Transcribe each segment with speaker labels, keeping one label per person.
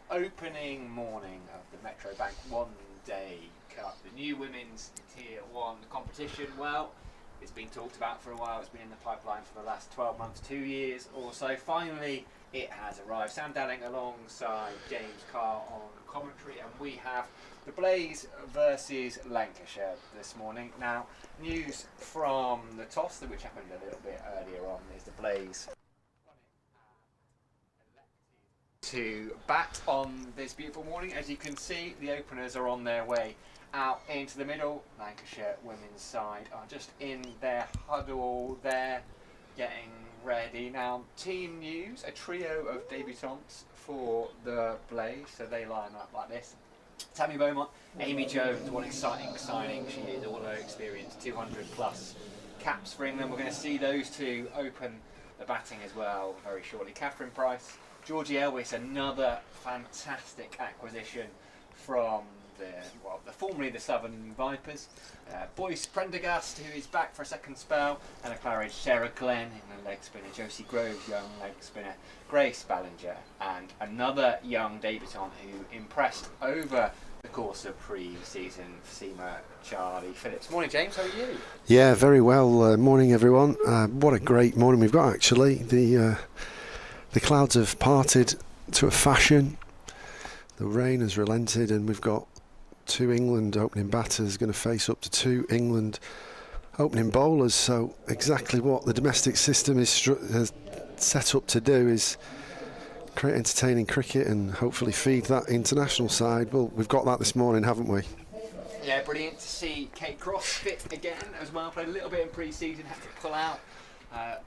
Speaker 1: opening morning of the Metro Bank One Day Cup, the new women's Tier 1 competition. Well, it's been talked about for a while, it's been in the pipeline for the last 12 months, 2 years or so. Finally, it has arrived. Sam Dalling alongside James Carr on commentary, and we have the Blaze versus Lancashire this morning. Now, news from the toss, which happened a little bit earlier on, is the Blaze to bat on this beautiful morning. As you can see, the openers are on their way out into the middle. Lancashire women's side are just in their huddle there, getting ready. Now, team news, a trio of debutantes for the Blaze, so they line up like this. Tammy Beaumont, Amy Jones, what exciting signing she is, all her experience, 200 plus caps for England. We're going to see those two open the batting as well very shortly. Catherine Price, Georgie Elwiss, another fantastic acquisition from formerly the Southern Vipers. Boyce Prendergast, who is back for a second spell, and a Claridge, Sarah Glenn in the leg spinner, Josie Groves, young leg spinner, Grace Ballinger, and another young debutant who impressed over the course of pre-season, Seema Charlie Phillips. Morning, James, how are you?
Speaker 2: Yeah, very well. Morning, everyone. What a great morning we've got, actually. The clouds have parted to a fashion. The rain has relented, and we've got two England opening batters going to face up to two England opening bowlers. So exactly what the domestic system is set up to do is create entertaining cricket and hopefully feed that international side. Well, we've got that this morning, haven't we?
Speaker 1: Yeah, brilliant to see Kate Cross fit again as well. Played a little bit in pre-season, had to pull out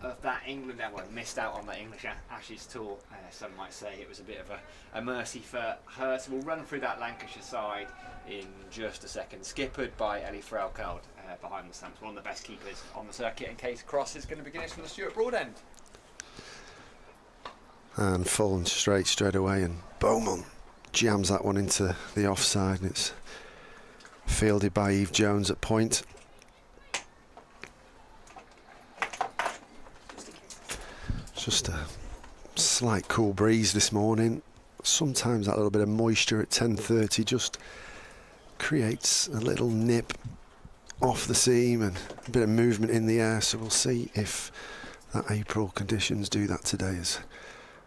Speaker 1: of that England, missed out on that English Ashes tour, some might say. It was a bit of a mercy for her. So we'll run through that Lancashire side in just a second. Skippered by Ellie Frelkeld behind the stumps, one of the best keepers on the circuit, and Kate Cross is going to begin us from the Stuart Broad end.
Speaker 2: And falling straight away, and Beaumont jams that one into the offside, and it's fielded by Eve Jones at point. Just a slight cool breeze this morning. Sometimes that little bit of moisture at 10:30 just creates a little nip off the seam and a bit of movement in the air, so we'll see if that April conditions do that today as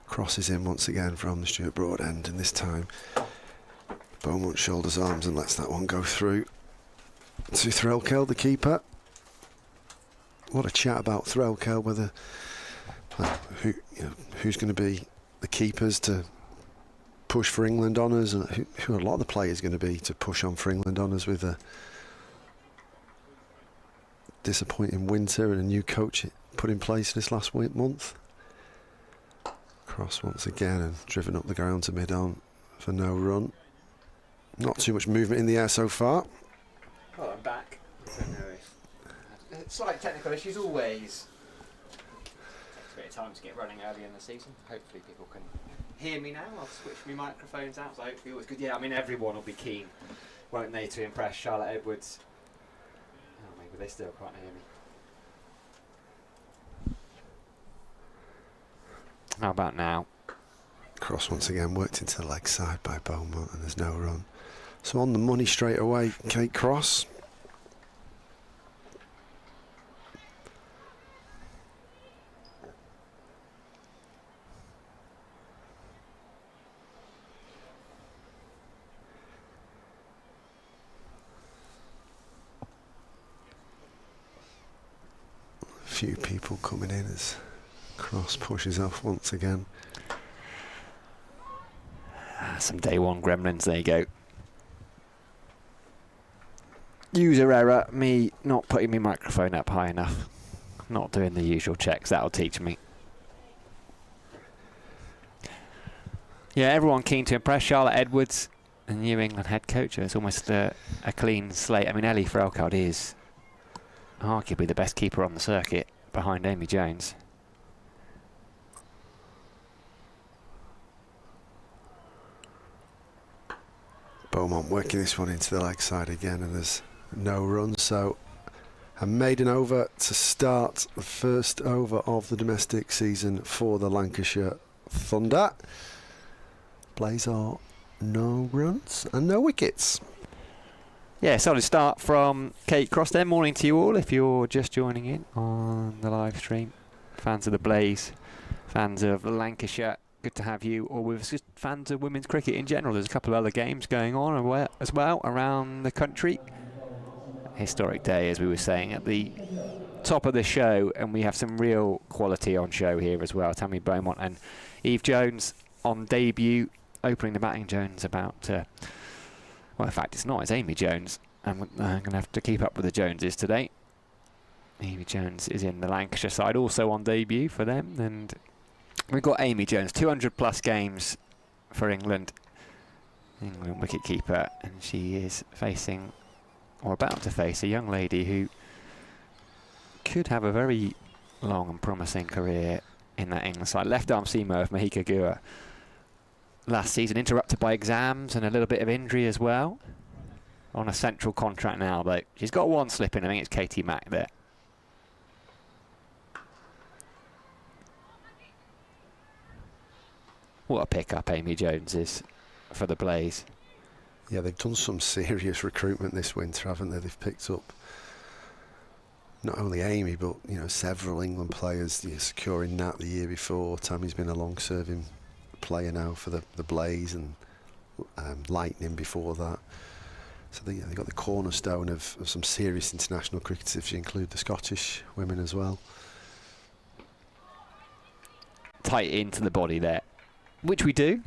Speaker 2: crosses in once again from the Stuart Broad end, and this time Beaumont shoulders arms and lets that one go through to Threlkeld, the keeper. What a chat about Threlkeld, whether who's going to be the keepers to push for England honours, and who a lot of the players going to be to push on for England honours with a disappointing winter and a new coach put in place this last month. Cross once again and driven up the ground to mid-on for no run. Not too much movement in the air so far.
Speaker 1: Well, I'm back. So slight technical issues always. Takes a bit of time to get running early in the season. Hopefully people can hear me now. I'll switch my microphones out, so hopefully always good. Yeah, I mean everyone will be keen, won't they, to impress Charlotte Edwards. Oh, maybe they still can't hear me. How about now?
Speaker 2: Cross once again worked into the leg side by Beaumont, and there's no run. So on the money straight away, Kate Cross. A few people coming in as Cross pushes off once again.
Speaker 1: Some day one gremlins, there you go. User error, me not putting my microphone up high enough. Not doing the usual checks, that'll teach me. Yeah, everyone keen to impress. Charlotte Edwards, the New England head coach. It's almost a clean slate. I mean, Ellie Frelkeld is arguably the best keeper on the circuit behind Amy Jones.
Speaker 2: Beaumont working this one into the leg side again, and there's no run, so a maiden over to start the first over of the domestic season for the Lancashire Thunder. Blaze are No runs and no wickets.
Speaker 1: Yeah, solid start from Kate Cross there. Morning to you all if you're just joining in on the live stream. Fans of the Blaze, fans of Lancashire, good to have you all with us. Just fans of women's cricket in general. There's a couple of other games going on as well around the country. Historic day, as we were saying at the top of the show, and we have some real quality on show here as well. Tammy Beaumont and Eve Jones on debut, opening the batting. Jones about well, in fact, it's not. It's Amy Jones. I'm going to have to keep up with the Joneses today. Amy Jones is in the Lancashire side, also on debut for them. And we've got Amy Jones, 200+ games for England. England wicketkeeper. And she is facing, or about to face, a young lady who could have a very long and promising career in that England side. Left-arm seamer of Mahika Gua. Last season interrupted by exams and a little bit of injury as well. On a central contract now, though. She's got one slip in. I think it's Katie Mack there. What a pick-up Amy Jones is for the Blaze.
Speaker 2: Yeah, they've done some serious recruitment this winter, haven't they? They've picked up not only Amy, but several England players. Securing Nat the year before. Tammy's been a long-serving player now for the Blaze, and Lightning before that. So they got the cornerstone of some serious international cricketers, if you include the Scottish women as well.
Speaker 1: Tight into the body there, which we do.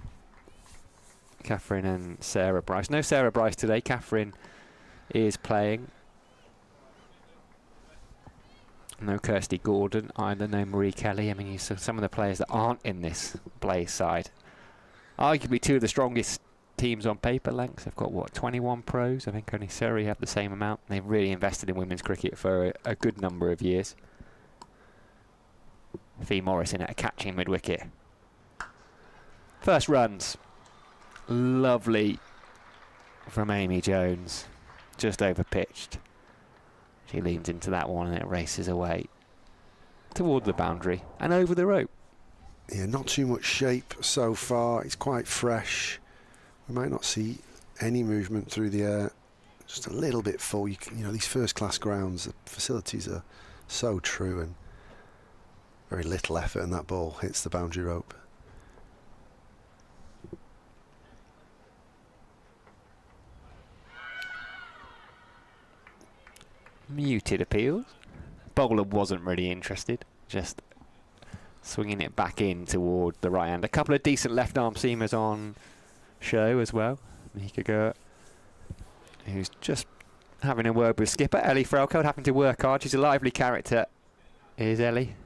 Speaker 1: Catherine and Sarah Bryce. No Sarah Bryce today. Catherine is playing. No Kirsty Gordon either, no Marie Kelly. I mean, you saw some of the players that aren't in this Blaze side. Arguably two of the strongest teams on paper. Lancs have got, what, 21 pros? I think only Surrey have the same amount. They've really invested in women's cricket for a good number of years. Fee Morris in at a catching mid-wicket. First runs. Lovely from Amy Jones. Just over-pitched. She leans into that one and it races away toward the boundary and over the rope.
Speaker 2: Yeah, not too much shape so far. It's quite fresh. We might not see any movement through the air. Just a little bit full. These first-class grounds, the facilities are so true, and very little effort, and that ball hits the boundary rope.
Speaker 1: Muted appeals. Bowler wasn't really interested, just swinging it back in toward the right hand. A couple of decent left arm seamers on show as well. Mahika Gua, who's just having a word with skipper Ellie Frelko, having to work hard. She's a lively character, is Ellie.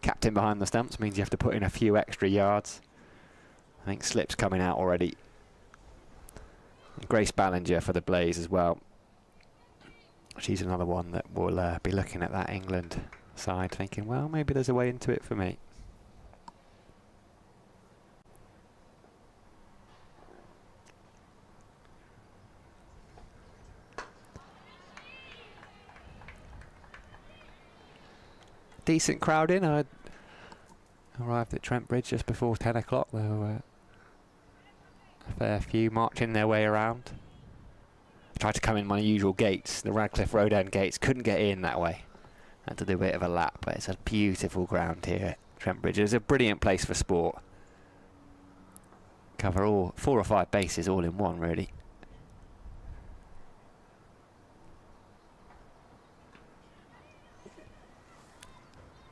Speaker 1: Captain behind the stumps means you have to put in a few extra yards. I think slip's coming out already. Grace Ballinger for the Blaze as well. She's another one that will be looking at that England side thinking, well, maybe there's a way into it for me. Decent crowd in. I arrived at Trent Bridge just before 10 o'clock. There were a fair few marching their way around. I tried to come in my usual gates, the Radcliffe Road End gates, couldn't get in that way. Had to do a bit of a lap, but it's a beautiful ground here at Trent Bridge. It's a brilliant place for sport. Cover all 4 or 5 bases all in one, really.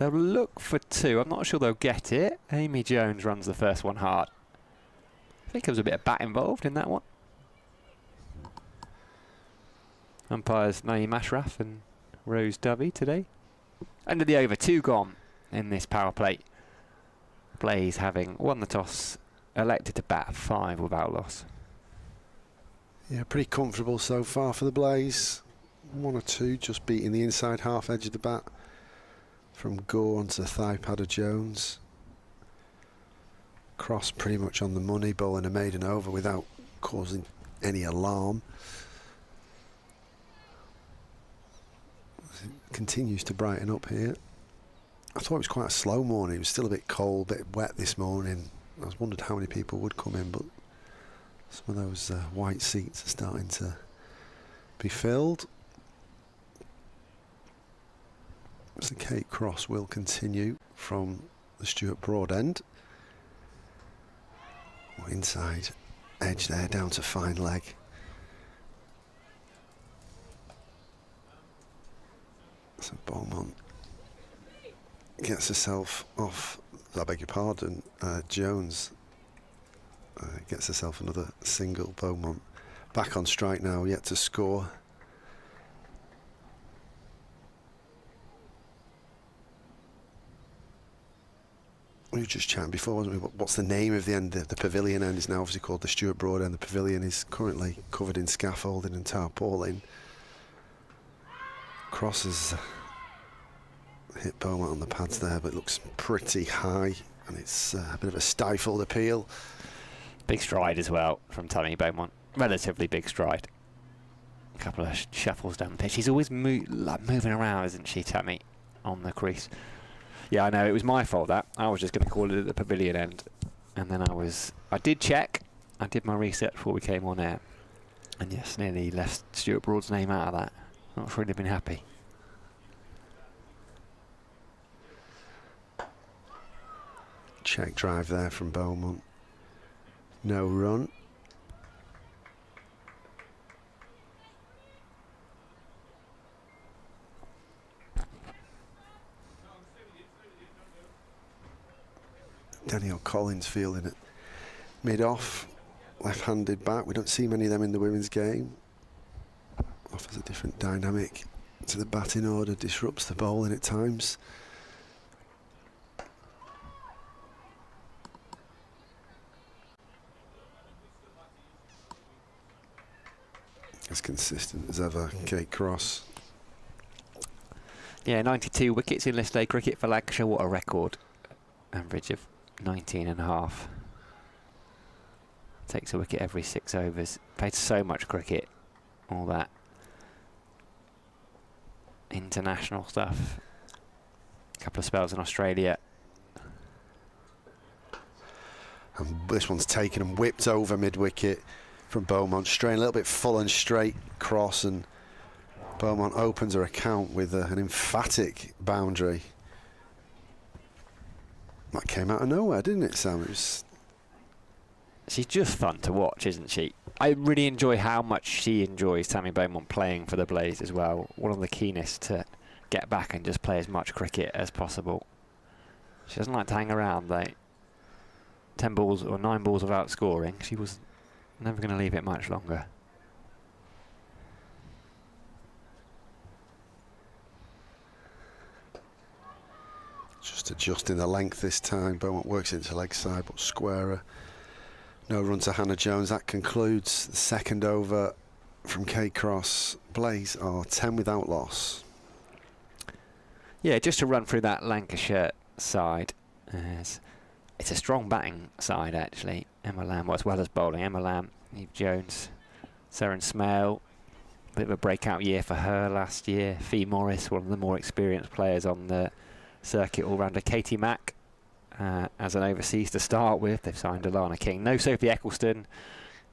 Speaker 1: They'll look for 2. I'm not sure they'll get it. Amy Jones runs the first one hard. I think there was a bit of bat involved in that one. Umpires Naeem Ashraf and Rose Dovey today. End of the over, 2 gone in this power play. Blaze having won the toss, elected to bat 5 without loss.
Speaker 2: Yeah, pretty comfortable so far for the Blaze. 1 or 2 just beating the inside half edge of the bat. From Gore onto the thigh pad of Jones. Cross pretty much on the money, bowling a maiden over without causing any alarm. It continues to brighten up here. I thought it was quite a slow morning. It was still a bit cold, a bit wet this morning. I was wondered how many people would come in, but Some of those white seats are starting to be filled. So Kate Cross will continue from the Stuart Broad end. Inside edge there, down to fine leg. So Beaumont gets herself off, I beg your pardon, Jones gets herself another single. Beaumont back on strike now, yet to score. We were just chatting before, wasn't we? What's the name of the end? The pavilion end is now obviously called the Stuart Broad end. The pavilion is currently covered in scaffolding and tarpaulin. Cross has hit Beaumont on the pads there, but it looks pretty high, and it's a bit of a stifled appeal.
Speaker 3: Big stride as well from Tammy Beaumont. Relatively big stride. A couple of shuffles down the pitch. She's always moving around, isn't she, Tammy, on the crease? Yeah, I know, it was my fault that. I was just going to call it at the pavilion end. And then I did check. I did my research before we came on air. And yes, nearly left Stuart Broad's name out of that. Not really been happy.
Speaker 2: Check drive there from Beaumont. No run. Danielle Collins fielding it mid-off, left-handed bat. We don't see many of them in the women's game. Offers a different dynamic to the batting order, disrupts the bowling at times. As consistent as ever, Kate Cross.
Speaker 3: Yeah, 92 wickets in list day cricket for Lancashire. What a record. Average of 19.5. Takes a wicket every 6 overs. Played so much cricket. All that international stuff. A couple of spells in Australia.
Speaker 2: And this one's taken and whipped over mid-wicket from Beaumont. Straying a little bit full and straight cross, and Beaumont opens her account with an emphatic boundary. That came out of nowhere, didn't it, Sam? It was...
Speaker 3: She's just fun to watch, isn't she? I really enjoy how much she enjoys, Tammy Beaumont, playing for the Blaze as well. One of the keenest to get back and just play as much cricket as possible. She doesn't like to hang around, like 10 balls or 9 balls without scoring. She was never going to leave it much longer.
Speaker 2: Just adjusting the length this time. Beaumont works into leg side, but squarer. No run to Hannah Jones. That concludes the second over from Kate Cross. Blaze are 10 without loss.
Speaker 3: Yeah, just to run through that Lancashire side. It's a strong batting side, actually. Emma Lamb, as well as bowling. Emma Lamb, Eve Jones, Seren Smale. Bit of a breakout year for her last year. Fee Morris, one of the more experienced players on the circuit all-rounder. Katie Mack as an overseas to start with. They've signed Alana King. No Sophie Eccleston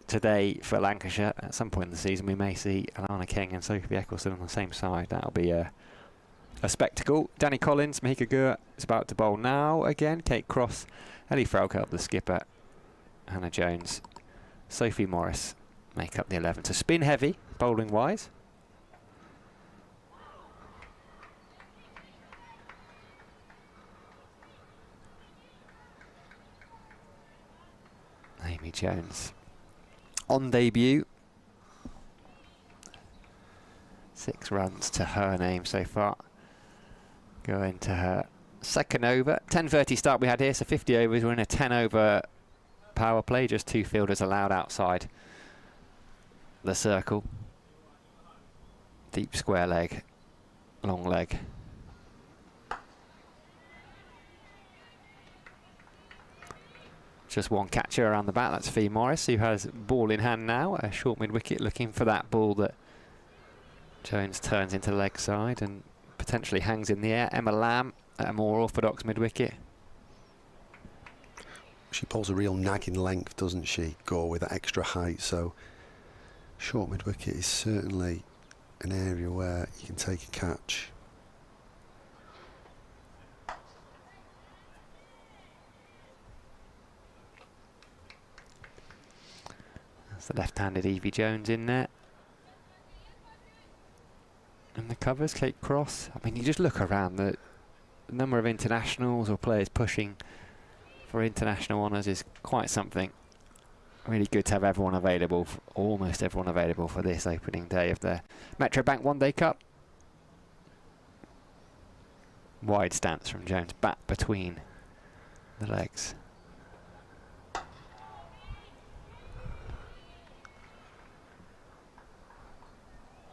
Speaker 3: today for Lancashire. At some point in the season we may see Alana King and Sophie Eccleston on the same side. That'll be a spectacle. Danny Collins, Mahika Gur is about to bowl now again. Kate Cross, Ellie Frelkeld, the skipper, Hannah Jones, Sophie Morris make up the 11. So spin heavy, bowling wise. Amy Jones on debut. 6 runs to her name so far. Going to her second over. 10:30 start we had here, so 50 overs. We're in a 10 over power play. Just 2 fielders allowed outside the circle. Deep square leg, long leg. Just one catcher around the bat. That's Fee Morris, who has ball in hand now. A short mid-wicket, looking for that ball that Jones turns into leg side and potentially hangs in the air. Emma Lamb at a more orthodox mid-wicket.
Speaker 2: she pulls a real nagging length, doesn't she, Gore, with that extra height. So short mid-wicket is certainly an area where you can take a catch.
Speaker 3: That's the left-handed Evie Jones in there. And the covers, Kate Cross. I mean, you just look around, the number of internationals or players pushing for international honours is quite something. Really good to have everyone available, almost everyone available for this opening day of the Metro Bank One Day Cup. Wide stance from Jones, bat between the legs.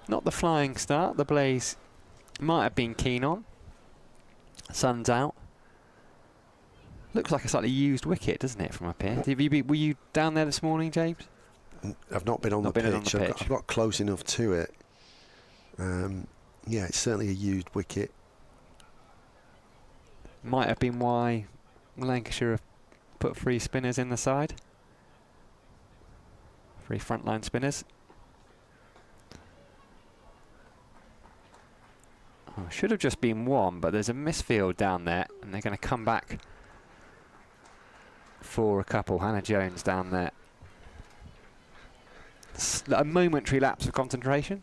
Speaker 3: Not the flying start the Blaze might have been keen on. Sun's out. Looks like a slightly used wicket, doesn't it, from up here? Were you down there this morning, James?
Speaker 2: I've not been on the pitch. I've got close enough to it. Yeah, it's certainly a used wicket.
Speaker 3: Might have been why Lancashire have put 3 spinners in the side. 3 frontline spinners. Oh, should have just been 1, but there's a misfield down there, and they're going to come back for a couple. Hannah Jones down there. A momentary lapse of concentration.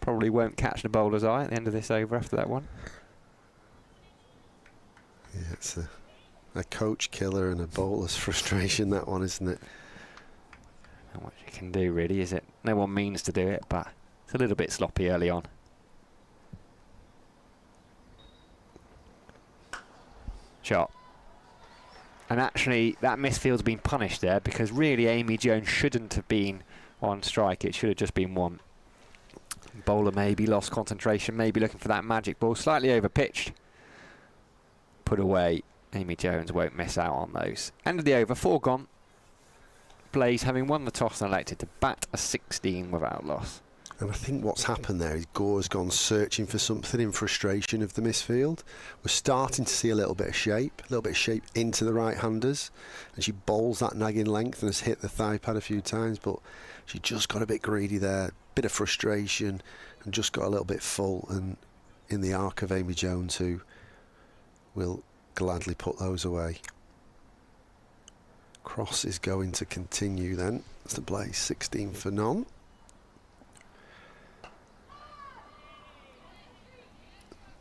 Speaker 3: Probably won't catch the bowler's eye at the end of this over after that one.
Speaker 2: Yeah, it's a coach killer and a bowler's frustration, that one, isn't it?
Speaker 3: Not much you can do, really, is it? No one means to do it, but it's a little bit sloppy early on. Shot. And actually, that misfield's been punished there, because really Amy Jones shouldn't have been on strike. It should have just been 1. Bowler maybe lost concentration, maybe looking for that magic ball. Slightly over pitched. Put away. Amy Jones won't miss out on those. End of the over, 4 gone. Blaze having won the toss and elected to bat a 16 without loss.
Speaker 2: And I think what's happened there is Gore's gone searching for something in frustration of the misfield. We're starting to see a little bit of shape into the right-handers, and she bowls that nagging length and has hit the thigh pad a few times, but she just got a bit greedy there, bit of frustration, and just got a little bit full, and in the arc of Amy Jones, who will gladly put those away. Cross is going to continue then. It's the Blaze, 16 for none.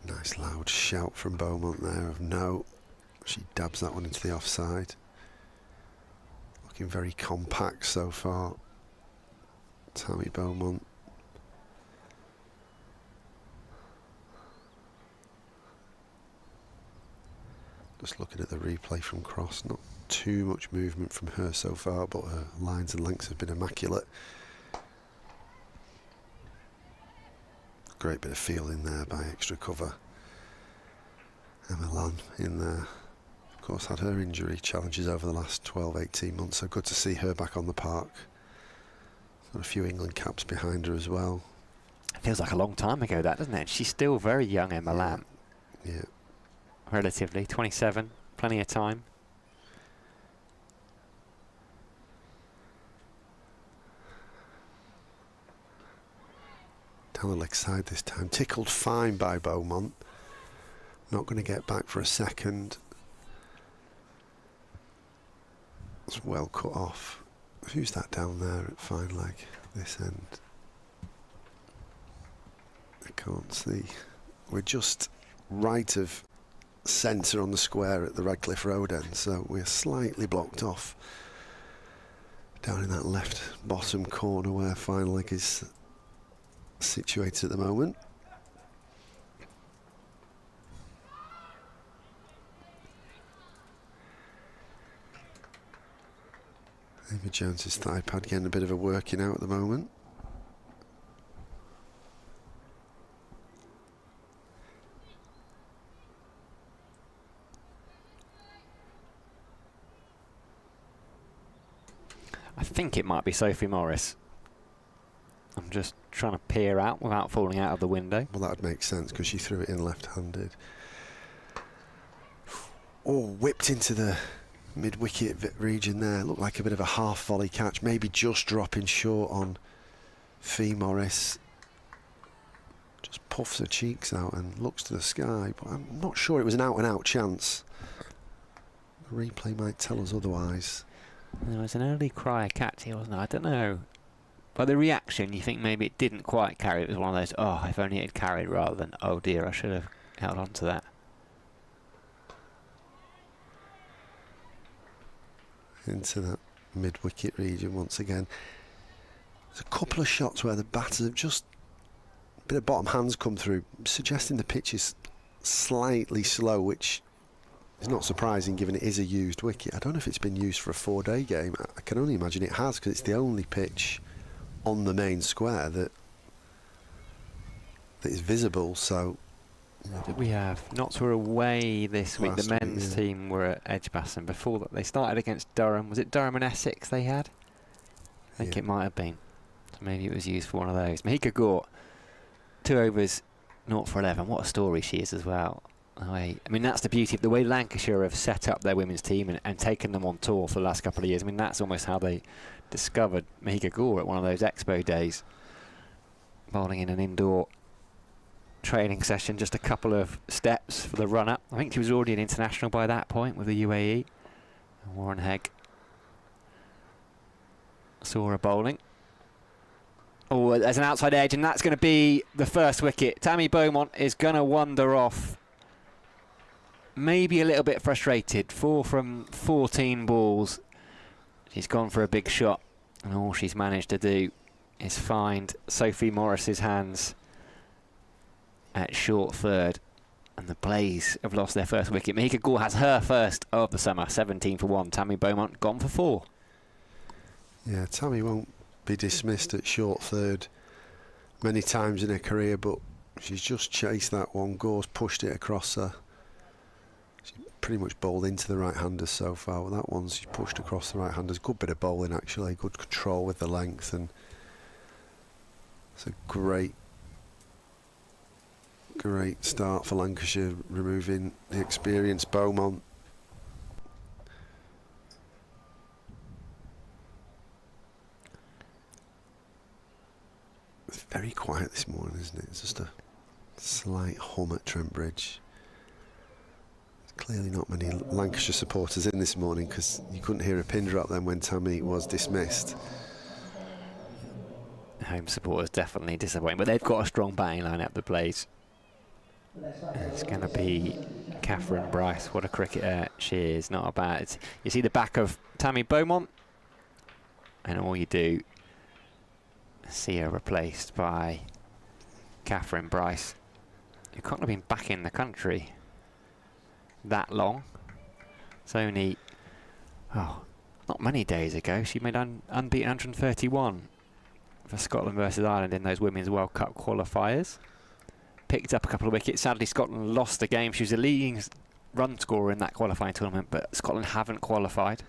Speaker 2: Nice loud shout from Beaumont there of no. She dabs that one into the offside. Looking very compact so far, Tammy Beaumont. Just looking at the replay from Cross, not too much movement from her so far, but her lines and lengths have been immaculate. Great bit of fielding there by extra cover. Emma Lan in there. Of course, had her injury challenges over the last 12-18 months, so good to see her back on the park. Got a few England caps behind her as well.
Speaker 3: It feels like a long time ago, that, doesn't it? She's still very young, Emma Lamb.
Speaker 2: Yeah.
Speaker 3: Relatively, 27, plenty of time.
Speaker 2: Down the leg side this time. Tickled fine by Beaumont. Not going to get back for a second. It's well cut off. Who's that down there at fine leg? This end. I can't see. We're just right of centre on the square at the Radcliffe Road end, so we're slightly blocked off down in that left bottom corner where fine leg is situated at the moment. Amy Jones's thigh pad getting a bit of a working out at the moment.
Speaker 3: I think it might be Sophie Morris. I'm just trying to peer out without falling out of the window.
Speaker 2: Well, that would make sense because she threw it in left-handed. Oh, whipped into the mid-wicket region there. Looked like a bit of a half volley catch, maybe just dropping short on Fee Morris. Just puffs her cheeks out and looks to the sky, but I'm not sure it was an out-and-out chance. The replay might tell us otherwise.
Speaker 3: There was an early cry catch here, wasn't there? I don't know. By the reaction, you think maybe it didn't quite carry. It was one of those, oh, if only it had carried, rather than, oh dear, I should have held on to that.
Speaker 2: Into that mid-wicket region once again. There's a couple of shots where the batters have just a bit of bottom hands come through, suggesting the pitch is slightly slow, which is not surprising given it is a used wicket. I don't know if it's been used for a 4-day game. I can only imagine it has, because it's the only pitch on the main square that is visible. So
Speaker 3: we have Notts were away this week. The men's team were at Edgbaston. Before that, they started against Durham. Was it Durham and Essex they had? I think it might have been. So maybe it was used for one of those. Mahika Gore, 2 overs, 0 for 11. What a story she is as well. I mean, that's the beauty of the way Lancashire have set up their women's team and taken them on tour for the last couple of years. I mean, that's almost how they discovered Mahika Gore at one of those expo days, bowling in an indoor training session, just a couple of steps for the run-up. I think she was already an international by that point with the UAE. And Warren Hegg saw her bowling. Oh, there's an outside edge, and that's going to be the first wicket. Tammy Beaumont is going to wander off. Maybe a little bit frustrated. 4 from 14 balls. She's gone for a big shot, and all she's managed to do is find Sophie Morris's hands at short third, and the Blaze have lost their first wicket. Mahika Gore has her first of the summer, 17 for 1. Tammy Beaumont gone for 4.
Speaker 2: Yeah, Tammy won't be dismissed at short third many times in her career, but she's just chased that one. Gore's pushed it across her. She pretty much bowled into the right-handers so far. Well, that one's she pushed across the right-handers. Good bit of bowling, actually. Good control with the length, and it's a great start for Lancashire, removing the experienced Beaumont. It's very quiet this morning, isn't it? It's just a slight hum at Trent Bridge. There's clearly not many Lancashire supporters in this morning, because you couldn't hear a pin drop then when Tammy was dismissed.
Speaker 3: Home supporters definitely disappointed, but they've got a strong batting line up the Blaze. It's going to be Catherine Bryce. What a cricketer she is. Not a bad. You see the back of Tammy Beaumont, and all you do see her replaced by Catherine Bryce, who can't have been back in the country that long. It's only, not many days ago, she made unbeaten 131 for Scotland versus Ireland in those Women's World Cup qualifiers. Picked up a couple of wickets. Sadly, Scotland lost the game. She was the leading run scorer in that qualifying tournament, but Scotland haven't qualified.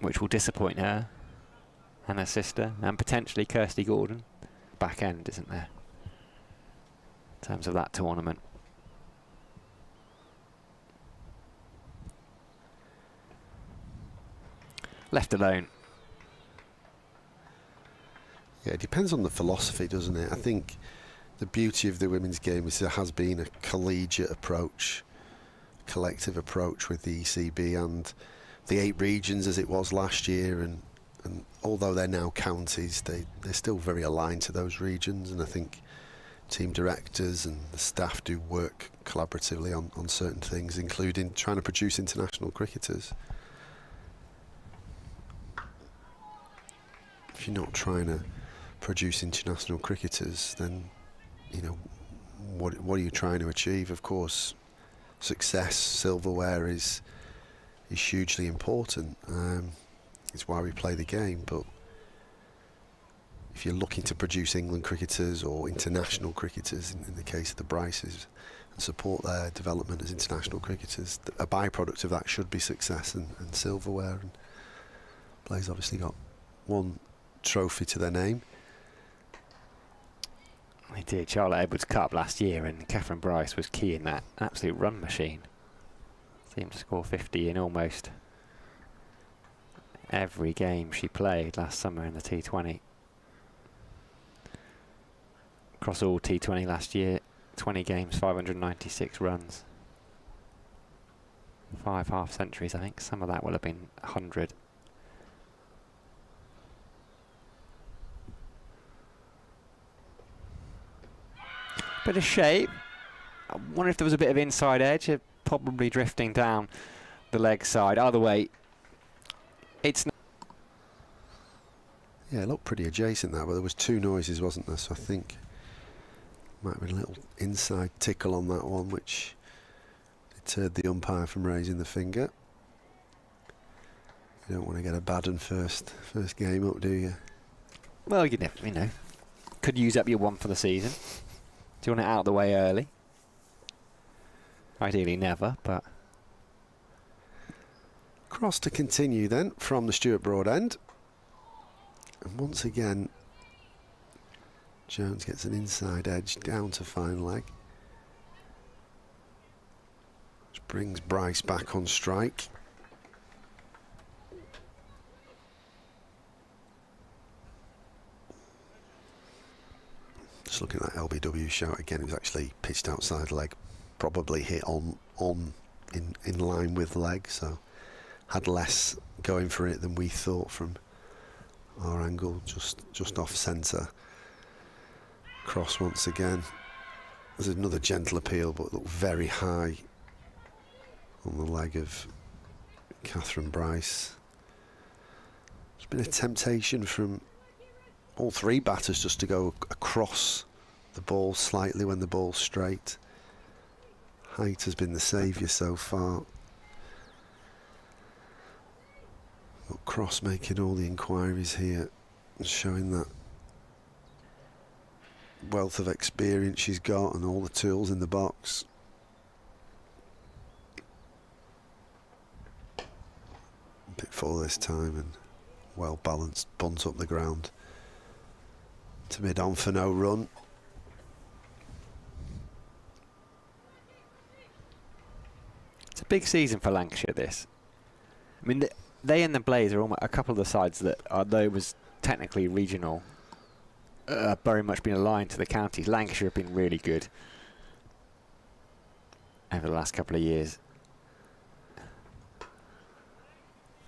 Speaker 3: Which will disappoint her and her sister, and potentially Kirsty Gordon. Back end, isn't there, in terms of that tournament. Left alone.
Speaker 2: Yeah, it depends on the philosophy, doesn't it? I think the beauty of the women's game is there has been a collegiate approach, collective approach with the ECB and the 8 regions as it was last year, and although they're now counties, they're still very aligned to those regions, and I think team directors and the staff do work collaboratively on certain things, including trying to produce international cricketers. If you're not trying to produce international cricketers, then what are you trying to achieve? Of course, success, silverware is hugely important. It's why we play the game. But if you're looking to produce England cricketers or international cricketers, in the case of the Bryces, and support their development as international cricketers, a byproduct of that should be success and silverware. And Blaze obviously got one trophy to their name.
Speaker 3: They did. Charlotte Edwards Cup last year, and Catherine Bryce was key in that. Absolute run machine. Seemed to score 50 in almost every game she played last summer in the T20. Across all T20 last year, 20 games, 596 runs. 5 half centuries, I think. Some of that will have been 100. Bit of shape. I wonder if there was a bit of inside edge, probably drifting down the leg side. Either way, it's not.
Speaker 2: Yeah, it looked pretty adjacent that, but there was 2 noises, wasn't there? So I think might have been a little inside tickle on that one, which deterred the umpire from raising the finger. You don't want to get a bad one first game up, do you?
Speaker 3: Well, you know, could use up your one for the season. Do you want it out of the way early? Ideally never, but...
Speaker 2: Cross to continue then from the Stuart Broad end. And once again, Jones gets an inside edge down to fine leg. Which brings Bryce back on strike. Just looking at that LBW shot again, it was actually pitched outside leg, probably hit in line with leg, so had less going for it than we thought from our angle, just off centre. Cross once again. There's another gentle appeal, but looked very high on the leg of Catherine Bryce. There's been a temptation from all 3 batters just to go across the ball slightly when the ball's straight. Height has been the saviour so far. But Cross making all the inquiries here and showing that wealth of experience she's got and all the tools in the box. A bit full this time and well balanced bunt up the ground to mid on for no run.
Speaker 3: It's a big season for Lancashire, this. I mean, they and the Blaze are almost a couple of the sides that, although it was technically regional, very much been aligned to the counties. Lancashire have been really good over the last couple of years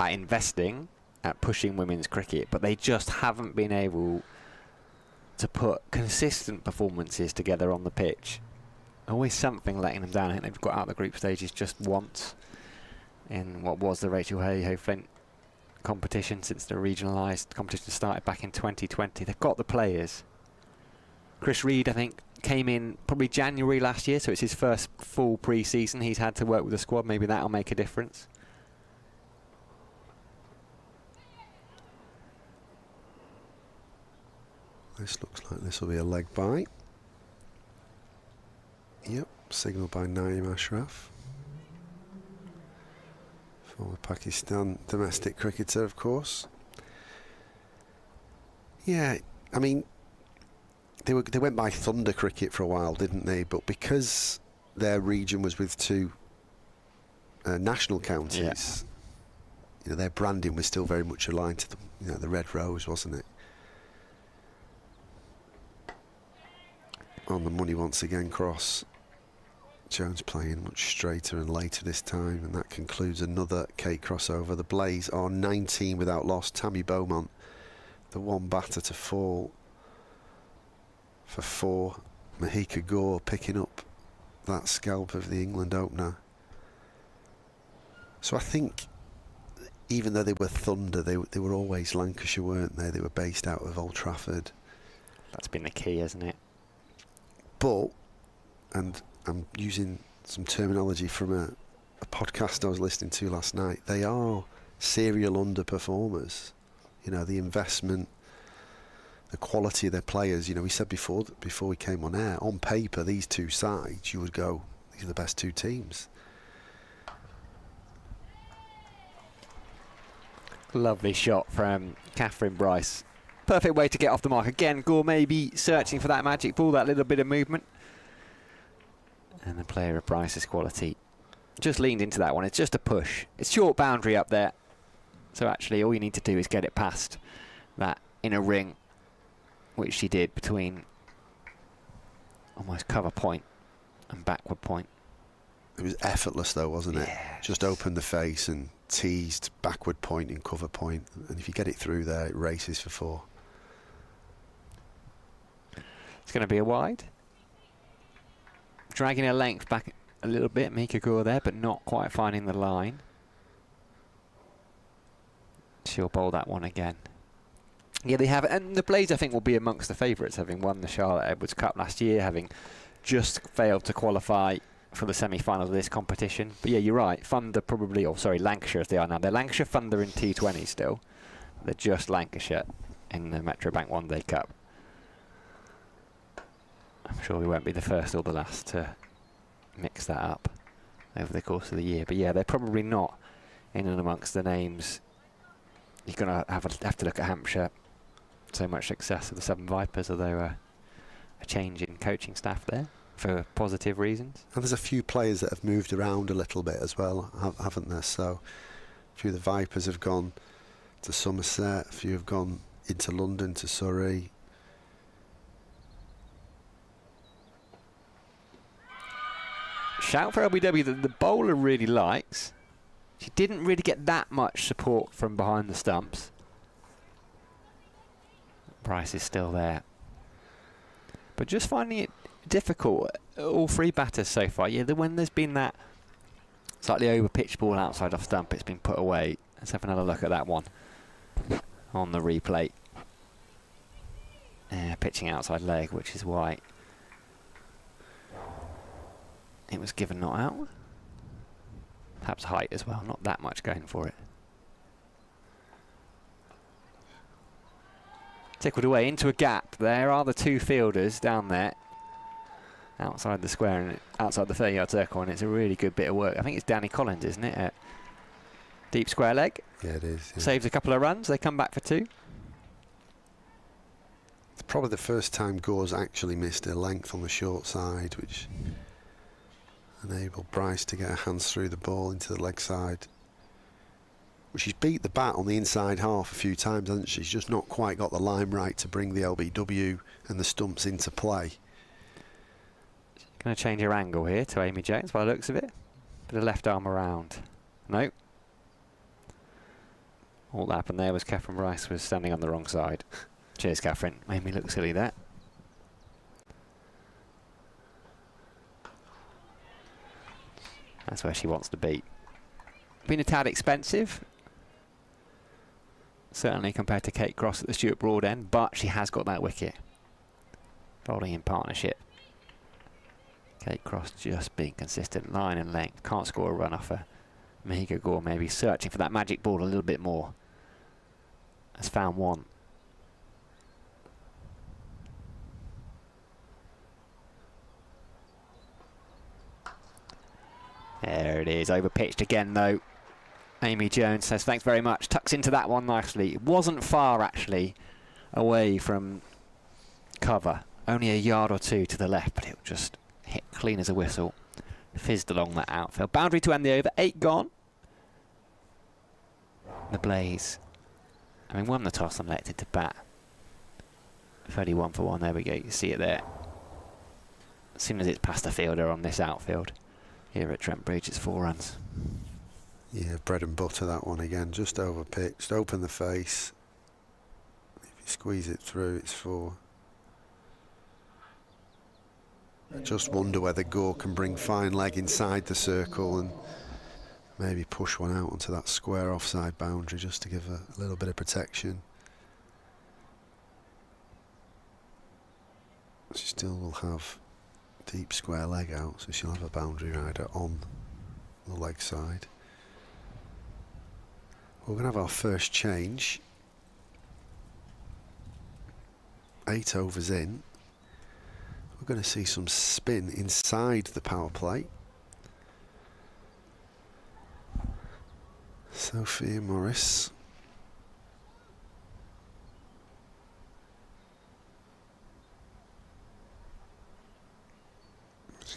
Speaker 3: at investing, at pushing women's cricket, but they just haven't been able to put consistent performances together on the pitch. Always something letting them down. I think they've got out the group stages just once in what was the Rachel Hayhoe Flint competition since the regionalised competition started back in 2020. They've got the players. Chris Reed, I think, came in probably January last year, so it's his first full pre-season he's had to work with the squad. Maybe that'll make a difference.
Speaker 2: This looks like this will be a leg bye. Yep, signalled by Naeem Ashraf. Former Pakistan domestic cricketer, of course. Yeah, I mean, they went by Thunder Cricket for a while, didn't they? But because their region was with 2 national counties, you know, their branding was still very much aligned to the Red Rose, wasn't it? On the money once again, Cross. Jones playing much straighter and later this time, and that concludes another Kate crossover. The Blaze are 19 without loss. Tammy Beaumont, the 1 batter to fall for 4. Mahika Gore picking up that scalp of the England opener. So I think, even though they were Thunder, they were always Lancashire, weren't they? They were based out of Old Trafford.
Speaker 3: That's been the key, hasn't it?
Speaker 2: But, and I'm using some terminology from a podcast I was listening to last night, they are serial underperformers. You know, the investment, the quality of their players. You know, we said before we came on air, on paper, these 2 sides, you would go, these are the best 2 teams.
Speaker 3: Lovely shot from Catherine Bryce, Perfect way to get off the mark. Again, Gore maybe searching for that magic ball, that little bit of movement. And the player of Bryce's quality just leaned into that one. It's just a push. It's short boundary up there. So actually all you need to do is get it past that inner ring, which she did between almost cover point and backward point.
Speaker 2: It was effortless though, wasn't it?
Speaker 3: Yeah.
Speaker 2: Just opened the face and teased backward point and cover point. And if you get it through there, it races for 4.
Speaker 3: It's going to be a wide. Dragging her length back a little bit, Mika Gore there, but not quite finding the line. She'll bowl that one again. Yeah, they have, and the Blades I think will be amongst the favourites, having won the Charlotte Edwards Cup last year, having just failed to qualify for the semi-final of this competition. But yeah, you're right, Thunder probably, or sorry, Lancashire as they are now. They're Lancashire Thunder in T20 still. They're just Lancashire in the Metro Bank One Day Cup. I'm sure we won't be the first or the last to mix that up over the course of the year. But yeah, they're probably not in and amongst the names. You're going to have to look at Hampshire. So much success with the 7 Vipers, although a change in coaching staff there for positive reasons.
Speaker 2: And there's a few players that have moved around a little bit as well, haven't there? So a few of the Vipers have gone to Somerset, a few have gone into London to Surrey.
Speaker 3: Shout for LBW that the bowler really likes. She didn't really get that much support from behind the stumps. Bryce is still there. But just finding it difficult, all 3 batters so far. Yeah, when there's been that slightly over pitch ball outside off stump, it's been put away. Let's have another look at that one on the replay. Pitching outside leg, which is why it was given not out. Perhaps height as well, not that much going for it. Tickled away into a gap. There are the 2 fielders down there outside the square and outside the 30-yard circle, and it's a really good bit of work. I think it's Danny Collins, isn't it? At deep square leg.
Speaker 2: Yeah, it is. Yeah.
Speaker 3: Saves a couple of runs. They come back for 2.
Speaker 2: It's probably the first time Gore's actually missed a length on the short side, which enabled Bryce to get her hands through the ball into the leg side. Well, she's beat the bat on the inside half a few times, hasn't she? She's just not quite got the line right to bring the LBW and the stumps into play.
Speaker 3: Going to change her angle here to Amy Jones by the looks of it. Bit of left arm around. No. All that happened there was Catherine Bryce was standing on the wrong side. Cheers, Catherine. Made me look silly there. That's where she wants to be. Been a tad expensive, certainly compared to Kate Cross at the Stuart Broad end, but she has got that wicket. Bowling in partnership. Kate Cross just being consistent, line and length. Can't score a run off her. Mika Gore maybe searching for that magic ball a little bit more. Has found one. There it is, over pitched again though. Amy Jones says thanks very much, tucks into that one nicely. It wasn't far actually away from cover, only a yard or 2 to the left, but it just hit clean as a whistle. Fizzed along that outfield. Boundary to end the over, 8 gone. The Blaze, won the toss and elected to bat. 31 for 1, there we go, you see it there. As soon as it's past the fielder on this outfield. Here at Trent Bridge, it's 4 runs.
Speaker 2: Yeah, bread and butter that one again, just over pitched, open the face. If you squeeze it through, it's 4. I just wonder whether Gore can bring fine leg inside the circle and maybe push one out onto that square offside boundary just to give a little bit of protection. She still will have deep square leg out, so she'll have a boundary rider on the leg side. We're going to have our first change. 8 overs in. We're going to see some spin inside the power play. Sophia Morris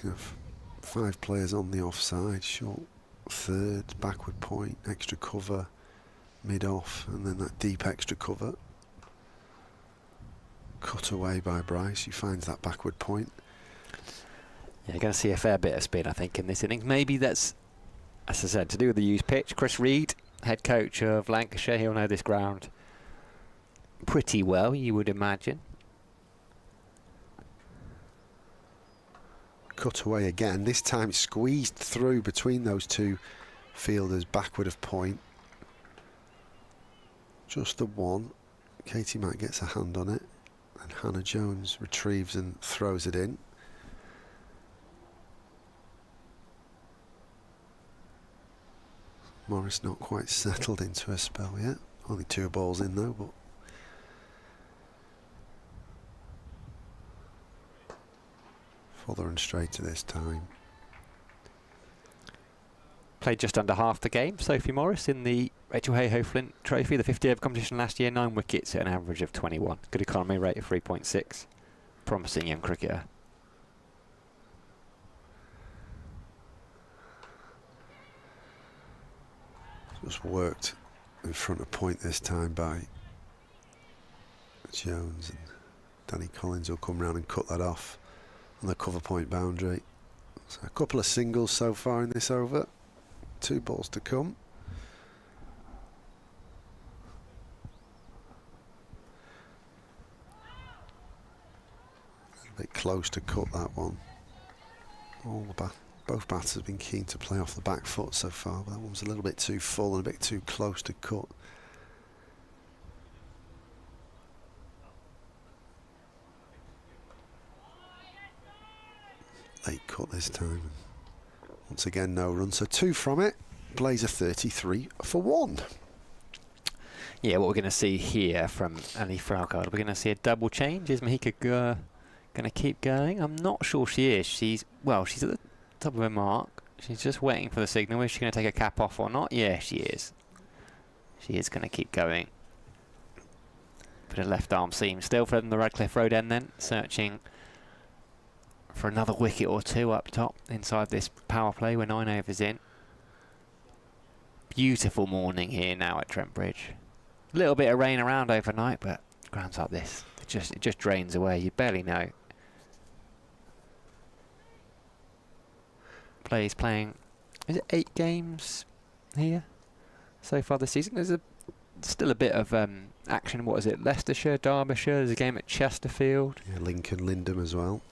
Speaker 2: Looking at 5 players on the offside, short third, backward point, extra cover, mid-off, and then that deep extra cover. Cut away by Bryce, he finds that backward point.
Speaker 3: Yeah, you're going to see a fair bit of spin, I think, in this innings. Maybe that's, as I said, to do with the used pitch. Chris Reed, head coach of Lancashire, he'll know this ground pretty well, you would imagine.
Speaker 2: Cut away again, this time it's squeezed through between those 2 fielders, backward of point. Just the one. Katie Mack gets a hand on it, and Hannah Jones retrieves and throws it in. Morris not quite settled into a spell yet. Only 2 balls in though, but further and straighter this time.
Speaker 3: Played just under half the game, Sophie Morris, in the Rachel Hayhoe Flint Trophy, the 50 over competition last year. 9 wickets at an average of 21. Good economy rate of 3.6. Promising young cricketer.
Speaker 2: Just worked in front of point this time by Jones, and Danny Collins will come round and cut that off on the cover point boundary. So a couple of singles so far in this over. 2 balls to come. A bit close to cut that one. Both batters have been keen to play off the back foot so far, but that one was a little bit too full and a bit too close to cut. Late cut this time. Once again, no run, so 2 from it. Blazer 33 for 1.
Speaker 3: Yeah, what we're going to see here from Annie Fraucard, we're going to see a double change. Is Mahika going to keep going? I'm not sure she is. She's at the top of her mark. She's just waiting for the signal. Is she going to take her cap off or not? Yeah, she is. She is going to keep going. Bit of left arm seam still from the Radcliffe Road end then, searching for another wicket or 2 up top inside this power play. We're 9 overs in. Beautiful morning here now at Trent Bridge. A little bit of rain around overnight, but grounds like this, it just drains away. You barely know. Playing, is it 8 games here so far this season? There's still a bit of action. What is it? Leicestershire, Derbyshire. There's a game at Chesterfield.
Speaker 2: Yeah, Lincoln, Lindham as well.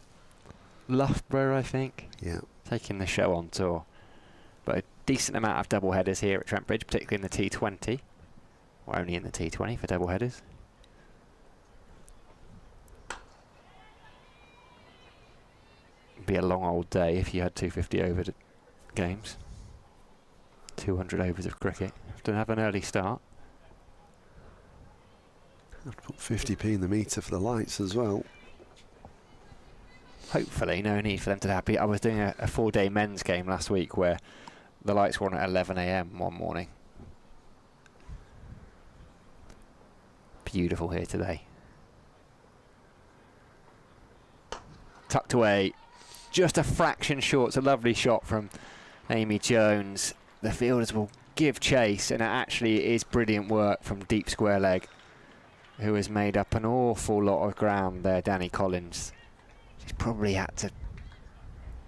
Speaker 3: Loughborough, I think.
Speaker 2: Yeah.
Speaker 3: Taking the show on tour. But a decent amount of double headers here at Trent Bridge, particularly in the T20. Or only in the T20 for double headers. Be a long old day if you had 250 over games. 200 overs of cricket. Have to have an early start.
Speaker 2: I've put 50p in the meter for the lights as well.
Speaker 3: Hopefully, no need for them to be happy. I was doing a 4-day men's game last week where the lights were on at 11 AM one morning. Beautiful here today. Tucked away. Just a fraction short. It's a lovely shot from Amy Jones. The fielders will give chase, and it actually is brilliant work from deep square leg, who has made up an awful lot of ground there, Danny Collins. She's probably had to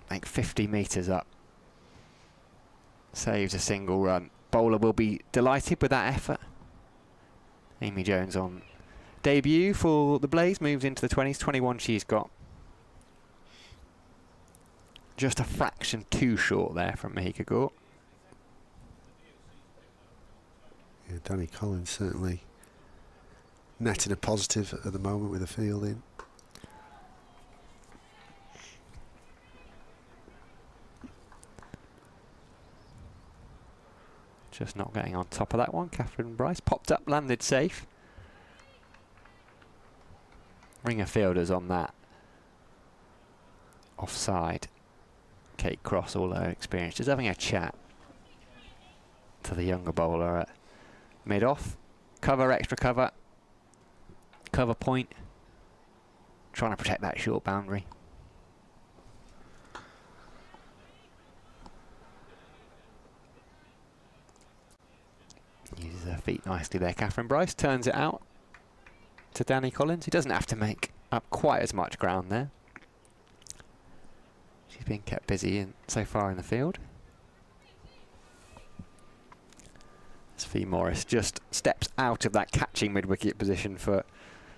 Speaker 3: make 50 metres up. Saves a single run. Bowler will be delighted with that effort. Amy Jones on debut for the Blaze, moves into the 20s. 21 she's got. Just a fraction too short there from Mahika Gore.
Speaker 2: Yeah, Danny Collins certainly netting a positive at the moment with the fielding.
Speaker 3: Just not getting on top of that one. Catherine Bryce popped up, landed safe. Ringer fielders on that. Offside. Kate Cross, all her experience, just having a chat to the younger bowler at mid-off. Cover, extra cover. Cover point. Trying to protect that short boundary. Uses her feet nicely there. Catherine Bryce turns it out to Danny Collins. He doesn't have to make up quite as much ground there. She's been kept busy so far in the field. Fee Morris just steps out of that catching mid-wicket position for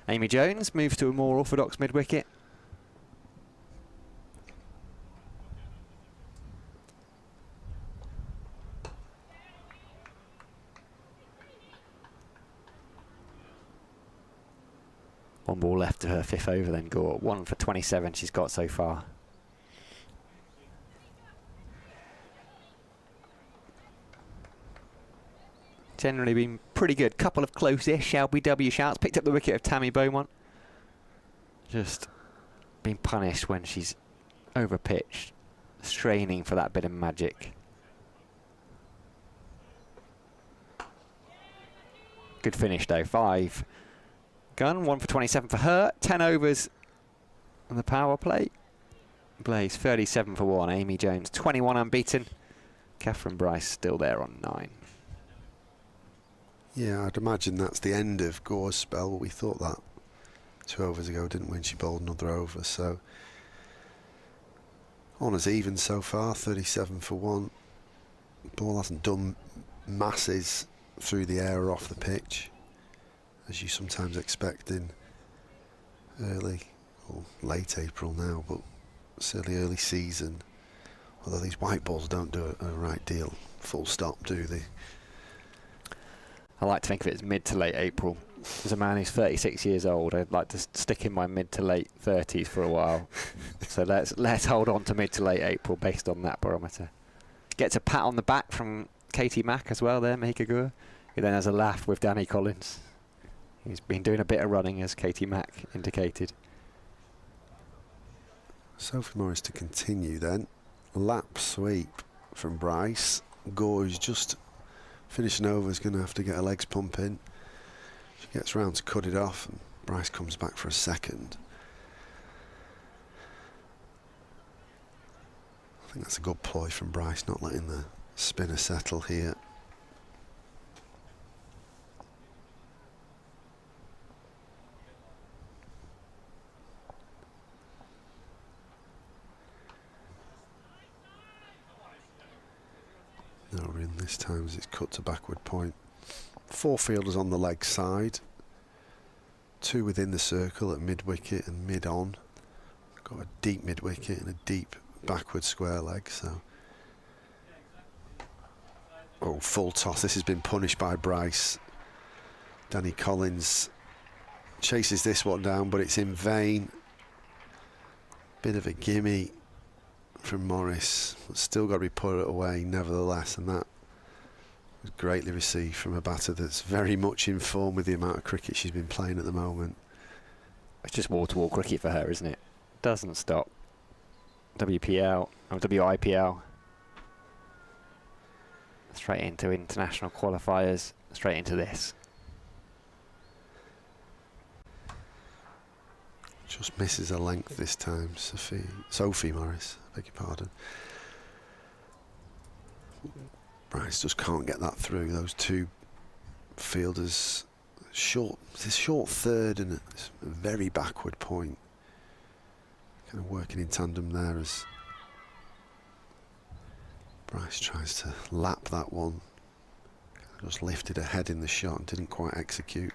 Speaker 3: Amy Jones, moves to a more orthodox mid-wicket. One ball left to her fifth over then, Gore. 1 for 27 she's got so far. Generally been pretty good. Couple of close-ish LBW shouts. Picked up the wicket of Tammy Beaumont. Just been punished when she's over-pitched, straining for that bit of magic. Good finish though. 5 gun, 1 for 27 for her. 10 overs on the power play. Blaze 37 for 1. Amy Jones 21 unbeaten. Catherine Bryce still there on 9.
Speaker 2: Yeah, I'd imagine that's the end of Gore's spell. We thought that 2 overs ago, didn't we? When she bowled another over. So, honours even so far, 37 for 1. Ball hasn't done masses through the air or off the pitch, as you sometimes expect in early or late April now, but certainly early season. Although these white balls don't do a right deal, full stop, do they?
Speaker 3: I like to think of it as mid to late April. As a man who's 36 years old, I'd like to stick in my mid to late 30s for a while. So let's hold on to mid to late April based on that barometer. Gets a pat on the back from Katie Mack as well there, Mahika Gur, who then has a laugh with Danny Collins. He's been doing a bit of running, as Katie Mack indicated.
Speaker 2: Sophie Morris to continue then. Lap sweep from Bryce. Gore is just finishing over, is going to have to get her legs pumping. She gets round to cut it off, and Bryce comes back for a second. I think that's a good ploy from Bryce, not letting the spinner settle here. No, we're in this time as it's cut to backward point. 4 fielders on the leg side, 2 within the circle at mid-wicket and mid-on. Got a deep mid-wicket and a deep backward square leg, so... Oh, full toss. This has been punished by Bryce. Danny Collins chases this one down, but it's in vain. Bit of a gimme from Morris, but still got to be put away nevertheless, and that was greatly received from a batter that's very much in form with the amount of cricket she's been playing at the moment.
Speaker 3: It's just wall-to-wall cricket for her, isn't it? Doesn't stop. WPL, or WIPL. Straight into international qualifiers, straight into this.
Speaker 2: Just misses a length this time, Sophie Morris, I beg your pardon. Bryce just can't get that through. Those 2 fielders, short. It's a short third and a very backward point. Kind of working in tandem there as Bryce tries to lap that one. Just lifted her head in the shot and didn't quite execute.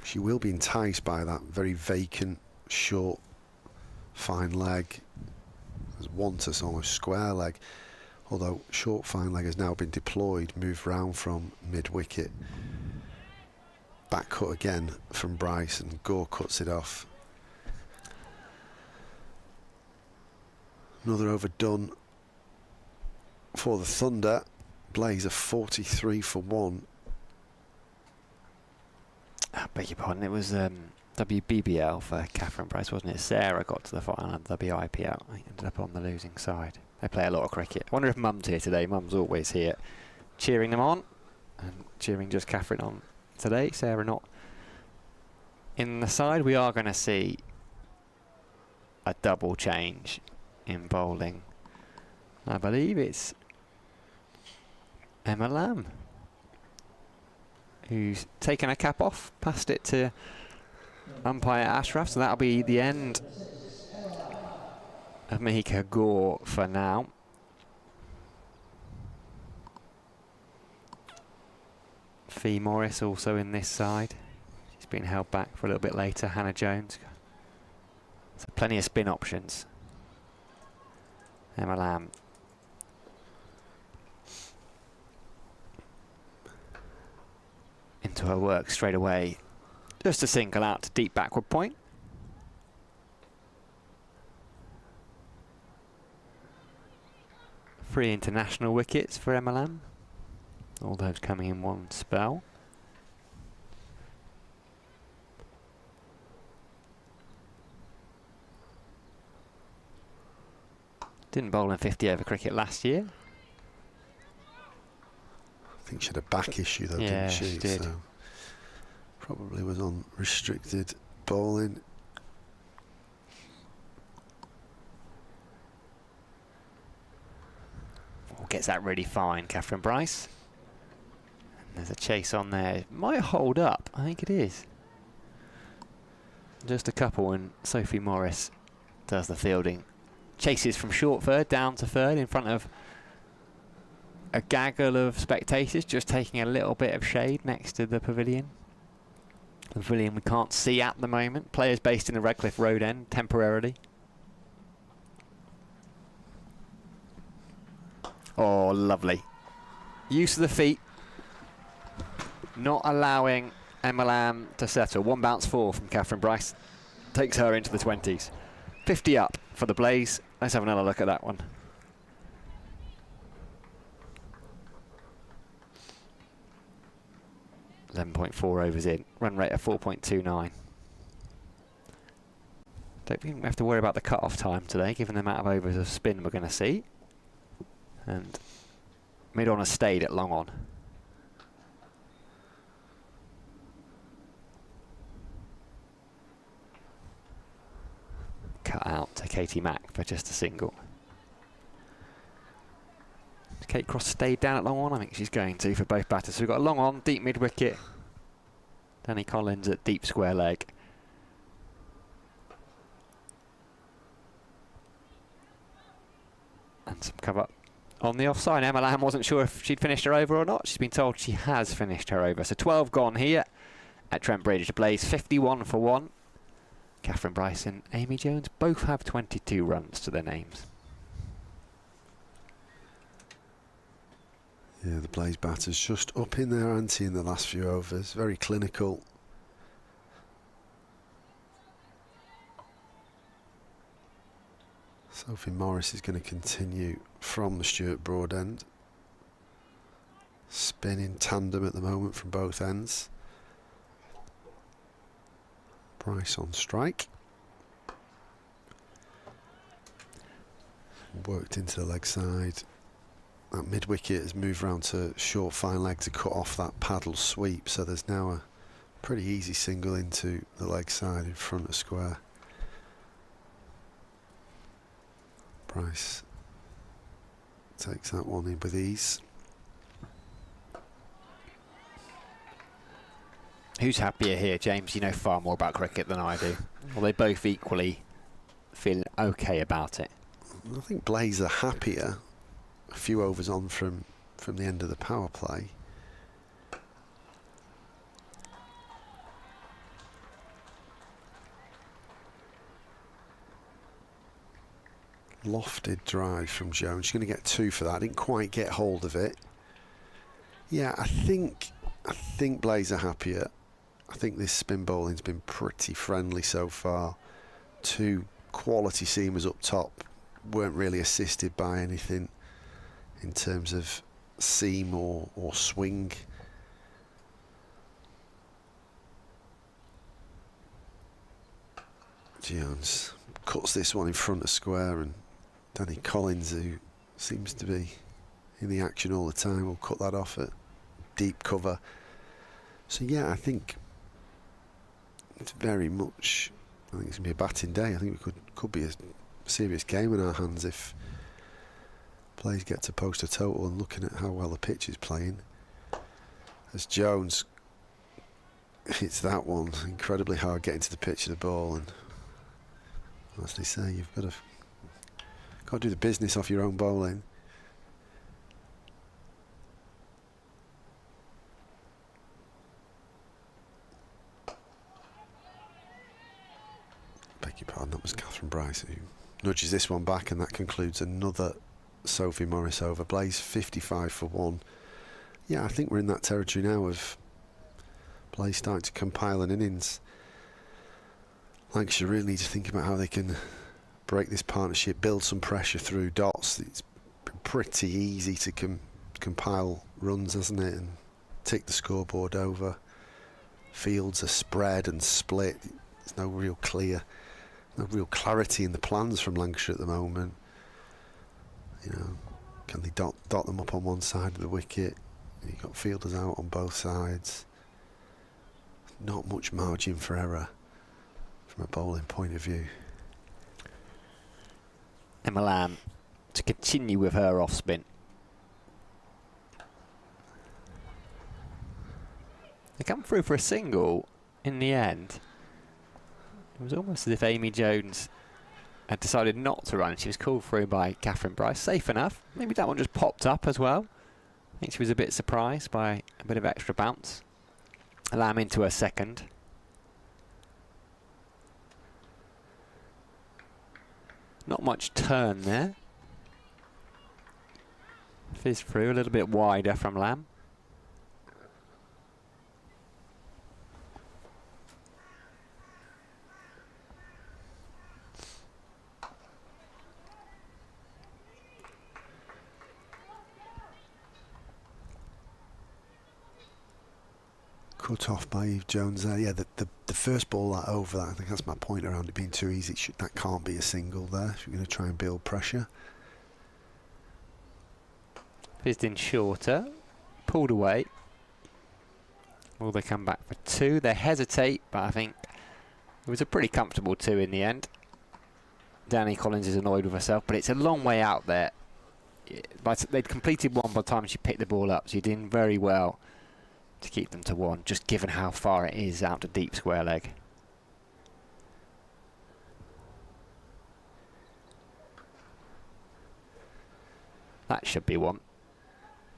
Speaker 2: She will be enticed by that very vacant, short, fine leg. There's Wantus almost square leg, although short, fine leg has now been deployed, moved round from mid-wicket. Back cut again from Bryce, and Gore cuts it off. Another over done for the Thunder. Blaze are 43 for 1.
Speaker 3: I beg your pardon, it was WBBL for Catherine Bryce, wasn't it? Sarah got to the final and WIPL. I ended up on the losing side. They play a lot of cricket. I wonder if Mum's here today. Mum's always here, cheering them on, and cheering just Catherine on today. Sarah not in the side. We are going to see a double change in bowling. I believe it's Emma Lamb, who's taken her cap off, passed it to umpire Ashraf, so that'll be the end of Mahika Gore for now. Fee Morris also in this side. She's been held back for a little bit later. Hannah Jones. So plenty of spin options. Emma Lamb. Into her work straight away. Just a single out to deep backward point. Three international wickets for Emma Lamb. All those coming in one spell. Didn't bowl in 50 over cricket last year.
Speaker 2: I think she had a back issue though,
Speaker 3: Yeah,
Speaker 2: didn't she?
Speaker 3: she did.
Speaker 2: So probably was on restricted bowling.
Speaker 3: Oh, gets that really fine, Catherine Bryce. And there's a chase on there. It might hold up. I think it is. Just a couple, and Sophie Morris does the fielding. Chases from short third down to third in front of a gaggle of spectators, just taking a little bit of shade next to the pavilion. The pavilion we can't see at the moment. Players based in the Redcliffe Road end temporarily. Oh, lovely. Use of the feet. Not allowing Emma Lamb to settle. One bounce four from Catherine Bryce. Takes her into the 20s. 50 up for the Blaze. Let's have another look at that one. .4 overs in. Run rate of 4.29. Don't think we have to worry about the cut-off time today, given the amount of overs of spin we're going to see. And mid-on has stayed at long on. Cut out to Katie Mack for just a single. Kate Cross stayed down at long on. I think she's going to for both batters. So we've got a long on, deep mid wicket. Danny Collins at deep square leg. And some cover on the offside. Emma Lamb wasn't sure if she'd finished her over or not. She's been told she has finished her over. So 12 gone here at Trent Bridge. Blaze 51 for 1. Catherine Bryce and Amy Jones both have 22 runs to their names.
Speaker 2: Yeah, the Blaze batters just up in their ante in the last few overs. Very clinical. Sophie Morris is going to continue from the Stuart Broad end. Spin in tandem at the moment from both ends. Bryce on strike. Worked into the leg side. That mid wicket has moved round to short fine leg to cut off that paddle sweep, so there's now a pretty easy single into the leg side in front of square. Bryce takes that one in with ease.
Speaker 3: Who's happier here, James? You know far more about cricket than I do. Well, they both equally feel okay about it.
Speaker 2: I think Blaze are happier a few overs on from the end of the power play. Lofted drive from Jones. She's going to get 2 for that. Didn't quite get hold of it. Yeah, I think Blaze are happier. I think this spin bowling's been pretty friendly so far. 2 quality seamers up top weren't really assisted by anything in terms of seam or swing. Jones cuts this one in front of square, and Danny Collins, who seems to be in the action all the time, will cut that off at deep cover. So yeah, I think it's very much, I think it's going to be a batting day. I think we could be a serious game in our hands if Players get to post a total and looking at how well the pitch is playing. As Jones hits that one, incredibly hard getting to the pitch of the ball, and as they say, you've got to do the business off your own bowling. Beg your pardon, that was Catherine Bryce who nudges this one back, and that concludes another Sophie Morris over. Blaze 55 for 1. Yeah, I think we're in that territory now of Blaze starting to compile an innings. Lancashire really need to think about how they can break this partnership, build some pressure through dots. It's been pretty easy to compile runs, hasn't it, and tick the scoreboard over. Fields are spread and split. There's no real clarity in the plans from Lancashire at the moment. You know, can they dot them up on one side of the wicket? You've got fielders out on both sides. Not much margin for error from a bowling point of view.
Speaker 3: Emma Lamb to continue with her off spin. They come through for a single in the end. It was almost as if Amy Jones had decided not to run. She was called through by Catherine Bryce. Safe enough. Maybe that one just popped up as well. I think she was a bit surprised by a bit of extra bounce. Lamb into her second. Not much turn there. Fizz through a little bit wider from Lamb.
Speaker 2: Cut off by Eve Jones there. Yeah, the first ball that over that, I think that's my point around it being too easy. That can't be a single there if you're going to try and build pressure.
Speaker 3: Fizzed in shorter, pulled away. Will they come back for 2? They hesitate, but I think it was a pretty comfortable 2 in the end. Danny Collins is annoyed with herself, but it's a long way out there. But they'd completed 1 by the time she picked the ball up, so you're doing very well to keep them to 1, just given how far it is out to deep square leg. That should be 1.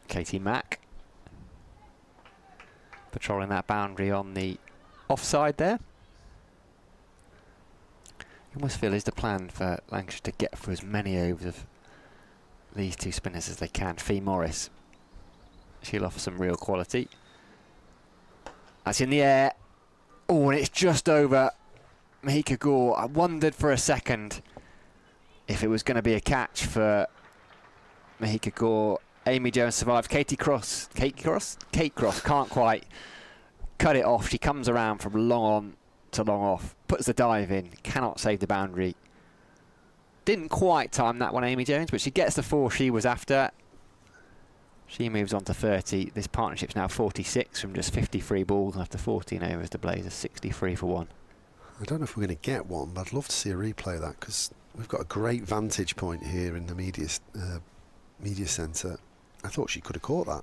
Speaker 3: Katie Mack patrolling that boundary on the offside there. You almost feel is the plan for Lancashire to get through as many overs of these 2 spinners as they can. Fee Morris, she'll offer some real quality. That's in the air. Oh, and it's just over Mahika Gore. I wondered for a second if it was going to be a catch for Mahika Gore. Amy Jones survived. Kate Cross can't quite cut it off. She comes around from long on to long off, puts the dive in, cannot save the boundary. Didn't quite time that one, Amy Jones, but she gets the 4 she was after. She moves on to 30. This partnership's now 46 from just 53 balls after 14 overs. The Blazers 63 for 1.
Speaker 2: I don't know if we're going to get one, but I'd love to see a replay of that because we've got a great vantage point here in the media centre. I thought she could have caught that.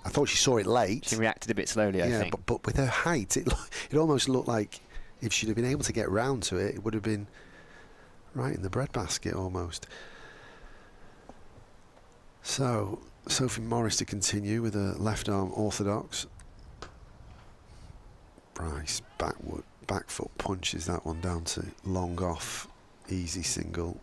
Speaker 2: I thought she saw it late.
Speaker 3: She reacted a bit slowly, I think.
Speaker 2: But with her height, it almost looked like if she'd have been able to get round to it, it would have been right in the breadbasket almost. So Sophie Morris to continue with a left arm orthodox. Bryce back foot punches that one down to long off, easy single.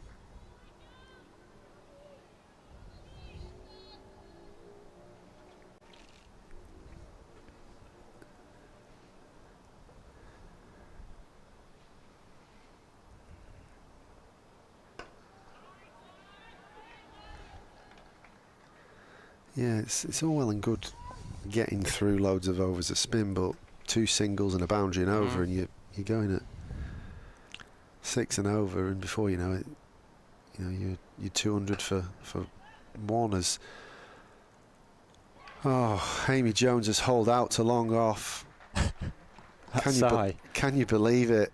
Speaker 2: Yeah, it's all well and good getting through loads of overs of spin, but 2 singles and a boundary and over, and you're going at 6 and over, and before you know it, you're 200 for 1 as Amy Jones has holed out to long off. Can you believe it?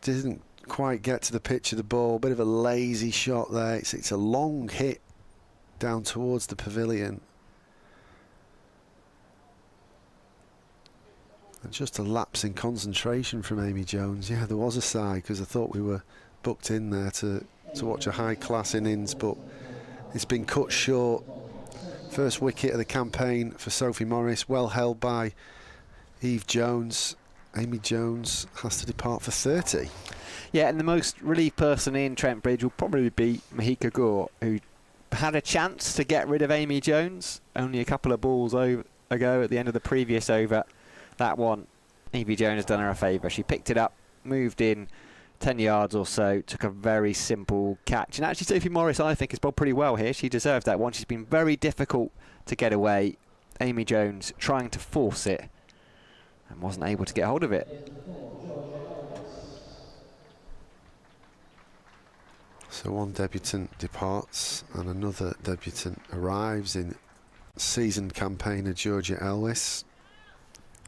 Speaker 2: Didn't quite get to the pitch of the ball. Bit of a lazy shot there. It's a long hit down towards the pavilion. And just a lapse in concentration from Amy Jones. Yeah, there was a sigh because I thought we were booked in there to watch a high-class innings, but it's been cut short. First wicket of the campaign for Sophie Morris, well held by Eve Jones. Amy Jones has to depart for 30.
Speaker 3: Yeah, and the most relieved person in Trent Bridge will probably be Mahika Gore, who had a chance to get rid of Amy Jones only a couple of balls ago at the end of the previous over. That one, Amy Jones has done her a favour. She picked it up, moved in 10 yards or so, took a very simple catch. And actually Sophie Morris, I think, has bowled pretty well here. She deserved that one. She's been very difficult to get away. Amy Jones trying to force it and wasn't able to get hold of it.
Speaker 2: So one debutant departs and another debutant arrives in seasoned campaigner Georgia Elwiss.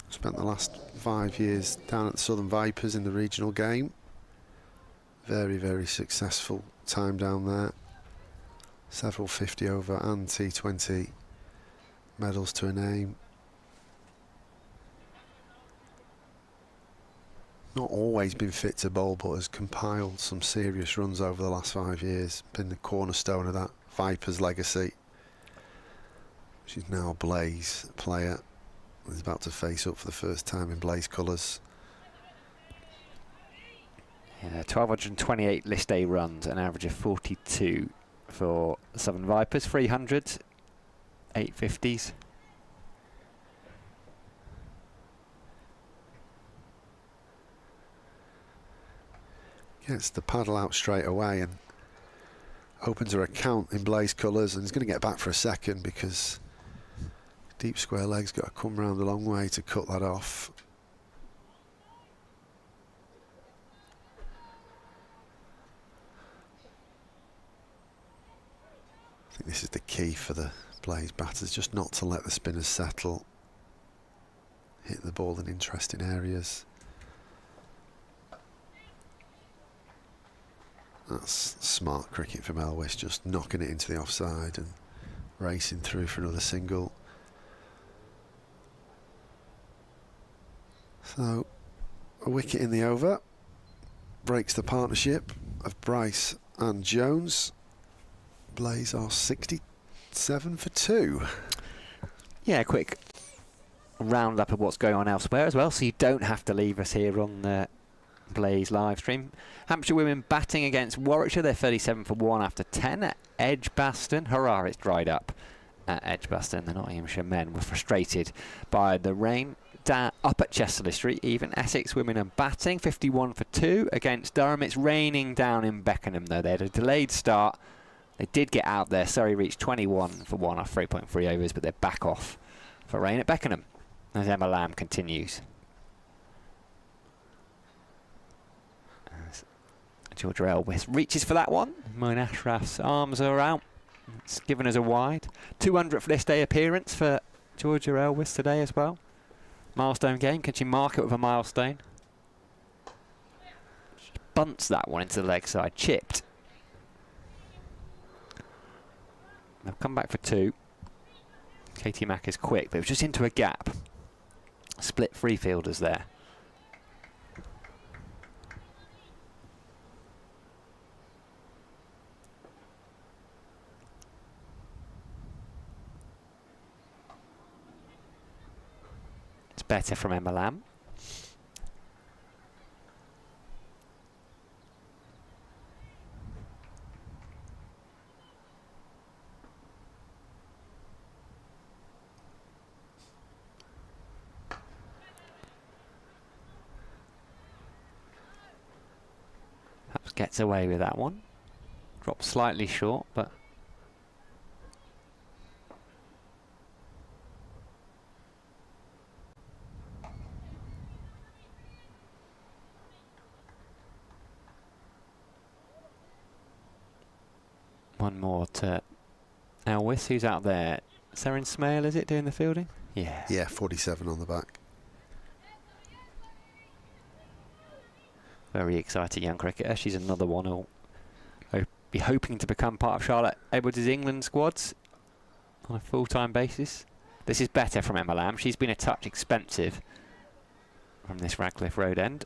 Speaker 2: Spent the last 5 years down at the Southern Vipers in the regional game. Very, very successful time down there. Several 50 over and T20 medals to her name. Not always been fit to bowl, but has compiled some serious runs over the last 5 years. Been the cornerstone of that Vipers legacy. She's now a Blaze player. Is about to face up for the first time in Blaze colours.
Speaker 3: Yeah, 1,228 list A runs, an average of 42 for the Southern Vipers. 300s, 850s.
Speaker 2: Gets the paddle out straight away and opens her account in Blaze colours, and is going to get back for a second because deep square legs got to come round a long way to cut that off. I think this is the key for the Blaze batters, just not to let the spinners settle. Hit the ball in interesting areas. That's smart cricket from Elwiss, just knocking it into the offside and racing through for another single. So, a wicket in the over breaks the partnership of Bryce and Jones. Blaze are 67 for 2.
Speaker 3: Yeah, a quick roundup of what's going on elsewhere as well, so you don't have to leave us here on the Blaze live stream. Hampshire Women batting against Warwickshire. They're 37 for 1 after 10 at Edgbaston. Hurrah, it's dried up at Edgbaston. The Nottinghamshire men were frustrated by the rain. Up at Chesterley Street, even Essex Women are batting 51 for 2 against Durham. It's raining down in Beckenham though. They had a delayed start. They did get out there. Surrey reached 21 for 1 off 3.3 overs, but they're back off for rain at Beckenham as Emma Lamb continues. As Georgia Elwiss reaches for that one. Moin Ashraf's arms are out. It's given us a wide. 200th list day appearance for Georgia Elwiss today as well. Milestone game. Can she mark it with a milestone? She bunts that one into the leg side. Chipped. They'll come back for 2. Katie Mack is quick, but it was just into a gap. Split free fielders there. It's better from Emma Lamb. Perhaps gets away with that one. Drops slightly short, but one more to Elwiss, who's out there. Seren Smale, is it, doing the fielding? Yeah.
Speaker 2: Yeah, 47 on the back.
Speaker 3: Very exciting young cricketer. She's another one who'll be hoping to become part of Charlotte Edwards' England squads on a full-time basis. This is better from Emma Lamb. She's been a touch expensive from this Radcliffe Road end.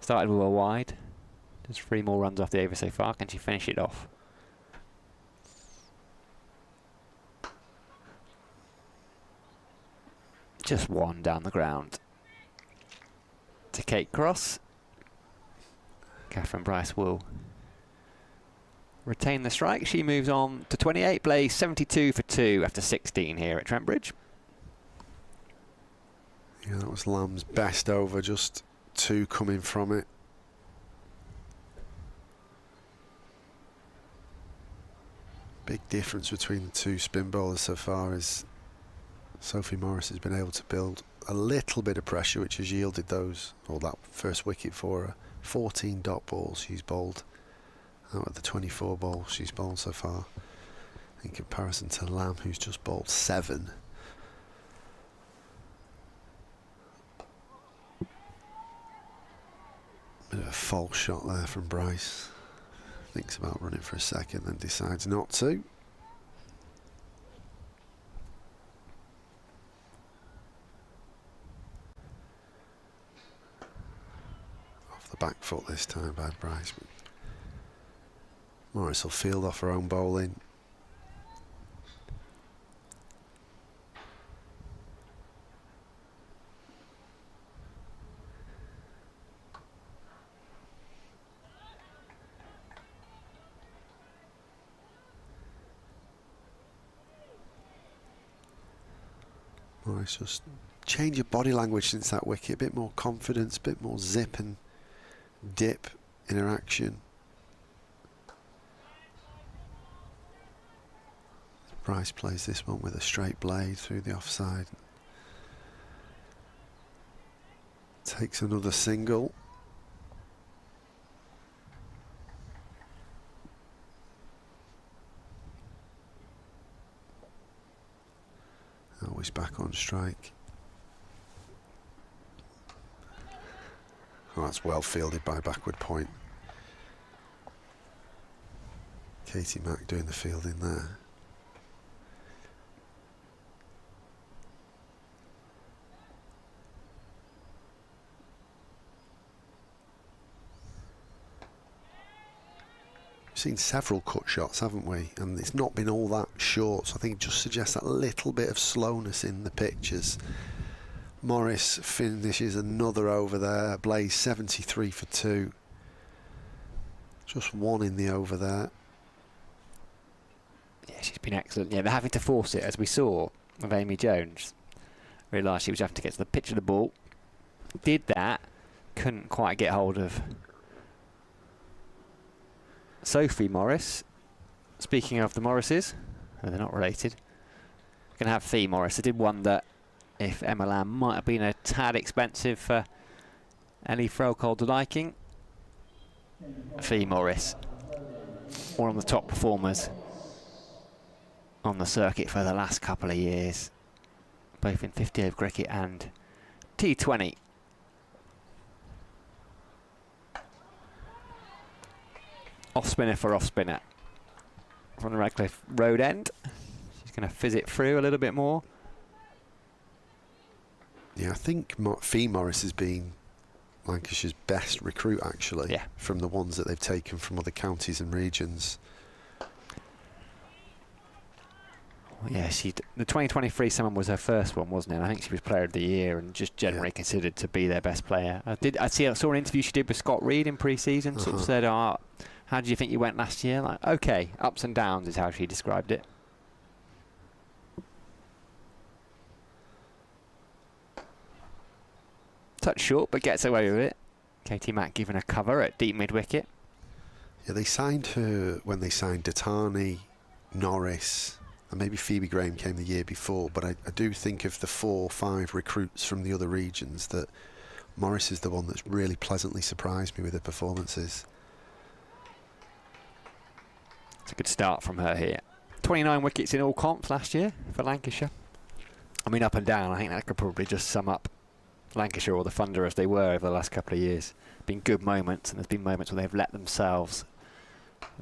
Speaker 3: Started with a wide. There's 3 more runs off the over so far. Can she finish it off? Just one down the ground to Kate Cross. Catherine Bryce will retain the strike. She moves on to 28, plays 72 for 2 after 16 here at Trent Bridge.
Speaker 2: Yeah, that was Lamb's best over, just 2 coming from it. Big difference between the 2 spin bowlers so far is Sophie Morris has been able to build a little bit of pressure, which has yielded those, or that first wicket for her. 14 dot balls she's bowled out of the 24 balls she's bowled so far, in comparison to Lamb, who's just bowled 7. Bit of a false shot there from Bryce. Thinks about running for a second, then decides not to. Off the back foot this time by Bryce. But Morris will field off her own bowling. Morris just change your body language since that wicket. A bit more confidence, a bit more zip and dip in her action. Bryce plays this one with a straight blade through the offside. Takes another single. Always back on strike. Oh, that's well fielded by backward point. Katie Mack doing the fielding there. We've seen several cut shots, haven't we? And it's not been all that short, so I think it just suggests that little bit of slowness in the pitches. Morris finishes another over there. Blaze 73 for 2. Just 1 in the over there.
Speaker 3: Yeah, she's been excellent. Yeah, they're having to force it, as we saw with Amy Jones. Realised she was having to get to the pitch of the ball. Did that. Couldn't quite get hold of Sophie Morris. Speaking of the Morrises, they're not related. Going to have Fee Morris. I did wonder if Emma Lamb might have been a tad expensive for Ellie Frocold liking. Fee Morris, one of the top performers on the circuit for the last couple of years, both in 50 over cricket and T20. Off spinner for off spinner from the Radcliffe Road end. She's going to fizz it through a little bit more.
Speaker 2: Yeah, I think Fee Morris has been Lancashire's best recruit, actually,
Speaker 3: yeah,
Speaker 2: from the ones that they've taken from other counties and regions.
Speaker 3: Well, yeah, the 2023 summer was her first one, wasn't it? I think she was Player of the Year and just generally considered to be their best player. I saw an interview she did with Scott Reed in pre-season. Sort of said, "Oh, how did you think you went last year?" Like, okay, ups and downs is how she described it. Touch short, but gets away with it. Katie Mack giving a cover at deep mid-wicket.
Speaker 2: Yeah, they signed her when they signed Datani, Norris, and maybe Phoebe Graham came the year before, but I do think of the 4 or 5 recruits from the other regions that Morris is the one that's really pleasantly surprised me with her performances.
Speaker 3: It's a good start from her here. 29 wickets in all comps last year for Lancashire. I mean, up and down, I think that could probably just sum up Lancashire or the Thunder as they were over the last couple of years. Been good moments, and there's been moments where they've let themselves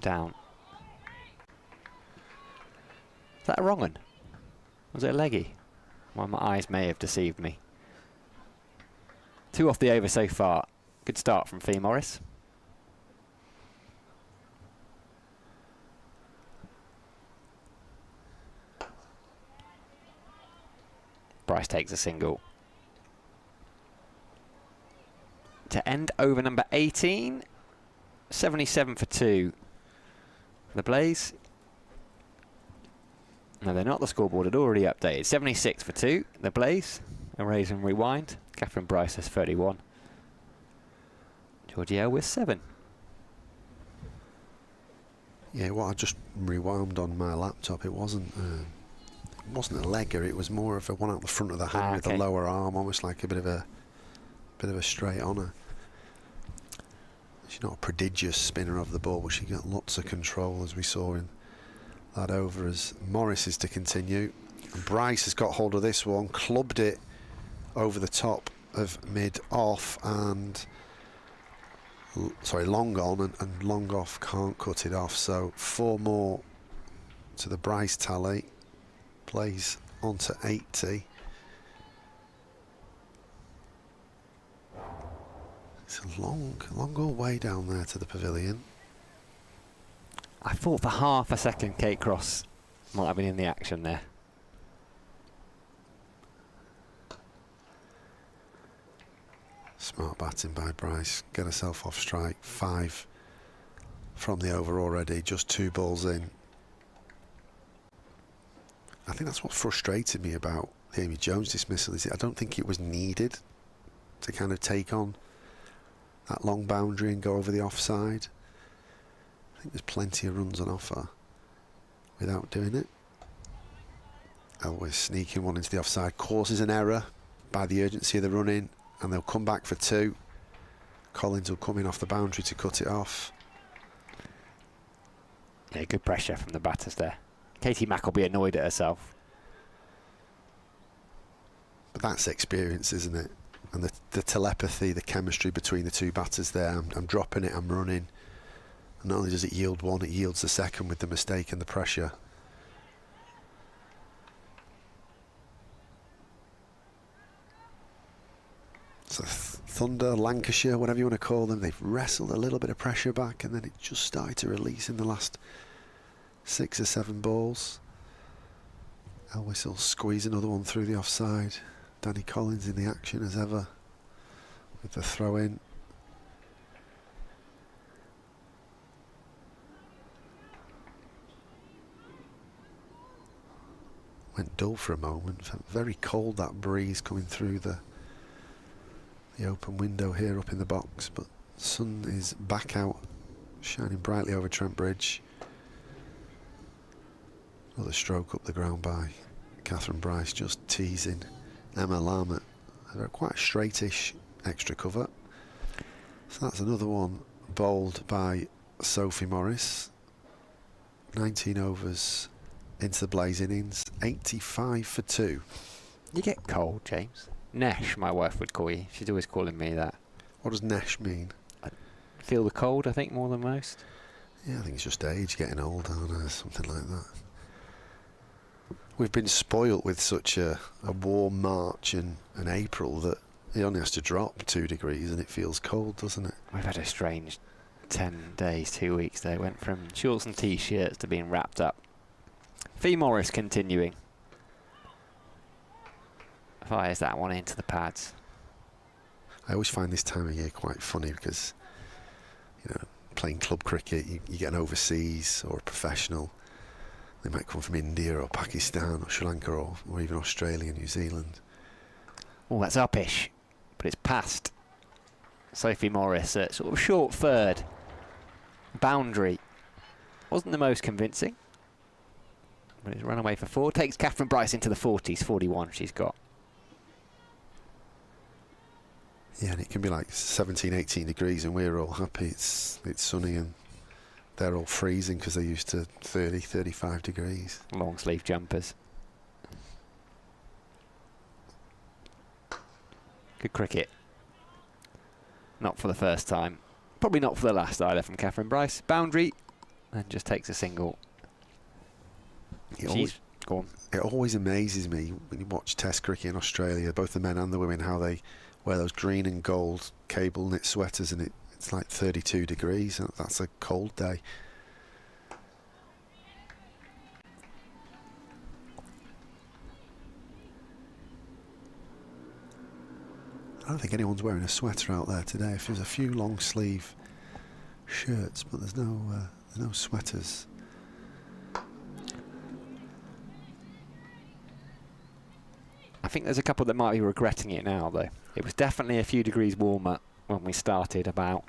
Speaker 3: down. Is that a wrong one? Was it a leggy? Well, my eyes may have deceived me. 2 off the over so far. Good start from Fee Morris. Bryce takes a single. To end over number 18. 77 for 2. The Blaze. No, they're not. The scoreboard had already updated. 76 for 2. The Blaze. Erase and rewind. Catherine Bryce has 31. Georgie with 7.
Speaker 2: Yeah, well, I just rewound on my laptop. It wasn't a legger. It was more of a one out the front of the hand with the lower arm, almost like a bit of a straight honour. She's not a prodigious spinner of the ball, but she got lots of control, as we saw in that over. As Morris is to continue, and Bryce has got hold of this one, clubbed it over the top of mid off, and long on, and long off can't cut it off. So 4 more to the Bryce tally. Plays on to 80. It's a long old way down there to the pavilion.
Speaker 3: I thought for half a second Kate Cross might have been in the action there.
Speaker 2: Smart batting by Bryce. Get herself off strike. 5 from the over already. Just 2 balls in. I think that's what frustrated me about the Amy Jones dismissal. Is I don't think it was needed to kind of take on that long boundary and go over the offside. I think there's plenty of runs on offer without doing it. Elwiss sneaking one into the offside causes an error by the urgency of the run-in, and they'll come back for 2. Collins will come in off the boundary to cut it off.
Speaker 3: Yeah, good pressure from the batters there. Katie Mack will be annoyed at herself.
Speaker 2: But that's experience, isn't it? And the telepathy, the chemistry between the 2 batters there. I'm dropping it, I'm running. And not only does it yield one, it yields the second with the mistake and the pressure. So Thunder, Lancashire, whatever you want to call them, they've wrestled a little bit of pressure back, and then it just started to release in the last 6 or 7 balls. Elwiss will squeeze another one through the offside. Danny Collins in the action as ever with the throw in. Went dull for a moment. Felt very cold, that breeze coming through the open window here up in the box, but the sun is back out, shining brightly over Trent Bridge. Another stroke up the ground by Catherine Bryce, just teasing Emma Lamb at quite a straightish extra cover. So that's another one bowled by Sophie Morris. 19 overs into the Blaze innings, 85 for 2.
Speaker 3: You get cold, James. Nesh, my wife would call you. She's always calling me that.
Speaker 2: What does Nesh mean?
Speaker 3: I feel the cold, I think, more than most.
Speaker 2: Yeah, I think it's just age, getting old, or something like that. We've been spoilt with such a warm March and April that it only has to drop 2 degrees and it feels cold, doesn't it?
Speaker 3: We've had a strange 10 days, 2 weeks there. Went from shorts and t-shirts to being wrapped up. Fee Morris continuing. Fires that one into the pads.
Speaker 2: I always find this time of year quite funny because, you know, playing club cricket, you get an overseas or a professional. They might come from India or Pakistan or Sri Lanka or even Australia, New Zealand.
Speaker 3: Oh, that's uppish, but it's past. Sophie Morris at sort of short third. Boundary. Wasn't the most convincing, but it's run away for 4. Takes Catherine Bryce into the 40s, 41 she's got.
Speaker 2: Yeah, and it can be like 17, 18 degrees and we're all happy. It's sunny and they're all freezing because they're used to 30, 35 degrees.
Speaker 3: Long sleeve jumpers. Good cricket. Not for the first time. Probably not for the last either from Catherine Bryce. Boundary, and just takes a single. Go on.
Speaker 2: It always amazes me when you watch Test cricket in Australia, both the men and the women, how they wear those green and gold cable knit sweaters, and it's like 32 degrees. And that's a cold day. I don't think anyone's wearing a sweater out there today. There's a few long sleeve shirts, but there's no sweaters.
Speaker 3: I think there's a couple that might be regretting it now, though. It was definitely a few degrees warmer when we started about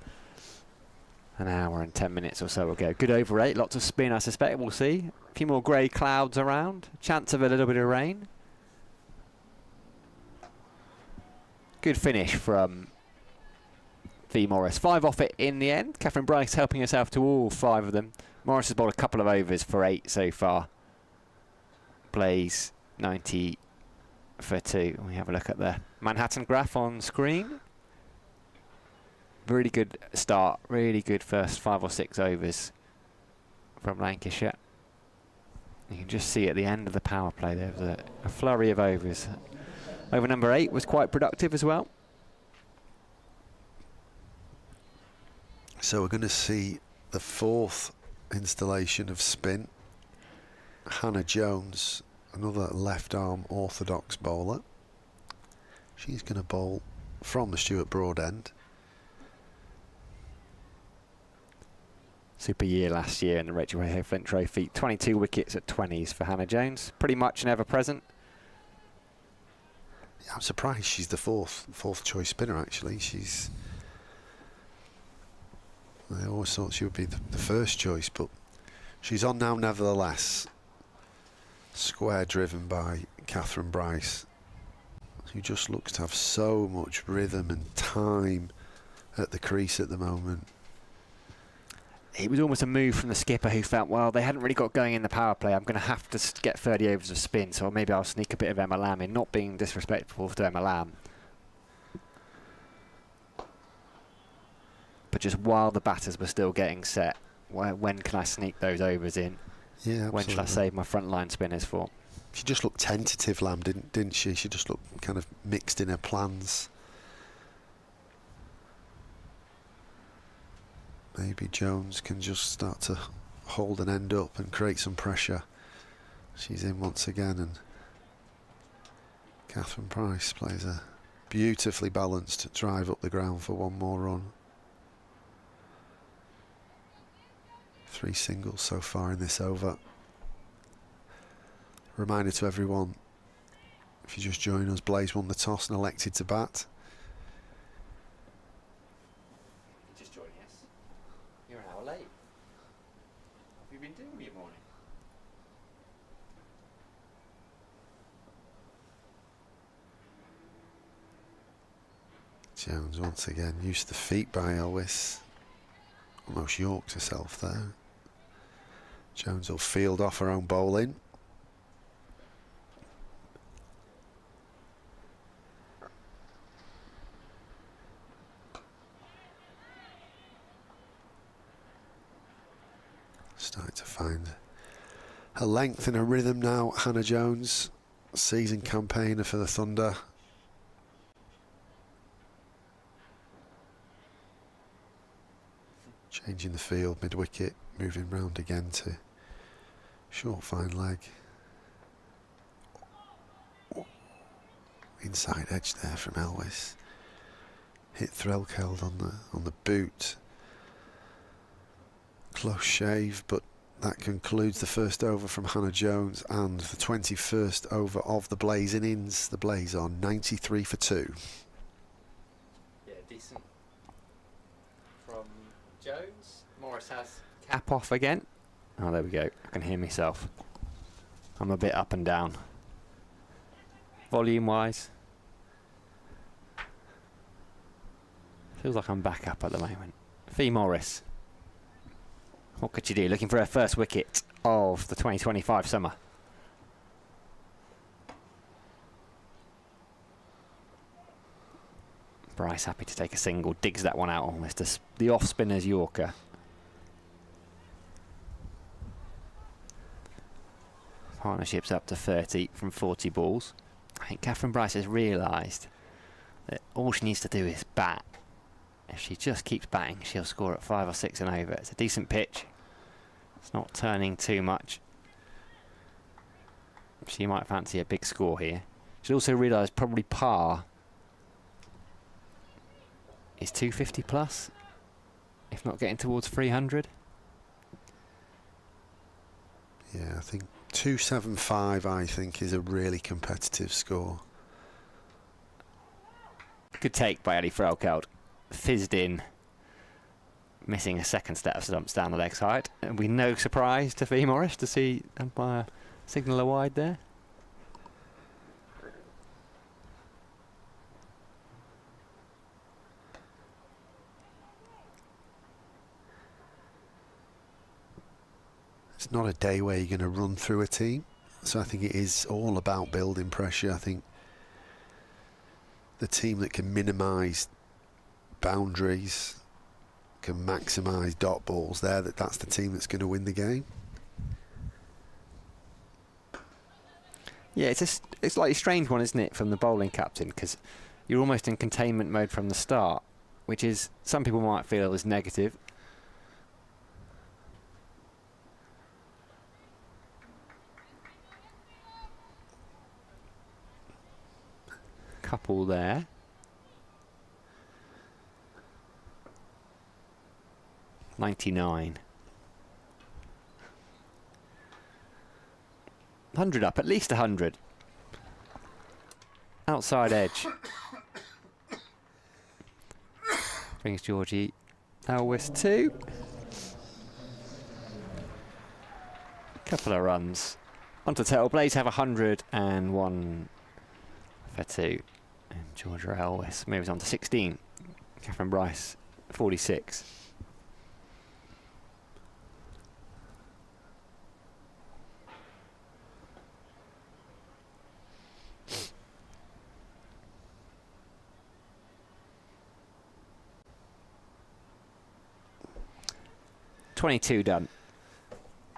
Speaker 3: an hour and 10 minutes or so ago. Good over 8, lots of spin, I suspect. We'll see. A few more grey clouds around. Chance of a little bit of rain. Good finish from V. Morris. 5 off it in the end. Catherine Bryce helping herself to all 5 of them. Morris has bowled a couple of overs for 8 so far. Blaze 90 for 2. We have a look at the Manhattan graph on screen. Really good start. Really good first 5 or 6 overs from Lancashire. You can just see at the end of the power play there was a flurry of overs. Over number 8 was quite productive as well.
Speaker 2: So we're going to see the 4th installation of spin. Hannah Jones, another left arm orthodox bowler. She's going to bowl from the Stuart Broad end.
Speaker 3: Super year last year in the Rachel Ray Flint Trophy. 22 wickets at 20s for Hannah Jones. Pretty much an ever-present.
Speaker 2: Yeah, I'm surprised she's the fourth choice spinner, actually. I always thought she would be the first choice, but she's on now nevertheless. Square driven by Catherine Bryce, who just looks to have so much rhythm and time at the crease at the moment.
Speaker 3: It was almost a move from the skipper, who felt, well, they hadn't really got going in the power play. I'm going to have to get 30 overs of spin, so maybe I'll sneak a bit of Emma Lamb in, not being disrespectful to Emma Lamb. But just while the batters were still getting set, when can I sneak those overs in?
Speaker 2: Yeah,
Speaker 3: when shall I save my frontline spinners for?
Speaker 2: She just looked tentative, Lamb, didn't she? She just looked kind of mixed in her plans. Maybe Jones can just start to hold an end up and create some pressure. She's in once again, and Catherine Bryce plays a beautifully balanced drive up the ground for 1 more run. 3 singles so far in this over. Reminder to everyone, if you just join us, Blaze won the toss and elected to bat.
Speaker 1: Just joining us. You're an hour late. What have you been doing with your morning?
Speaker 2: Jones once again used the feet by Elwiss. Almost yorked herself there. Jones will field off her own bowling. Starting to find her length and her rhythm now, Hannah Jones, season campaigner for the Thunder. Changing the field mid-wicket, moving round again to short fine leg. Inside edge there from Elwiss. Hit Threlkeld on the boot. Close shave, but that concludes the first over from Hannah Jones and the 21st over of the Blaze innings. The Blaze on 93 for 2.
Speaker 3: Yeah, decent from Jones. Morris has cap off again. Oh, there we go. I can hear myself. I'm a bit up and down. Volume-wise. Feels like I'm back up at the moment. Fee Morris. What could you do? Looking for her first wicket of the 2025 summer. Bryce happy to take a single, digs that one out almost. The off spinner's Yorker. Partnership's up to 30 from 40 balls. I think Catherine Bryce has realised that all she needs to do is bat. If she just keeps batting, she'll score at 5 or 6 and over. It's a decent pitch. It's not turning too much. She might fancy a big score here. She'll also realise probably par is 250 plus, if not getting towards 300.
Speaker 2: Yeah, I think 275, I think, is a really competitive score.
Speaker 3: Good take by Ellie Frelkeld. Fizzed in, missing a second set of stumps down the leg side. It'll be no surprise to Fee Morris to see umpire signal a wide there.
Speaker 2: It's not a day where you're going to run through a team, so I think it is all about building pressure. I think the team that can minimise boundaries, can maximise dot balls there, that's the team that's going to win the game.
Speaker 3: Yeah, it's a slightly strange one, isn't it, from the bowling captain, because you're almost in containment mode from the start, which is, some people might feel is negative. Couple there. .99. 100 up, at least 100. Outside edge. Brings Georgie Elwiss 2. Couple of runs. Onto Turtle. Blaze have 101 for 2. And Georgia Elwiss moves on to 16. Catherine Bryce 46. .22 done.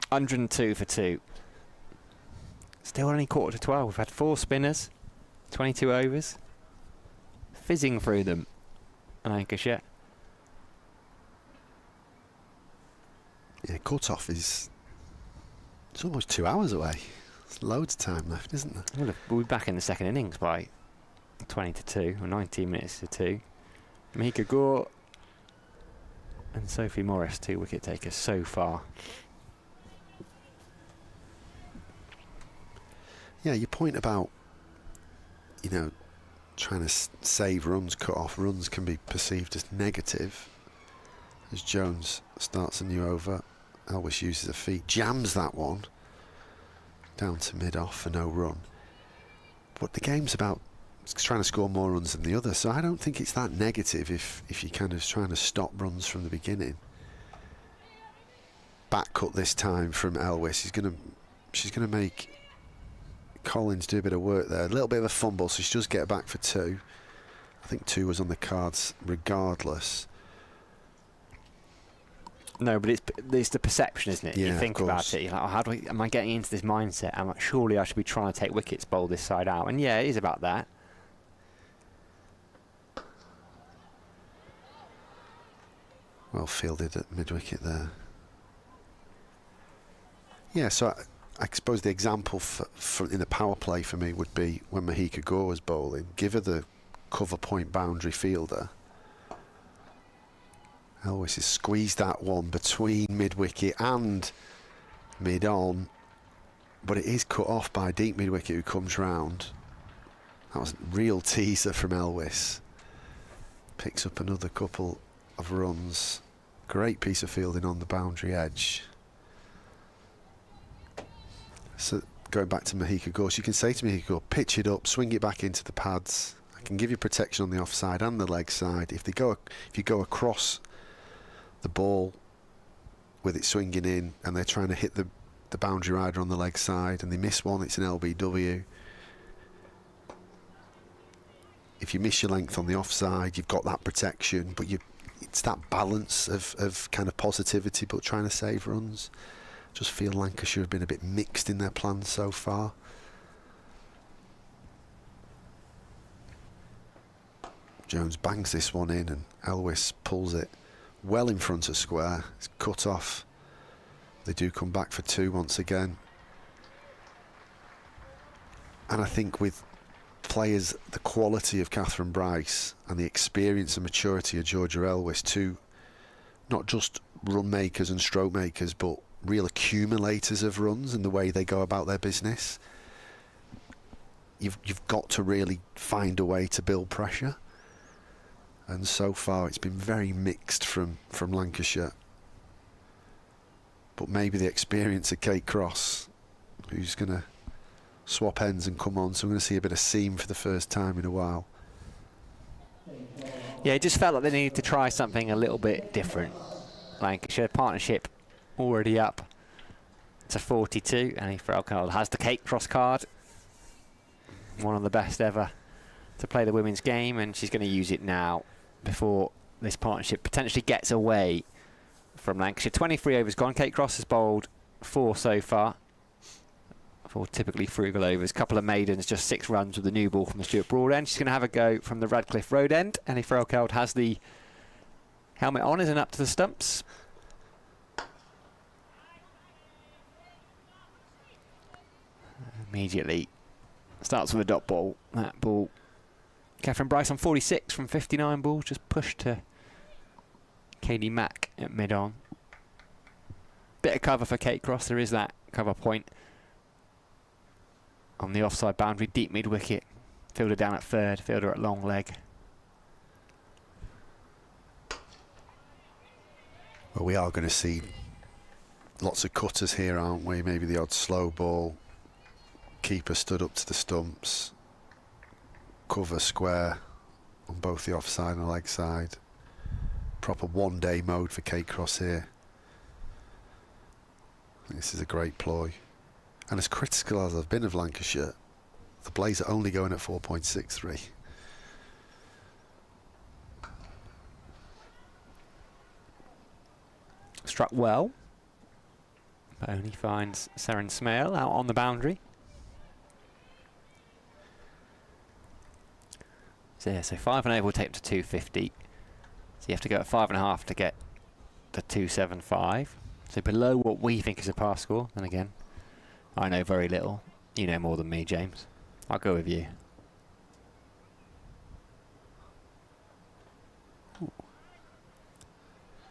Speaker 3: 102 for 2. Still only quarter to 12. We've had 4 spinners, 22 overs. Fizzing through them. Lancashire.
Speaker 2: Yeah, cut-off is... it's almost 2 hours away. There's loads of time left, isn't there?
Speaker 3: We'll be back in the second innings by 20 to 2, or 19 minutes to 2. Mika Gore and Sophie Morris, 2 wicket takers so far.
Speaker 2: Yeah, your point about, you know, trying to save runs, cut off runs can be perceived as negative. As Jones starts a new over, Elwiss uses a feet, jams that one down to mid-off for no run. But the game's about trying to score more runs than the other, so I don't think it's that negative if you're kind of trying to stop runs from the beginning. Back cut this time from Elwiss. She's gonna make Collins do a bit of work there. A little bit of a fumble, so she does get back for 2. I think 2 was on the cards regardless.
Speaker 3: No, but it's the perception, isn't it?
Speaker 2: Yeah,
Speaker 3: you think about it, you're like, oh, how do am I getting into this mindset? I'm like, surely I should be trying to take wickets, bowl this side out. And yeah, it is about that.
Speaker 2: Well fielded at mid-wicket there. Yeah, so I suppose the example for in the power play for me would be when Mahika Gore was bowling. Give her the cover point boundary fielder. Elwiss has squeezed that one between mid-wicket and mid-on, but it is cut off by deep mid-wicket who comes round. That was a real teaser from Elwiss. Picks up another couple of runs. Great piece of fielding on the boundary edge. So going back to Mahika Gore, so you can say to Mahika Gore, pitch it up, swing it back into the pads. I can give you protection on the offside and the leg side. If you go across the ball with it swinging in and they're trying to hit the boundary rider on the leg side and they miss one, it's an LBW. if you miss your length on the offside, you've got that protection, but it's that balance of kind of positivity but trying to save runs. Just feel Lancashire have been a bit mixed in their plans so far. Jones bangs this one in and Elwiss pulls it well in front of square. It's cut off. They do come back for 2 once again. And I think with players the quality of Catherine Bryce and the experience and maturity of Georgia Elwiss, two not just run makers and stroke makers but real accumulators of runs in the way they go about their business, you've got to really find a way to build pressure. And so far it's been very mixed from Lancashire. But maybe the experience of Kate Cross, who's going to swap ends and come on, so we're going to see a bit of seam for the first time in a while.
Speaker 3: Yeah, it just felt like they needed to try something a little bit different. Lancashire partnership already up to 42. Annie Frelkeld has the Kate Cross card. One of the best ever to play the women's game, and she's going to use it now before this partnership potentially gets away from Lancashire. 23 overs gone. Kate Cross has bowled 4 so far. 4 typically frugal overs. Couple of maidens, just 6 runs with the new ball from the Stuart Broad end. She's going to have a go from the Radcliffe Road end. Annie Frelkeld has the helmet on, isn't up to the stumps. Immediately starts with a dot ball. That ball, Catherine Bryce on 46 from 59 balls, just pushed to Katie Mack at mid-on. Bit of cover for Kate Cross. There is that cover point on the offside boundary, deep mid-wicket. Fielder down at third, fielder at long leg.
Speaker 2: Well, we are going to see lots of cutters here, aren't we? Maybe the odd slow ball. Keeper stood up to the stumps. Cover square on both the offside and leg side. Proper one-day mode for Kate Cross here. This is a great ploy. And as critical as I've been of Lancashire, the Blaze are only going at 4.63.
Speaker 3: Struck well, but only finds Seren Smale out on the boundary. So yeah, so 5 and over will take him to 250. So you have to go at 5.5 to get the 275. So below what we think is a pass score. And again, I know very little. You know more than me, James. I'll go with you. Ooh.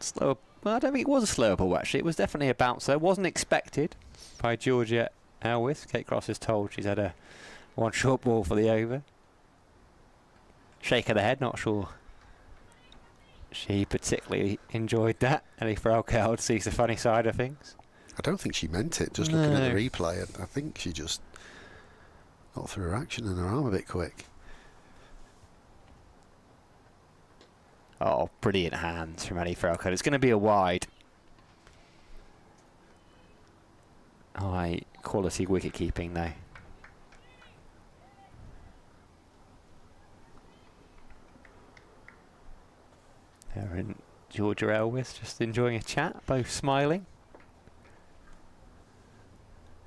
Speaker 3: Slower. Well, I don't think it was a slower ball, actually. It was definitely a bouncer. Wasn't expected by Georgia Elwiss. Kate Cross is told she's had a 1 short ball for the over. Shake of the head, not sure she particularly enjoyed that. Annie Frelkeld sees the funny side of things.
Speaker 2: I don't think she meant it, just looking at the replay. I think she just got through her action and her arm a bit quick.
Speaker 3: Oh, brilliant hands from Annie Frelkeld. It's going to be a wide. High quality wicket keeping though. There and Georgia Elwiss just enjoying a chat, both smiling.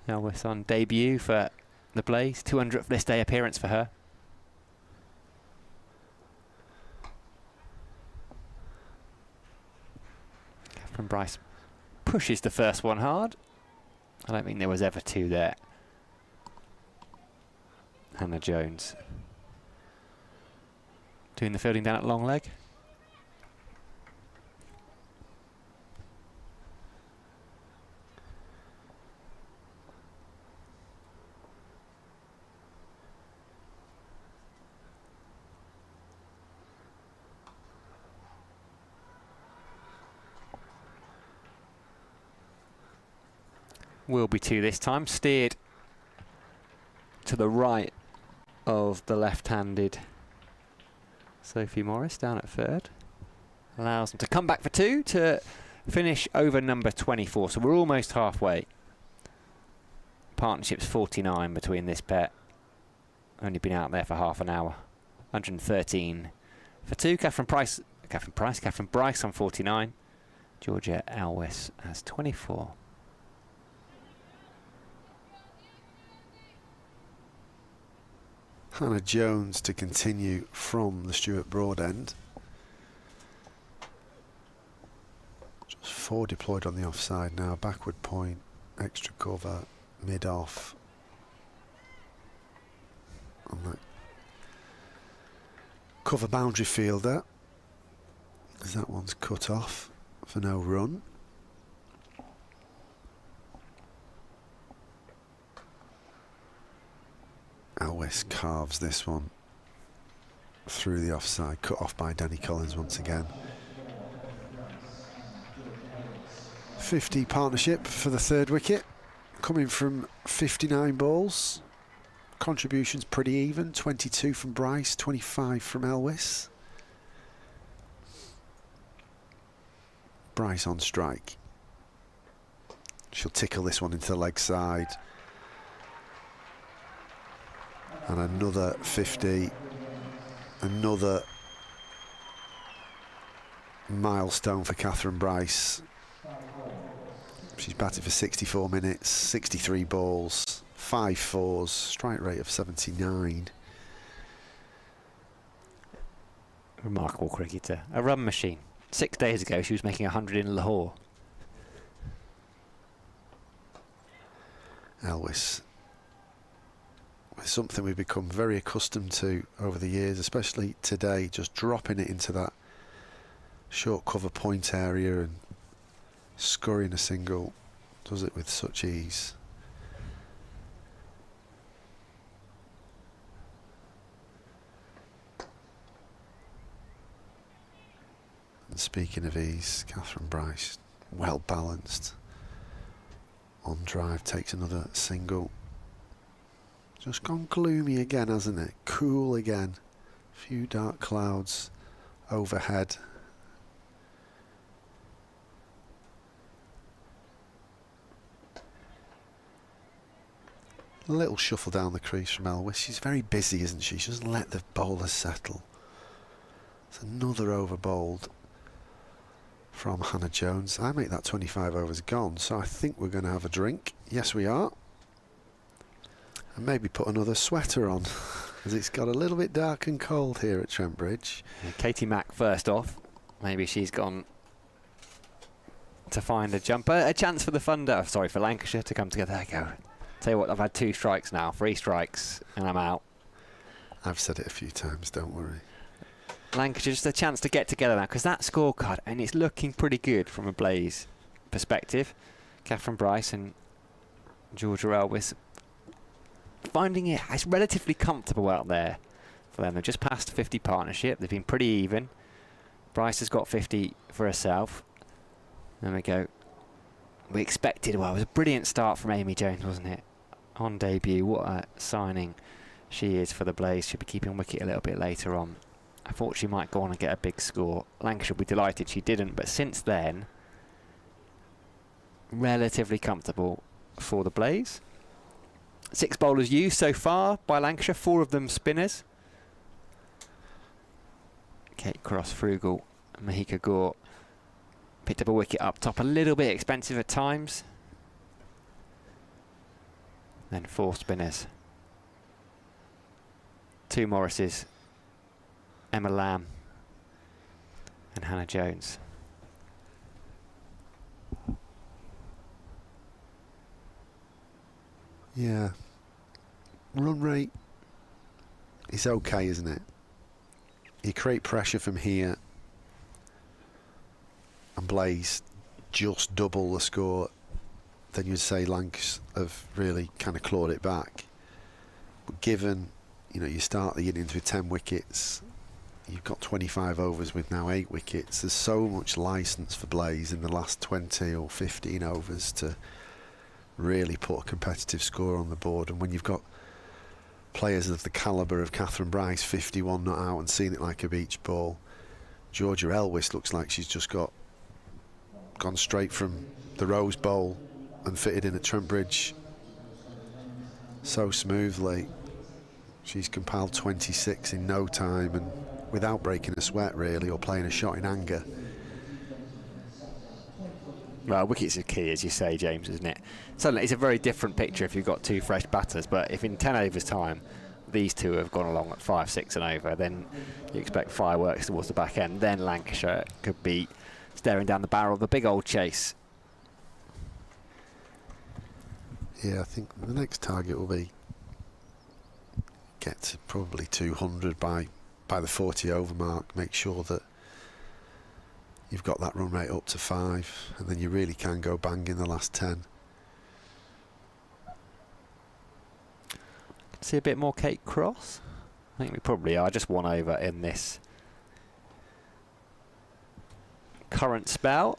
Speaker 3: Elwiss on debut for the Blaze, 200th list day appearance for her. Catherine Bryce pushes the first one hard. I don't think there was ever 2 there. Hannah Jones doing the fielding down at long leg. Will be 2 this time, steered to the right of the left-handed Sophie Morris down at third. Allows them to come back for 2 to finish over number 24. So we're almost halfway. Partnership's 49 between this pair. Only been out there for half an hour. 113 for 2. Catherine Bryce on 49. Georgia Elwiss has 24.
Speaker 2: Hannah Jones to continue from the Stuart Broad end. Just 4 deployed on the offside now. Backward point, extra cover, mid-off. On that cover boundary fielder, as that one's cut off for no run. Elwiss carves this one through the offside, cut off by Danny Collins once again. 50 partnership for the 3rd wicket, coming from 59 balls. Contributions pretty even, 22 from Bryce, 25 from Elwiss. Bryce on strike. She'll tickle this one into the leg side. And another 50, another milestone for Catherine Bryce. She's batted for 64 minutes, 63 balls, 5 fours, strike rate of 79.
Speaker 3: Remarkable cricketer, a run machine. 6 days ago she was making 100 in Lahore.
Speaker 2: Elwiss, with something we've become very accustomed to over the years, especially today, just dropping it into that short cover point area and scurrying a single, does it with such ease. And speaking of ease, Catherine Bryce, well balanced on drive, takes another single. Just gone gloomy again, hasn't it? Cool again. Few dark clouds overhead. A little shuffle down the crease from Elwiss. She's very busy, isn't she? She doesn't let the bowlers settle. It's another over bowled from Hannah Jones. I make that 25 overs gone, so I think we're going to have a drink. Yes, we are. And maybe put another sweater on, as it's got a little bit dark and cold here at Trent Bridge.
Speaker 3: Yeah, Katie Mack first off. Maybe she's gone to find a jumper. A chance for the for Lancashire to come together. There you go. Tell you what, I've had 2 strikes now, 3 strikes, and I'm out.
Speaker 2: I've said it a few times, don't worry.
Speaker 3: Lancashire, just a chance to get together now, because that scorecard, and it's looking pretty good from a Blaze perspective. Catherine Bryce and Georgia Elwiss finding it's relatively comfortable out there for them. They've just passed 50 partnership. They've been pretty even. Bryce has got 50 for herself. There we go. We expected, well, it was a brilliant start from Amy Jones, wasn't it? On debut, what a signing she is for the Blaze. She'll be keeping wicket a little bit later on. I thought she might go on and get a big score. Lancashire will be delighted she didn't, but since then, relatively comfortable for the Blaze. 6 bowlers used so far by Lancashire, 4 of them spinners. Kate Cross, Frugal, Mahika Gore picked up a wicket up top, a little bit expensive at times. Then 4 spinners. 2 Morrises, Emma Lamb and Hannah Jones.
Speaker 2: Yeah. Run rate is okay, isn't it? You create pressure from here and Blaze just double the score, then you'd say Lancs have really kind of clawed it back. But given, you know, you start the innings with 10 wickets, you've got 25 overs with now 8 wickets, there's so much licence for Blaze in the last 20 or 15 overs to really put a competitive score on the board. And when you've got players of the calibre of Catherine Bryce, 51 not out and seeing it like a beach ball, Georgia Elwiss looks like she's just gone straight from the Rose Bowl and fitted in at Trent Bridge so smoothly. She's compiled 26 in no time and without breaking a sweat really, or playing a shot in anger.
Speaker 3: Well, wickets are key, as you say, James, isn't it? Suddenly, it's a very different picture if you've got two fresh batters, but if in 10 overs time these two have gone along at 5, 6 and over, then you expect fireworks towards the back end. Then Lancashire could be staring down the barrel of the big old chase.
Speaker 2: Yeah, I think the next target will be get to probably 200 by the 40 over mark. Make sure that you've got that run rate up to 5, and then you really can go bang in the last 10.
Speaker 3: See a bit more Kate Cross? I think we probably are just 1 over in this current spell.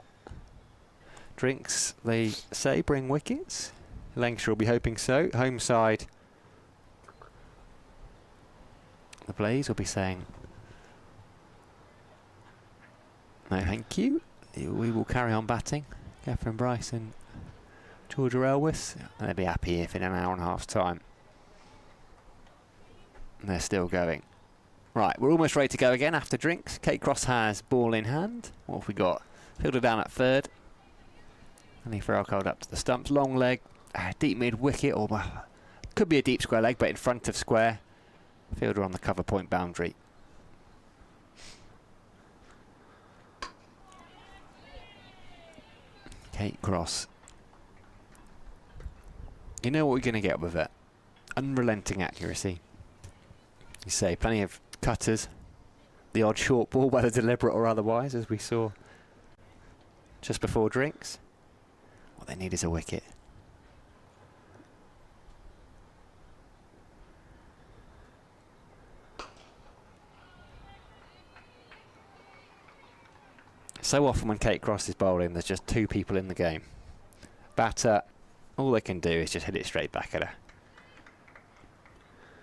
Speaker 3: Drinks, they say, bring wickets. Lancashire will be hoping so. Home side, the Blaze will be saying, no thank you, we will carry on batting. Catherine Bryce and Georgia Elwiss, they'll be happy if in an hour and a half's time. And they're still going. Right, we're almost ready to go again after drinks. Kate Cross has ball in hand. What have we got? Fielder down at third. Annie Farrell curled up to the stumps. Long leg, deep mid wicket, or could be a deep square leg, but in front of square. Fielder on the cover point boundary. Kate Cross. You know what we're going to get with it. Unrelenting accuracy. You say plenty of cutters. The odd short ball, whether deliberate or otherwise, as we saw just before drinks. What they need is a wicket. So often when Kate Cross is bowling, there's just 2 people in the game. Batter, all they can do is just hit it straight back at her.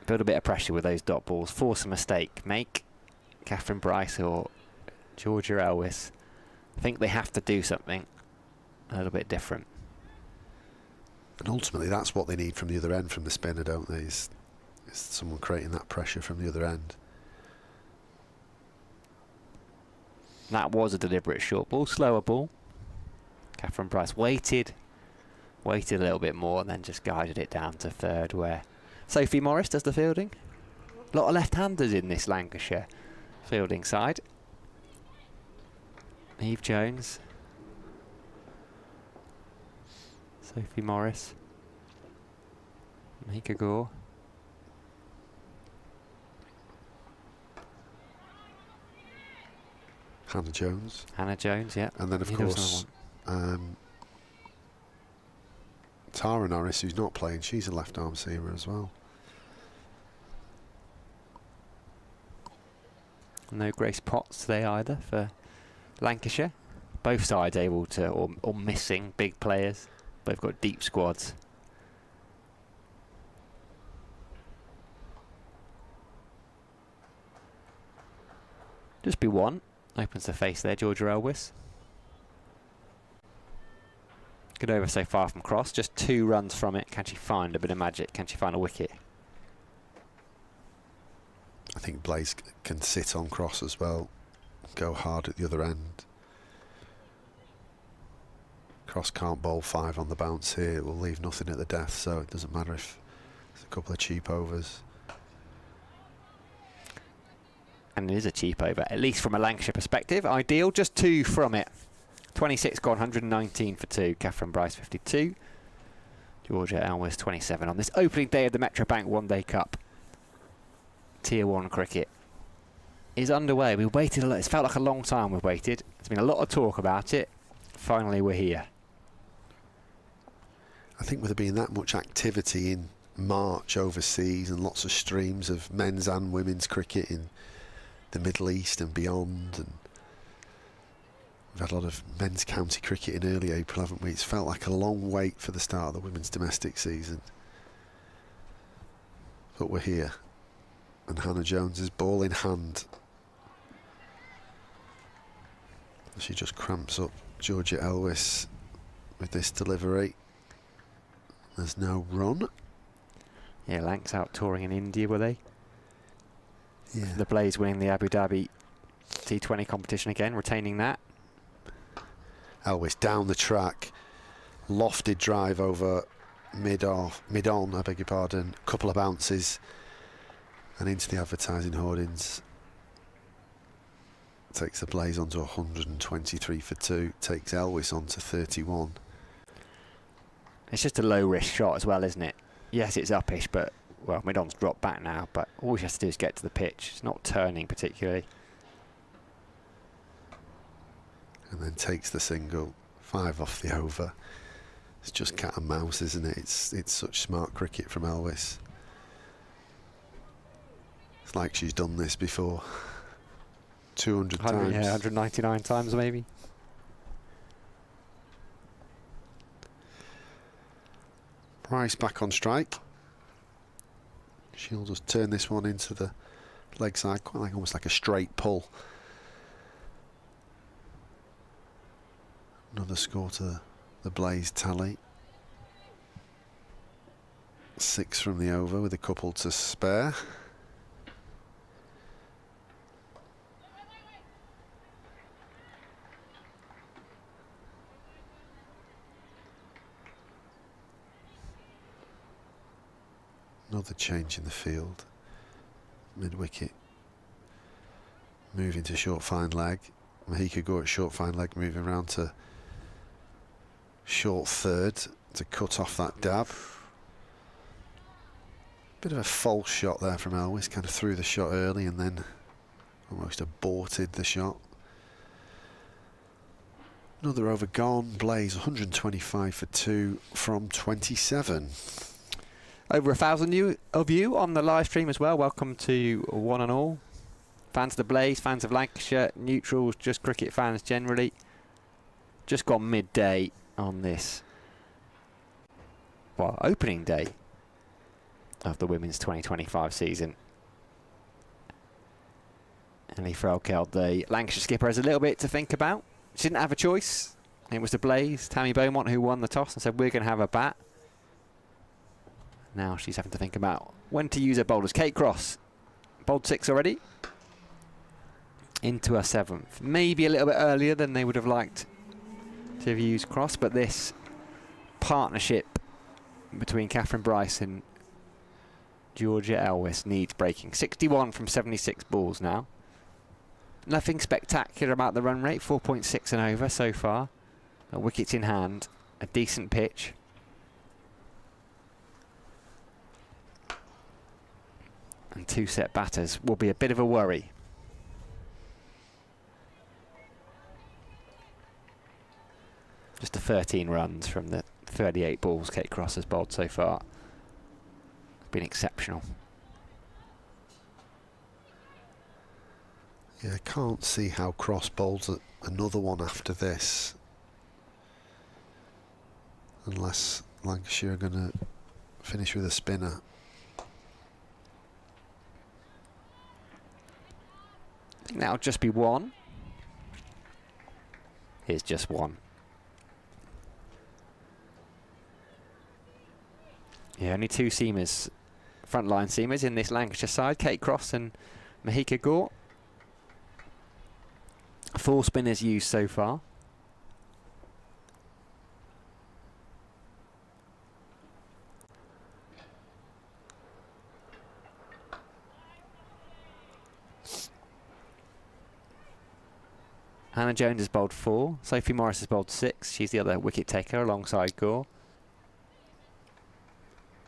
Speaker 3: Build a bit of pressure with those dot balls. Force a mistake. Make Catherine Bryce or Georgia Elwiss think they have to do something a little bit different.
Speaker 2: And ultimately that's what they need from the other end, from the spinner, don't they? Is someone creating that pressure from the other end.
Speaker 3: That was a deliberate short ball, slower ball. Catherine Bryce waited a little bit more and then just guided it down to third, where Sophie Morris does the fielding. A lot of left-handers in this Lancashire fielding side. Eve Jones. Sophie Morris. Mika Gore.
Speaker 2: Hannah Jones.
Speaker 3: Hannah Jones, yeah.
Speaker 2: And then of course Tara Norris, who's not playing, she's a left arm seamer as well.
Speaker 3: No Grace Potts today either for Lancashire. Both sides able to, or missing big players. Both got deep squads. Just be 1. Opens the face there, Georgia Elwiss. Good over so far from cross, just 2 runs from it. Can she find a bit of magic? Can she find a wicket?
Speaker 2: I think Blaze can sit on cross as well, go hard at the other end. Cross can't bowl 5 on the bounce here, it will leave nothing at the death, so it doesn't matter if it's a couple of cheap overs.
Speaker 3: And it is a cheap over, at least from a Lancashire perspective. Ideal, just 2 from it. 26 gone, 119 for 2. Catherine Bryce 52. Georgia Elwiss 27 on this opening day of the Metrobank One Day Cup. Tier 1 cricket is underway. We waited a lot. It's felt like a long time we've waited. There's been a lot of talk about it. Finally we're here.
Speaker 2: I think with there being that much activity in March overseas and lots of streams of men's and women's cricket in the Middle East and beyond, and we've had a lot of men's county cricket in early April, haven't we? It's felt like a long wait for the start of the women's domestic season. But we're here. And Hannah Jones is ball in hand. She just cramps up Georgia Elwiss with this delivery. There's no run.
Speaker 3: Yeah, Lancs out touring in India, were they?
Speaker 2: Yeah.
Speaker 3: The Blaze winning the Abu Dhabi T20 competition again, retaining that.
Speaker 2: Elwiss down the track, lofted drive over mid-on, I beg your pardon, couple of bounces and into the advertising hoardings. Takes the Blaze onto 123 for 2, takes Elwiss onto 31.
Speaker 3: It's just a low risk shot as well, isn't it? Yes, it's uppish, but well, mid-on's dropped back now, but all he has to do is get to the pitch. It's not turning particularly.
Speaker 2: And then takes the single, 5 off the over. It's just cat and mouse, isn't it? It's such smart cricket from Elwiss. It's like she's done this before. 200 times.
Speaker 3: Yeah, 199 times maybe.
Speaker 2: Bryce back on strike. She'll just turn this one into the leg side, quite like almost like a straight pull. Another score to the Blaze tally. 6 from the over with a couple to spare. Another change in the field. Mid-wicket. Moving to short fine leg. Mahika go at short fine leg, moving around to short third to cut off that dab. Bit of a false shot there from Elwiss, kind of threw the shot early and then almost aborted the shot. Another over gone. Blaze 125 for 2 from 27.
Speaker 3: Over 1,000 of you on the live stream as well. Welcome to one and all. Fans of the Blaze, fans of Lancashire, neutrals, just cricket fans generally. Just gone midday on this, well, opening day of the women's 2025 season. Ellie Frelkeld, the Lancashire skipper, has a little bit to think about. She didn't have a choice. It was the Blaze, Tammy Beaumont, who won the toss and said, we're going to have a bat. Now she's having to think about when to use her bowlers. Kate Cross, bowled 6 already. Into her 7th. Maybe a little bit earlier than they would have liked to have used Cross, but this partnership between Catherine Bryce and Georgia Elwiss needs breaking. 61 from 76 balls now. Nothing spectacular about the run rate, 4.6 and over so far. Wickets in hand, a decent pitch. And 2 set batters will be a bit of a worry. Just the 13 runs from the 38 balls Kate Cross has bowled so far. It's been exceptional.
Speaker 2: Yeah, I can't see how Cross bowls another one after this. Unless Lancashire are going to finish with a spinner.
Speaker 3: I think that'll just be one. Here's just one. Yeah, only 2 seamers, frontline seamers in this Lancashire side. Kate Cross and Mahika Gore. 4 spinners used so far. Hannah Jones has bowled 4. Sophie Morris has bowled 6. She's the other wicket taker alongside Gore.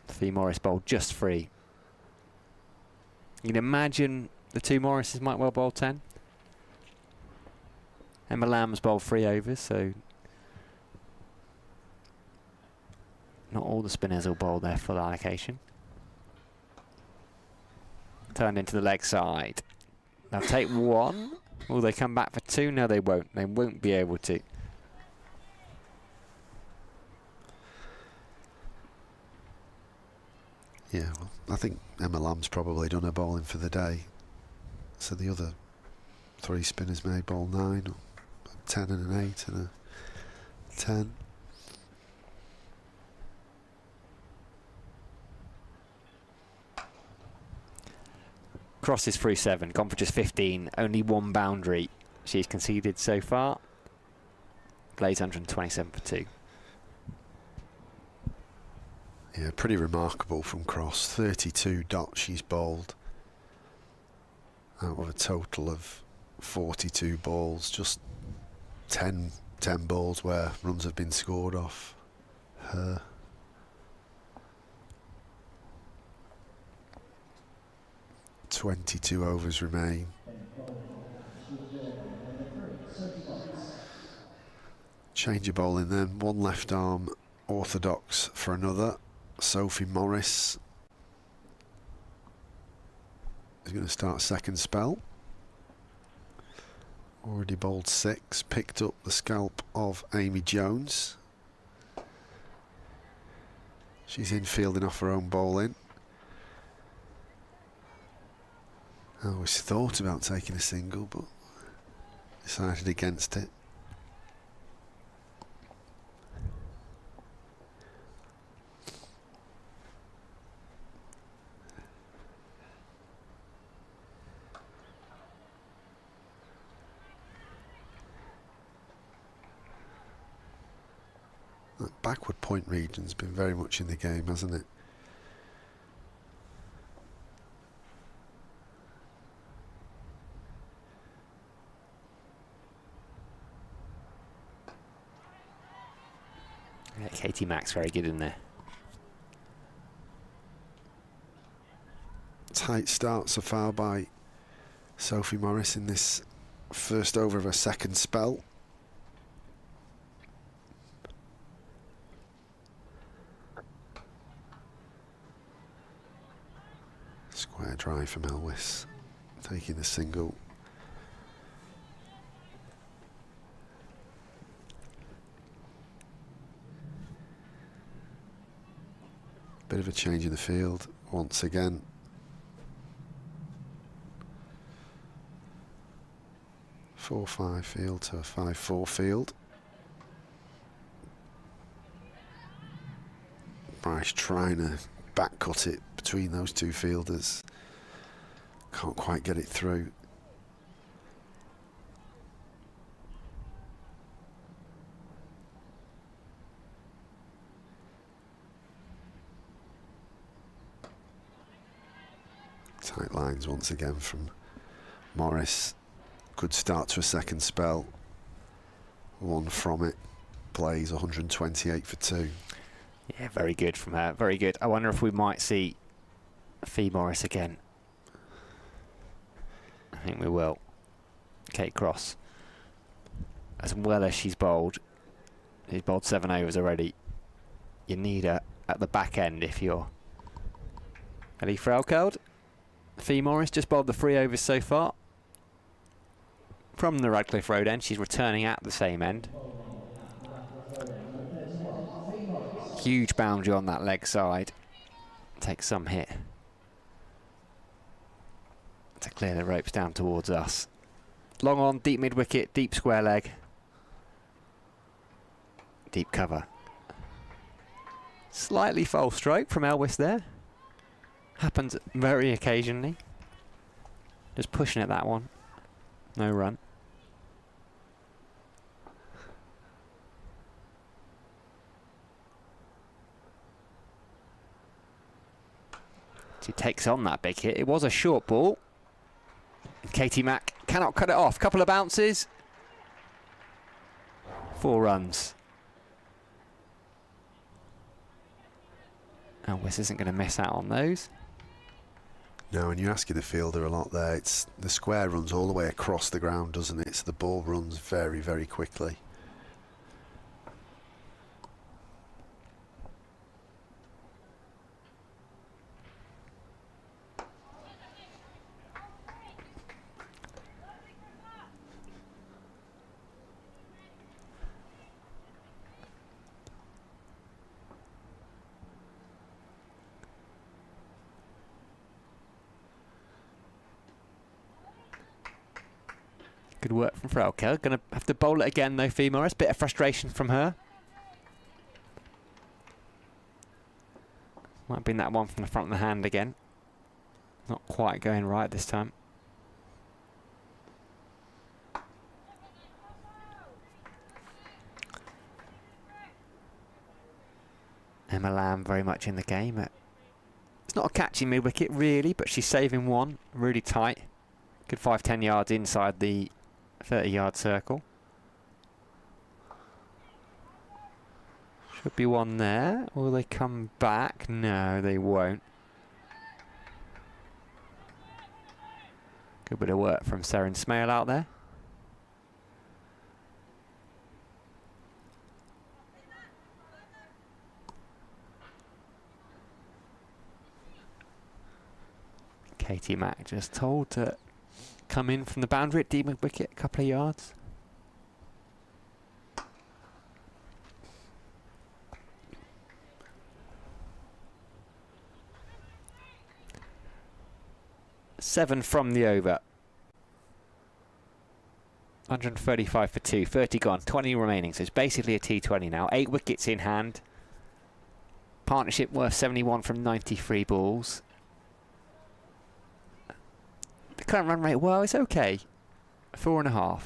Speaker 3: Sophie Morris bowled just 3. You can imagine the 2 Morrises might well bowl 10. Emma Lamb's bowled 3 overs, so not all the spinners will bowl their full allocation. Turned into the leg side. They'll take 1. Will they come back for 2? No, they won't. They won't be able to.
Speaker 2: Yeah, well, I think Emma Lamb's probably done her bowling for the day. So the other 3 spinners may bowl 9, or 10 and an 8 and a 10.
Speaker 3: crosses through 7, gone for just 15, only 1 boundary she's conceded so far. Glaze 127 for 2.
Speaker 2: Yeah, pretty remarkable from Cross. 32 dots she's bowled out of a total of 42 balls. Just 10 balls where runs have been scored off her. .22 overs remain. Change of bowling then. One left arm orthodox for another. Sophie Morris is going to start second spell. Already bowled 6. Picked up the scalp of Amy Jones. She's in fielding off her own bowling. I always thought about taking a single, but decided against it. That backward point region's been very much in the game, hasn't it?
Speaker 3: Yeah, Katie Mack's very good in there.
Speaker 2: Tight start so far by Sophie Morris in this first over of her second spell. Square drive from Elwiss, taking the single. Bit of a change in the field once again. A 4-5 field to a 5-4 field. Bryce trying to back cut it between those two fielders. Can't quite get it through. Tight lines once again from Morris. Good start to a second spell. One from it. Plays 128 for 2.
Speaker 3: Yeah, very good from her. Very good. I wonder if we might see Fee Morris again. I think we will. Kate Cross. As well as she's bowled 7 overs already. You need her at the back end if you're Ellie Frelkeld. Fee Morris just bowled the 3 overs so far. From the Radcliffe Road end, she's returning at the same end. Huge boundary on that leg side. Takes some hit to clear the ropes down towards us. Long on, deep mid wicket, deep square leg. Deep cover. Slightly false stroke from Elwiss there. Happens very occasionally. Just pushing at that one. No run. She takes on that big hit. It was a short ball. Katie Mack cannot cut it off. Couple of bounces. 4 runs. Elwiss isn't going to miss out on those.
Speaker 2: No, and you're asking the fielder a lot there. It's the square runs all the way across the ground, doesn't it? So the ball runs very, very quickly.
Speaker 3: Good work from Frelke. Going to have to bowl it again though, Fee Morris. Bit of frustration from her. Might have been that one from the front of the hand again. Not quite going right this time. Emma Lamb very much in the game. It's not a catching mid-wicket really, but she's saving one really tight. Good 5-10 yards inside the 30-yard circle. Should be one there. Will they come back? No, they won't. Good bit of work from Seren Smale out there. Katie Mack just told to come in from the boundary at deep wicket, a couple of yards. Seven from the over. 135 for 2, 30 gone, 20 remaining. So it's basically a T20 now. 8 wickets in hand. Partnership worth 71 from 93 balls. The current run rate, well, it's okay. 4.5.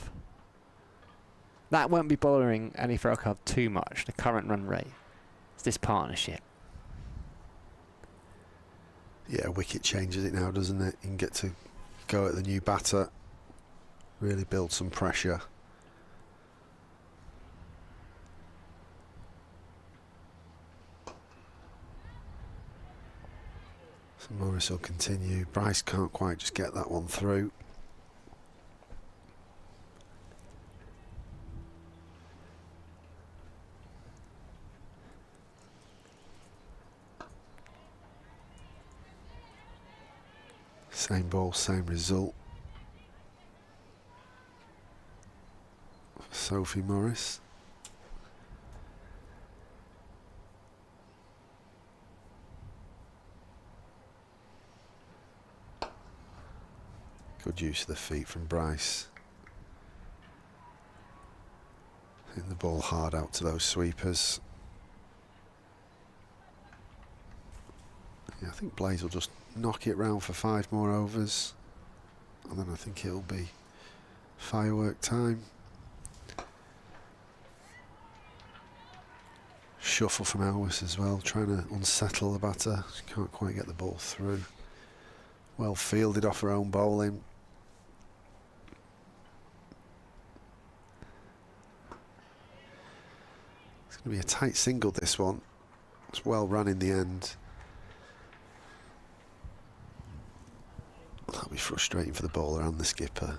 Speaker 3: That won't be bothering any Farrell too much, the current run rate. It's this partnership.
Speaker 2: Yeah, wicket changes it now, doesn't it? You can get to go at the new batter, really build some pressure. So Morris will continue. Bryce can't quite just get that one through. Same ball, same result. Sophie Morris. Good use of the feet from Bryce. Hitting the ball hard out to those sweepers. Yeah, I think Blaze will just knock it round for 5 more overs, and then I think it'll be firework time. Shuffle from Elwiss as well, trying to unsettle the batter. She can't quite get the ball through. Well fielded off her own bowling. It's going to be a tight single, this one. It's well run in the end. That'll be frustrating for the bowler and the skipper,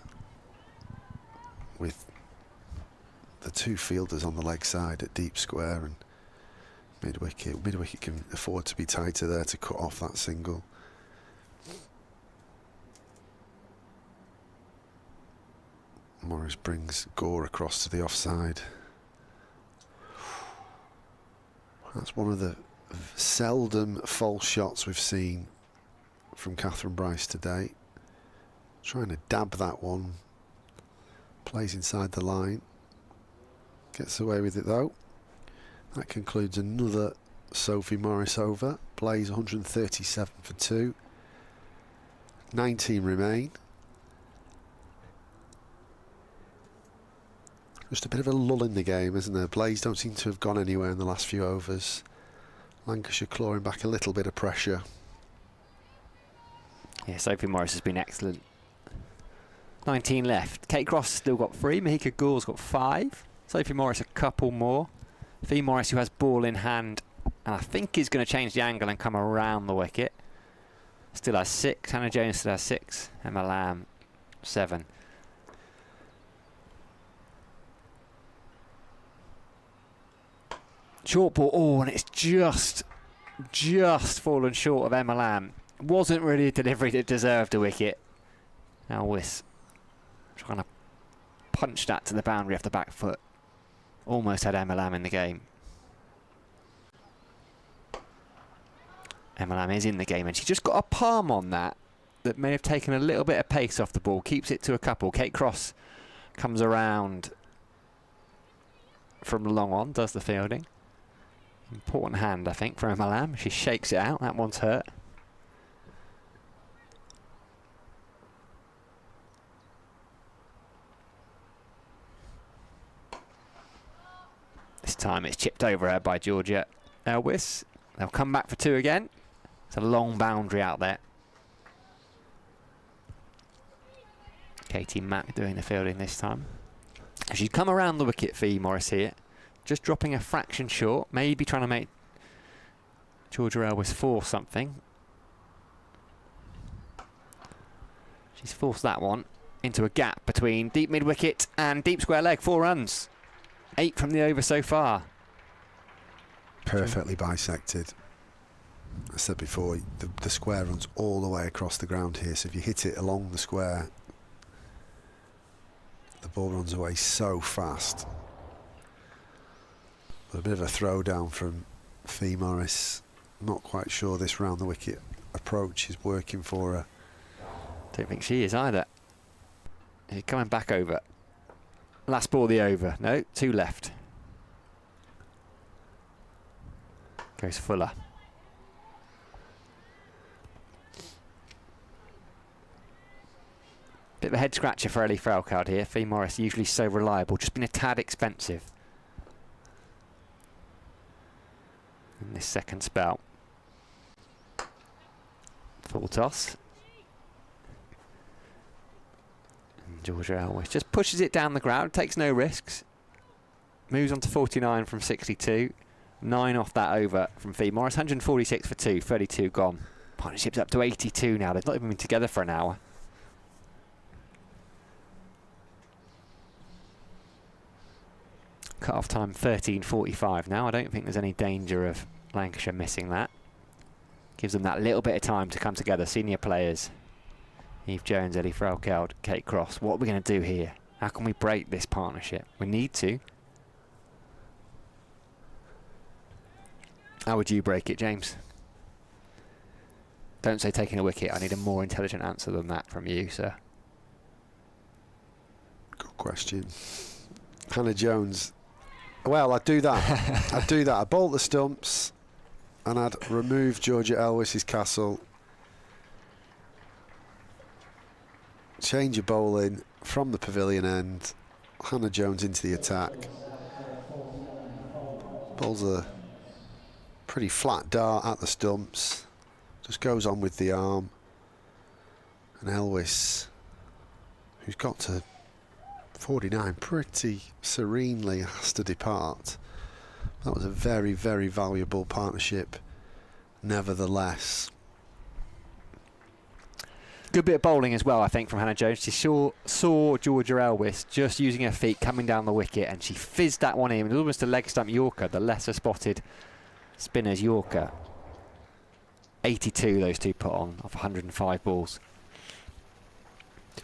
Speaker 2: with the 2 fielders on the leg side at deep square and mid-wicket. Mid-wicket can afford to be tighter there to cut off that single. Morris brings Gore across to the offside. That's one of the seldom false shots we've seen from Catherine Bryce today. Trying to dab that one. Plays inside the line. Gets away with it though. That concludes another Sophie Morris over. Plays 137 for 2. 19 remain. Just a bit of a lull in the game, isn't there? Blaze don't seem to have gone anywhere in the last few overs. Lancashire clawing back a little bit of pressure.
Speaker 3: Yeah, Sophie Morris has been excellent. 19 left. Kate Cross still got 3. Mahika Gould's got 5. Sophie Morris a couple more. Fee Morris, who has ball in hand, and I think is going to change the angle and come around the wicket, still has 6. Hannah Jones still has 6. Emma Lamb 7. Short ball. Oh, and it's just fallen short of Emma Lamb. Wasn't really a delivery that deserved a wicket. Elwiss trying to punch that to the boundary off the back foot. Almost had Emma Lamb in the game. Emma Lamb is in the game, and she just got a palm on that may have taken a little bit of pace off the ball. Keeps it to a couple. Kate Cross comes around from long on, does the fielding. Important hand, I think, for Emma Lamb. She shakes it out. That one's hurt. time. It's chipped over her by Georgia Elwiss. They'll come back for 2 again. It's a long boundary out there. Katie Mack doing the fielding this time. She's come around the wicket for Morris here. Just dropping a fraction short. Maybe trying to make Georgia Elwiss force something. She's forced that one into a gap between deep mid-wicket and deep square leg. 4 runs. 8 from the over so far.
Speaker 2: Perfectly bisected. I said before, the square runs all the way across the ground here, so if you hit it along the square, the ball runs away so fast. But a bit of a throwdown from Fee Morris. Not quite sure this round the wicket approach is working for her.
Speaker 3: Don't think she is either. She's coming back over. Last ball of the over. No, 2 left. Goes Fuller. Bit of a head scratcher for Ellie Frelkard here. Fee Morris usually so reliable, just been a tad expensive in this second spell. Full toss. And Georgia Elwiss just pushes it down the ground, takes no risks. Moves on to 49 from 62. 9 off that over from Fee Morris. 146 for 2, 32 gone. Partnership's up to 82 now. They've not even been together for an hour. Cut-off time 13:45 now. I don't think there's any danger of Lancashire missing that. Gives them that little bit of time to come together. Senior players. Eve Jones, Ellie Frelkeld, Kate Cross. What are we going to do here? How can we break this partnership? We need to. How would you break it, James? Don't say taking a wicket. I need a more intelligent answer than that from you, sir.
Speaker 2: Good question. Hannah Jones. Well, I'd do that. I'd do that. I'd bolt the stumps and I'd remove Georgia Elwiss's castle. Change your bowling from the pavilion end. Hannah Jones into the attack. Bowls a pretty flat dart at the stumps. Just goes on with the arm. And Elwiss, who's got to 49 pretty serenely, has to depart. That was a very, very valuable partnership nevertheless.
Speaker 3: Good bit of bowling as well, I think, from Hannah Jones. She saw Georgia Elwiss just using her feet coming down the wicket, and she fizzed that one in. It was almost a leg stump Yorker, the lesser spotted spinner's Yorker. 82 those two put on off 105 balls.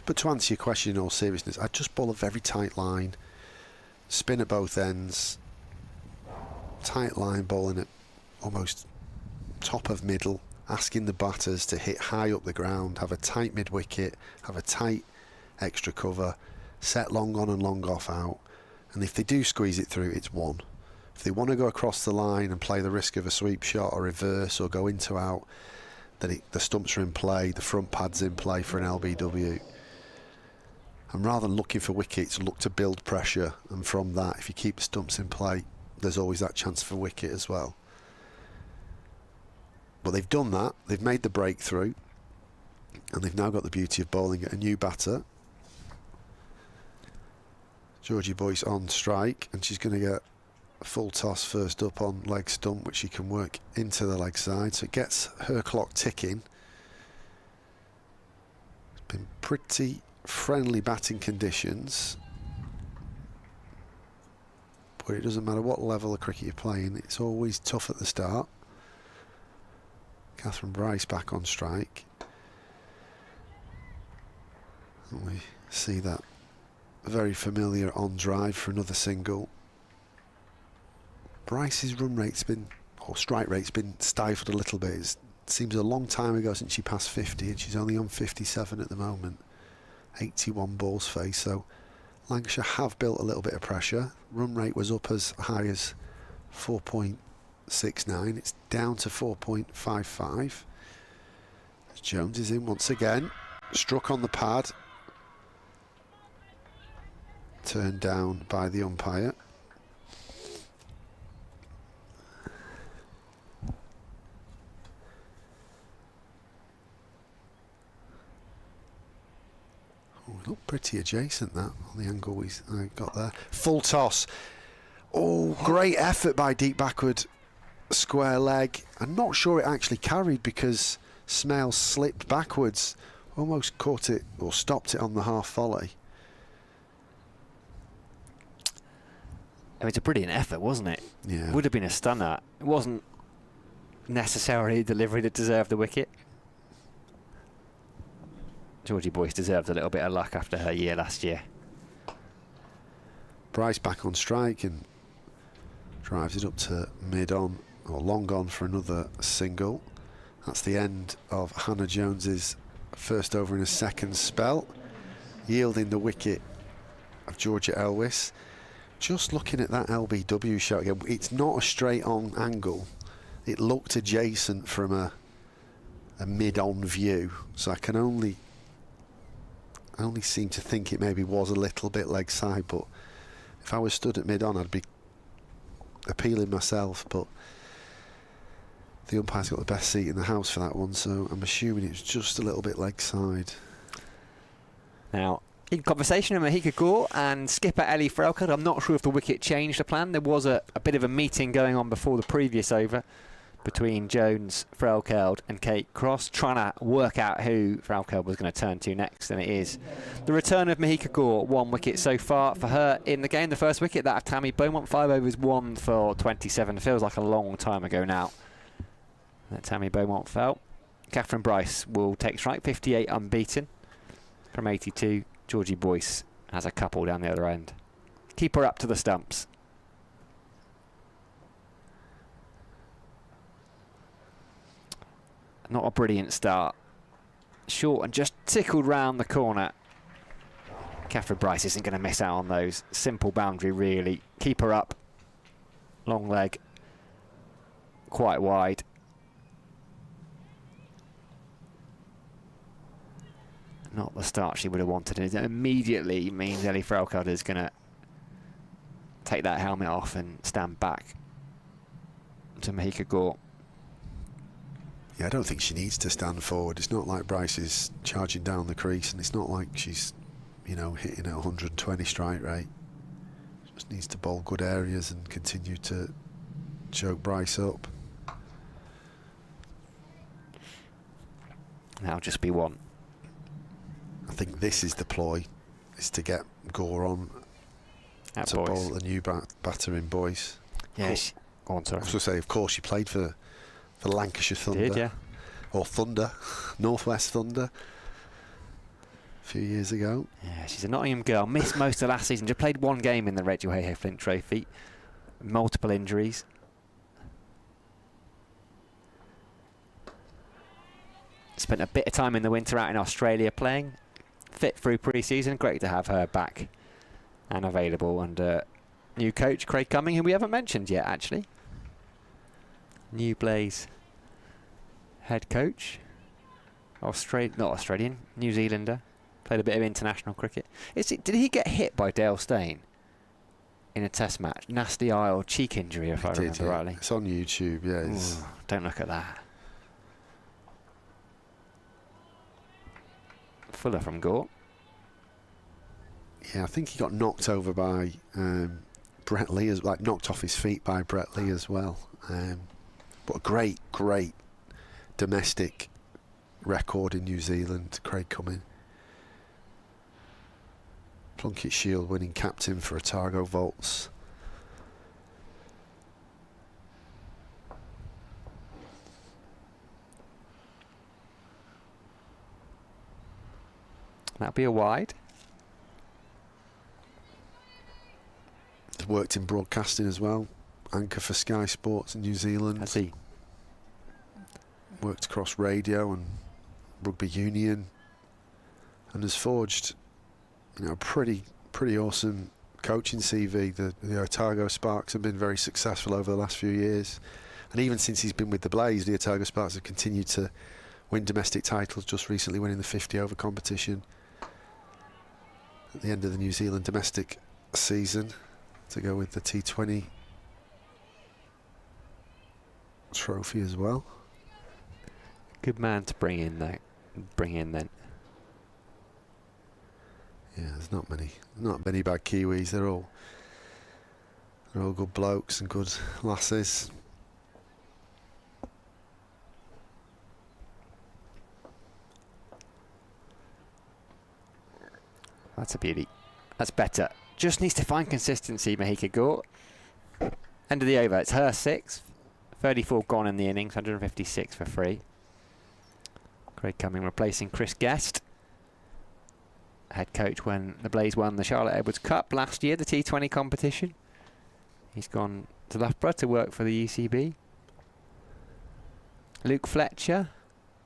Speaker 2: But to answer your question in all seriousness, I'd just bowl a very tight line, spin at both ends, tight line bowling at almost top of middle, asking the batters to hit high up the ground, have a tight mid-wicket, have a tight extra cover, set long on and long off out, and if they do squeeze it through, it's 1. If they want to go across the line and play the risk of a sweep shot or reverse or go into out, then the stumps are in play, the front pad's in play for an LBW. And rather than looking for wickets, look to build pressure, and from that, if you keep the stumps in play, there's always that chance for wicket as well. But they've done that, they've made the breakthrough, and they've now got the beauty of bowling at a new batter. Georgie Boyce on strike, and she's going to get a full toss first up on leg stump, which she can work into the leg side, so it gets her clock ticking. It's been pretty friendly batting conditions, but it doesn't matter what level of cricket you're playing, it's always tough at the start. Catherine Bryce back on strike, and we see that very familiar on drive for another single. Bryce's run rate's been, or strike rate's been stifled a little bit. It seems a long time ago since she passed 50, and she's only on 57 at the moment. 81 balls faced, so Lancashire have built a little bit of pressure. Run rate was up as high as 4.69. It's down to 4.55. Jones is in once again, struck on the pad, turned down by the umpire. pretty adjacent, that, on the angle we got there. Full toss. Oh, great effort by deep backward square leg. I'm not sure it actually carried because Smale slipped backwards, almost caught it or stopped it on the half volley.
Speaker 3: I mean, it's a brilliant effort, wasn't it?
Speaker 2: Yeah.
Speaker 3: Would have been a stunner. It wasn't necessarily delivery that deserved the wicket. Georgie Boyce deserved a little bit of luck after her year last year.
Speaker 2: Bryce back on strike and drives it up to mid-on, or long on for another single. That's the end of Hannah Jones's first over in a second spell, yielding the wicket of Georgia Elwiss. Just looking at that LBW shot again, it's not a straight on angle. It looked adjacent from a mid-on view, so I can only seem to think it maybe was a little bit leg side, but if I was stood at mid-on I'd be appealing myself, but the umpire's got the best seat in the house for that one, so I'm assuming it's just a little bit leg side.
Speaker 3: Now, in conversation with Mahika Gore and skipper Ellie Frelkerd, I'm not sure if the wicket changed the plan. There was a bit of a meeting going on before the previous over between Jones, Frelkerd and Kate Cross, trying to work out who Frelkerd was going to turn to next, and it is the return of Mahika Gore. 1 wicket so far for her in the game. The first wicket, that of Tammy Beaumont. 5 overs, 1 for 27. Feels like a long time ago now that Tammy Beaumont fell. Catherine Bryce will take strike, 58 unbeaten from 82. Georgie Boyce has a couple down the other end. Keep her up to the stumps. Not a brilliant start. Short and just tickled round the corner. Catherine Bryce isn't going to miss out on those. Simple boundary, really. Keep her up. Long leg. Quite wide. Not the start she would have wanted. It immediately means Ellie Frelkerd is going to take that helmet off and stand back to Mahika Gore.
Speaker 2: Yeah, I don't think she needs to stand forward. It's not like Bryce is charging down the crease, and it's not like she's, you know, hitting at 120 strike rate. She just needs to bowl good areas and continue to choke Bryce up.
Speaker 3: That'll just be one.
Speaker 2: I think this is the ploy, is to get Gore on to bowl the new batter in Boyce.
Speaker 3: Yeah, go on, sorry.
Speaker 2: I was going to say, of course, she played for the Lancashire Thunder.
Speaker 3: Did, yeah.
Speaker 2: Or Thunder, Northwest Thunder, a few years ago.
Speaker 3: Yeah, she's a Nottingham girl. Missed most of last season. Just played 1 game in the Reg Hay Flint Trophy. Multiple injuries. Spent a bit of time in the winter out in Australia playing. Fit through pre-season. Great to have her back and available under new coach Craig Cumming, who we haven't mentioned yet, actually. New Blaze head coach. Not Australian, New Zealander. Played a bit of international cricket. Did he get hit by Dale Steyn in a test match? Nasty eye or cheek injury, if I remember rightly.
Speaker 2: It's on YouTube, yeah.
Speaker 3: Ooh, don't look at that. Fuller from Gore.
Speaker 2: Yeah, I think he got knocked over by Brett Lee, knocked off his feet by Brett Lee as well. But a great domestic record in New Zealand, Craig Cumming. Plunkett Shield winning captain for Otago Volts.
Speaker 3: That'll be a wide.
Speaker 2: He's worked in broadcasting as well. Anchor for Sky Sports in New Zealand.
Speaker 3: Has he?
Speaker 2: Worked across radio and rugby union, and has forged, you know, a pretty awesome coaching CV. The Otago Sparks have been very successful over the last few years, and even since he's been with the Blaze, the Otago Sparks have continued to win domestic titles. Just recently winning the 50 over competition at the end of the New Zealand domestic season to go with the T20 trophy as well.
Speaker 3: Good man to bring in then.
Speaker 2: Yeah, there's not many bad Kiwis. They're all good blokes and good lasses.
Speaker 3: That's a beauty. That's better. Just needs to find consistency, Mahika Gore. End of the over. It's her 6th. 34 gone in the innings. 156 for free. Craig Cumming replacing Chris Guest, head coach when the Blaze won the Charlotte Edwards Cup last year, the T20 competition. He's gone to Loughborough to work for the ECB. Luke Fletcher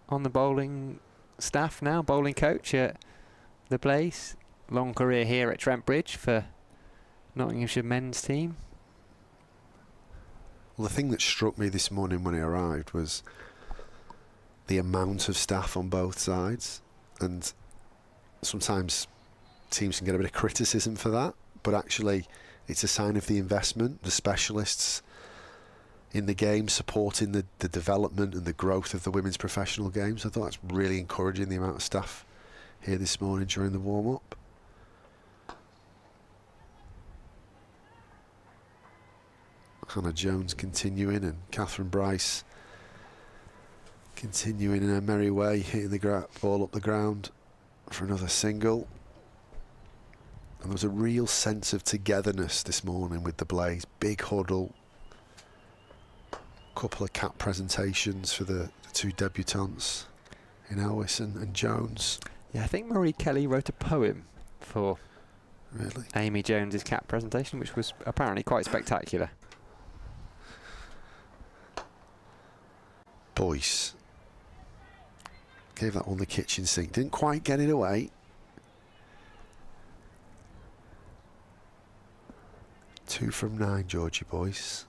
Speaker 3: on the bowling staff now, bowling coach at the Blaze. Long career here at Trent Bridge for Nottinghamshire men's team.
Speaker 2: Well, the thing that struck me this morning when I arrived was the amount of staff on both sides, and sometimes teams can get a bit of criticism for that, but actually it's a sign of the investment, the specialists in the game supporting the development and the growth of the women's professional games. I thought that's really encouraging, the amount of staff here this morning during the warm-up. Hannah Jones continuing, and Catherine Bryce continuing in her merry way, hitting the ball up the ground for another single. And there was a real sense of togetherness this morning with the Blaze. Big huddle, couple of cap presentations for the two debutantes in Elwiss and Jones.
Speaker 3: Yeah, I think Marie Kelly wrote a poem for
Speaker 2: Really?
Speaker 3: Amy Jones's cap presentation, which was apparently quite spectacular.
Speaker 2: Boyce gave that one the kitchen sink, didn't quite get it away. Two from 9, Georgie Boyce.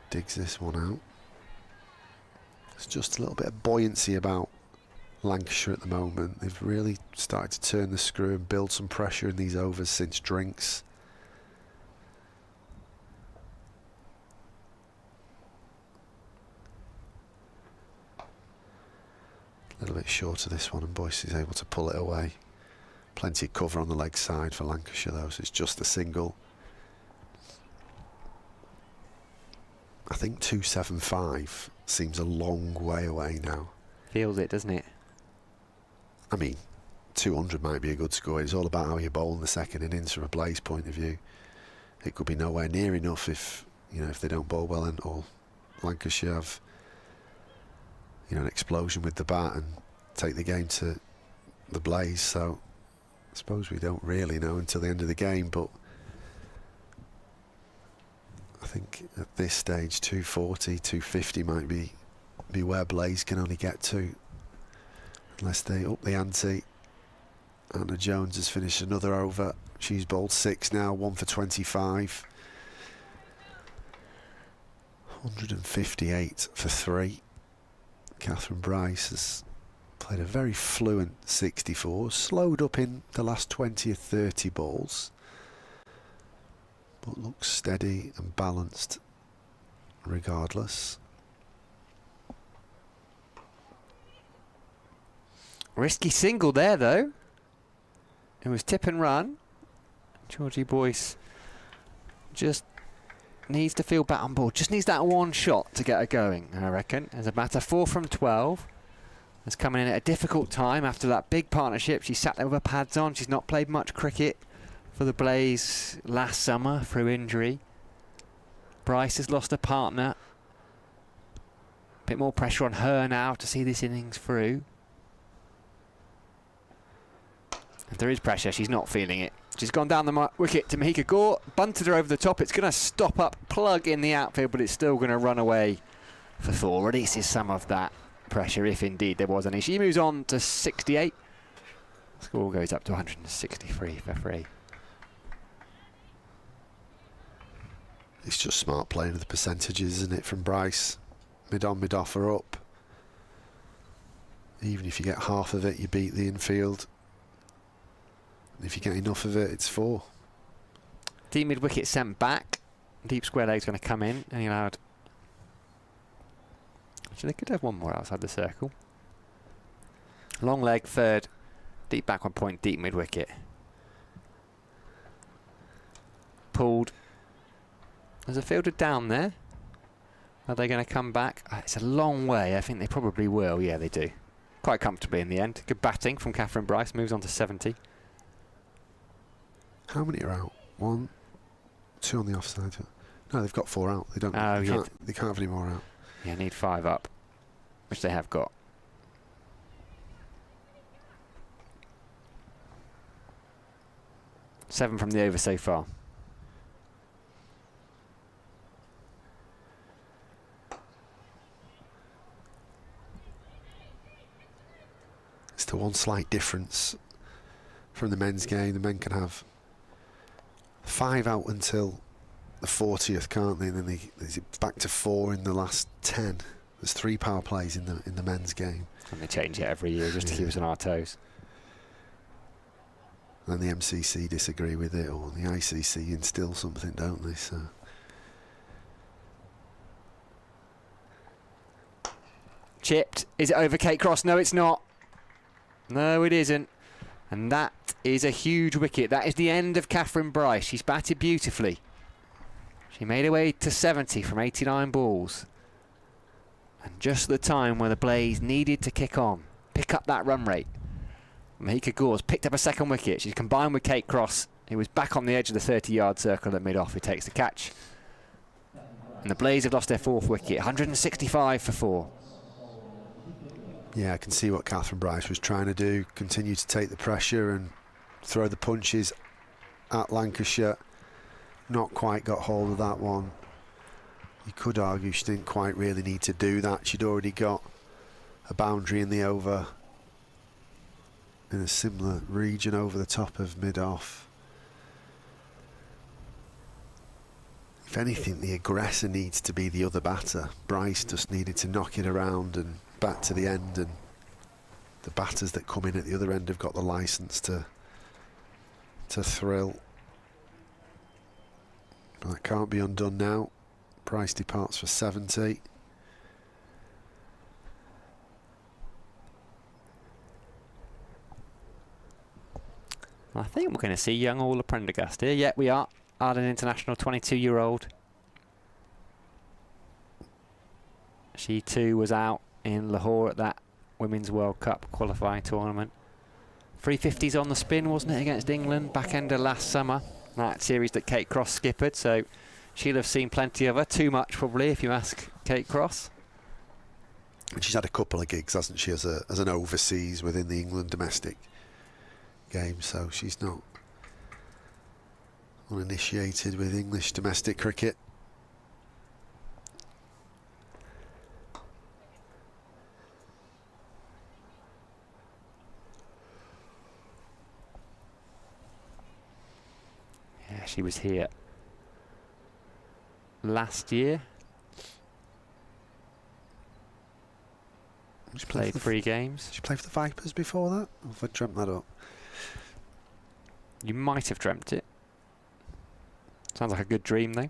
Speaker 2: Digs this one out. There's just a little bit of buoyancy about Lancashire at the moment. They've really started to turn the screw and build some pressure in these overs since drinks. A little bit short of this one, and Boyce is able to pull it away. Plenty of cover on the leg side for Lancashire though, so it's just a single. I think 275 seems a long way away now.
Speaker 3: Feels it, doesn't it?
Speaker 2: I mean, 200 might be a good score. It's all about how you bowl in the second innings from a Blaze point of view. It could be nowhere near enough if they don't bowl well, and or Lancashire have an explosion with the bat and take the game to the Blaze. So I suppose we don't really know until the end of the game, but I think at this stage 240, 250 might be where Blaze can only get to, unless they up the ante. Anna Jones has finished another over. She's bowled 6 now, 1 for 25. 158 for 3. Catherine Bryce has played a very fluent 64, slowed up in the last 20 or 30 balls, but looks steady and balanced regardless.
Speaker 3: Risky single there though. It was tip and run. Georgie Boyce just needs to feel bat on board. Just needs that one shot to get her going, I reckon. As a batter, 4 from 12. Has come in at a difficult time after that big partnership. She sat there with her pads on. She's not played much cricket for the Blaze last summer through injury. Bryce has lost a partner. A bit more pressure on her now to see this innings through. If there is pressure, she's not feeling it. She's gone down the wicket to Mahika Gore, bunted her over the top. It's going to stop up, plug in the outfield, but it's still going to run away for 4. Releases some of that pressure, if indeed there was any. She moves on to 68. Score goes up to 163 for 3.
Speaker 2: It's just smart playing of the percentages, isn't it, from Bryce? Mid on, mid off, or up. Even if you get half of it, you beat the infield. If you get enough of it, it's 4.
Speaker 3: Deep mid wicket sent back. Deep square leg's going to come in, and he allowed. Actually, they could have one more outside the circle. Long leg, third. Deep backward point, deep mid wicket. Pulled. There's a fielder down there. Are they going to come back? It's a long way. I think they probably will. Yeah, they do. Quite comfortably in the end. Good batting from Catherine Bryce. Moves on to 70.
Speaker 2: How many are out? 1, 2 on the offside. No, they've got 4 out. They don't.
Speaker 3: Oh,
Speaker 2: They can't have any more out.
Speaker 3: Yeah, need 5 up, which they have got. Seven from the over so far.
Speaker 2: It's the one slight difference from the men's game. The men can have 5 out until the 40th, can't they? And then it's back to 4 in the last 10. There's 3 power plays in the men's game.
Speaker 3: And they change it every year just to keep us on our toes.
Speaker 2: And the MCC disagree with it, or the ICC instill something, don't they? So
Speaker 3: Chipped. Is it over Kate Cross? No, it's not. No, it isn't. And that is a huge wicket. That is the end of Catherine Bryce. She's batted beautifully. She made her way to 70 from 89 balls. And just the time where the Blaze needed to kick on, pick up that run rate. Mahika Gores picked up a second wicket. She's combined with Kate Cross, who was back on the edge of the 30-yard circle at mid-off, who takes the catch. And the Blaze have lost their 4th wicket, 165 for 4.
Speaker 2: yeah, I can see what Catherine Bryce was trying to do. Continue to take the pressure and throw the punches at Lancashire. Not quite got hold of that one. You could argue she didn't quite really need to do that. She'd already got a boundary in the over in a similar region over the top of mid-off. If anything, the aggressor needs to be the other batter. Bryce just needed to knock it around and bat to the end, and the batters that come in at the other end have got the licence to thrill. But that can't be undone now. Bryce departs for 70.
Speaker 3: I think we're going to see young Orla Prendergast here. Yeah, we are. Ireland international, 22-year-old. She too was out in Lahore at that Women's World Cup qualifying tournament. 350s on the spin, wasn't it, against England back end of last summer? That series that Kate Cross skippered, so she'll have seen plenty of her. Too much, probably, if you ask Kate Cross.
Speaker 2: And she's had a couple of gigs, hasn't she, as an overseas within the England domestic game, so she's not uninitiated with English domestic cricket.
Speaker 3: Yeah, she was here last year. She played 3 games.
Speaker 2: She played for the Vipers before that? Or have I dreamt that up?
Speaker 3: You might have dreamt it. Sounds like a good dream, though.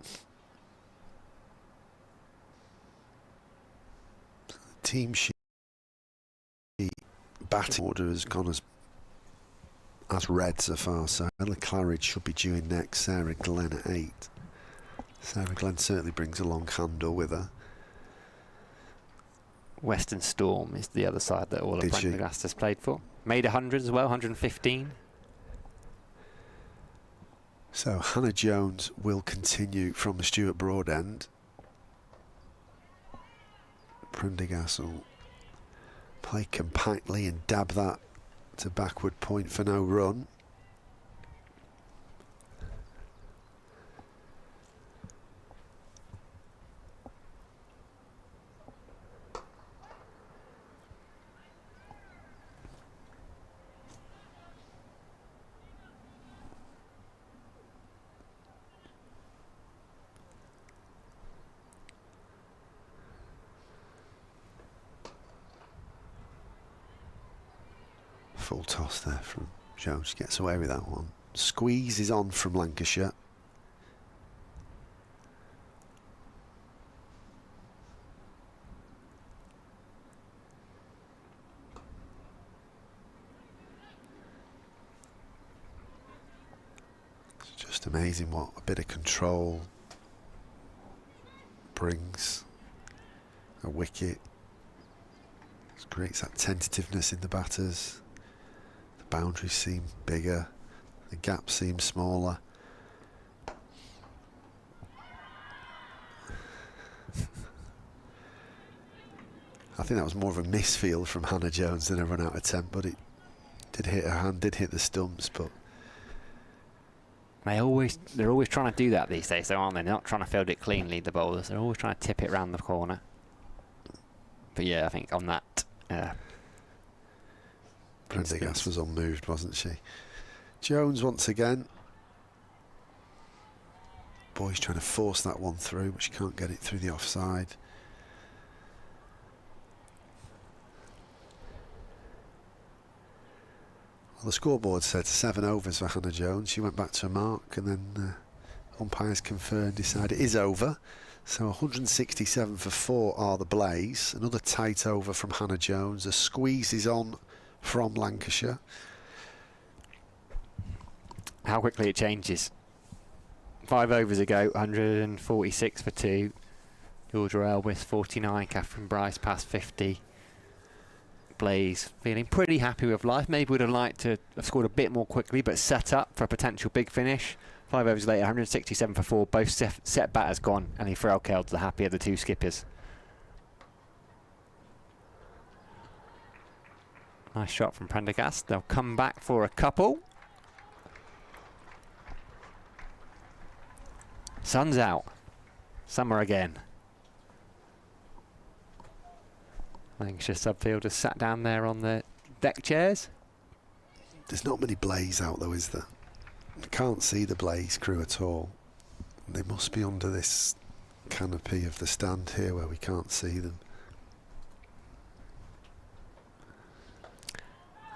Speaker 2: The team sheet batting order has gone as red so far. So Ella Claridge should be due in next. Sarah Glenn at 8. Sarah Glenn certainly brings a long handle with her.
Speaker 3: Western Storm is the other side that Orla Prendergast has played for. Made 100 as well, 115.
Speaker 2: So Hannah Jones will continue from the Stuart Broad end. Prendergast will play compactly and dab that to backward point for no run. Full toss there from Jones, gets away with that one. Squeeze is on from Lancashire. Just amazing what a bit of control brings. A wicket. It creates that tentativeness in the batters. The boundaries seem bigger. The gap seems smaller. I think that was more of a misfield from Hannah Jones than a run out attempt, but it did hit her hand, did hit the stumps, but
Speaker 3: they're always trying to do that these days, though, aren't they? They're not trying to field it cleanly, the bowlers. They're always trying to tip it round the corner. But yeah, I think on that
Speaker 2: Prendergast was unmoved, wasn't she? Jones once again. Boy's trying to force that one through, but she can't get it through the offside. Well, the scoreboard said 7 overs for Hannah Jones. She went back to a mark, and then umpires confirmed, decided it is over. So 167 for 4 are the Blaze. Another tight over from Hannah Jones. A squeeze is on from Lancashire.
Speaker 3: How quickly it changes. 5 overs ago, 146 for 2. Georgia Elwiss 49, Catherine Bryce past 50. Blaze feeling pretty happy with life. Maybe would have liked to have scored a bit more quickly, but set up for a potential big finish. 5 overs later, 167 for 4. Both set batters gone. Annie Frelkeld, the happy of the two skippers. Nice shot from Prendergast. They'll come back for a couple. Sun's out. Summer again. Lancashire subfielders sat down there on the deck chairs.
Speaker 2: There's not many Blaze out though, is there? You can't see the Blaze crew at all. They must be under this canopy of the stand here where we can't see them.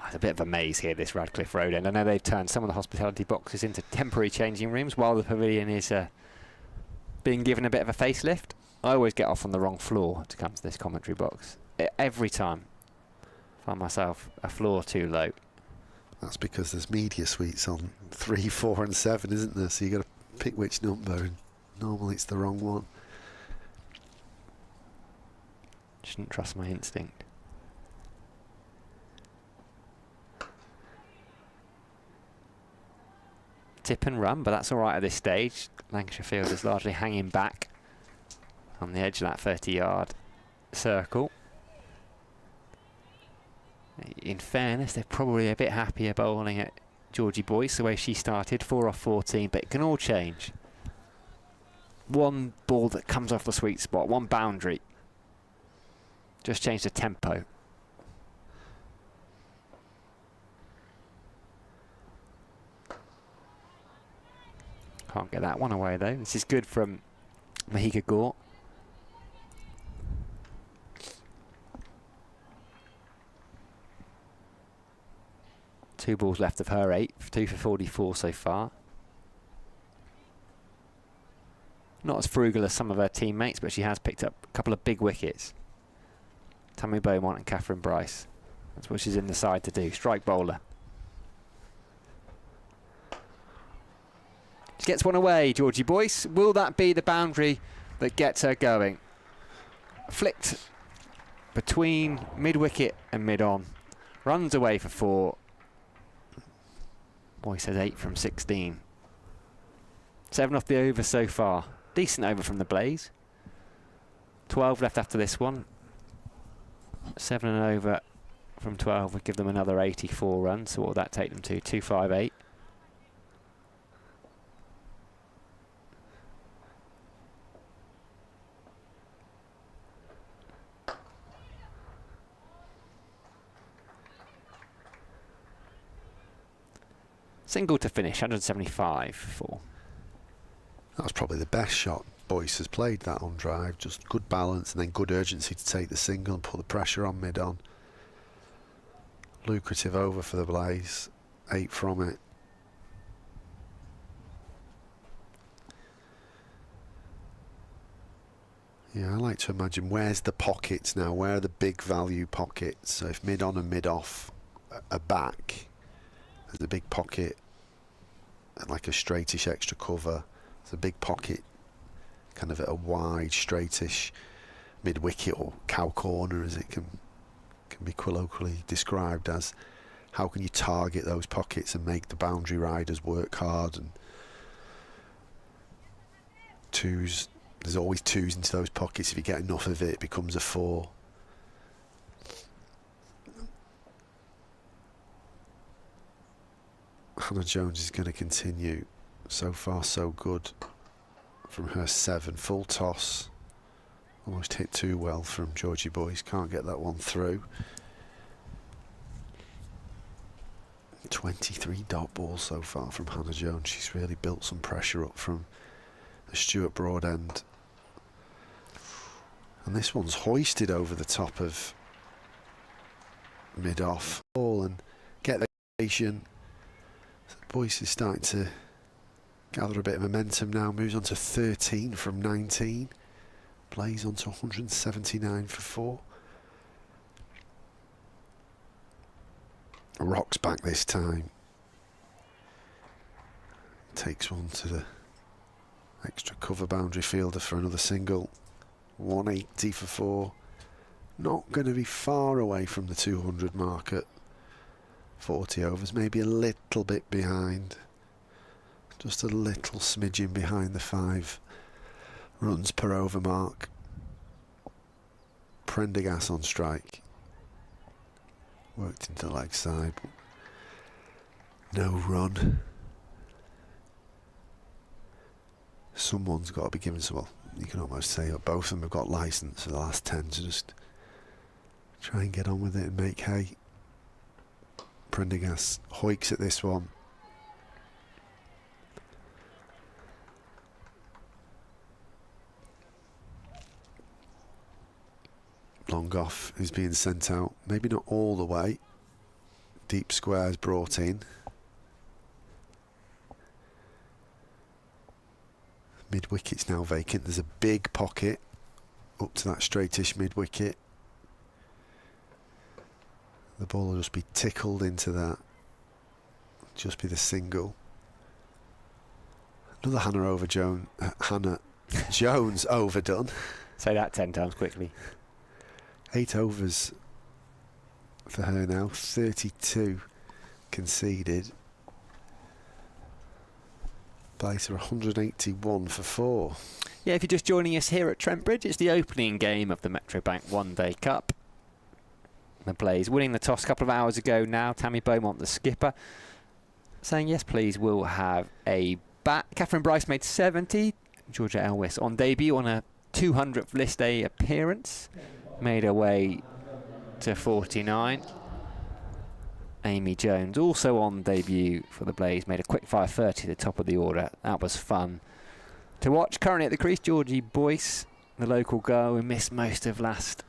Speaker 3: It's a bit of a maze here, this Radcliffe Road end. I know they've turned some of the hospitality boxes into temporary changing rooms while the pavilion is being given a bit of a facelift. I always get off on the wrong floor to come to this commentary box. Every time. Find myself a floor too low.
Speaker 2: That's because there's media suites on 3, 4 and 7, isn't there? So you've got to pick which number, and normally it's the wrong one.
Speaker 3: Shouldn't trust my instinct. Tip and run, but that's all right at this stage. Lancashire field is largely hanging back on the edge of that 30-yard circle. In fairness, they're probably a bit happier bowling at Georgie Boyce the way she started, 4 off 14, but it can all change. One ball that comes off the sweet spot, one boundary, just change the tempo. Can't get that one away though. This is good from Mahika Gore. Two balls left of her 8, 2 for 44 so far. Not as frugal as some of her teammates, but she has picked up a couple of big wickets. Tammy Beaumont and Catherine Bryce. That's what she's in the side to do. Strike bowler. She gets one away, Georgie Boyce. Will that be the boundary that gets her going? Flicked between mid-wicket and mid-on. Runs away for 4. Boyce has 8 from 16. 7 off the over so far. Decent over from the Blaze. 12 left after this one. 7 and over from 12 would give them another 84 runs. So what would that take them to? 258. Single to finish, 175 for 4.
Speaker 2: That was probably the best shot Boyce has played, that on drive. Just good balance and then good urgency to take the single and put the pressure on mid-on. Lucrative over for the Blaze. 8 from it. Yeah, I like to imagine where's the pockets now? Where are the big value pockets? So if mid-on and mid-off are back, there's a big pocket like a straightish extra cover. It's a big pocket, kind of at a wide, straightish mid-wicket or cow corner, as it can be colloquially described as. How can you target those pockets and make the boundary riders work hard? And twos, there's always twos into those pockets. If you get enough of it, it becomes a 4. Hannah Jones is going to continue. So far so good from her 7. Full toss. Almost hit too well from Georgie Boyce. Can't get that one through. 23 dot balls so far from Hannah Jones. She's really built some pressure up from the Stuart Broad end. And this one's hoisted over the top of mid-off ball and get the station. Boyce is starting to gather a bit of momentum now. Moves on to 13 from 19. Plays on to 179 for 4. Rocks back this time. Takes one to the extra cover boundary fielder for another single. 180 for 4. Not going to be far away from the 200 mark at 40 overs. Maybe a little bit behind. Just a little smidgen behind the 5 runs per over mark. Prendergast on strike. Worked into the leg side, but no run. Someone's got to be given some, well, you can almost say that both of them have got licence for the last 10 to just try and get on with it and make hay. Prendergast hoiks at this one. Long off is being sent out, maybe not all the way. Deep squares brought in. Mid wicket's now vacant. There's a big pocket up to that straightish mid wicket. The ball will just be tickled into that. Just be the single. Another Hannah Jones overdone.
Speaker 3: Say that 10 times quickly.
Speaker 2: 8 overs for her now, 32 conceded. Plays her 181 for 4.
Speaker 3: Yeah, if you're just joining us here at Trent Bridge, it's the opening game of the Metrobank One Day Cup. The Blaze winning the toss a couple of hours ago now. Tammy Beaumont, the skipper, saying yes please, we'll have a bat. Catherine Bryce made 70. Georgia Elwiss on debut on a 200th list day appearance. Made her way to 49. Amy Jones also on debut for the Blaze. Made a quick 5:30 at the top of the order. That was fun to watch. Currently at the crease, Georgie Boyce, the local girl who missed most of last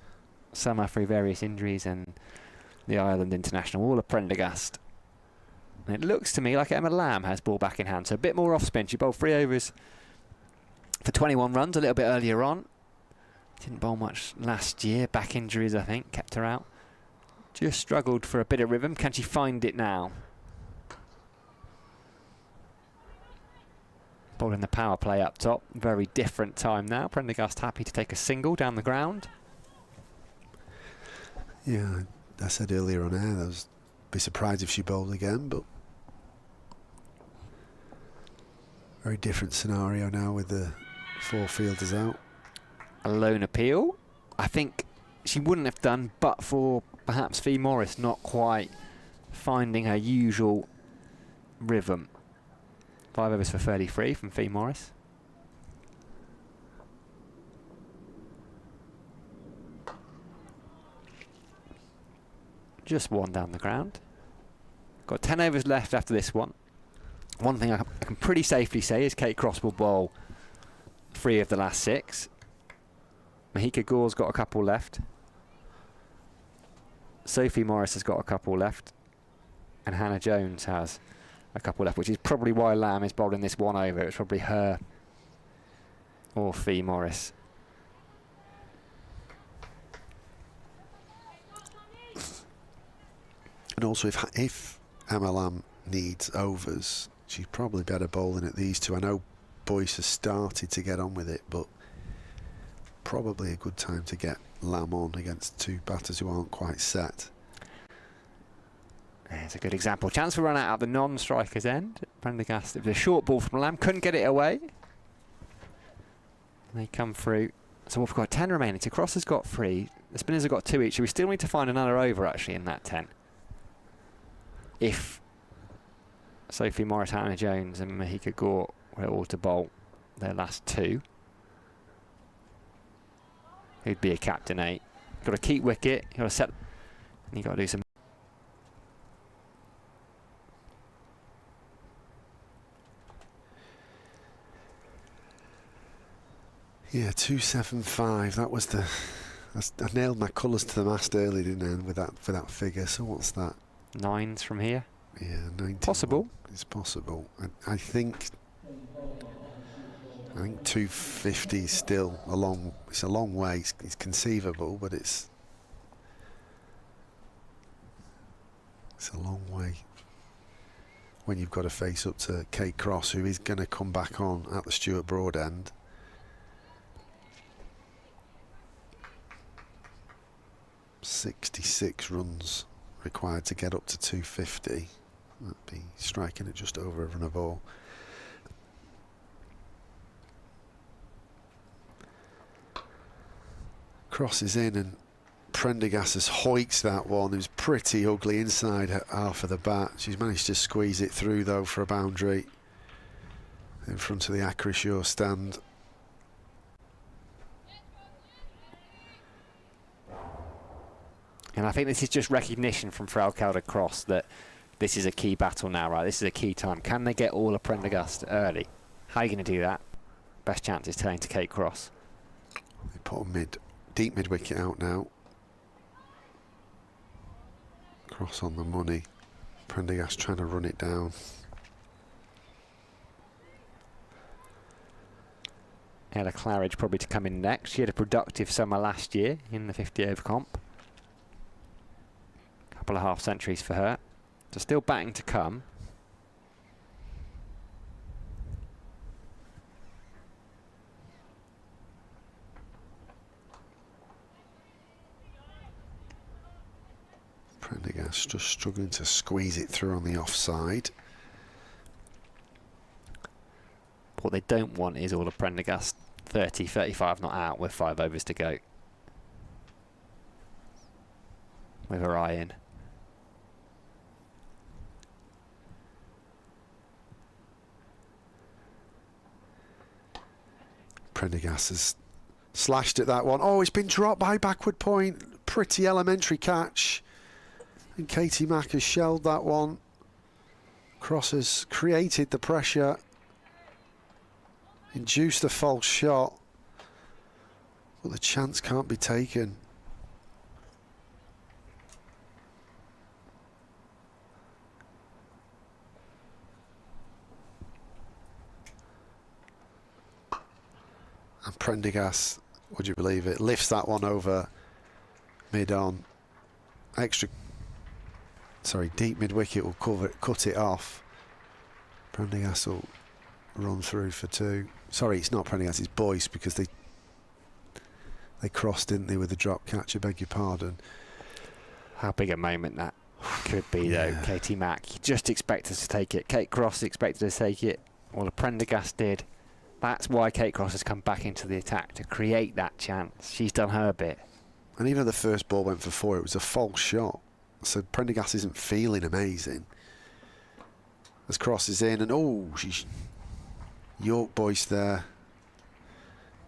Speaker 3: summer through various injuries and the Ireland International. All of Prendergast. And it looks to me like Emma Lamb has ball back in hand. So a bit more off spin. She bowled 3 overs for 21 runs a little bit earlier on. Didn't bowl much last year. Back injuries, I think, kept her out. Just struggled for a bit of rhythm. Can she find it now? Bowling the power play up top. Very different time now. Prendergast happy to take a single down the ground.
Speaker 2: Yeah, I said earlier on air, I was be surprised if she bowled again, but very different scenario now with the 4 fielders out.
Speaker 3: A lone appeal. I think she wouldn't have done but for perhaps Fee Morris not quite finding her usual rhythm. 5 overs for 33 from Fee Morris. Just 1 down the ground. Got 10 overs left after this one. One thing I can pretty safely say is Kate Cross will bowl 3 of the last 6. Mahika Gore's got a couple left. Sophie Morris has got a couple left. And Hannah Jones has a couple left, which is probably why Lamb is bowling this 1 over. It's probably her or Fee Morris.
Speaker 2: And also, if Emma Lamb needs overs, She's probably better bowling at these two. I know Boyce has started to get on with it, but probably a good time to get Lamb on against two batters who aren't quite set.
Speaker 3: There's a good example. Chance for run out at the non-striker's end. Prendergast, it was a short ball from Lamb, couldn't get it away. They come through. So we've got 10 remaining. So Cross has got 3. The spinners have got 2 each. So we still need to find another over actually in that 10. If Sophie Moritano-Jones and Mahika Gore were all to bowl their last 2, who'd be a captain 8. Got to keep wicket. Got to set. You got to do some.
Speaker 2: Yeah, 275. That was the. I nailed my colours to the mast early, didn't I? With that figure. So what's that?
Speaker 3: 9s from here.
Speaker 2: Yeah, 90.
Speaker 3: Possible.
Speaker 2: It's possible. I think 250 is still a long. It's a long way. It's conceivable, but it's a long way when you've got to face up to Kate Cross, who is going to come back on at the Stuart Broad end. .66 runs required to get up to 250. That'd be striking at just over a run a ball. Cross is in, and Prendergast has hoiked that one. It was pretty ugly inside half of the bat. She's managed to squeeze it through though for a boundary in front of the Acrisure stand.
Speaker 3: And I think this is just recognition from Fraukelder Cross that this is a key battle now, right? This is a key time. Can they get all of Prendergast early? How are you going to do that? Best chance is turning to Kate Cross.
Speaker 2: They put a deep mid wicket out now. Cross on the money. Prendergast trying to run it down.
Speaker 3: Ella Claridge probably to come in next. She had a productive summer last year in the 50 over comp. Couple of half centuries for her. So still batting to come.
Speaker 2: Prendergast just struggling to squeeze it through on the offside.
Speaker 3: What they don't want is all of Prendergast 30, 35 not out with 5 overs to go. With her eye in.
Speaker 2: Prendergast has slashed at that one. Oh, it's been dropped by backward point. Pretty elementary catch. And Katie Mack has shelled that one. Cross has created the pressure. Induced a false shot. But the chance can't be taken. And Prendergast, would you believe it, lifts that one over mid-on. Deep mid-wicket will cut it off. Prendergast will run through for 2. Sorry, it's not Prendergast, it's Boyce, because they crossed, didn't they, with the drop catch, I beg your pardon.
Speaker 3: How big a moment that could be, though.
Speaker 2: Yeah.
Speaker 3: Katie Mack, you just expect us to take it. Kate Cross expected to take it. Well, the Prendergast did. That's why Kate Cross has come back into the attack, to create that chance. She's done her bit.
Speaker 2: And even though the first ball went for 4, it was a false shot. So Prendergast isn't feeling amazing. As Cross is in, and she's York Boyce there.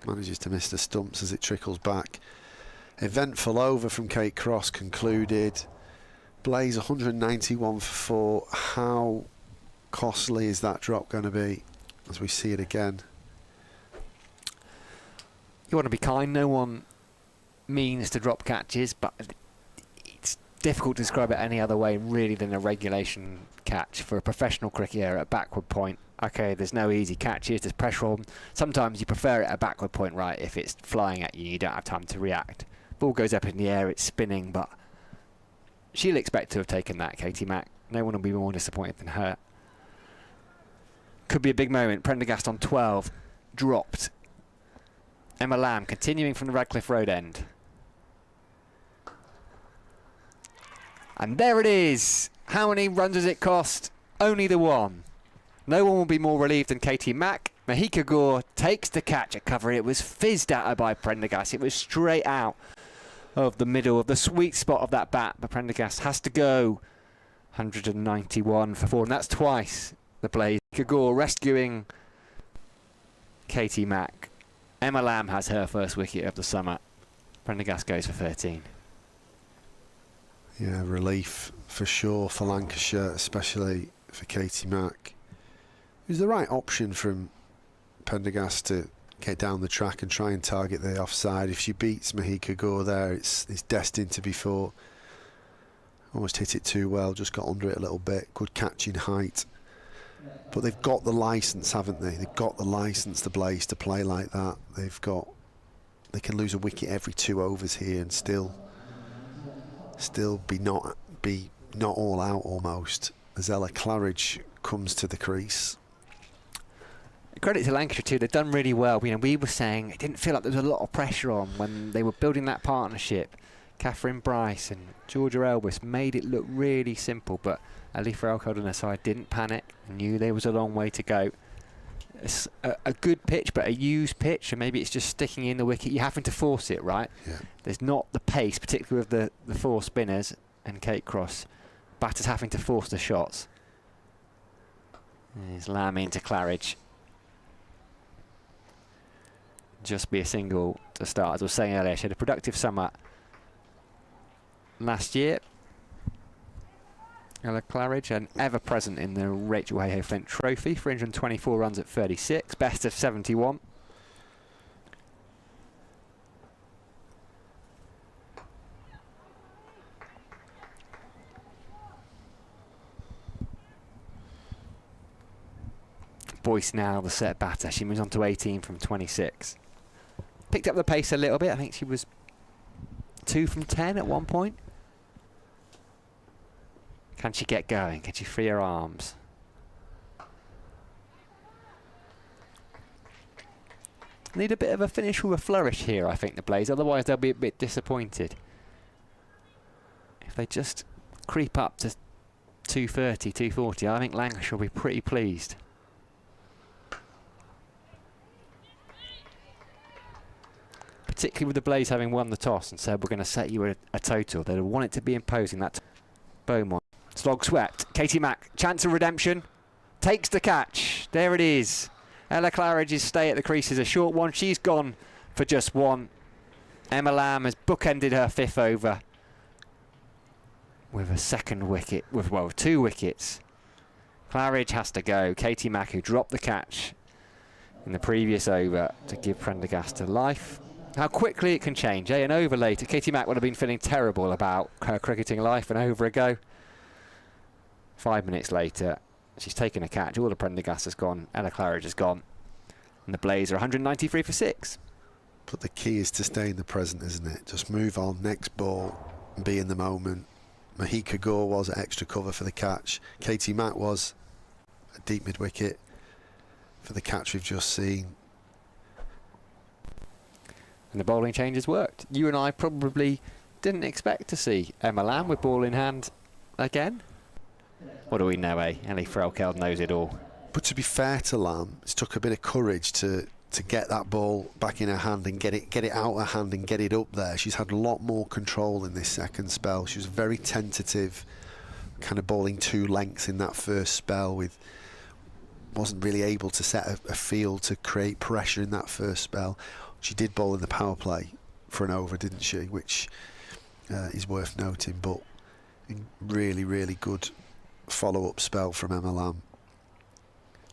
Speaker 2: Manages to miss the stumps as it trickles back. Eventful over from Kate Cross concluded. Blaze 191 for 4. How costly is that drop going to be as we see it again?
Speaker 3: You want to be kind. No one means to drop catches, but it's difficult to describe it any other way really than a regulation catch for a professional cricketer at backward point. Okay, there's no easy catches, there's pressure on. Sometimes you prefer it at backward point, right? If it's flying at you, you don't have time to react. Ball goes up in the air, it's spinning, but she'll expect to have taken that, Katie Mack. No one will be more disappointed than her. Could be a big moment. Prendergast on 12. Dropped. Emma Lamb continuing from the Radcliffe Road end. And there it is. How many runs does it cost? Only the one. No one will be more relieved than Katie Mack. Mahika Gore takes the catch at cover. It was fizzed at her by Prendergast. It was straight out of the middle of the sweet spot of that bat. But Prendergast has to go 191 for 4. And that's twice the blaze. Mahika Gore rescuing Katie Mack. Emma Lamb has her first wicket of the summer. Prendergast goes for 13.
Speaker 2: Yeah, relief for sure for Lancashire, especially for Katie Mack. It was the right option from Prendergast to get down the track and try and target the offside. If she beats Mahika Gore there, it's destined to be 4. Almost hit it too well, just got under it a little bit. Good catching height. But they've got the licence, haven't they? They've got the licence, the Blaze, to play like that. They can lose a wicket every 2 overs here and still be not all out almost, as Ella Claridge comes to the crease.
Speaker 3: Credit to Lancashire too, they've done really well. You know, we were saying it didn't feel like there was a lot of pressure on when they were building that partnership. Catherine Bryce and Georgia Elwiss made it look really simple, but Ali Farrell-Cold on her side didn't panic, knew there was a long way to go. It's a good pitch, but a used pitch, and maybe it's just sticking in the wicket. You're having to force it, right?
Speaker 2: Yeah.
Speaker 3: There's not the pace, particularly with the 4 spinners and Kate Cross. Batters having to force the shots. There's Lamb into Claridge. Just be a single to start. As I was saying earlier, she had a productive summer last year. Ella Claridge, and ever present in the Rachel Hayhoe Flint Trophy. 324 runs at 36, best of 71. Boyce now the set batter. She moves on to 18 from 26. Picked up the pace a little bit. I think she was 2 from 10 at one point. Can she get going? Can she free her arms? Need a bit of a finish with a flourish here, I think, the Blaze. Otherwise, they'll be a bit disappointed. If they just creep up to 230, 240, I think Lancashire will be pretty pleased. Particularly with the Blaze having won the toss and said, we're going to set you a total. They'll want it to be imposing. That Beaumont. Slog swept. Katie Mack, chance of redemption. Takes the catch. There it is. Ella Claridge's stay at the crease is a short one. She's gone for just 1. Emma Lamb has bookended her 5th over with a 2nd wicket, with 2 wickets. Claridge has to go. Katie Mack, who dropped the catch in the previous over to give Prendergast a life. How quickly it can change, eh? An over later, Katie Mack would have been feeling terrible about her cricketing life an over ago. 5 minutes later, she's taken a catch. All the Prendergast has gone. Ella Claridge has gone. And the Blaze are 193 for 6.
Speaker 2: But the key is to stay in the present, isn't it? Just move on, next ball, and be in the moment. Mahika Gore was at extra cover for the catch. Katie Mack was a deep mid-wicket for the catch we've just seen.
Speaker 3: And the bowling changes worked. You and I probably didn't expect to see Emma Lamb with ball in hand again. What do we know, eh? Ellie Farrell-Cold knows it all.
Speaker 2: But to be fair to Lamb, it's took a bit of courage to get that ball back in her hand and get it out her hand and get it up there. She's had a lot more control in this second spell. She was very tentative, kind of bowling 2 lengths in that first spell. Wasn't really able to set a field to create pressure in that first spell. She did bowl in the power play for an over, didn't she? Which is worth noting, but really, really good follow-up spell from Emma Lamb.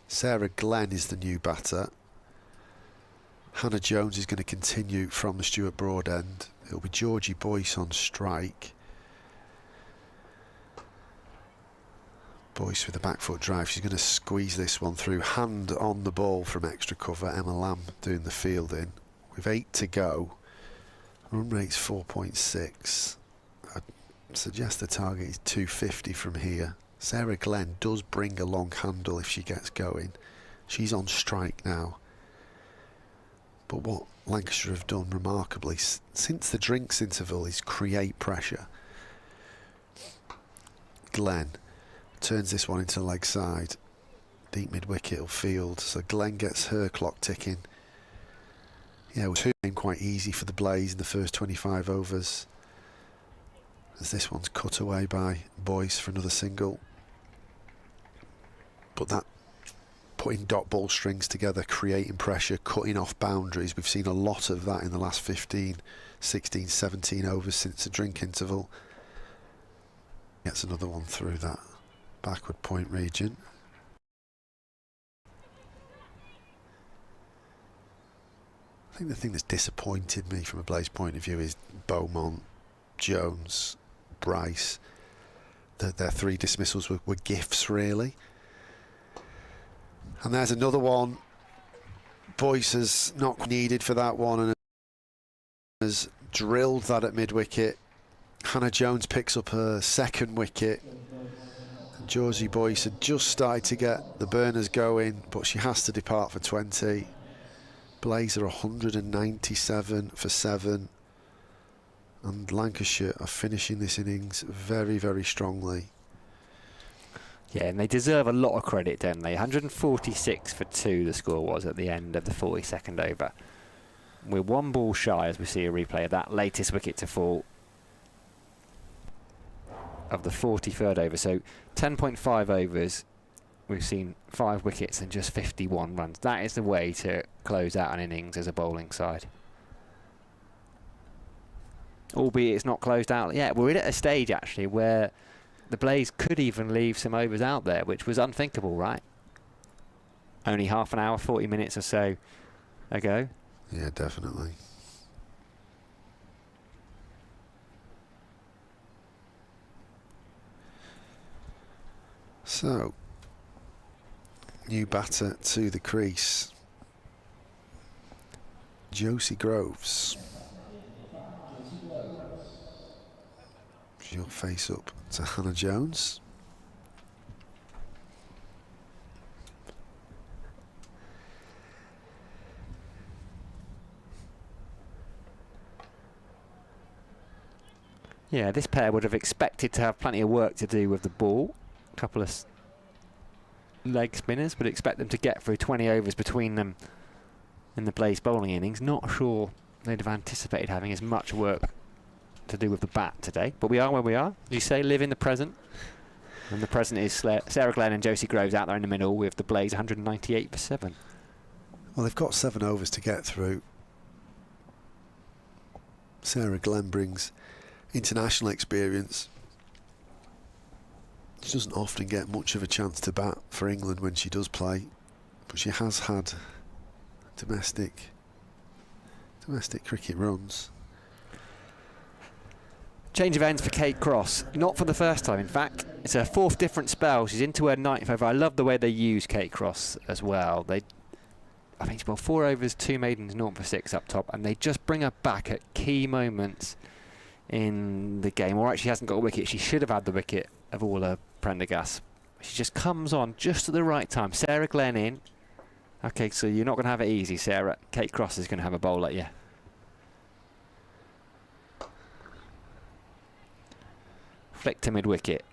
Speaker 2: Sarah Glenn is the new batter. Hannah Jones is going to continue from the Stuart Broad end. It'll be Georgie Boyce on strike. Boyce with a back foot drive. She's going to squeeze this one through. Hand on the ball from extra cover. Emma Lamb doing the fielding. With 8 to go. Run rate's 4.6. I'd suggest the target is 250 from here. Sarah Glenn does bring a long handle if she gets going. She's on strike now. But what Lancashire have done remarkably since the drinks interval is create pressure. Glenn turns this one into leg side. Deep mid-wicket will field, so Glenn gets her clock ticking. Yeah, it was quite easy for the Blaze in the first 25 overs. As this one's cut away by Boyce for another single. But that putting dot ball strings together, creating pressure, cutting off boundaries, we've seen a lot of that in the last 15, 16, 17 overs since the drink interval. Gets another one through that backward point region. I think the thing that's disappointed me from a Blaze point of view is Beaumont, Jones, Bryce. Their 3 dismissals were gifts, really. And there's another one. Boyce has not needed for that one and has drilled that at mid-wicket. Hannah Jones picks up her 2nd wicket. And Georgie Boyce had just started to get the burners going, but she has to depart for 20. Blaze are 197 for 7. And Lancashire are finishing this innings very, very strongly.
Speaker 3: Yeah, and they deserve a lot of credit, don't they? 146 for 2 the score was at the end of the 42nd over. We're 1 ball shy as we see a replay of that latest wicket to fall of the 43rd over. So 10.5 overs, we've seen 5 wickets and just 51 runs. That is the way to close out an innings as a bowling side. Albeit it's not closed out yet. We're at a stage actually where the Blaze could even leave some overs out there, which was unthinkable, right? Only half an hour, 40 minutes or so ago.
Speaker 2: Yeah, definitely. So, new batter to the crease. Josie Groves. She'll face up to Hannah Jones.
Speaker 3: Yeah, this pair would have expected to have plenty of work to do with the ball. A couple of leg spinners, would expect them to get through 20 overs between them in the Blaze bowling innings. Not sure they'd have anticipated having as much work to do with the bat today, but we are where we are. As you say, live in the present, and the present is Sarah Glenn and Josie Groves out there in the middle with the Blaze 198 for 7.
Speaker 2: Well, they've got 7 overs to get through. Sarah Glenn brings international experience. She doesn't often get much of a chance to bat for England when she does play, but she has had domestic cricket runs.
Speaker 3: Change of ends for Kate Cross, not for the first time in fact. It's her 4th different spell. She's into her 9th over. I love the way they use Kate Cross as well. I think she bowled 4 overs, 2 maidens, 0 for 6 up top, and they just bring her back at key moments in the game. Alright, she hasn't got a wicket. She should have had the wicket of all her Prendergast. She just comes on just at the right time. Sarah Glenn in. Okay, so you're not going to have it easy, Sarah. Kate Cross is going to have a bowl at you. Flick to mid-wicket.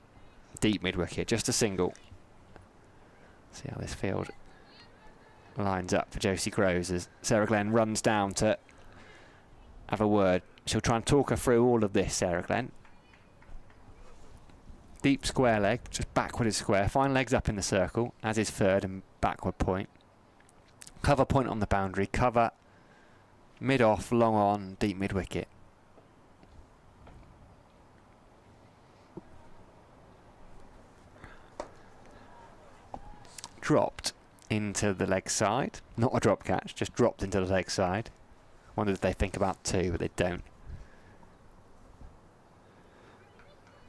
Speaker 3: Deep mid-wicket. Just a single. See how this field lines up for Josie Groves as Sarah Glenn runs down to have a word. She'll try and talk her through all of this, Sarah Glenn. Deep square leg, just backward is square. Fine legs up in the circle, as is 3rd and backward point. Cover point on the boundary. Cover mid-off, long on, deep mid-wicket. Dropped into the leg side. Not a drop catch, just dropped into the leg side. Wondered if they think about 2, but they don't.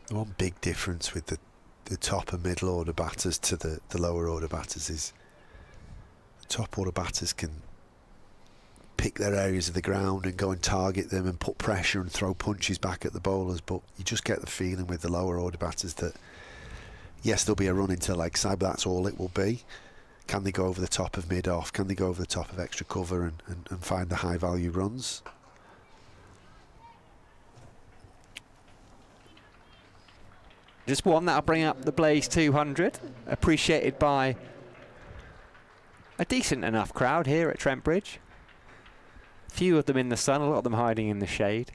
Speaker 2: The one big difference with the top and middle order batters to the lower order batters is the top order batters can pick their areas of the ground and go and target them and put pressure and throw punches back at the bowlers, but you just get the feeling with the lower order batters that yes, there'll be a run into leg side, but that's all it will be. Can they go over the top of mid-off? Can they go over the top of extra cover and find the high-value runs?
Speaker 3: Just one that'll bring up the Blaze 200, appreciated by a decent enough crowd here at Trent Bridge. Few of them in the sun, a lot of them hiding in the shade.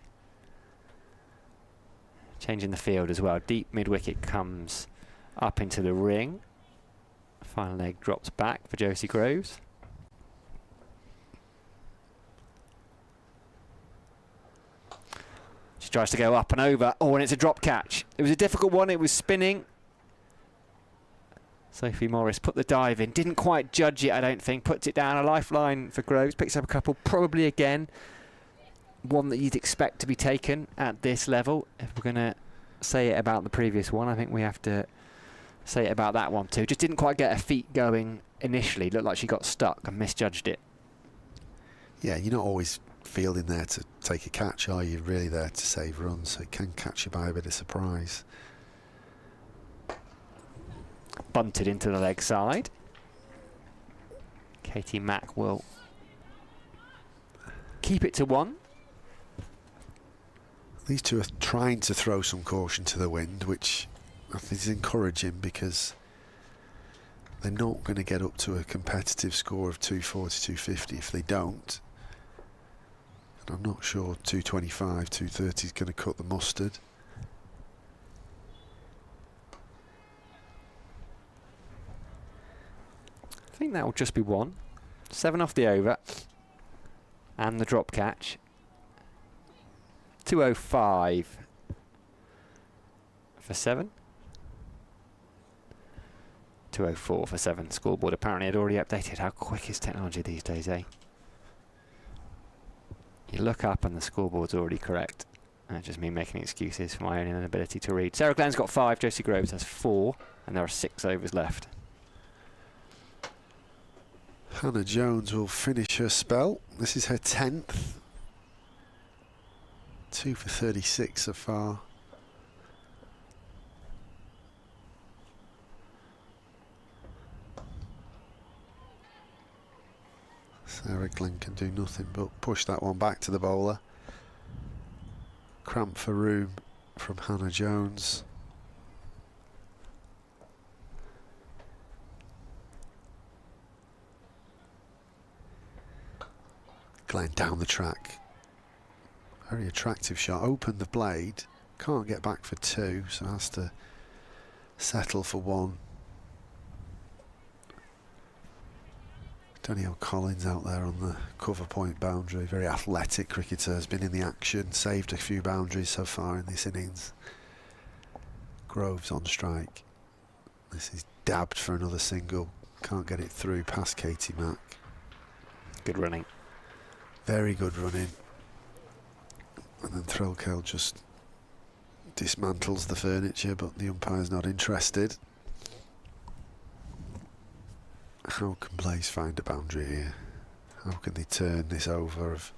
Speaker 3: Changing the field as well. Deep mid-wicket comes up into the ring. Final leg drops back for Josie Groves. She tries to go up and over. Oh, and it's a drop catch. It was a difficult one. It was spinning. Sophie Morris put the dive in. Didn't quite judge it, I don't think. Puts it down. A lifeline for Groves. Picks up a couple. Probably again. One that you'd expect to be taken at this level. If we're going to say it about the previous one, I think we have to say it about that one too. Just didn't quite get her feet going initially. Looked like she got stuck and misjudged it.
Speaker 2: Yeah, you're not always fielding there to take a catch, are you? Really there to save runs, so it can catch you by a bit of surprise.
Speaker 3: Bunted into the leg side. Katie Mack will keep it to one.
Speaker 2: These two are trying to throw some caution to the wind, which I think is encouraging, because they're not going to get up to a competitive score of 240, 250 if they don't. And I'm not sure 225, 230 is going to cut the mustard.
Speaker 3: I think that will just be one. 7 off the over. And the drop catch. 205 for 7. 204 for 7. Scoreboard apparently had already updated. How quick is technology these days, eh? You look up and the scoreboard's already correct. That's just me making excuses for my own inability to read. Sarah Glenn's got 5, Josie Groves has 4, and there are 6 overs left.
Speaker 2: Hannah Jones will finish her spell. This is her 10th. 2 for 36 so far. Sarah Glenn can do nothing but push that one back to the bowler. Cramp for room from Hannah Jones. Glenn down the track. Very attractive shot. Opened the blade. Can't get back for 2, so has to settle for 1. Danielle Collins out there on the cover point boundary. Very athletic cricketer, has been in the action, saved a few boundaries so far in this innings. Groves on strike. This is dabbed for another single. Can't get it through past Katie Mack.
Speaker 3: Good running.
Speaker 2: Very good running. And then Threlkeld just dismantles the furniture, but the umpire's not interested. How can Blaze find a boundary here? How can they turn this over of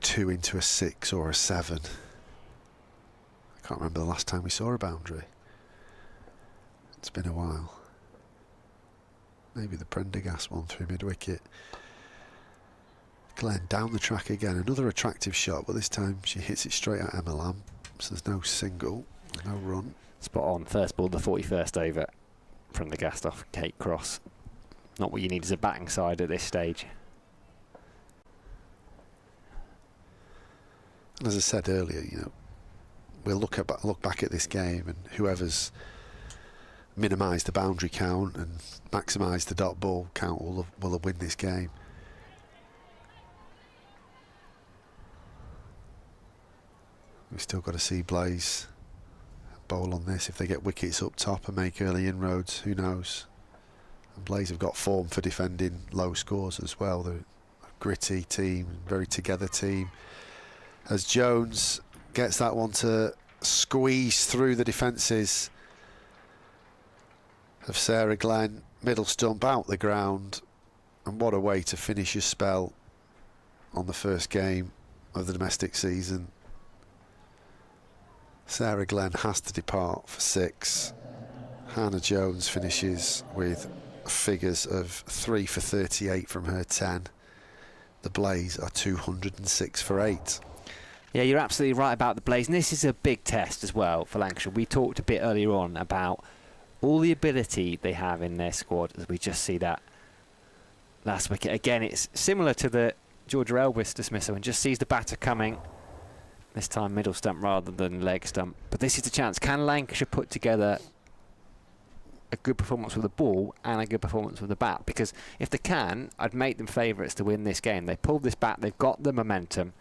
Speaker 2: 2 into a 6 or a 7? I can't remember the last time we saw a boundary. It's been a while. Maybe the Prendergast one through mid-wicket. Glenn down the track again, another attractive shot, but this time she hits it straight at Emma Lamb, so there's no single, no run.
Speaker 3: Spot on. First ball, the 41st over from the Prendergast off Kate Cross. Not what you need as a batting side at this stage.
Speaker 2: And as I said earlier, you know, we'll look back at this game, and whoever's minimised the boundary count and maximised the dot ball count will have win this game. We've still got to see Blaze bowl on this. If they get wickets up top and make early inroads, who knows? And Blaze have got form for defending low scores as well. They're a gritty team, very together team. As Jones gets that one to squeeze through the defences of Sarah Glenn, middle stump out the ground, and what a way to finish your spell on the first game of the domestic season. Sarah Glenn has to depart for 6. Hannah Jones finishes with figures of 3 for 38 from her 10. The Blaze are 206 for 8.
Speaker 3: Yeah, you're absolutely right about the Blaze. And this is a big test as well for Lancashire. We talked a bit earlier on about all the ability they have in their squad, as we just see that last wicket. Again, it's similar to the Georgia Elwiss dismissal, and just sees the batter coming. This time middle stump rather than leg stump. But this is the chance. Can Lancashire put together a good performance with the ball and a good performance with the bat? Because if they can, I'd make them favourites to win this game. They pulled this back. They've got the momentum.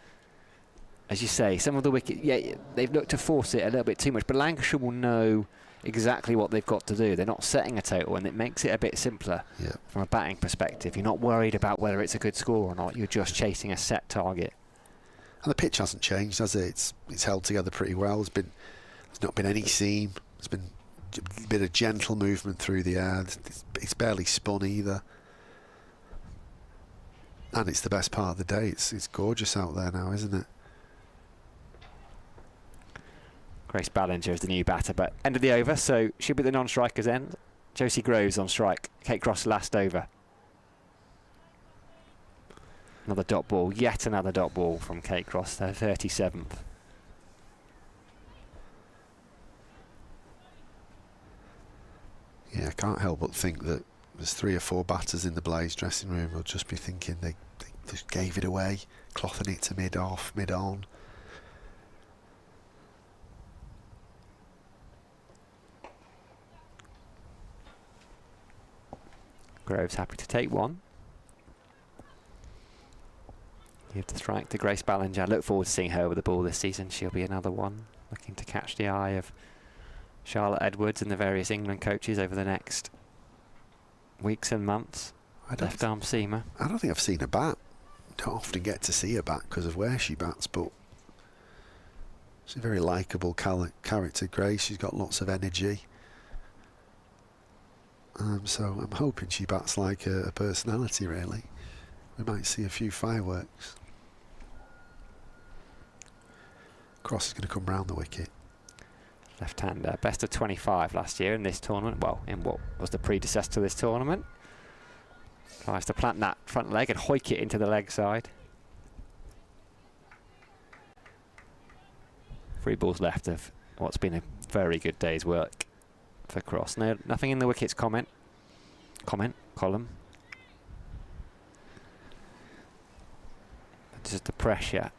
Speaker 3: As you say, some of the wickets, yeah, they've looked to force it a little bit too much. But Lancashire will know exactly what they've got to do. They're not setting a total, and it makes it a bit simpler from a batting perspective. You're not worried about whether it's a good score or not. You're just chasing a set target.
Speaker 2: And the pitch hasn't changed, has it? It's held together pretty well. There's not been any seam. There's been a bit of gentle movement through the air. It's barely spun either. And it's the best part of the day. It's gorgeous out there now, isn't it?
Speaker 3: Grace Ballinger is the new batter, but end of the over, so she'll be the non-striker's end. Josie Groves on strike. Kate Cross last over. Another dot ball, yet another dot ball from Kate Cross, her 37th.
Speaker 2: Yeah, I can't help but think that there's 3 or 4 batters in the Blaze dressing room who'll just be thinking they just gave it away, clothing it to mid-off, mid-on.
Speaker 3: Groves happy to take one. Give the strike to Grace Ballinger. I look forward to seeing her with the ball this season. She'll be another one looking to catch the eye of Charlotte Edwards and the various England coaches over the next weeks and months. Left arm seamer.
Speaker 2: I don't think I've seen her bat. Don't often get to see her bat because of where she bats, but she's a very likeable character, Grace. She's got lots of energy. So I'm hoping she bats like her personality, really. We might see a few fireworks. Cross is going to come round the wicket.
Speaker 3: Left-hander, best of 25 last year in this tournament. Well, in what was the predecessor to this tournament. Tries to plant that front leg and hoik it into the leg side. 3 balls left of what's been a very good day's work for Cross. No, nothing in the wickets column. Just the pressure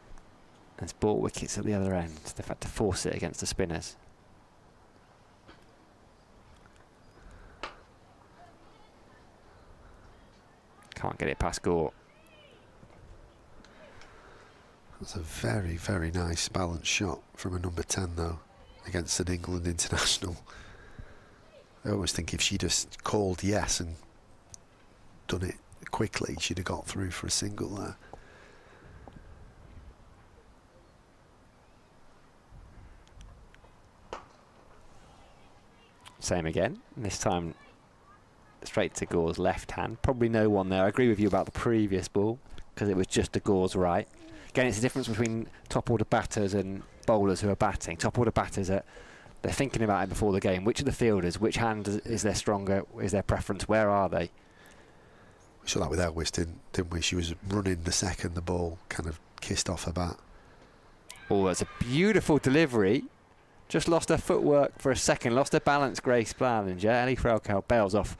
Speaker 3: has brought wickets at the other end. They've had to force it against the spinners. Can't get it past Gore.
Speaker 2: That's a very, very nice balanced shot from a number 10 though, against an England international. I always think if she'd just called yes and done it quickly, she'd have got through for a single there.
Speaker 3: Same again, this time straight to Gore's left hand. Probably no one there. I agree with you about the previous ball because it was just to Gore's right. Again, it's the difference between top order batters and bowlers who are batting. Top order batters are they're thinking about it before the game. Which of the fielders, which hand is their stronger, is their preference, where are they?
Speaker 2: We saw that with Elwiss, didn't we? She was running the second the ball kind of kissed off her bat.
Speaker 3: Oh, that's a beautiful delivery. Just lost her footwork for a second, lost her balance, Grace Ballinger. Ellie Frelkel bails off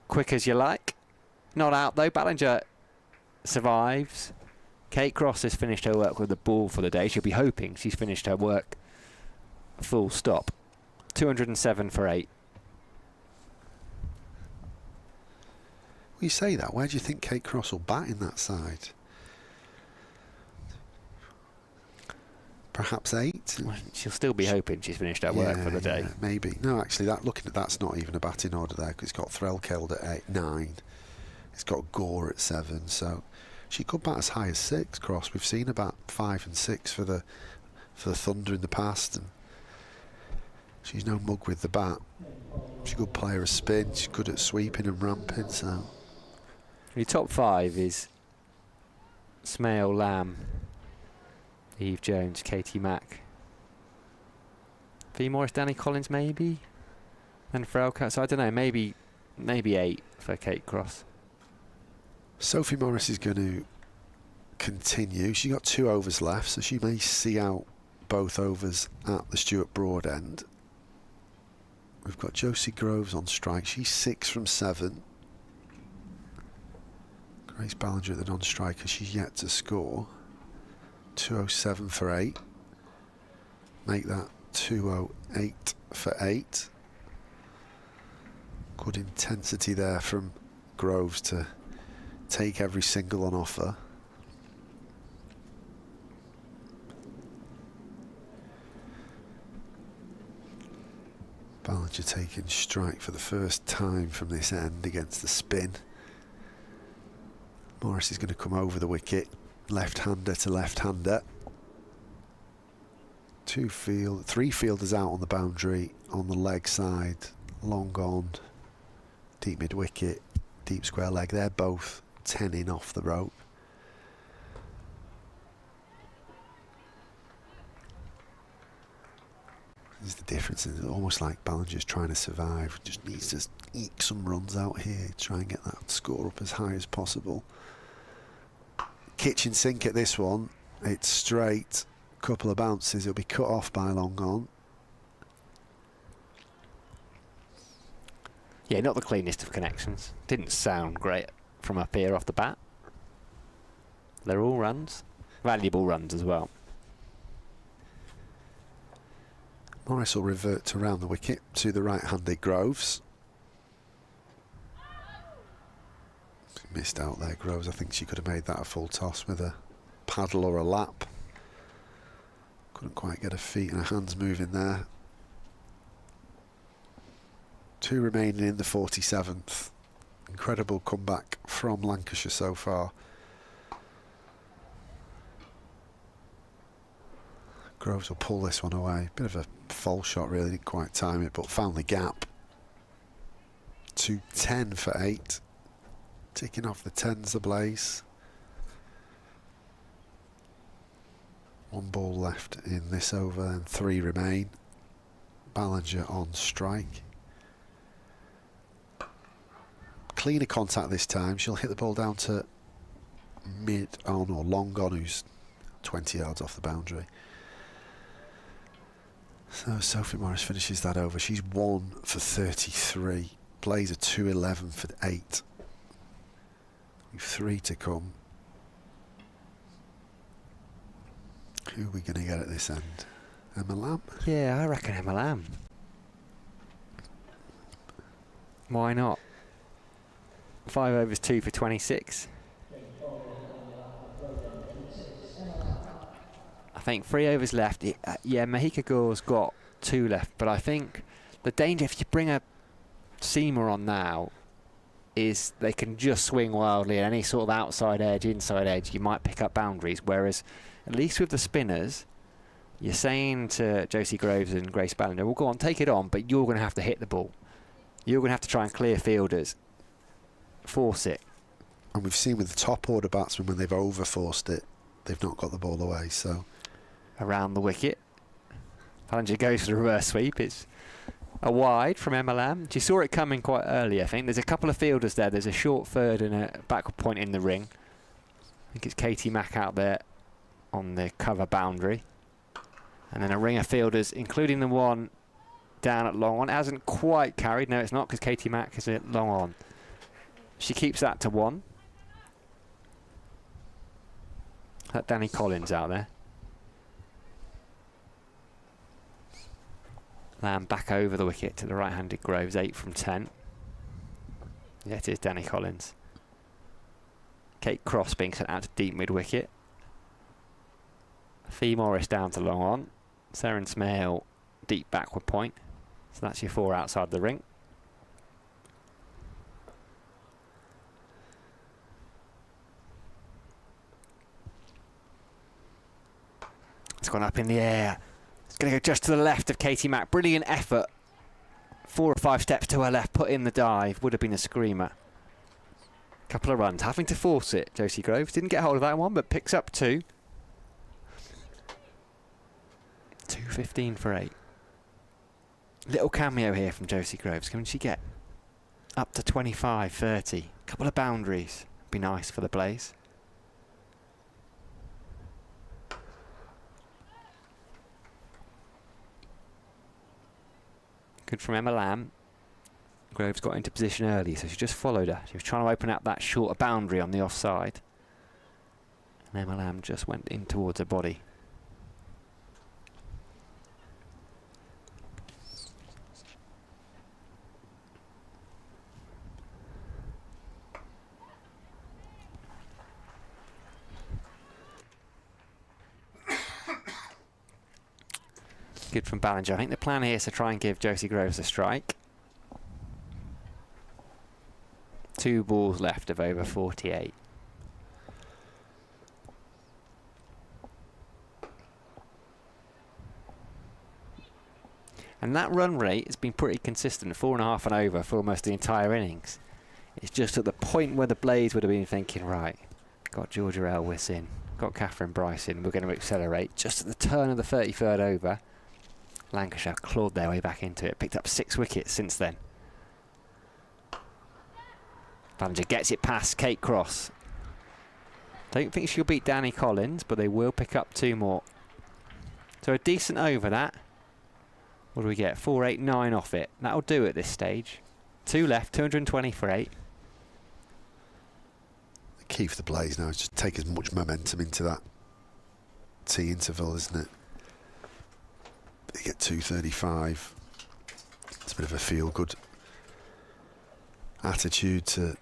Speaker 3: quick as you like. Not out though, Ballinger survives. Kate Cross has finished her work with the ball for the day. She'll be hoping she's finished her work full stop. 207 for 8.
Speaker 2: Well, you say that, where do you think Kate Cross will bat in that side? Perhaps 8?
Speaker 3: Well, she'll still be hoping she's finished her work for the day.
Speaker 2: Yeah, maybe. No, actually, looking at that's not even a batting order there because it's got Threlkeld at 9. It's got Gore at 7, so she could bat as high as 6, Cross. We've seen about 5 and 6 for the Thunder in the past, and she's no mug with the bat. She's a good player of spin, she's good at sweeping and ramping, so...
Speaker 3: Your top 5 is Smale, Lamb, Eve Jones, Katie Mack, V Morris, Danny Collins maybe, and Frelka. So I don't know, maybe maybe 8 for Kate Cross.
Speaker 2: Sophie Morris is going to continue. She got 2 overs left, so she may see out both overs at the Stuart Broad end. We've got Josie Groves on strike. She's 6 from 7. Grace Ballinger at the non-striker. She's yet to score. 207 for 8. Make that 208 for 8. Good intensity there from Groves to take every single on offer. Ballinger taking strike for the first time from this end against the spin. Morris is going to come over the wicket, left-hander to left-hander. 3 fielders out on the boundary, on the leg side, long on, deep mid-wicket, deep square leg. They're both 10 in off the rope. This is the difference. It's almost like Ballinger's trying to survive. Just needs to eke some runs out here, try and get that score up as high as possible. Kitchen sink at this one. It's straight. Couple of bounces. It'll be cut off by long on.
Speaker 3: Yeah, not the cleanest of connections. Didn't sound great from up here off the bat. They're all runs. Valuable runs as well.
Speaker 2: Morris will revert to round the wicket to the right-handed Groves. Missed out there, Groves. I think she could have made that a full toss with a paddle or a lap. Couldn't quite get her feet and her hands moving there. 2 remaining in the 47th. Incredible comeback from Lancashire so far. Groves will pull this one away. Bit of a false shot really, didn't quite time it, but found the gap. 210 for 8. Ticking off the 10s ablaze. 1 ball left in this over and 3 remain. Ballinger on strike. Cleaner contact this time. She'll hit the ball down to mid on or long on, who's 20 yards off the boundary. So Sophie Morris finishes that over. She's 1 for 33. Plays a 211 for 8. We've 3 to come. Who are we going to get at this end? Emma Lamb?
Speaker 3: Yeah, I reckon Emma Lamb. Why not? 5 overs, 2 for 26. I think 3 overs left. Yeah, Mahika Gore's got 2 left, but I think the danger if you bring a seamer on now is they can just swing wildly at any sort of outside edge, inside edge. You might pick up boundaries, whereas at least with the spinners, you're saying to Josie Groves and Grace Ballinger, well, go on, take it on, but you're going to have to hit the ball. You're going to have to try and clear fielders, force it.
Speaker 2: And we've seen with the top order batsmen, when they've over-forced it, they've not got the ball away, so...
Speaker 3: Around the wicket. Ballinger goes for the reverse sweep. It's a wide from Emma Lamb. She saw it coming quite early, I think. There's a couple of fielders there. There's a short third and a backward point in the ring. I think it's Katie Mack out there on the cover boundary. And then a ring of fielders, including the one down at long on. It hasn't quite carried. No, it's not, because Katie Mack is at long on. She keeps that to 1. That Danny Collins out there. Lamb back over the wicket to the right-handed Groves, 8 from 10. Yeah, it is Danny Collins. Kate Cross being sent out to deep mid-wicket. Fee Morris down to long on. Seren Smale deep backward point. So that's your 4 outside the ring. It's gone up in the air. It's going to go just to the left of Katie Mack. Brilliant effort. 4 or 5 steps to her left, put in the dive. Would have been a screamer. Couple of runs. Having to force it, Josie Groves. Didn't get hold of that one, but picks up 2. 215 for 8. Little cameo here from Josie Groves. Can she get up to 25, 30. Couple of boundaries. Be nice for the Blaze. Good from Emma Lamb. Groves got into position early, so she just followed her. She was trying to open up that shorter boundary on the offside. And Emma Lamb just went in towards her body. Good from Ballinger. I think the plan here is to try and give Josie Groves a strike. 2 balls left of over 48. And that run rate has been pretty consistent, 4.5 and over for almost the entire innings. It's just at the point where the Blaze would have been thinking, right, got Georgia Elwiss in, got Catherine Bryce in, we're going to accelerate. Just at the turn of the 33rd over, Lancashire clawed their way back into it, picked up 6 wickets since then. Ballinger gets it past Kate Cross. Don't think she'll beat Danny Collins, but they will pick up 2 more. So a decent over that. What do we get? 489 off it. That'll do at this stage. 2 left, 220 for 8.
Speaker 2: The key for the Blaze now is just take as much momentum into that tea interval, isn't it? You get 235. It's a bit of a feel-good attitude to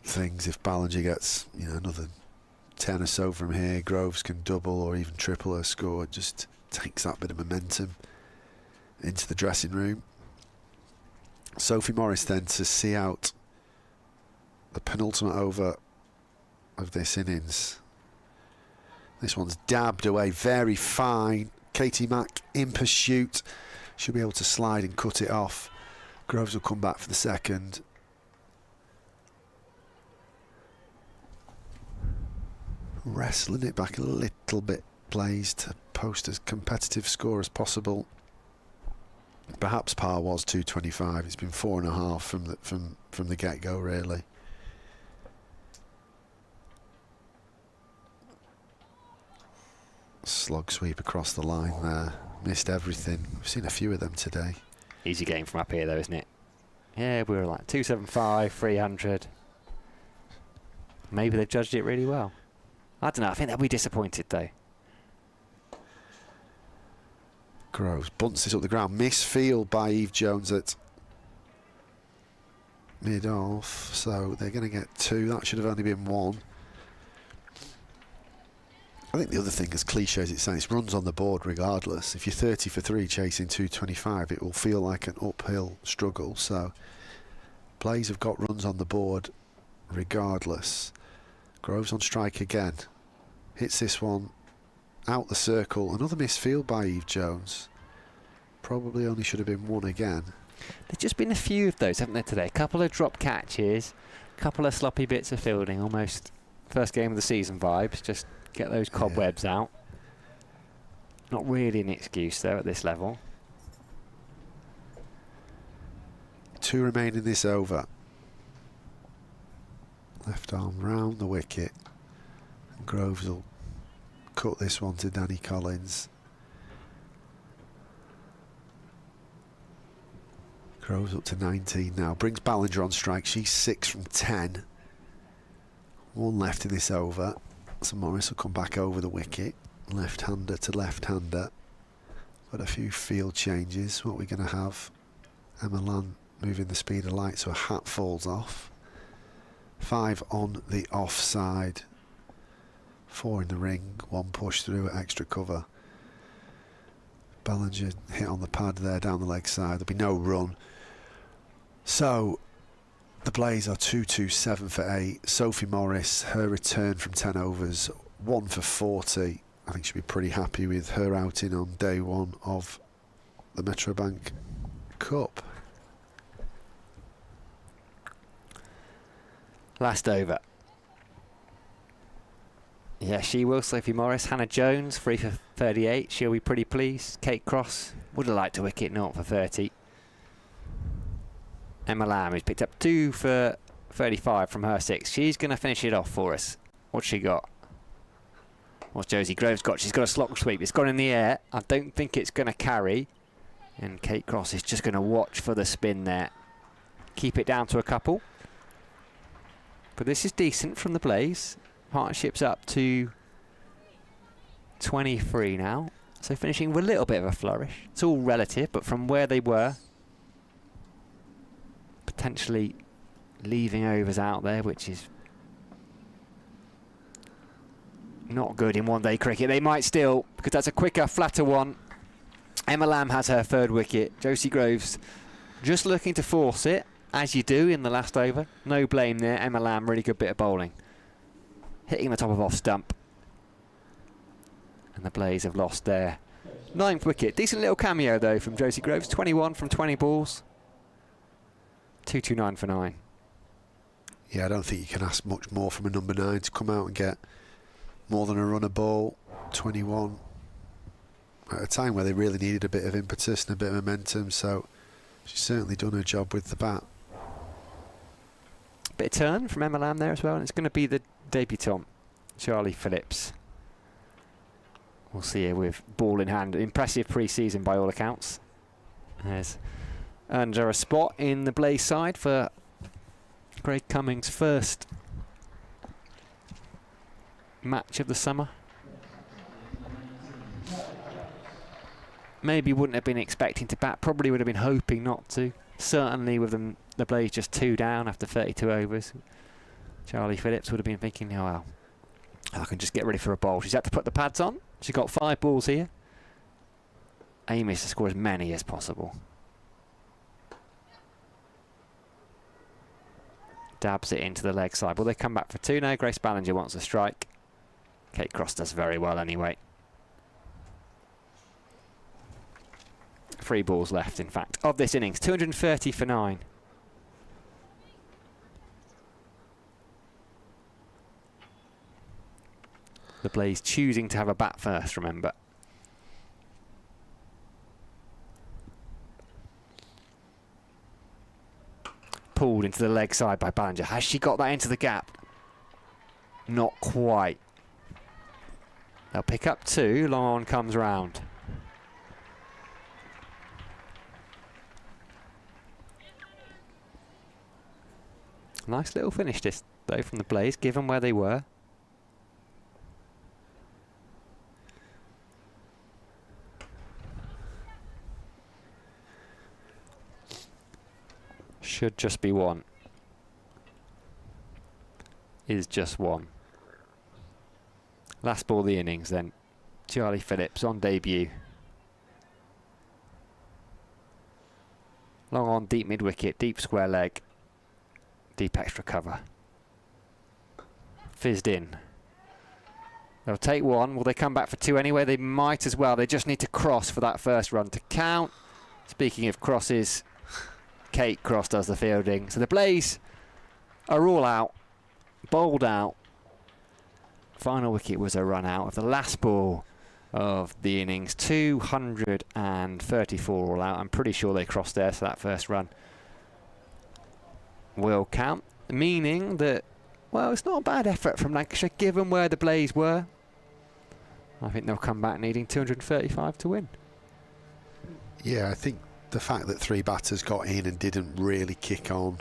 Speaker 2: things. If Ballinger gets, you know, another 10 or so from here, Groves can double or even triple her score. It just takes that bit of momentum into the dressing room. Sophie Morris then to see out the penultimate over of this innings. This one's dabbed away very fine. Katie Mack in pursuit. She'll be able to slide and cut it off. Groves will come back for the second. Wrestling it back a little bit, Blaze, to post as competitive score as possible. Perhaps par was 225. It's been 4.5 from the get-go, really. Slog sweep across the line there. Missed everything. We've seen a few of them today.
Speaker 3: Easy game from up here though, isn't it? Yeah, we were like 275, 300. Maybe they've judged it really well. I don't know, I think they'll be disappointed though.
Speaker 2: Groves bunts this up the ground. Misfield by Eve Jones at mid-off. So they're going to get 2. That should have only been 1. I think the other thing, as cliche as it sounds, runs on the board regardless. If you're 30 for 3 chasing 225, it will feel like an uphill struggle. So Blaze have got runs on the board regardless. Groves on strike again. Hits this one out the circle. Another misfield by Eve Jones. Probably only should have been 1 again.
Speaker 3: There's just been a few of those, haven't there, today? A couple of drop catches, a couple of sloppy bits of fielding, almost first game of the season vibes. Just get those cobwebs out. Not really an excuse, though, at this level.
Speaker 2: 2 remain in this over. Left arm round the wicket. And Groves will cut this one to Danny Collins. Groves up to 19 now. Brings Ballinger on strike. She's 6 from 10. 1 left in this over. So Morris will come back over the wicket. Left-hander to left-hander. Got a few field changes. What we're going to have. Emma Lamb moving the speed of light so a hat falls off. 5 on the offside. 4 in the ring. 1 push through at extra cover. Ballinger hit on the pad there down the leg side. There'll be no run. So the Blaze are 227 for 8. Sophie Morris, her return from 10 overs, 1 for 40. I think she'll be pretty happy with her outing on day 1 of the Metrobank Cup.
Speaker 3: Last over. Yeah, she will. Sophie Morris. Hannah Jones, 3 for 38. She'll be pretty pleased. Kate Cross would have liked to wicket, 0 for 30. Emma Lamb, who's picked up 2 for 35 from her 6. She's going to finish it off for us. What's she got? What's Josie Groves got? She's got a slot sweep. It's gone in the air. I don't think it's going to carry. And Kate Cross is just going to watch for the spin there. Keep it down to a couple. But this is decent from the Blaze. Partnership's up to 23 now. So finishing with a little bit of a flourish. It's all relative, but from where they were, potentially leaving overs out there, which is not good in one-day cricket. They might still, because that's a quicker, flatter one. Emma Lamb has her 3rd wicket. Josie Groves just looking to force it, as you do in the last over. No blame there. Emma Lamb, really good bit of bowling. Hitting the top of off stump. And the Blaze have lost their 9th wicket. Decent little cameo, though, from Josie Groves. 21 from 20 balls. 229 for 9.
Speaker 2: Yeah, I don't think you can ask much more from a number 9 to come out and get more than a run a ball. 21. At a time where they really needed a bit of impetus and a bit of momentum, so she's certainly done her job with the bat.
Speaker 3: Bit of turn from Emma Lamb there as well, and it's going to be the debutant, Charlie Phillips. We'll see her with ball in hand. Impressive pre-season by all accounts. Has earned her a spot in the Blaze side for Craig Cummings' first match of the summer. Maybe wouldn't have been expecting to bat, probably would have been hoping not to. Certainly with them, the Blaze just 2 down after 32 overs. Charlie Phillips would have been thinking, oh well, I can just get ready for a bowl. She's had to put the pads on. She's got 5 balls here. Aim is to score as many as possible. Dabs it into the leg side. Will they come back for 2 now? Grace Ballinger wants a strike. Kate Cross does very well anyway. 3 balls left, in fact, of this innings. 230 for 9. The Blaze choosing to have a bat first, remember. Pulled into the leg side by Ballinger. Has she got that into the gap? Not quite. They'll pick up 2. Long on comes round. Nice little finish this, though, from the Blaze, given where they were. Should just be 1. Is just 1. Last ball of the innings then. Charlie Phillips on debut. Long on, deep mid-wicket, deep square leg. Deep extra cover. Fizzed in. They'll take 1. Will they come back for 2 anyway? They might as well. They just need to cross for that first run to count. Speaking of crosses, Kate Cross does the fielding. So the Blaze are all out. Bowled out. Final wicket was a run out of the last ball of the innings. 234 all out. I'm pretty sure they crossed there, so that first run will count, meaning that, well, it's not a bad effort from Lancashire given where the Blaze were. I think they'll come back needing 235 to win.
Speaker 2: Yeah, I think the fact that 3 batters got in and didn't really kick on,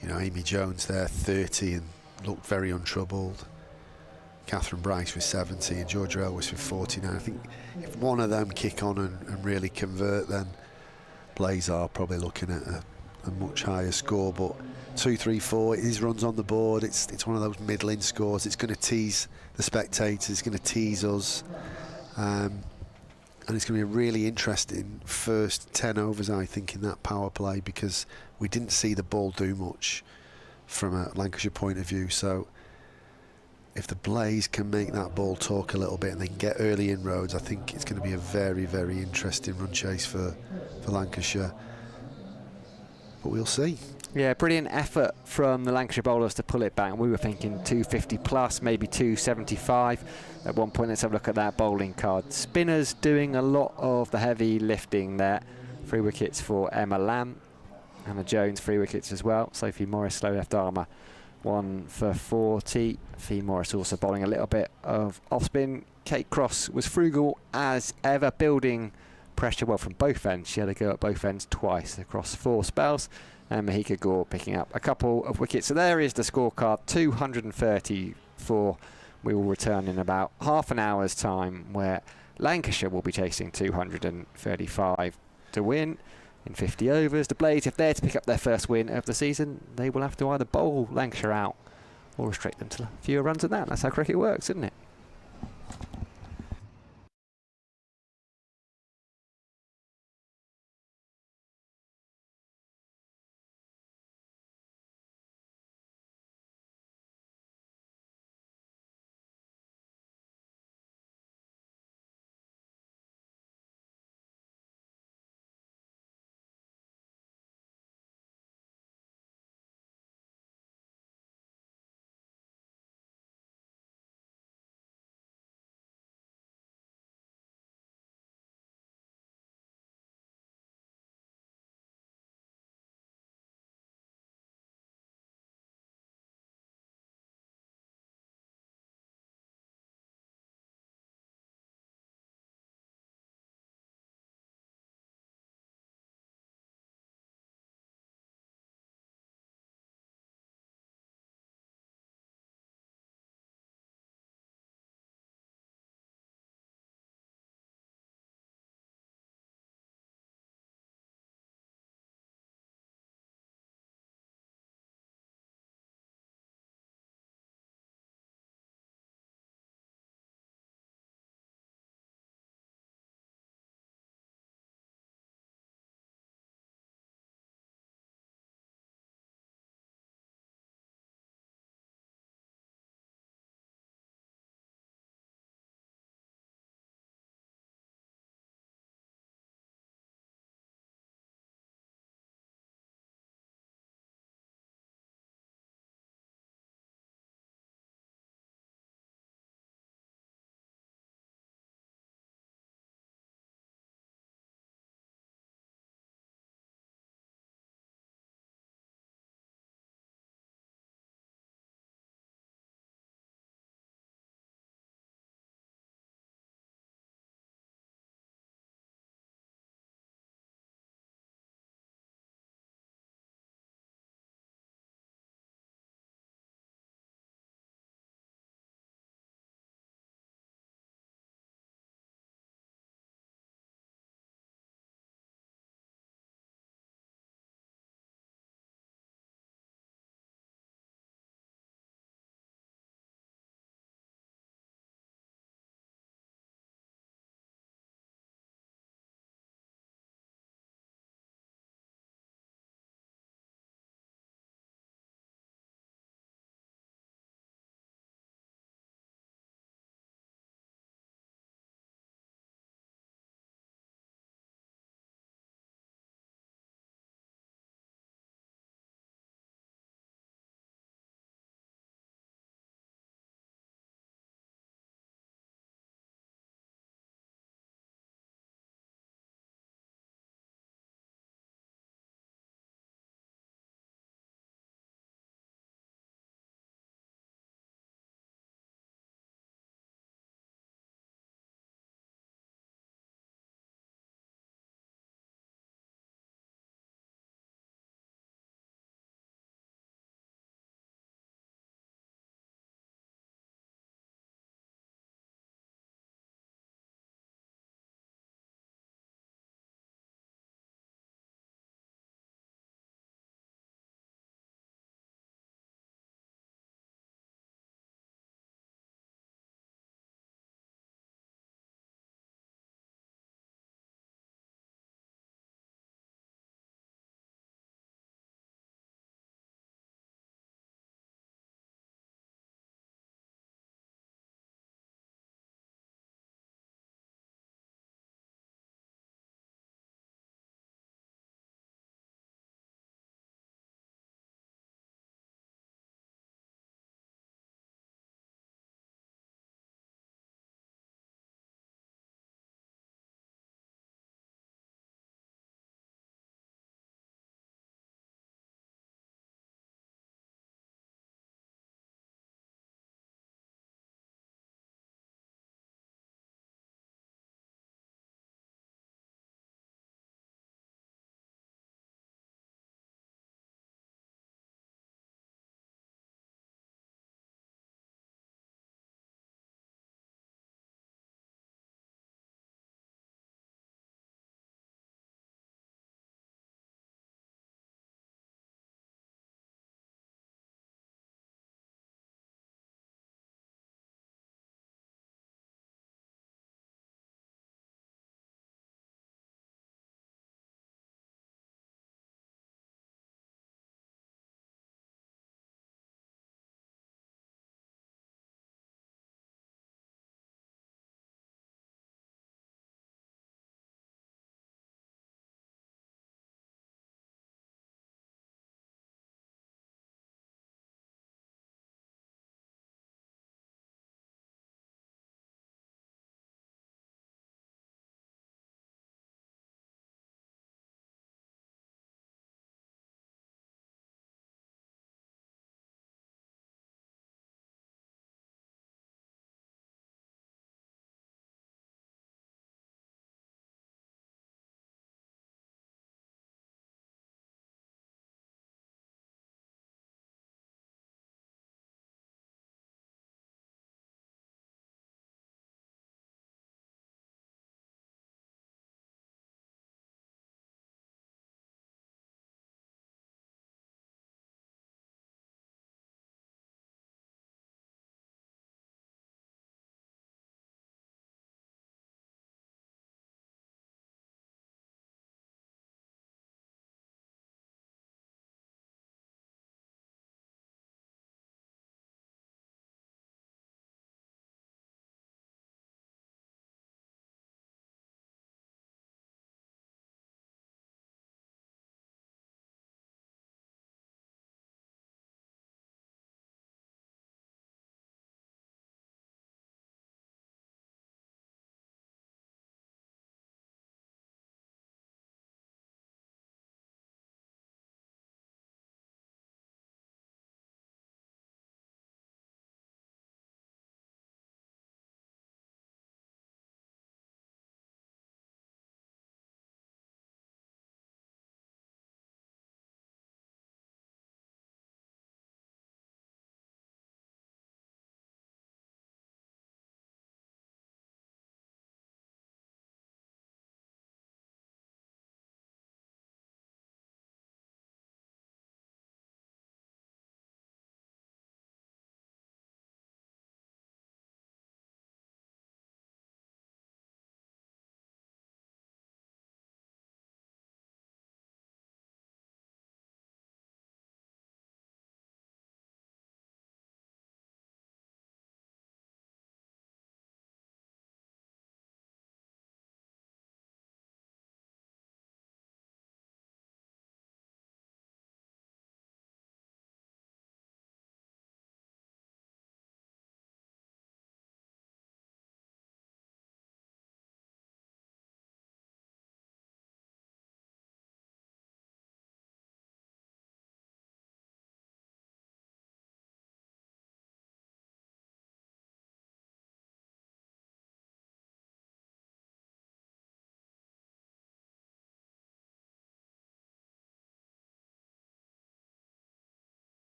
Speaker 2: you know, Amy Jones there 30 and looked very untroubled. Catherine Bryce with 70 and Georgia Elwiss with 49. I think if one of them kick on and really convert, then Blaze are probably looking at a much higher score. But 2-3-4 is runs on the board. It's one of those middling scores. It's going to tease the spectators. It's going to tease us, and it's going to be a really interesting first 10 overs, I think, in that power play, because we didn't see the ball do much from a Lancashire point of view. So if the Blaze can make that ball talk a little bit and they can get early inroads, I think it's going to be a very, very interesting run chase for Lancashire. But we'll see.
Speaker 3: Yeah, brilliant effort from the Lancashire bowlers to pull it back. We were thinking 250 plus, maybe 275 at one point. Let's have a look at that bowling card. Spinners doing a lot of the heavy lifting there. 3 wickets for Emma Lamb. Hannah Jones 3 wickets as well. Sophie Morris, slow left armour, 1 for 40. Fee Morris also bowling a little bit of off spin. Kate Cross was frugal as ever, building pressure well from both ends. She had a go at both ends twice across 4 spells. And Mahika Gore picking up a couple of wickets. So there is the scorecard, 234. We will return in about half an hour's time, where Lancashire will be chasing 235 to win in 50 overs. The Blades, if they're to pick up their first win of the season, they will have to either bowl Lancashire out or restrict them to fewer runs than that. That's how cricket works, isn't it?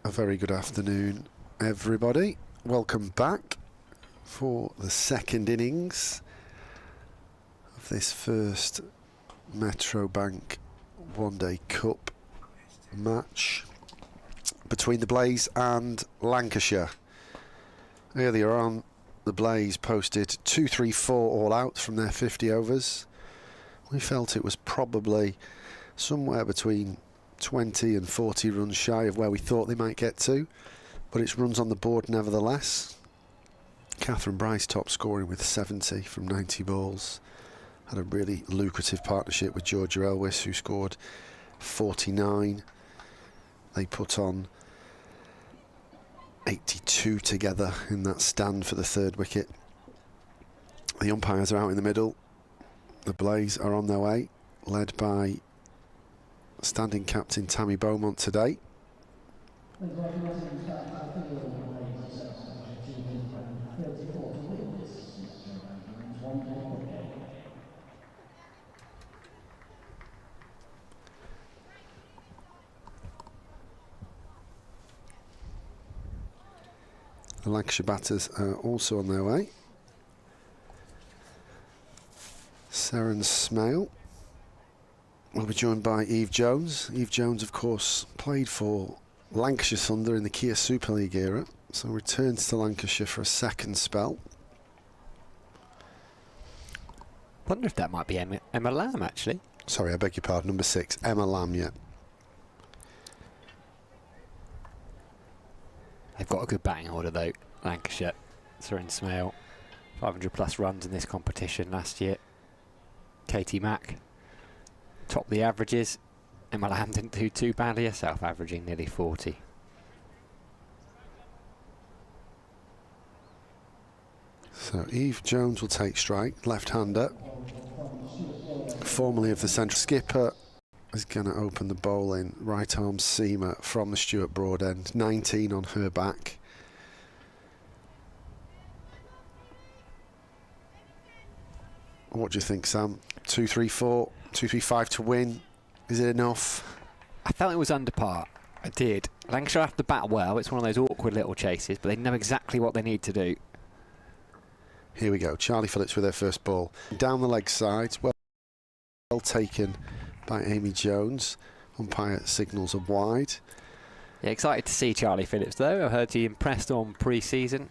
Speaker 2: A very good afternoon, everybody. Welcome back for the second innings of this first Metro Bank One Day Cup match between the Blaze and Lancashire. Earlier on, the Blaze posted 234 all out from their 50 overs. We felt it was probably somewhere between 20 and 40 runs shy of where we thought they might get to, but it's runs on the board nevertheless. Catherine Bryce top scoring with 70 from 90 balls. Had a really lucrative partnership with Georgia Elwiss, who scored 49. They put on 82 together in that stand for the third wicket. The umpires are out in the middle. The Blaze are on their way, led by standing captain Tammy Beaumont today. The Lancashire batters are also on their way. Seren Smale will be joined by Eve Jones. Eve Jones, of course, played for Lancashire Thunder in the Kia Super League era, so returns to Lancashire for a second spell.
Speaker 3: Wonder if that might be Emma Lamb, actually.
Speaker 2: Sorry, I beg your pardon, number 6, Emma Lamb, yeah.
Speaker 3: They've got a good batting order though, Lancashire. Seren Smale, 500 plus runs in this competition last year. Katie Mack topped the averages. Emma Lamb didn't do too badly herself, averaging nearly 40.
Speaker 2: So Eve Jones will take strike, left-hander. Formerly of the central skipper, is going to open the bowling. Right arm seamer from the Stuart Broad end. 19 on her back. What do you think, Sam? 234, 235 to win. Is it enough?
Speaker 3: I felt it was under par. I did. Lancashire have to bat well. It's one of those awkward little chases, but they know exactly what they need to do.
Speaker 2: Here we go. Charlie Phillips with their first ball. Down the leg side. Well taken by Amy Jones. Umpire signals are wide.
Speaker 3: Yeah, excited to see Charlie Phillips though. I heard he impressed on pre-season.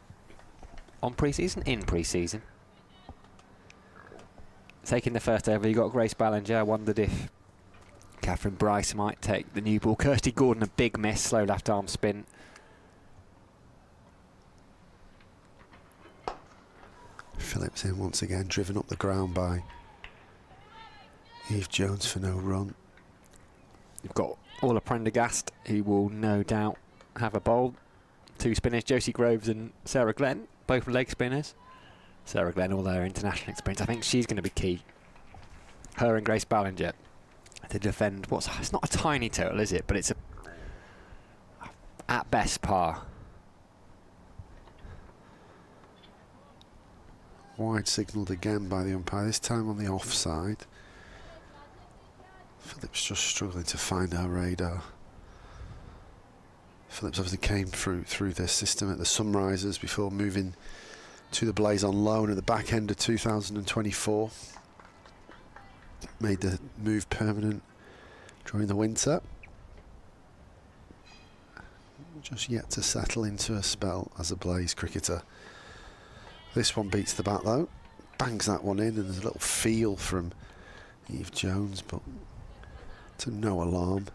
Speaker 3: On pre-season? In pre-season. Taking the first over, you got Grace Ballinger. I wondered if Catherine Bryce might take the new ball. Kirsty Gordon, a big miss, slow left arm spin.
Speaker 2: Phillips in once again, driven up the ground by Eve Jones for no run.
Speaker 3: You've got Orla Prendergast, who will no doubt have a bowl. Two spinners, Josie Groves and Sarah Glenn, both leg spinners. Sarah Glenn, all their international experience, I think she's going to be key. Her and Grace Ballinger to defend it's not a tiny total, is it? But it's at best par.
Speaker 2: Wide signalled again by the umpire, this time on the offside. Phillips just struggling to find our radar. Phillips obviously came through their system at the Sunrisers before moving to the Blaze on loan at the back end of 2024. Made the move permanent during the winter. Just yet to settle into a spell as a Blaze cricketer. This one beats the bat though. Bangs that one in, and there's a little feel from Eve Jones, but to no alarm.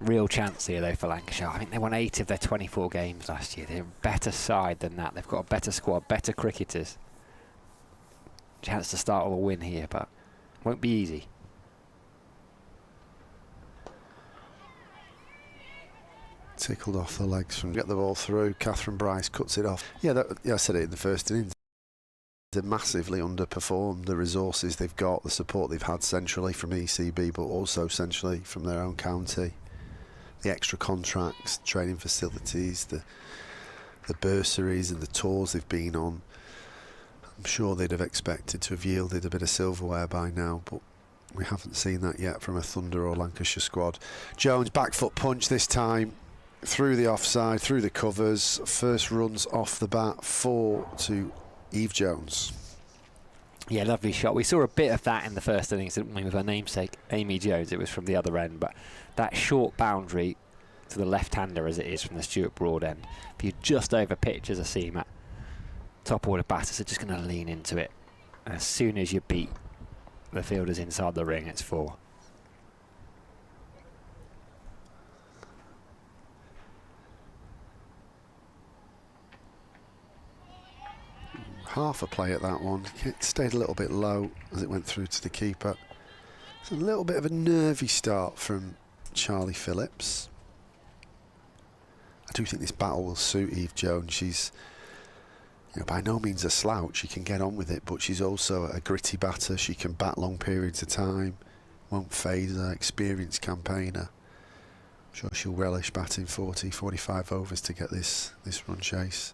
Speaker 3: Real chance here though for Lancashire. I think they won 8 of their 24 games last year. They're a better side than that. They've got a better squad, better cricketers. Chance to start with a win here, but won't be easy.
Speaker 2: Tickled off the legs from get the ball through. Catherine Bryce cuts it off. Yeah, I said it in the first innings. They're massively underperformed. The resources they've got, the support they've had centrally from ECB, but also centrally from their own county. The extra contracts, training facilities, the bursaries and the tours they've been on. I'm sure they'd have expected to have yielded a bit of silverware by now, but we haven't seen that yet from a Thunder or Lancashire squad. Jones, back foot punch this time, through the offside, through the covers. First runs off the bat, 4 to Eve Jones.
Speaker 3: Yeah, lovely shot. We saw a bit of that in the first innings, didn't we, with her namesake, Amy Jones. It was from the other end, but that short boundary to the left-hander as it is from the Stuart Broad end, if you're just over pitch as a seamer, top order batters are just going to lean into it. As soon as you beat the fielders inside the ring, it's 4.
Speaker 2: Half a play at that one. It stayed a little bit low as it went through to the keeper. It's a little bit of a nervy start from Charlie Phillips. I do think this battle will suit Eve Jones. She's, you know, by no means a slouch. She can get on with it, but she's also a gritty batter. She can bat long periods of time. Won't phase her. Experienced campaigner. I'm sure she'll relish batting 40, 45 overs to get this run chase.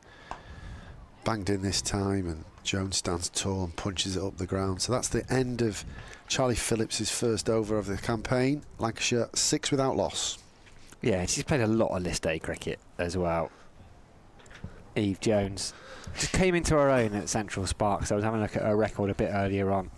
Speaker 2: Banged in this time, and Jones stands tall and punches it up the ground. So that's the end of Charlie Phillips' first over of the campaign. Lancashire 6 without loss.
Speaker 3: Yeah, she's played a lot of list A cricket as well. Eve Jones just came into her own at Central Sparks. I was having a look at her record a bit earlier on.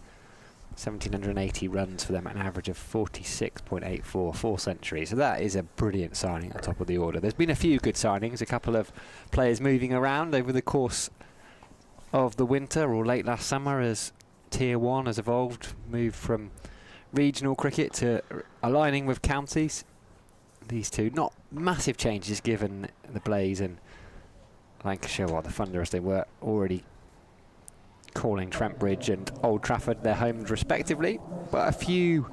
Speaker 3: 1,780 runs for them at an average of 46.84, 4 centuries. So that is a brilliant signing at the top of the order. There's been a few good signings, a couple of players moving around over the course of the winter or late last summer as Tier 1 has evolved, moved from regional cricket to aligning with counties. These two, not massive changes given the Blaze and Lancashire, well, the Thunder as they were already calling Trent Bridge and Old Trafford their homes respectively, but a few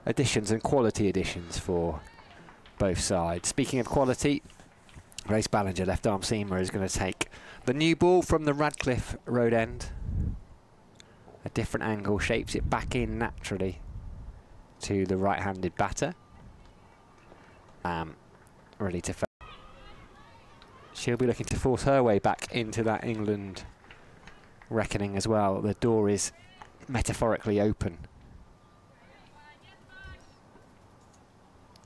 Speaker 3: additions and quality additions for both sides. Speaking of quality, Grace Ballinger, left arm seamer, is going to take the new ball from the Radcliffe Road end. A different angle, shapes it back in naturally to the right-handed batter. Ready to she'll be looking to force her way back into that England reckoning as well. The door is metaphorically open.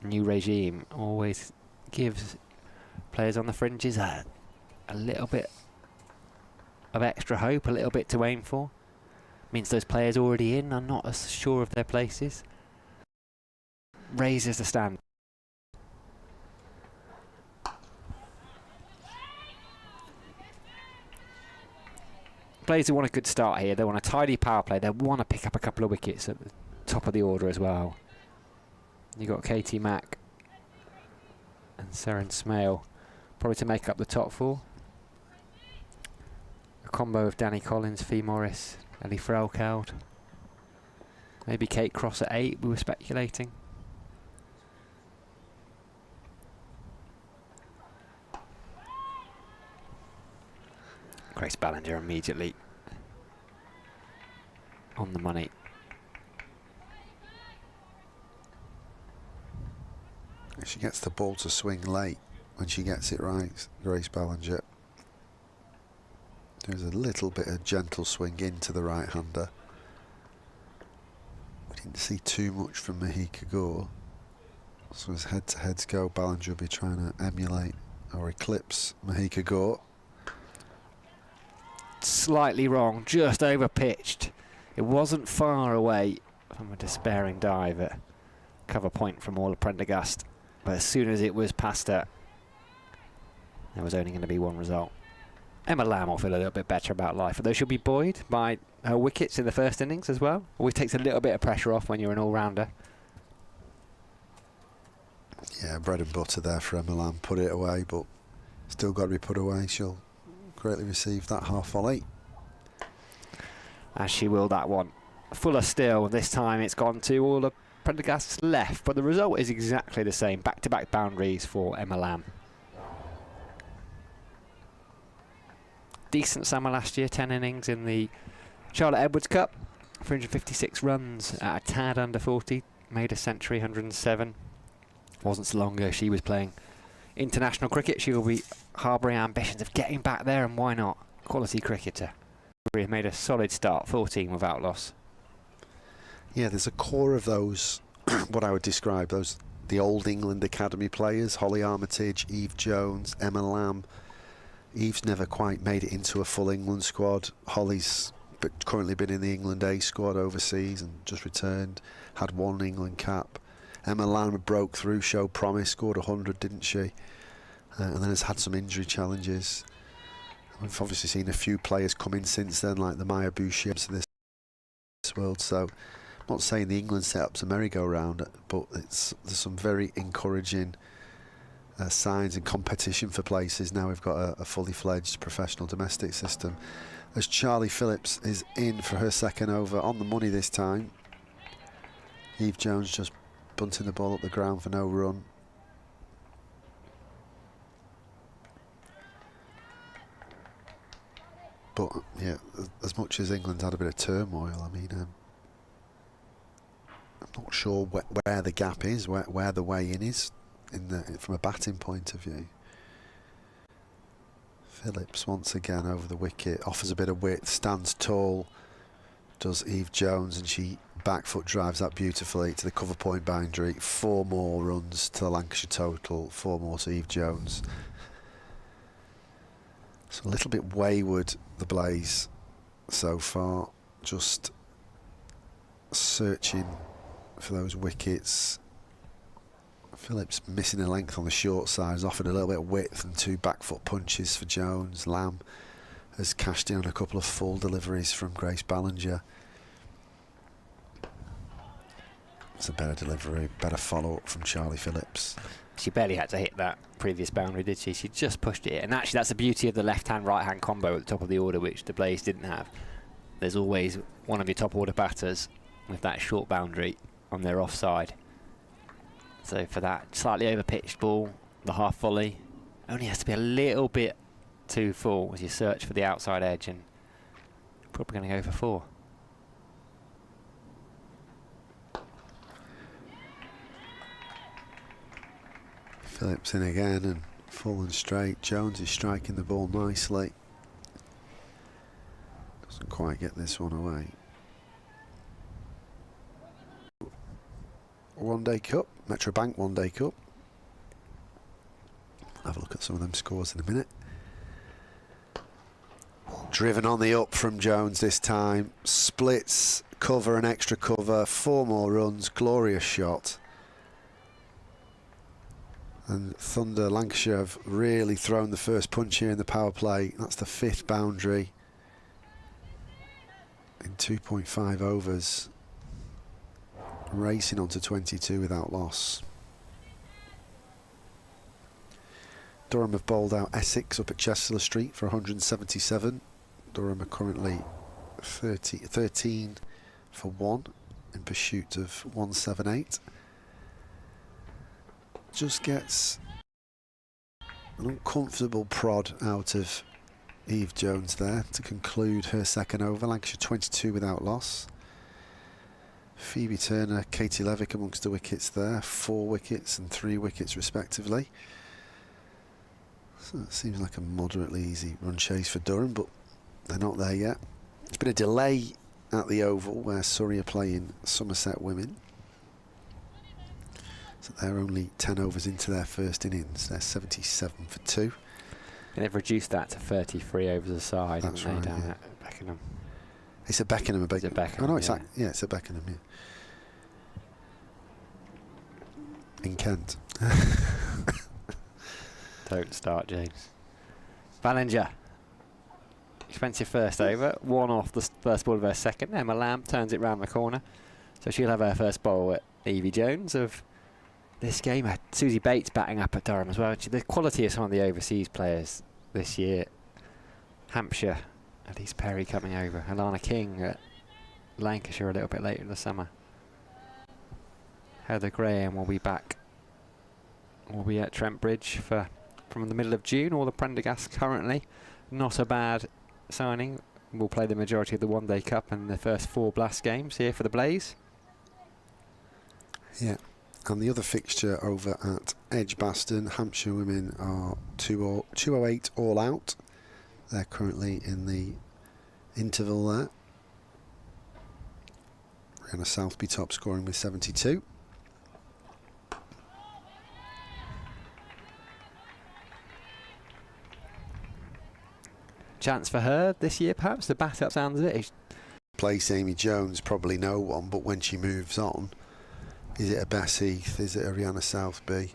Speaker 3: New regime always gives players on the fringes a little bit of extra hope, a little bit to aim for. Means those players already in are not as sure of their places. Raises the stand. Players who want a good start here, they want a tidy power play, they want to pick up a couple of wickets at the top of the order as well. You've got Katie Mack and Seren Smale probably to make up the top 4. A combo of Danny Collins, Fee Morris, Ellie Frelkeld. Maybe Kate Cross at 8, we were speculating. Grace Ballinger immediately on the money.
Speaker 2: She gets the ball to swing late when she gets it right, Grace Ballinger. There's a little bit of gentle swing into the right-hander. We didn't see too much from Mahika Gore. So as head-to-heads go, Ballinger will be trying to emulate or eclipse Mahika Gore.
Speaker 3: Slightly wrong, just over pitched. It wasn't far away from a despairing dive at cover point from Orla Prendergast, but as soon as it was past her, there was only going to be one result. Emma Lamb will feel a little bit better about life, although she'll be buoyed by her wickets in the first innings as well. Always takes a little bit of pressure off when you're an all-rounder.
Speaker 2: Yeah, bread and butter there for Emma Lamb. Put it away, but still got to be put away. She'll greatly receive that half volley.
Speaker 3: As she will that one. Fuller still, this time it's gone to Orla Prendergast's left, but the result is exactly the same. Back-to-back boundaries for Emma Lamb. Decent summer last year, 10 innings in the Charlotte Edwards Cup. 356 runs at a tad under 40. Made a century, 107. Wasn't so long ago she was playing international cricket. She will be harbouring ambitions of getting back there, and why not? Quality cricketer. We've made a solid start, 14 without loss.
Speaker 2: Yeah, there's a core of those, what I would describe, the old England Academy players, Holly Armitage, Eve Jones, Emma Lamb. Eve's never quite made it into a full England squad. Holly's currently been in the England A squad overseas and just returned, had one England cap. Emma Lamb broke through, showed promise, scored 100, didn't she? And then has had some injury challenges. We've obviously seen a few players come in since then, like the Maya Bouchiers of this world. So, I'm not saying the England setup's a merry-go-round, but there's some very encouraging signs and competition for places. Now we've got a fully fledged professional domestic system. As Charlie Phillips is in for her second over, on the money this time. Eve Jones just bunting the ball up the ground for no run. But yeah, as much as England's had a bit of turmoil, I mean, I'm not sure where the gap is, where the way in is, from a batting point of view. Phillips once again over the wicket, offers a bit of width, stands tall, does Eve Jones, and she back foot drives that beautifully to the cover point boundary. 4 more runs to the Lancashire total, 4 more to Eve Jones. So a little bit wayward, the Blaze, so far, just searching for those wickets. Phillips missing a length on the short side, has offered a little bit of width and 2 back foot punches for Jones. Lamb has cashed in on a couple of full deliveries from Grace Ballinger. It's a better delivery, better follow up from Charlie Phillips.
Speaker 3: She barely had to hit that previous boundary, did she? She just pushed it. And actually, that's the beauty of the left-hand, right-hand combo at the top of the order, which the Blaze didn't have. There's always one of your top-order batters with that short boundary on their offside. So for that slightly over-pitched ball, the half volley only has to be a little bit too full as you search for the outside edge, and probably going to go for 4.
Speaker 2: Phillips in again and full and straight. Jones is striking the ball nicely. Doesn't quite get this one away. One Day Cup, Metro Bank One Day Cup. Have a look at some of them scores in a minute. Driven on the up from Jones this time. Splits, cover and extra cover. 4 more runs, glorious shot. And Thunder Lancashire have really thrown the first punch here in the power play. That's the 5th boundary in 2.5 overs. Racing on to 22 without loss. Durham have bowled out Essex up at Chester Street for 177. Durham are currently 13 for 1 in pursuit of 178. Just gets an uncomfortable prod out of Eve Jones there to conclude her second over. Lancashire 22 without loss. Phoebe Turner, Katie Levick amongst the wickets there. 4 wickets and 3 wickets respectively. So it seems like a moderately easy run chase for Durham, but they're not there yet. There's been a delay at the Oval where Surrey are playing Somerset Women. So they're only 10 overs into their first innings. They're 77 for 2.
Speaker 3: And they've reduced that to 33 overs a side.
Speaker 2: That's right,
Speaker 3: down
Speaker 2: yeah.
Speaker 3: at Beckenham.
Speaker 2: It's at Beckenham.
Speaker 3: It's at Beckenham.
Speaker 2: Oh no, it's
Speaker 3: yeah.
Speaker 2: yeah, it's at Beckenham. Yeah. In Kent.
Speaker 3: Don't start, James. Ballinger. Expensive first over. 1 off the first ball of her second. Emma Lamb turns it round the corner. So she'll have her first bowl at Evie Jones of this game. Susie Bates batting up at Durham as well. The quality of some of the overseas players this year. Hampshire, Elise Perry coming over. Alana King at Lancashire a little bit later in the summer. Heather Graham will be back. Will be at Trent Bridge from the middle of June. Or the Prendergast currently. Not a bad signing. Will play the majority of the One Day Cup and the first 4 Blast games here for the Blaze.
Speaker 2: Yeah. And the other fixture over at Edgbaston, Hampshire Women are 208 all out. They're currently in the interval there. Rihanna Southby top scoring with 72.
Speaker 3: Chance for her this year, perhaps. The bat up sounds of it.
Speaker 2: Place Amy Jones, probably no one, but when she moves on, is it a Bess Heath? Is it a Rihanna Southby?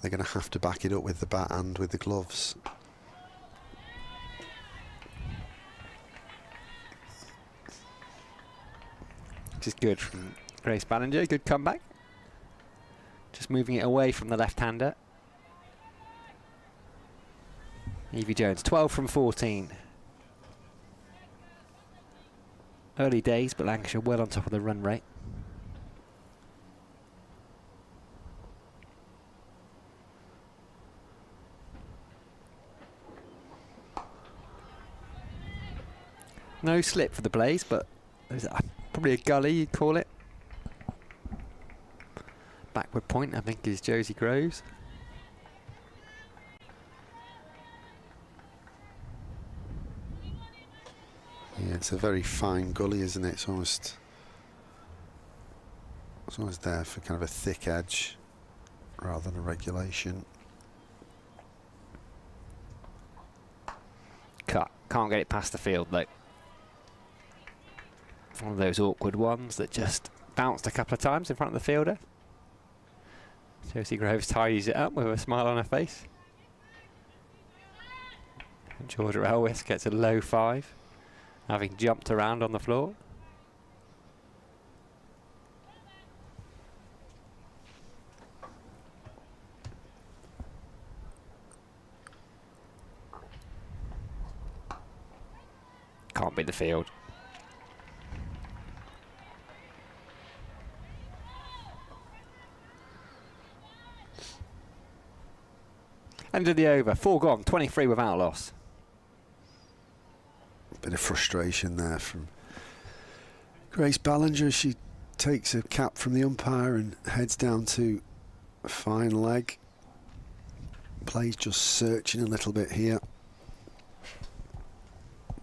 Speaker 2: They're going to have to back it up with the bat and with the gloves.
Speaker 3: Which is good from Grace Ballinger. Good comeback. Just moving it away from the left-hander. Evie Jones, 12 from 14. Early days, but Lancashire well on top of the run rate. No slip for the Blaze, but there's probably a gully, you'd call it. Backward point, I think, is Josie Groves.
Speaker 2: Yeah, it's a very fine gully, isn't it? It's almost there for kind of a thick edge rather than a regulation.
Speaker 3: Can't get it past the field, though. One of those awkward ones that just bounced a couple of times in front of the fielder. Josie Groves tidies it up with a smile on her face. And Georgia Elwiss gets a low 5, having jumped around on the floor. Can't beat the field. End of the over, 4 gone, 23 without loss.
Speaker 2: Bit of frustration there from Grace Ballinger as she takes a cap from the umpire and heads down to fine leg. Play's just searching a little bit here.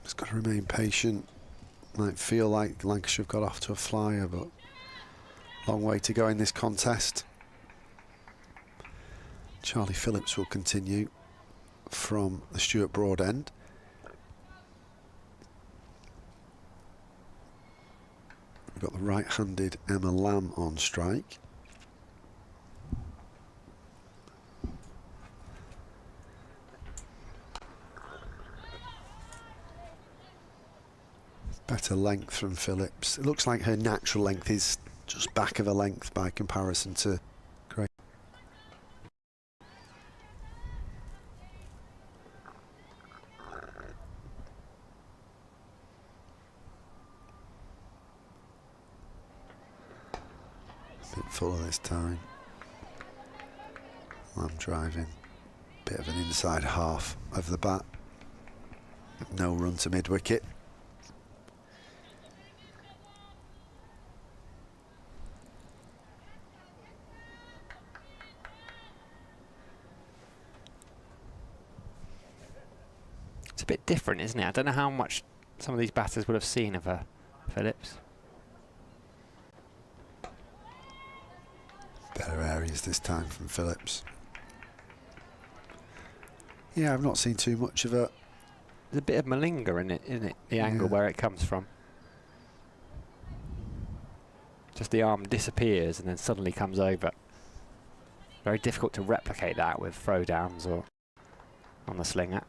Speaker 2: Just got to remain patient. Might feel like Lancashire have got off to a flyer, but long way to go in this contest. Charlie Phillips will continue from the Stuart Broad end. We've got the right-handed Emma Lamb on strike. Better length from Phillips. It looks like her natural length is just back of a length by comparison to Grace. A bit fuller this time. Lamb driving. Bit of an inside half of the bat. No run to mid-wicket.
Speaker 3: It's a bit different, isn't it? I don't know how much some of these batters would have seen of her, Phillips.
Speaker 2: Better areas this time from Phillips. Yeah, I've not seen too much of her.
Speaker 3: There's a bit of Malinga in it, isn't it? The angle where it comes from. Just the arm disappears and then suddenly comes over. Very difficult to replicate that with throwdowns or on the slinger.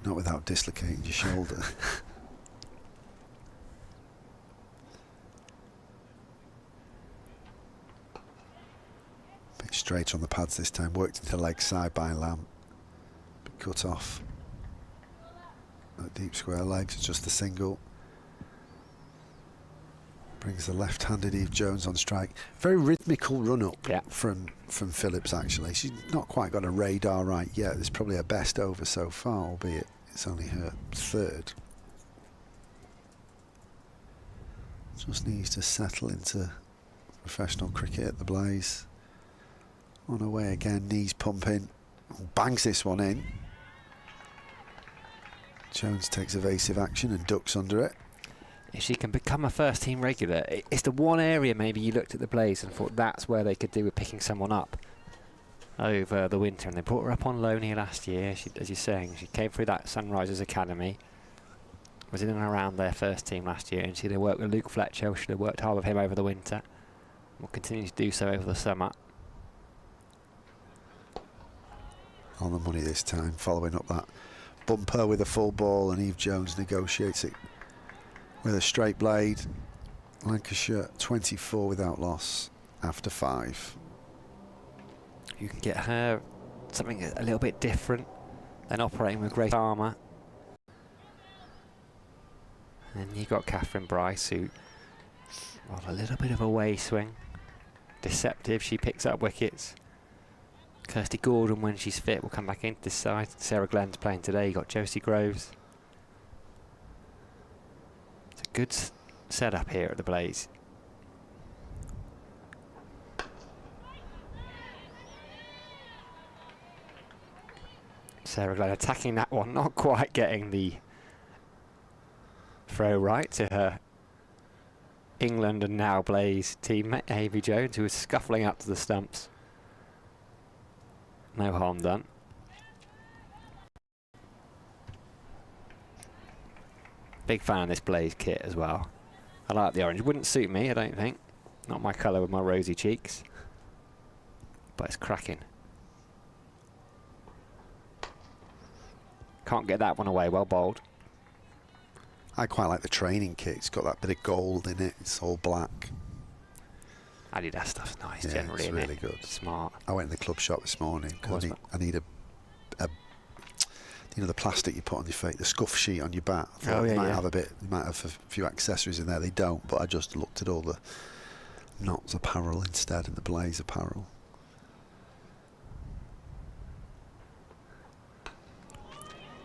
Speaker 2: Not without dislocating your shoulder. Bit straight on the pads this time. Worked into leg side by Lamb. But cut off. At deep square legs, just the single. Brings the left-handed Eve Jones on strike. Very rhythmical run-up from Phillips, actually. She's not quite got a radar right yet. It's probably her best over so far, albeit it's only her third. Just needs to settle into professional cricket at the Blaze. On her way again, knees pumping. Bangs this one in. Jones takes evasive action and ducks under it.
Speaker 3: If she can become a first team regular, it's the one area maybe you looked at the Blaze and thought that's where they could do with picking someone up over the winter, and they brought her up on loan here last year. She, as you're saying, she came through that Sunrisers Academy, was in and around their first team last year, and she had worked with Luke Fletcher. Should have worked hard with him over the winter. Will continue to do so over the summer.
Speaker 2: On the money this time, following up that bumper with a full ball, and Eve Jones negotiates it with a straight blade. Lancashire 24 without loss after 5.
Speaker 3: You can get her something a little bit different than operating with Grace Armour. And you've got Catherine Bryce, who, well, a little bit of a way swing. Deceptive, she picks up wickets. Kirsty Gordon, when she's fit, will come back into this side. Sarah Glenn's playing today. You've got Josie Groves. It's a good setup here at the Blaze. Sarah Glenn attacking that one, not quite getting the throw right to her England and now Blaze teammate, Amy Jones, who was scuffling up to the stumps. No harm done. Big fan of this Blaze kit as well. I like the orange. Wouldn't suit me, I don't think. Not my colour with my rosy cheeks. But it's cracking. Can't get that one away, well bowled.
Speaker 2: I quite like the training kit. It's got that bit of gold in it. It's all black.
Speaker 3: Adidas stuff's nice,
Speaker 2: Yeah,
Speaker 3: generally,
Speaker 2: it's
Speaker 3: isn't
Speaker 2: really
Speaker 3: it?
Speaker 2: good.
Speaker 3: Smart.
Speaker 2: I went in the club shop this morning. I need a you know, the plastic you put on your feet, the scuff sheet on your bat. I thought they might have a bit, might have a few accessories in there. They don't, but I just looked at all the Knots apparel instead and the Blaze apparel.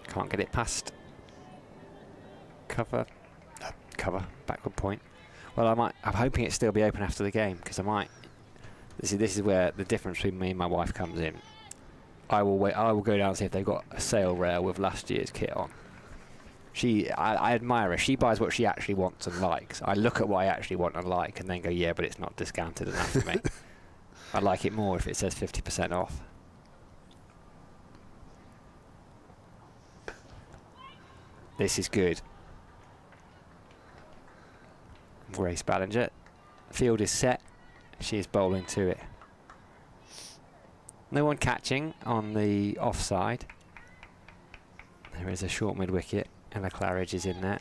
Speaker 3: Can't get it past cover, backward point. Well, I'm hoping it still be open after the game, because I might. This is where the difference between me and my wife comes in. I will go down and see if they've got a sale rail with last year's kit on. I admire her. She buys what she actually wants and likes. I look at what I actually want and like, and then go, yeah, but it's not discounted enough for me. I like it more if it says 50% off. This is good. Grace Ballinger. Field is set. She is bowling to it. No one catching on the offside. There is a short mid wicket, and a Claridge is in there.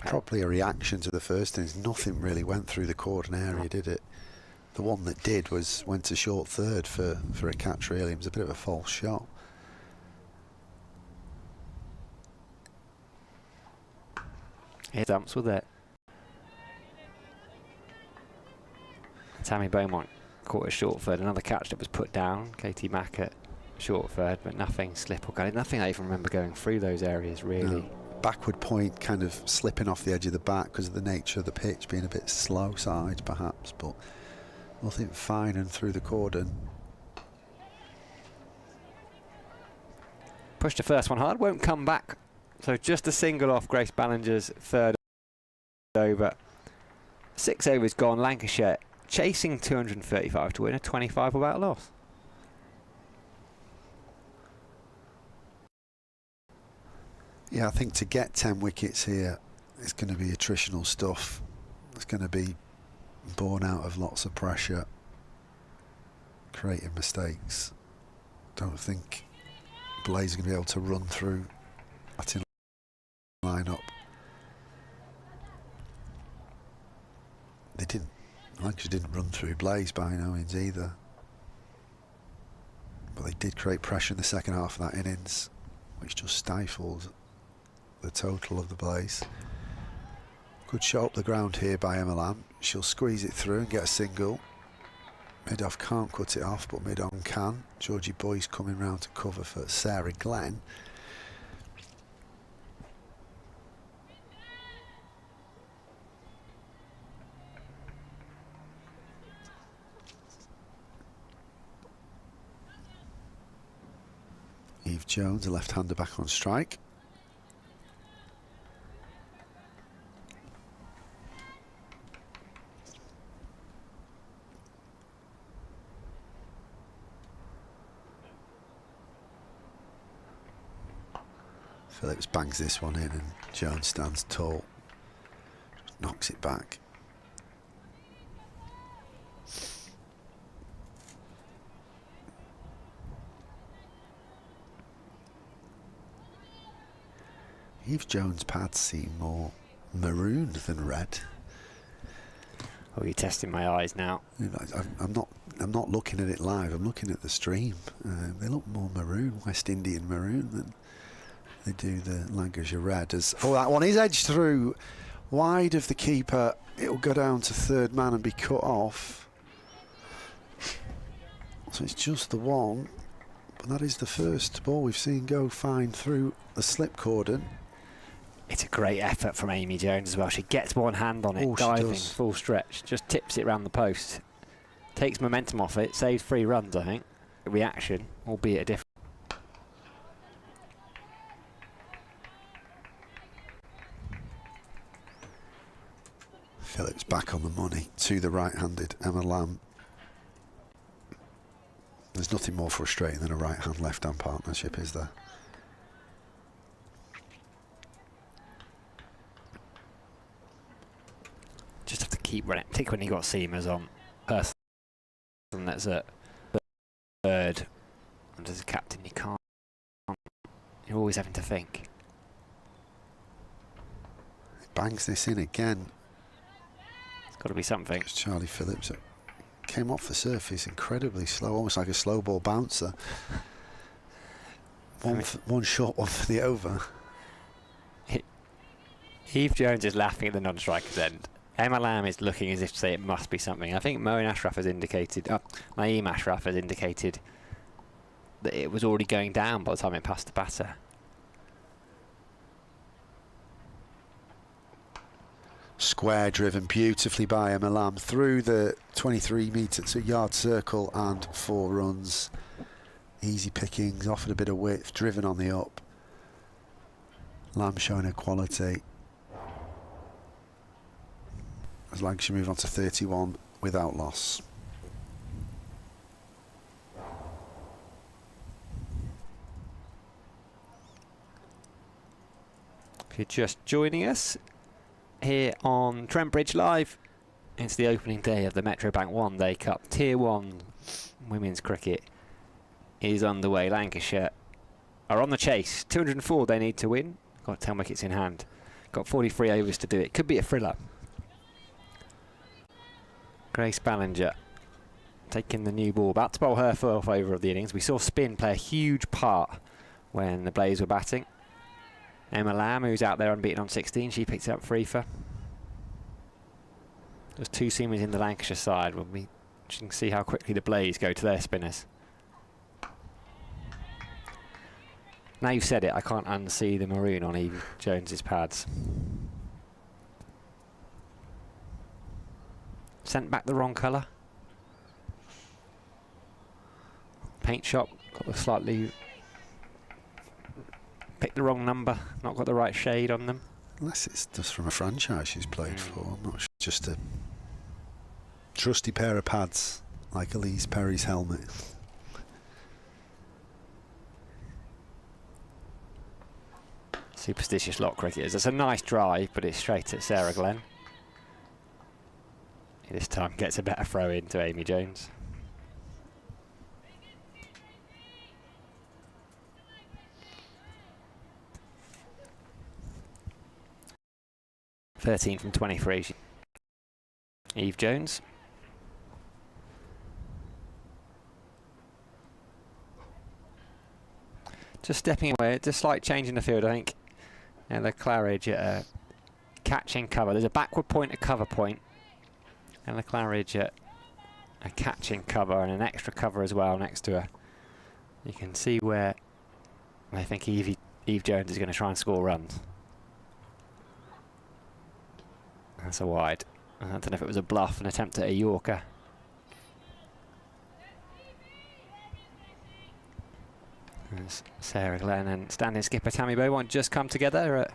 Speaker 2: Probably a reaction to the first innings. Nothing really went through the cordon area, did it? The one that did went to short third for a catch, really. It was a bit of a false shot.
Speaker 3: Here dumps with it. Tammy Beaumont caught a short third. Another catch that was put down. Katie Mack at short third, but nothing slip or go. Nothing I even remember going through those areas, really.
Speaker 2: No. Backward point kind of slipping off the edge of the bat because of the nature of the pitch being a bit slow side, perhaps, but nothing fine and through the cordon.
Speaker 3: Pushed the first one hard, won't come back. So just a single off Grace Ballinger's third over. 6 overs gone. Lancashire chasing 235 to win, a 25 without loss.
Speaker 2: Yeah, I think to get 10 wickets here, it's going to be attritional stuff. It's going to be born out of lots of pressure, creating mistakes. Don't think Blaze are going to be able to run through that in line-up. They didn't. Lancashire didn't run through Blaze by no means either. But they did create pressure in the second half of that innings, which just stifled the total of the Blaze. Good shot up the ground here by Emma Lamb. She'll squeeze it through and get a single. Mid-off can't cut it off, but mid-on can. Georgie Boyce coming round to cover for Sarah Glenn. Eve Eve Jones, a left-hander, back on strike. Phillips bangs this one in and Jones stands tall. Just knocks it back. Eve Jones' pads seem more maroon than red.
Speaker 3: Oh, you're testing my eyes now.
Speaker 2: I'm not looking at it live. I'm looking at the stream. They look more maroon, West Indian maroon, than they do the Lancashire red. Oh, that one is edged through wide of the keeper. It'll go down to third man and be cut off. So it's just the one, but that is the first ball we've seen go fine through the slip cordon.
Speaker 3: It's a great effort from Amy Jones as well. She gets one hand on it, diving full stretch, just tips it round the post, takes momentum off it, saves 3 runs, I think. Reaction, albeit a different.
Speaker 2: Phillips back on the money to the right-handed Emma Lamb. There's nothing more frustrating than a right-hand, left-hand partnership, is there?
Speaker 3: Just have to keep running, particularly when you got seamers on. Person that's at third, and as a captain, you can't. You're always having to think.
Speaker 2: He bangs this in again.
Speaker 3: It's got to be something.
Speaker 2: It's Charlie Phillips came off the surface incredibly slow, almost like a slow ball bouncer. One short, one for the over.
Speaker 3: Eve Jones is laughing at the non-striker's end. Emma Lamb is looking as if to say it must be something. I think Moeen Ashraf has indicated, Naeem Ashraf has indicated that it was already going down by the time it passed the batter.
Speaker 2: Square driven beautifully by Emma Lamb through the 23-metre to yard circle and 4 runs. Easy pickings, offered a bit of width, driven on the up. Lamb showing her quality. As Lancashire move on to 31 without loss.
Speaker 3: If you're just joining us here on Trent Bridge Live, it's the opening day of the Metrobank One Day Cup. Tier 1 women's cricket is underway. Lancashire are on the chase. 204 they need to win. Got 10 wickets in hand. Got 43 overs to do it. Could be a thriller. Grace Ballinger taking the new ball, about to bowl her 4th over of the innings. We saw spin play a huge part when the Blaze were batting. Emma Lamb, who's out there unbeaten on 16, she picked up 3 for. There's 2 seamers in the Lancashire side. We'll be interesting to see how quickly the Blaze go to their spinners. Now you've said it, I can't unsee the maroon on Eve Jones's pads. Sent back the wrong colour. Paint shop got the slightly picked the wrong number, not got the right shade on them.
Speaker 2: Unless it's just from a franchise she's played for, I'm not sure. Just a trusty pair of pads like Elise Perry's helmet.
Speaker 3: Superstitious lot cricketers. It's a nice drive, but it's straight at Sarah Glenn. This time gets a better throw in to Amy Jones. (13 from 23). Eve Jones. Just stepping away, just slight change in the field, I think. And the Claridge at a catching cover. There's a backward point, a cover point. And the Claridge at a catching cover and an extra cover as well next to her. You can see where I think Eve Jones is going to try and score runs. That's a wide. I don't know if it was a bluff, an attempt at a Yorker. As Sarah Glenn and standing skipper Tammy Beaumont just come together at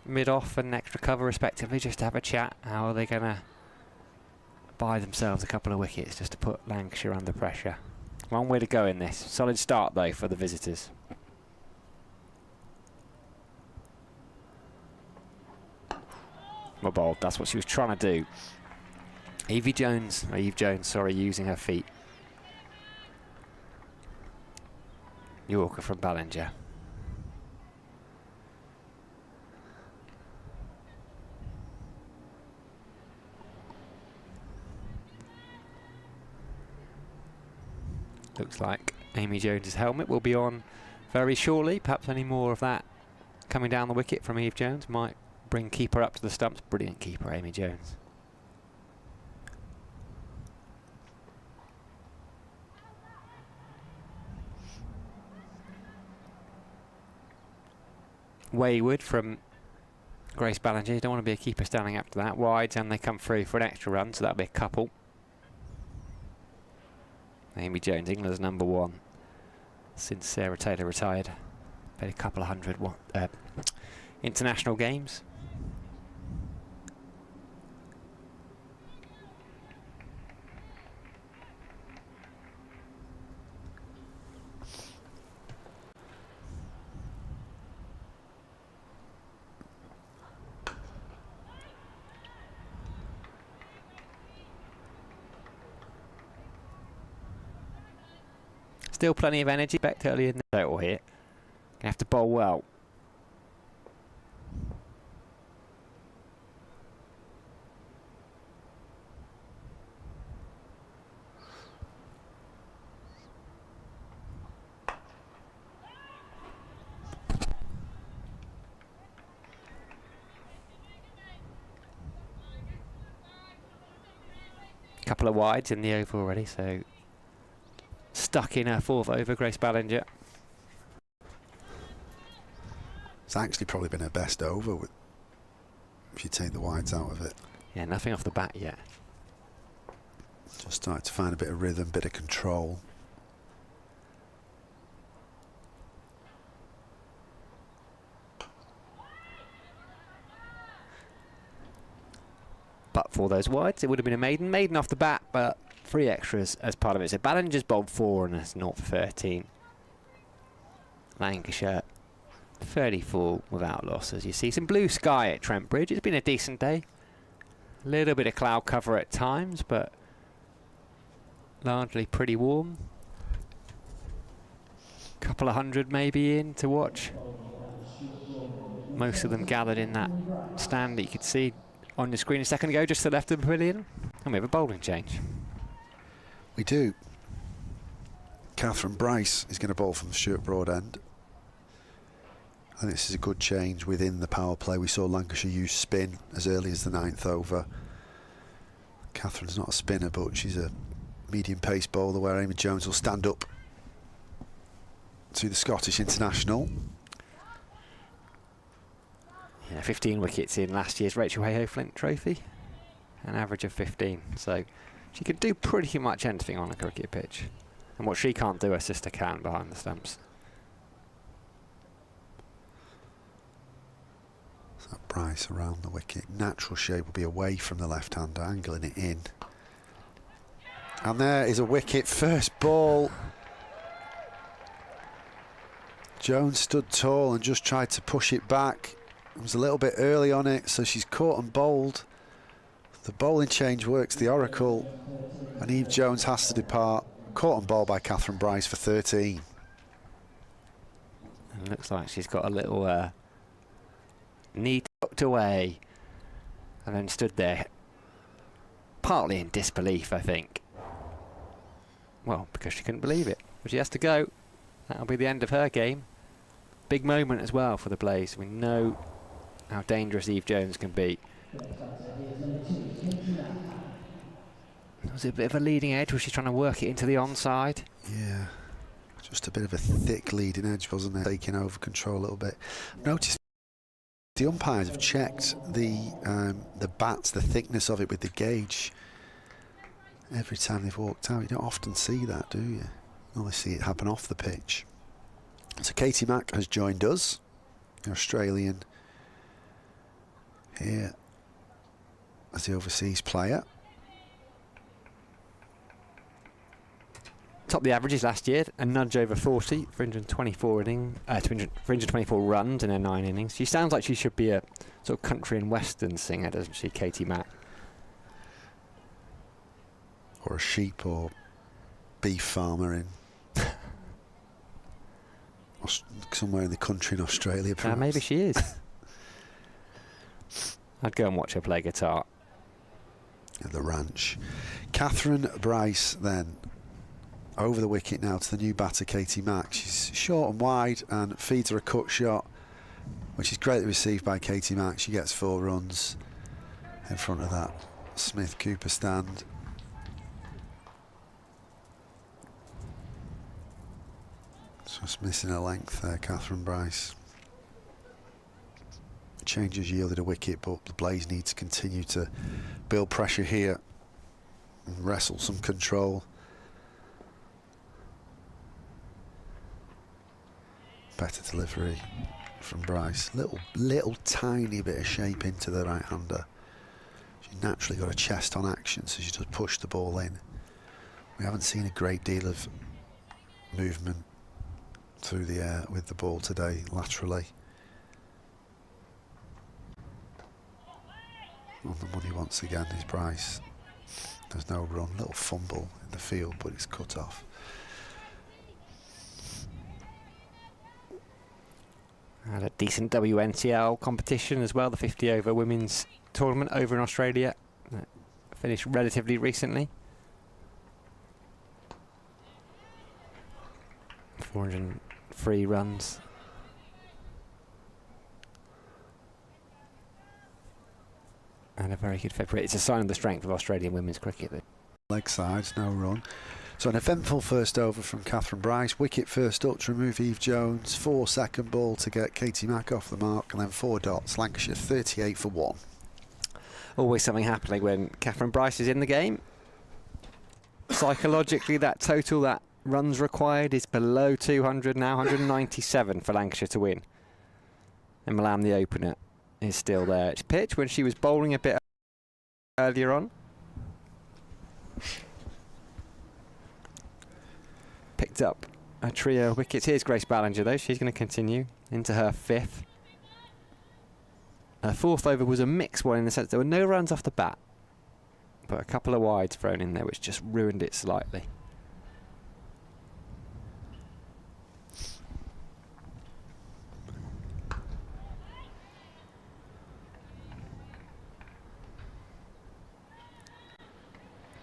Speaker 3: mid-off and extra cover respectively, just to have a chat. How are they going to buy themselves a couple of wickets just to put Lancashire under pressure? One way to go in this. Solid start though for the visitors. Well bowled, that's what she was trying to do. Eve Jones, using her feet. Yorker from Ballinger. Looks like Amy Jones's helmet will be on very shortly. Perhaps any more of that coming down the wicket from Eve Jones might bring keeper up to the stumps. Brilliant keeper, Amy Jones. Wayward from Grace Ballinger. You don't want to be a keeper standing up to that. Wides, and they come through for an extra run, so that'll be a couple. Amy Jones, England's #1 since Sarah Taylor retired. Played a couple of hundred international games. Still plenty of energy. Back early in the total here. Gonna have to bowl well. Couple of wides in the over already, so stuck in her 4th over, Grace Ballinger.
Speaker 2: It's actually probably been her best over if you take the wides out of it.
Speaker 3: Yeah, nothing off the bat yet.
Speaker 2: Just started to find a bit of rhythm, bit of control.
Speaker 3: But for those wides, it would have been a maiden. Maiden off the bat, but 3 extras as part of it. So Ballinger's bowled 4 and it's 0 for 13. Lancashire fairly full without losses. You see some blue sky at Trent Bridge. It's been a decent day. A little bit of cloud cover at times, but largely pretty warm. Couple of hundred maybe in to watch. Most of them gathered in that stand that you could see on the screen a second ago, just to the left of the pavilion. And we have a bowling change.
Speaker 2: We do. Catherine Bryce is going to bowl from the Stuart Broad end. I think this is a good change within the power play. We saw Lancashire use spin as early as the 9th over. Catherine's not a spinner, but she's a medium pace bowler where Amy Jones will stand up to the Scottish international.
Speaker 3: Yeah, 15 wickets in last year's Rachel Hayhoe Flint Trophy. An average of 15. So she can do pretty much anything on a cricket pitch. And what she can't do, her sister can behind the stumps.
Speaker 2: So Bryce around the wicket. Natural shape will be away from the left-hander, angling it in. And there is a wicket. First ball. Jones stood tall and just tried to push it back. It was a little bit early on it, so she's caught and bowled. The bowling change works the oracle, and Eve Jones has to depart. Caught and bowled by Catherine Bryce for 13.
Speaker 3: And looks like she's got a little knee tucked away, and then stood there, partly in disbelief, I think. Well, because she couldn't believe it. But she has to go. That'll be the end of her game. Big moment as well for the Blaze. We know how dangerous Eve Jones can be. Was it a bit of a leading edge? Was she trying to work it into the onside?
Speaker 2: Yeah, just a bit of a thick leading edge, wasn't it? Taking over control a little bit. Notice the umpires have checked the bats, the thickness of it with the gauge. Every time they've walked out, you don't often see that, do you? You only see it happen off the pitch. So Katie Mack has joined us, the Australian here as the overseas player.
Speaker 3: Topped the averages last year, a nudge over 40, 324 runs in her 9 innings. She sounds like she should be a sort of country and western singer, doesn't she, Katie Mack?
Speaker 2: Or a sheep or beef farmer in somewhere in the country in Australia, perhaps.
Speaker 3: Maybe she is. I'd go and watch her play guitar.
Speaker 2: At the ranch. Catherine Bryce then over the wicket now to the new batter Katie Mack. She's short and wide and feeds her a cut shot, which is greatly received by Katie Mack. She gets 4 runs in front of that Smith Cooper stand. Just missing a length there, Catherine Bryce. Change has yielded a wicket, but the Blaze need to continue to build pressure here and wrestle some control. Better delivery from Bryce. Little tiny bit of shape into the right-hander. She naturally got a chest on action, so she just pushed the ball in. We haven't seen a great deal of movement through the air with the ball today, laterally. On the money once again is Bryce. There's no run, little fumble in the field, but it's cut off.
Speaker 3: Had a decent WNCL competition as well, the 50 over women's tournament over in Australia. Finished relatively recently. 403 runs. And a very good February. It's a sign of the strength of Australian women's cricket.
Speaker 2: Leg sides, no run. So an eventful first over from Catherine Bryce. Wicket first up to remove Eve Jones. 4 second ball to get Katie Mack off the mark. And then 4 dots. Lancashire 38 for 1.
Speaker 3: Always something happening when Catherine Bryce is in the game. Psychologically, that total, that runs required is below 200 now. 197 for Lancashire to win. And Lamb, the opener, is still there. It's pitch when she was bowling a bit earlier on. Picked up a trio of wickets. Here's Grace Ballinger though. She's going to continue into her 5th. Her 4th over was a mixed one in the sense there were no runs off the bat, but a couple of wides thrown in there which just ruined it slightly.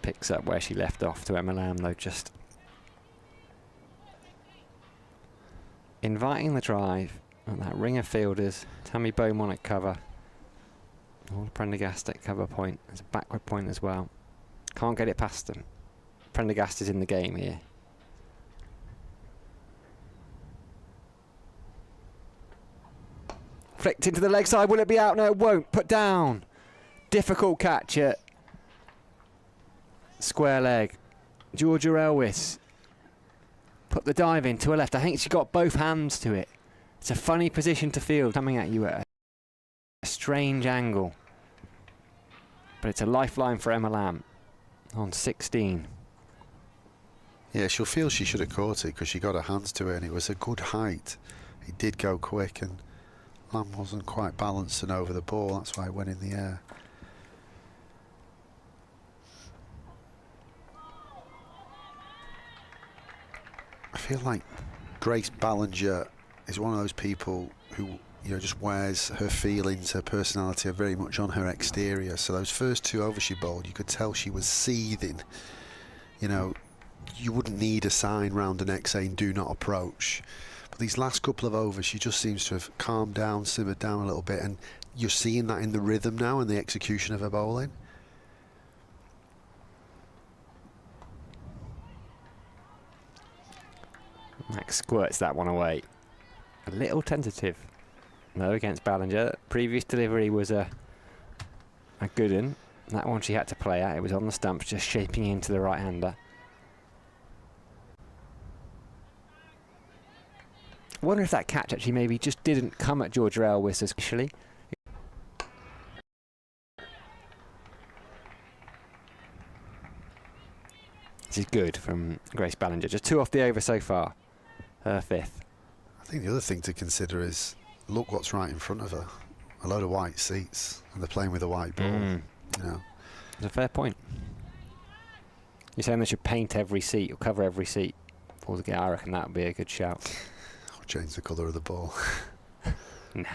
Speaker 3: Picks up where she left off to Emma Lamb though, just inviting the drive and that ring of fielders. Tammy Beaumont at cover. All Prendergast at cover point. There's a backward point as well. Can't get it past them. Prendergast is in the game here. Flicked into the leg side. Will it be out? No, it won't. Put down. Difficult catch at square leg. Georgia Elwiss put the dive in to her left. I think she got both hands to it. It's a funny position to field, coming at you at a strange angle. But it's a lifeline for Emma Lamb on 16.
Speaker 2: Yeah, she'll feel she should have caught it because she got her hands to it and it was a good height. It did go quick and Lamb wasn't quite balancing over the ball. That's why it went in the air. I feel like Grace Ballinger is one of those people who, you know, just wears her feelings, her personality are very much on her exterior. So those first 2 overs she bowled, you could tell she was seething. You know, you wouldn't need a sign round the neck saying do not approach. But these last couple of overs, she just seems to have calmed down, simmered down a little bit, and you're seeing that in the rhythm now and the execution of her bowling.
Speaker 3: Max squirts that one away. A little tentative, though, against Ballinger. Previous delivery was a good one. That one she had to play at. It was on the stumps, just shaping into the right-hander. I wonder if that catch actually maybe just didn't come at Georgia Elwiss as initially. This is good from Grace Ballinger. Just 2 off the over so far. Her 5th.
Speaker 2: I think the other thing to consider is look what's right in front of her. A load of white seats, and they're playing with a white ball. You know,
Speaker 3: It's a fair point. You're saying they should paint every seat or cover every seat for the game? I reckon that would be a good shout.
Speaker 2: or change the colour of the ball.
Speaker 3: Nah.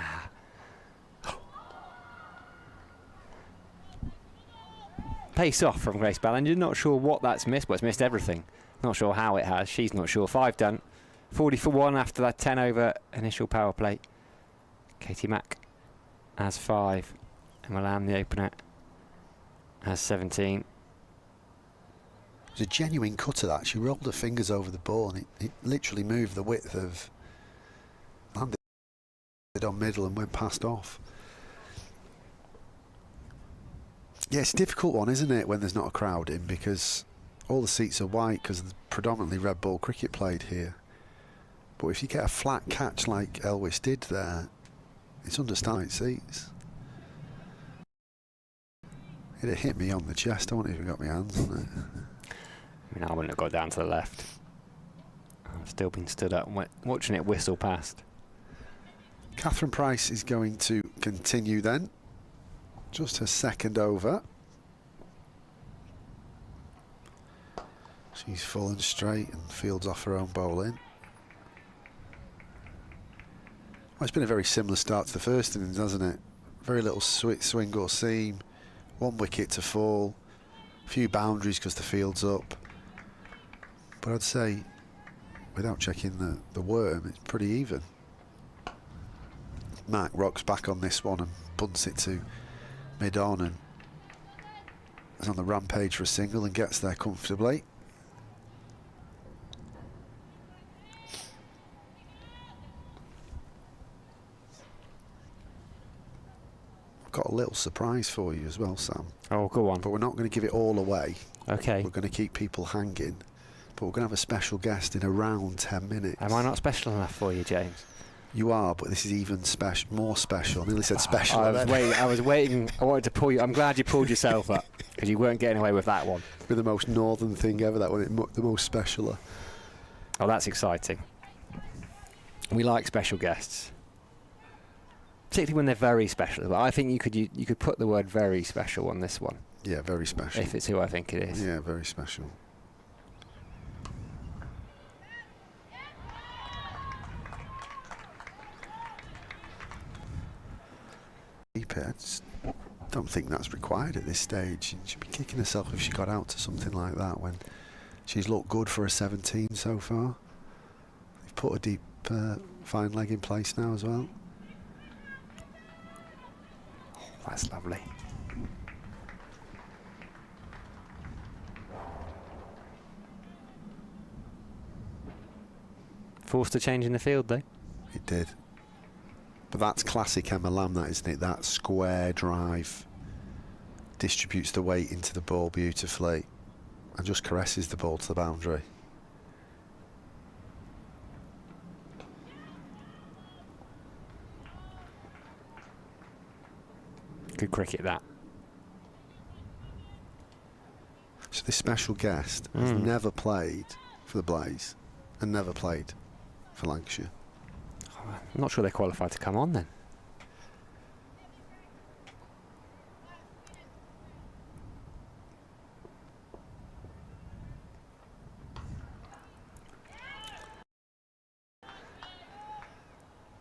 Speaker 3: Pace off from Grace Ballinger. Not sure what that's missed, but it's missed everything. Not sure how it has. She's not sure. 5 done. 40 for 1 after that 10 over initial power play. Katie Mack has 5. Emma Lamb, the opener, has 17.
Speaker 2: It was a genuine cutter that. She rolled her fingers over the ball and it literally moved the width of, landed on middle and went past off. Yeah, it's a difficult one, isn't it, when there's not a crowd in, because all the seats are white because there's predominantly red ball cricket played here. But if you get a flat catch like Elwiss did there, it's understated seats. It hit me on the chest. I wouldn't even got my hands on it.
Speaker 3: I mean, I wouldn't have got down to the left. I've still been stood up and watching it whistle past.
Speaker 2: Catherine Price is going to continue then. Just her 2nd over. She's full and straight and fields off her own bowling. Well, it's been a very similar start to the first innings, hasn't it? Very little swing or seam. 1 wicket to fall. A few boundaries because the field's up. But I'd say, without checking the worm, it's pretty even. Mac rocks back on this one and punts it to mid-on and is on the rampage for a single and gets there comfortably. I've got a little surprise for you as well, Sam.
Speaker 3: Oh, go on.
Speaker 2: But we're not going to give it all away.
Speaker 3: Okay.
Speaker 2: We're going to keep people hanging. But we're going to have a special guest in around 10 minutes.
Speaker 3: Am I not special enough for you, James?
Speaker 2: You are, but this is even more special. I nearly said special.
Speaker 3: I was waiting. I wanted to pull you. I'm glad you pulled yourself up because you weren't getting away with that one.
Speaker 2: With the most northern thing ever, that one, the most specialer.
Speaker 3: Oh, that's exciting. We like special guests, particularly when they're very special. But I think you could put the word "very special" on this one.
Speaker 2: Yeah, very special.
Speaker 3: If it's who I think it is.
Speaker 2: Yeah, very special. I just don't think that's required at this stage. She'd be kicking herself if she got out to something like that when she's looked good for a 17 so far. They've put a deep fine leg in place now as well.
Speaker 3: Oh, that's lovely. Forced a change in the field though.
Speaker 2: It did. But that's classic Emma Lamb, that, isn't it? That square drive distributes the weight into the ball beautifully and just caresses the ball to the boundary.
Speaker 3: Good cricket, that.
Speaker 2: So this special guest has never played for the Blaze and never played for Lancashire.
Speaker 3: I'm not sure they're qualified to come on then.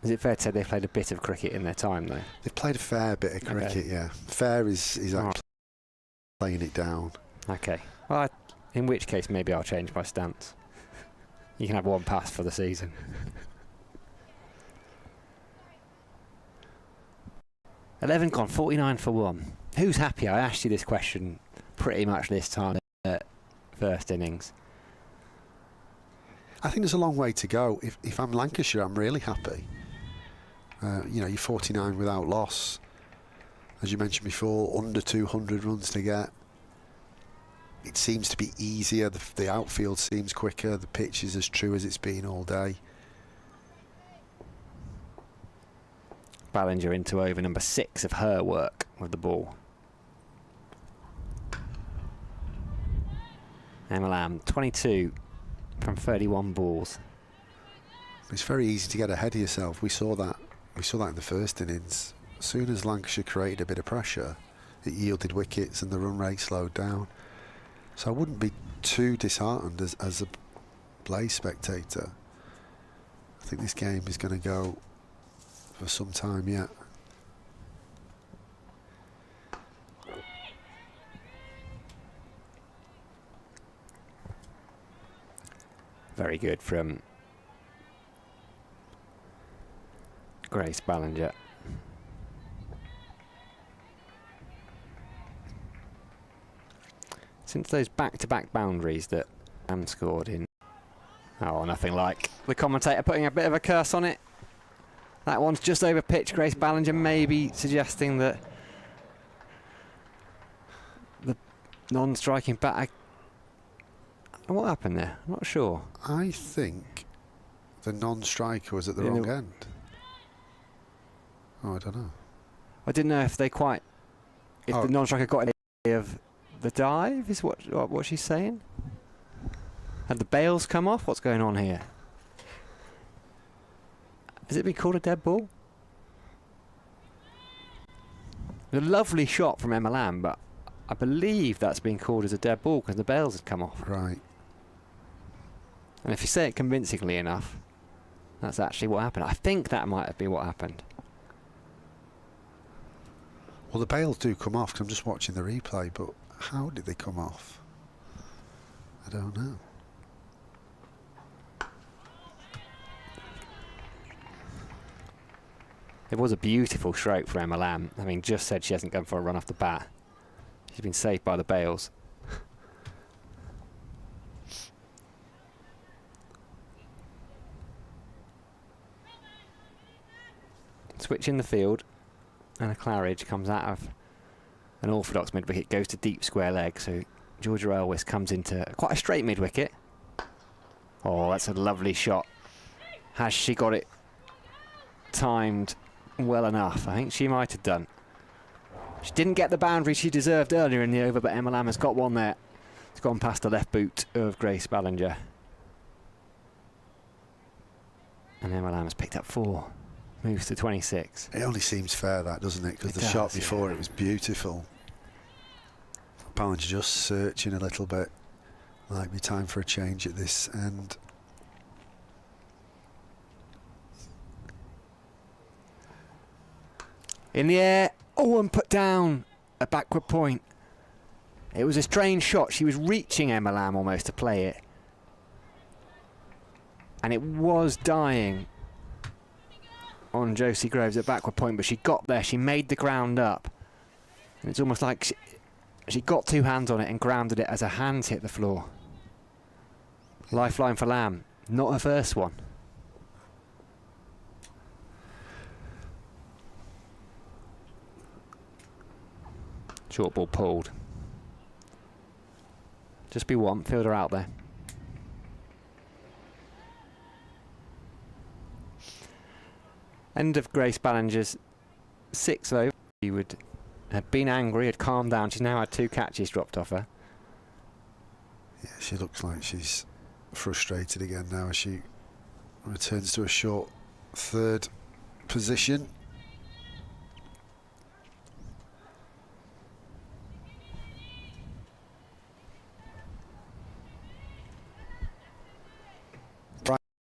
Speaker 3: Is it fair to say they've played a bit of cricket in their time though?
Speaker 2: They've played a fair bit of cricket, yeah. Fair is actually playing it down.
Speaker 3: Okay. Well, in which case maybe I'll change my stance. You can have 1 pass for the season. $11 gone, 49 for 1. Who's happy? I asked you this question pretty much this time at first innings.
Speaker 2: I think there's a long way to go. If I'm Lancashire, I'm really happy. You know, you're 49 without loss. As you mentioned before, under 200 runs to get. It seems to be easier. The outfield seems quicker. The pitch is as true as it's been all day.
Speaker 3: Ballinger into over number 6 of her work with the ball. Emma Lamb, 22 from 31 balls.
Speaker 2: It's very easy to get ahead of yourself. We saw that in the first innings. As soon as Lancashire created a bit of pressure, it yielded wickets and the run rate slowed down. So I wouldn't be too disheartened as a play spectator. I think this game is going to go for some time yet.
Speaker 3: Very good from Grace Ballinger. Since those back-to-back boundaries that Am scored in, oh, nothing like the commentator putting a bit of a curse on it. That one's just over pitch. Grace Ballinger maybe suggesting that the non-striking batter. What happened there? I'm not sure.
Speaker 2: I think the non-striker was at the wrong end. Oh, I don't know.
Speaker 3: I didn't know if they quite... If the non-striker got any of the dive, is what she's saying? Had the bails come off? What's going on here? Has it been called a dead ball? A lovely shot from Emma Lamb, but I believe that's been called as a dead ball because the bails had come off.
Speaker 2: Right.
Speaker 3: And if you say it convincingly enough, that's actually what happened. I think that might have been what happened.
Speaker 2: Well, the bails do come off, 'cause I'm just watching the replay, but how did they come off? I don't know.
Speaker 3: It was a beautiful stroke for Emma Lamb. I mean, just said she hasn't gone for a run off the bat. She's been saved by the bails. Switch in the field, and a Claridge comes out of an orthodox mid-wicket, goes to deep square leg, so Georgia Elwiss comes into quite a straight mid-wicket. Oh, that's a lovely shot. Has she got it timed well enough? I think she might have done. She didn't get the boundary she deserved earlier in the over, but Emma Lamb has got one there. It's gone past the left boot of Grace Ballinger. And Emma Lamb has picked up 4. Moves to 26.
Speaker 2: It only seems fair, that, doesn't it? Because the shot before it was beautiful. Ballinger just searching a little bit. Might be time for a change at this end.
Speaker 3: In the air. Oh, and put down a backward point. It was a strange shot. She was reaching Emma Lamb almost to play it. And it was dying on Josie Groves at backward point, but she got there. She made the ground up. And it's almost like she got 2 hands on it and grounded it as her hands hit the floor. Lifeline for Lamb. Not her first one. Short ball pulled. Just be one. Fielder out there. End of Grace Ballinger's 6th over. She would have been angry, had calmed down. She's now had 2 catches dropped off her.
Speaker 2: Yeah, she looks like she's frustrated again now as she returns to a short 3rd position.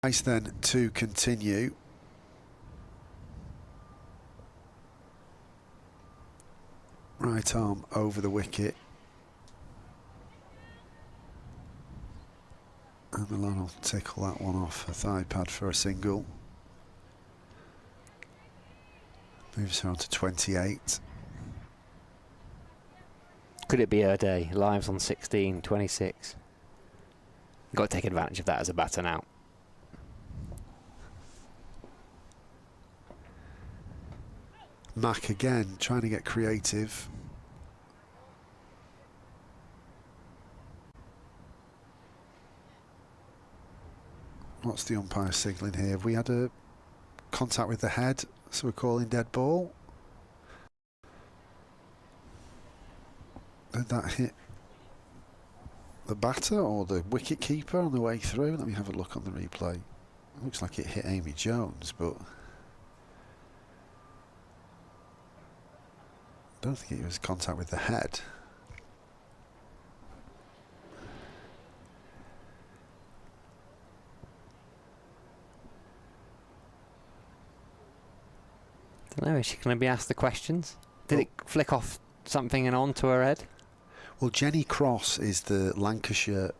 Speaker 2: Bryce then to continue. Right arm over the wicket. And Milan will tickle that one off her thigh pad for a single. Moves her on to 28.
Speaker 3: Could it be her day? Lives on 16, 26. You've got to take advantage of that as a batter now.
Speaker 2: Mack again, trying to get creative. What's the umpire signalling here? Have we had a contact with the head, so we're calling dead ball. Did that hit the batter or the wicket keeper on the way through? Let me have a look on the replay. It looks like it hit Amy Jones, but I don't think it was contact with the head.
Speaker 3: Don't know, is she going to be asked the questions? Did it flick off something and onto her head?
Speaker 2: Well, Jenny Cross is the Lancashire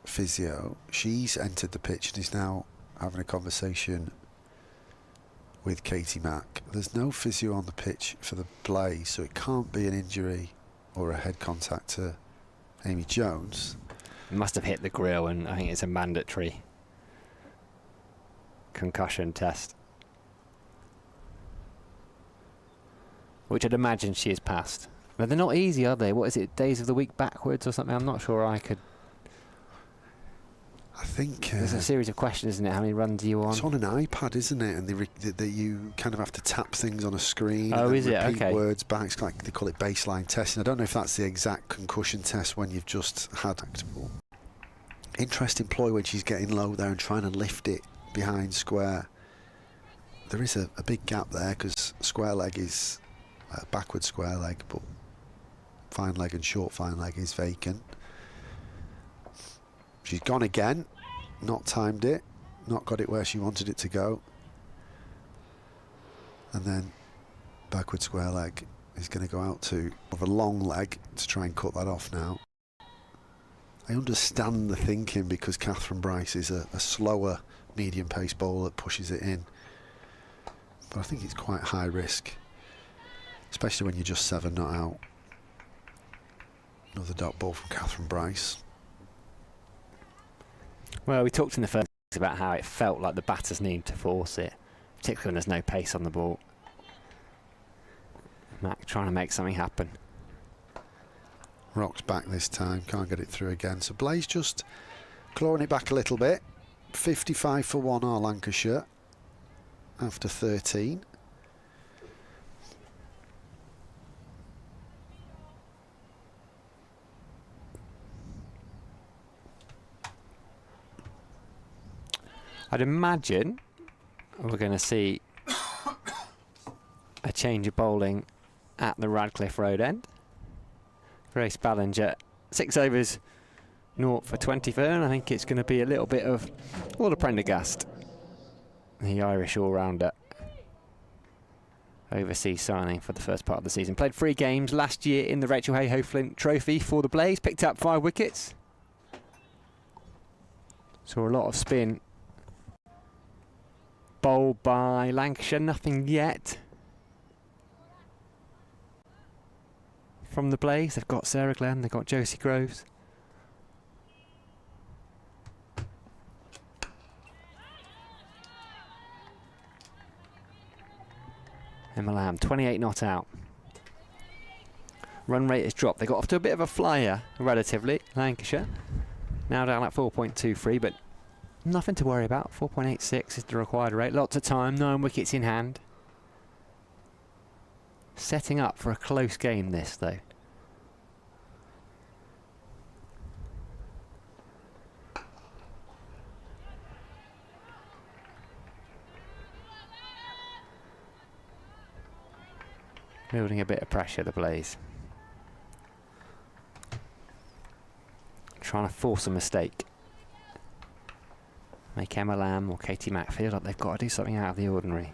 Speaker 2: physio. She's entered the pitch and is now having a conversation with Katie Mack. There's no physio on the pitch for the Blaze, so it can't be an injury or a head contact to Amy Jones.
Speaker 3: It must have hit the grill, and I think it's a mandatory concussion test, which I'd imagine she has passed. But they're not easy, are they? What is it, days of the week backwards or something? I'm not sure I could.
Speaker 2: I think
Speaker 3: there's a series of questions, isn't it? How many runs are you on?
Speaker 2: It's on an iPad, isn't it? And that you kind of have to tap things on a screen.
Speaker 3: Oh,
Speaker 2: and
Speaker 3: is it?
Speaker 2: repeat
Speaker 3: Okay.
Speaker 2: words back. It's like they call it baseline testing. I don't know if that's the exact concussion test when you've just had. Interesting ploy when she's getting low there and trying to lift it behind square. There is a big gap there because square leg is backward square leg, but fine leg and short fine leg is vacant. She's gone again, not timed it, not got it where she wanted it to go. And then backward square leg is going to go out to of a long leg to try and cut that off now. I understand the thinking because Catherine Bryce is a slower medium pace bowler that pushes it in. But I think it's quite high risk, especially when you're just 7 not out. Another dot ball from Catherine Bryce.
Speaker 3: Well, we talked in the first about how it felt like the batters need to force it, particularly when there's no pace on the ball. Mac trying to make something happen.
Speaker 2: Rocks back this time, can't get it through again. So Blaze just clawing it back a little bit. 55 for 1 are Lancashire after 13.
Speaker 3: I'd imagine we're going to see a change of bowling at the Radcliffe Road end. Grace Ballinger, 6 overs, 0 for 24, and I think it's going to be a little bit of Orla Prendergast, the Irish all-rounder, overseas signing for the first part of the season. Played 3 games last year in the Rachel Hayhoe Flint Trophy for the Blaze, picked up 5 wickets. Saw a lot of spin bowled by Lancashire, nothing yet from the Blaze. They've got Sarah Glenn, they've got Josie Groves. Emma Lamb, 28 not out. Run rate has dropped. They got off to a bit of a flyer, relatively, Lancashire. Now down at 4.23, but nothing to worry about. 4.86 is the required rate. Lots of time, 9 wickets in hand. Setting up for a close game, this, though. Building a bit of pressure, the Blaze. Trying to force a mistake. Make Emma Lamb or Katie Mack feel like they've got to do something out of the ordinary.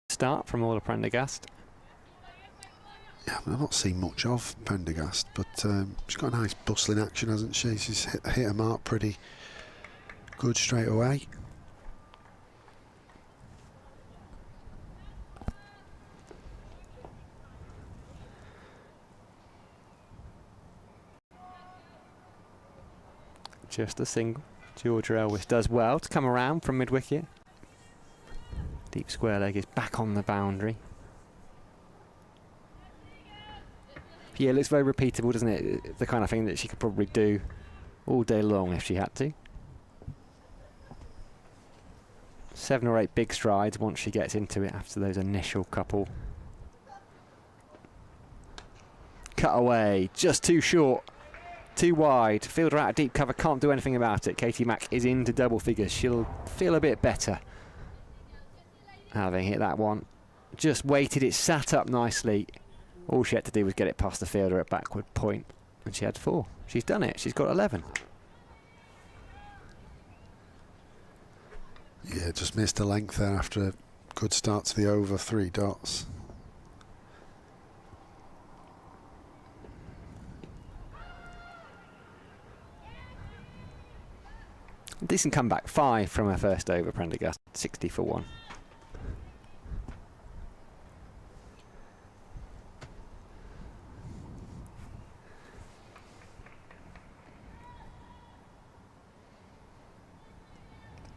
Speaker 3: Start from Orla Prendergast.
Speaker 2: Yeah, I've not seen much of Prendergast, but she's got a nice bustling action, hasn't she? She's hit her mark pretty good straight away.
Speaker 3: Just a single. Georgia Elwiss does well to come around from mid-wicket. Deep square leg is back on the boundary. Yeah, it looks very repeatable, doesn't it? The kind of thing that she could probably do all day long if she had to. 7 or 8 big strides once she gets into it after those initial couple. Cut away, just too short, too wide. Fielder out of deep cover, can't do anything about it. Katie Mack is into double figures. She'll feel a bit better having hit that one. Just waited, it sat up nicely. All she had to do was get it past the fielder at backward point, and she had 4. She's done it, she's got 11.
Speaker 2: Yeah, just missed a length there after a good start to the over, 3 dots.
Speaker 3: Decent comeback, 5 from her first over, Prendergast, 60 for 1.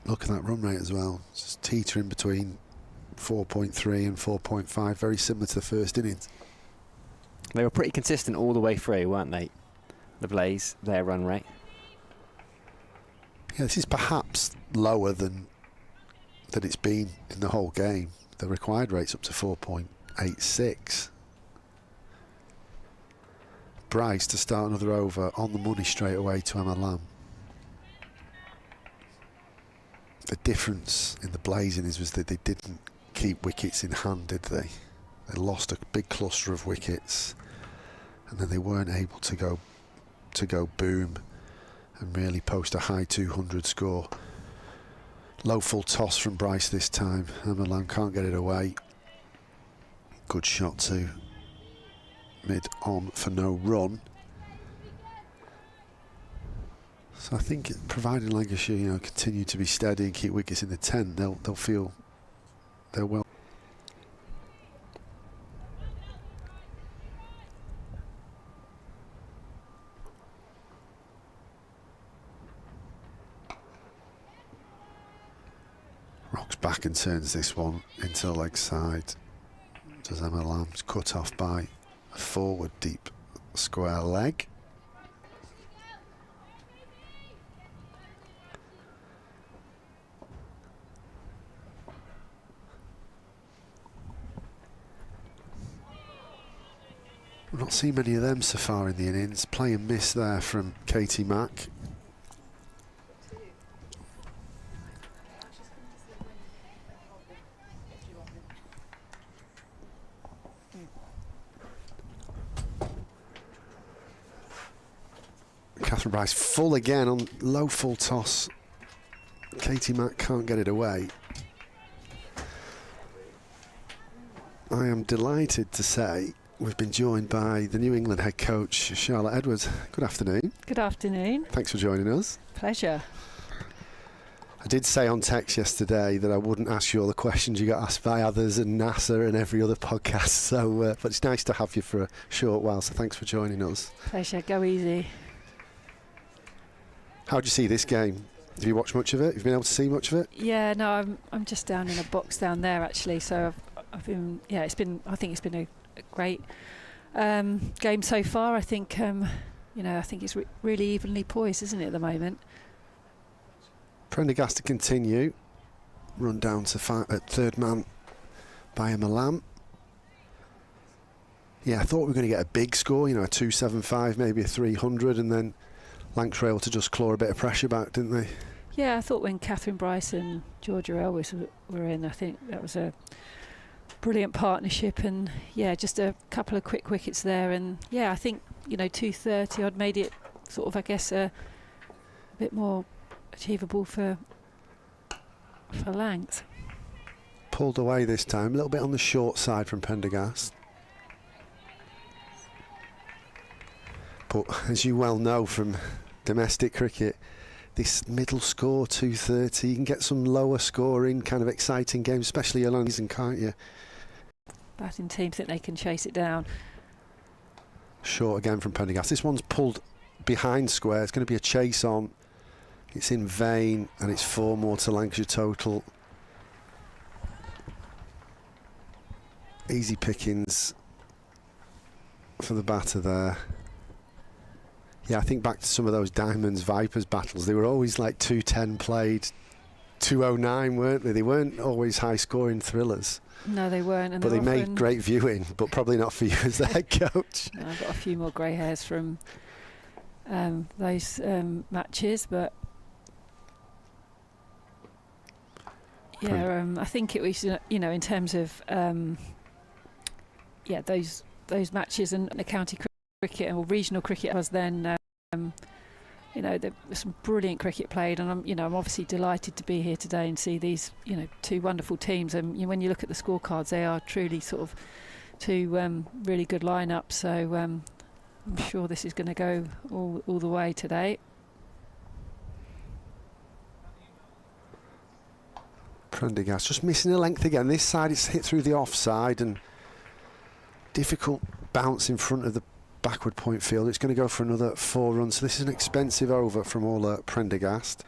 Speaker 2: Look at that run rate as well, just teetering between 4.3 and 4.5, very similar to the first innings.
Speaker 3: They were pretty consistent all the way through, weren't they? The Blaze, their run rate.
Speaker 2: Yeah, this is perhaps lower than it's been in the whole game. The required rate's up to 4.86. Bryce to start another over on the money straight away to Emma Lamb. The difference in the Blazing was that they didn't keep wickets in hand, did they? They lost a big cluster of wickets, and then they weren't able to go boom and really post a high 200 score. Low full toss from Bryce this time. Emma Lamb can't get it away. Good shot to mid on for no run. So I think, providing Lancashire, continue to be steady and keep wickets in the 10, they'll feel they're well. Rocks back and turns this one into the leg side. Does Emma Lamb's cut off by a forward deep square leg. We've not seen many of them so far in the innings. Play and miss there from Katie Mack. Catherine Bryce full again on low full toss. Katie Mack can't get it away. I am delighted to say we've been joined by the New England head coach, Charlotte Edwards. Good afternoon.
Speaker 4: Good afternoon.
Speaker 2: Thanks for joining us.
Speaker 4: Pleasure.
Speaker 2: I did say on text yesterday that I wouldn't ask you all the questions you got asked by others and NASA and every other podcast, so but it's nice to have you for a short while, so thanks for joining us.
Speaker 4: Pleasure. Go easy.
Speaker 2: How do you see this game? Have you watched much of it? Have you been able to see much of it?
Speaker 4: Yeah, no, I'm just down in a box down there actually. So I've been, yeah, I think it's been a great game so far. I think I think it's really evenly poised, isn't it, at the moment?
Speaker 2: Prendergast to continue. Run down to third man by Emma Lamb. Yeah, I thought we were going to get a big score, a 275, maybe a 300, and then Lancashire able to just claw a bit of pressure back, didn't they?
Speaker 4: Yeah, I thought when Catherine Bryce and Georgia Elwiss were in, I think that was a brilliant partnership, and yeah, just a couple of quick wickets there, and yeah, I think 230 odd made it sort of, I guess, a bit more achievable for Lancs.
Speaker 2: Pulled away this time, a little bit on the short side from Prendergast. But as you well know from domestic cricket, this middle score, 230, you can get some lower scoring, kind of exciting games, especially along season, can't you?
Speaker 4: Batting team think they can chase it down.
Speaker 2: Short again from Prendergast. This one's pulled behind square. It's going to be a chase on. It's in vain, and it's 4 more to Lancashire total. Easy pickings for the batter there. Yeah, I think back to some of those Diamonds Vipers battles. They were always like 210 played, 209, weren't they? They weren't always high-scoring thrillers.
Speaker 4: No, they weren't. And
Speaker 2: But they made great viewing, but probably not for you as the head coach.
Speaker 4: No, I've got a few more grey hairs from those matches, but yeah, I think it was, in terms of those matches and the county cricket or regional cricket was then. There was some brilliant cricket played, and I'm obviously delighted to be here today and see these, two wonderful teams. And when you look at the scorecards, they are truly sort of two really good lineups. So I'm sure this is going to go all the way today.
Speaker 2: Prendergast just missing a length again. This side it's hit through the offside and difficult bounce in front of the backward point field. It's going to go for another 4 runs. So this is an expensive over from Ola Prendergast.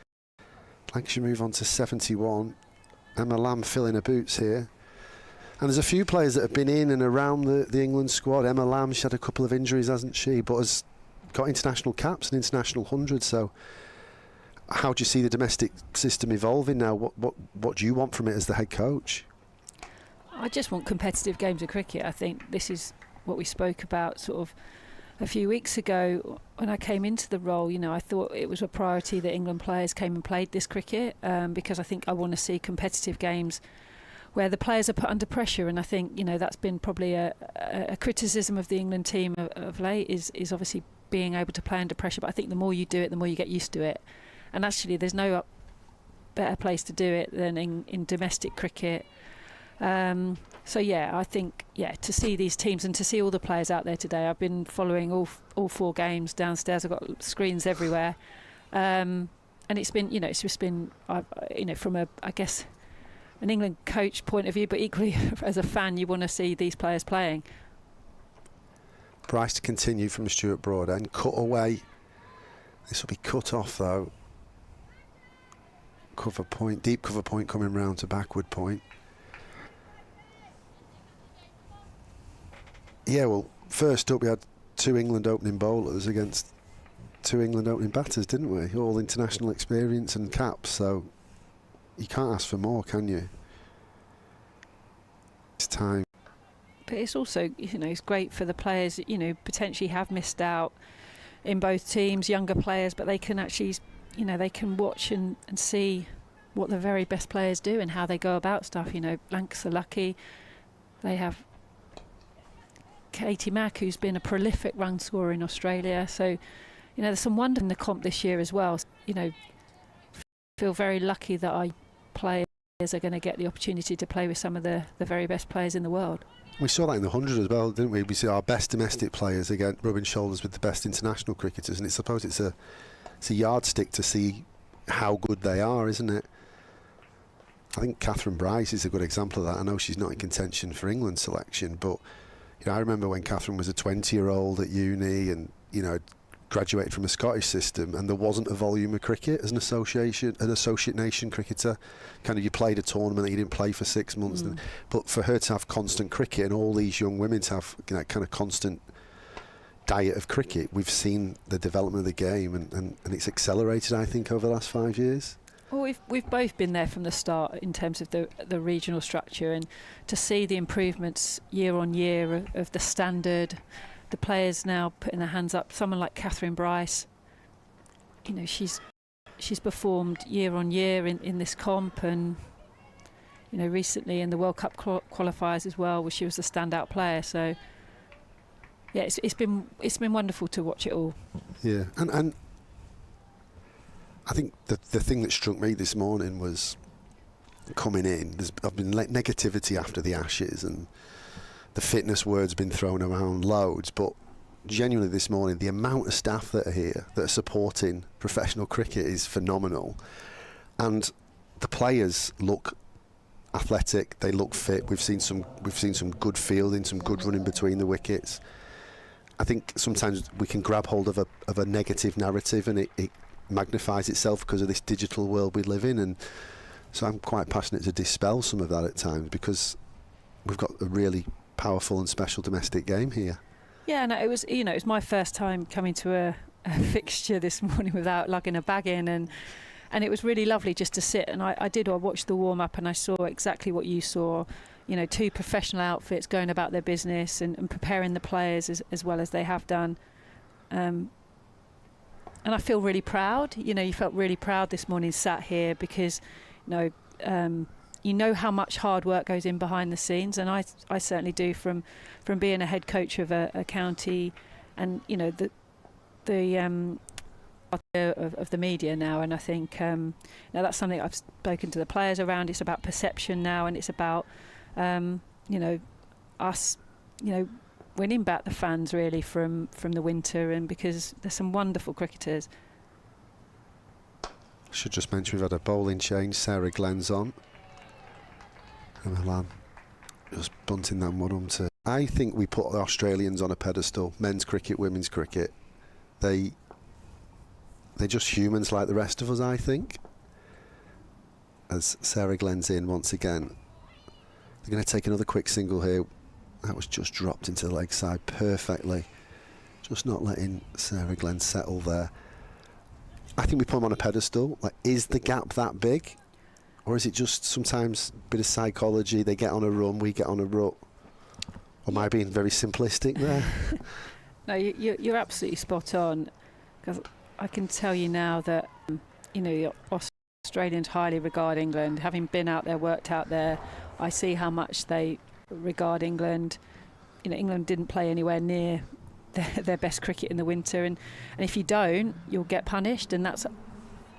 Speaker 2: Lancashire move on to 71. Emma Lamb filling her boots here. And there's a few players that have been in and around the England squad. Emma Lamb, she's had a couple of injuries, hasn't she? But has got international caps and international hundreds. So how do you see the domestic system evolving now? What do you want from it as the head coach?
Speaker 4: I just want competitive games of cricket. I think this is what we spoke about sort of a few weeks ago when I came into the role. I thought it was a priority that England players came and played this cricket, because I think I want to see competitive games where the players are put under pressure. And I think that's been probably a criticism of the England team of late is obviously being able to play under pressure. But I think the more you do it, the more you get used to it. And actually, there's no better place to do it than in domestic cricket. So I think to see these teams and to see all the players out there today. I've been following all 4 games downstairs. I've got screens everywhere, and it's been it's just been from I guess an England coach point of view, but equally as a fan, you want to see these players playing.
Speaker 2: Bryce to continue from Stuart Broad and cut away. This will be cut off though. Cover point, deep cover point coming round to backward point. Yeah, well, first up we had 2 England opening bowlers against 2 England opening batters, didn't we? All international experience and caps, so you can't ask for more, can you? It's time.
Speaker 4: But it's also, it's great for the players that, potentially have missed out in both teams, younger players, but they can actually, they can watch and see what the very best players do and how they go about stuff. Lancs are lucky. They have Katie Mack, who's been a prolific run scorer in Australia. So, there's some wonder in the comp this year as well. Feel very lucky that our players are going to get the opportunity to play with some of the very best players in the world.
Speaker 2: We saw that in the 100 as well, didn't we? We see our best domestic players again rubbing shoulders with the best international cricketers, and I suppose it's a yardstick to see how good they are, isn't it? I think Catherine Bryce is a good example of that. I know she's not in contention for England selection, but I remember when Catherine was a 20-year-old at uni and graduated from a Scottish system, and there wasn't a volume of cricket as an associate nation cricketer. Kind of, you played a tournament that you didn't play for 6 months, but for her to have constant cricket and all these young women to have kind of constant diet of cricket, we've seen the development of the game, and it's accelerated, I think, over the last 5 years.
Speaker 4: Well, we've both been there from the start in terms of the regional structure, and to see the improvements year on year of the standard, the players now putting their hands up. Someone like Catherine Bryce, she's performed year on year in this comp, and recently in the World Cup qualifiers as well, where she was the standout player. So yeah, it's been wonderful to watch it all.
Speaker 2: Yeah, and I think the thing that struck me this morning was coming in. There's been negativity after the Ashes, and the fitness word's been thrown around loads, but genuinely this morning, the amount of staff that are here that are supporting professional cricket is phenomenal, and the players look athletic, they look fit. We've seen some good fielding, some good running between the wickets. I think sometimes we can grab hold of a negative narrative, and it magnifies itself because of this digital world we live in, and so I'm quite passionate to dispel some of that at times, because we've got a really powerful and special domestic game here.
Speaker 4: Yeah, no, it was my first time coming to a fixture this morning without lugging a bag in, and it was really lovely just to sit, and I watched the warm-up, and I saw exactly what you saw, you know, 2 professional outfits going about their business and preparing the players as well as they have done. And I feel really proud. You know, you felt really proud this morning sat here because, you know how much hard work goes in behind the scenes, and I certainly do from being a head coach of a county, and you know of the media now, and I think now that's something I've spoken to the players around. It's about perception now, and it's about you know, us, you know, winning back the fans really from the winter, and because there's some wonderful cricketers.
Speaker 2: Should just mention we've had a bowling change. Sarah Glenn's on. Emma Lamb just bunting that one on to. I think we put the Australians on a pedestal. Men's cricket, women's cricket. They're just humans like the rest of us, I think. As Sarah Glenn's in once again. They're going to take another quick single here. That was just dropped into the leg side perfectly. Just not letting Sarah Glenn settle there. I think we put them on a pedestal. Like, is the gap that big? Or is it just sometimes a bit of psychology? They get on a run, we get on a rut. Or am I being very simplistic there?
Speaker 4: No, you're absolutely spot on. Because I can tell you now that, you know, Australians highly regard England. Having been out there, worked out there, I see how much they regard England. You know, England didn't play anywhere near their best cricket in the winter, and if you don't, you'll get punished, and that's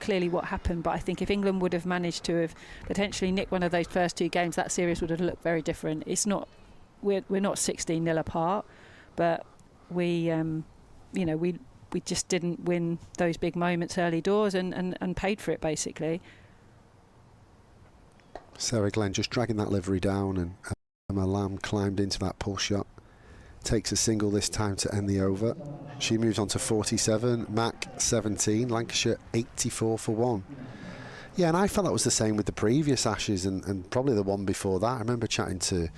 Speaker 4: clearly what happened. But I think if England would have managed to have potentially nicked one of those first 2 games, that series would have looked very different. It's not, we're not 16-0 apart, but we you know, we just didn't win those big moments early doors, and paid for it basically.
Speaker 2: Sarah Glenn just dragging that livery down, and Emma Lamb climbed into that pull shot. Takes a single this time to end the over. She moves on to 47, Mac 17, Lancashire 84 for 1. Yeah, and I felt that was the same with the previous Ashes and probably the one before that. I remember chatting to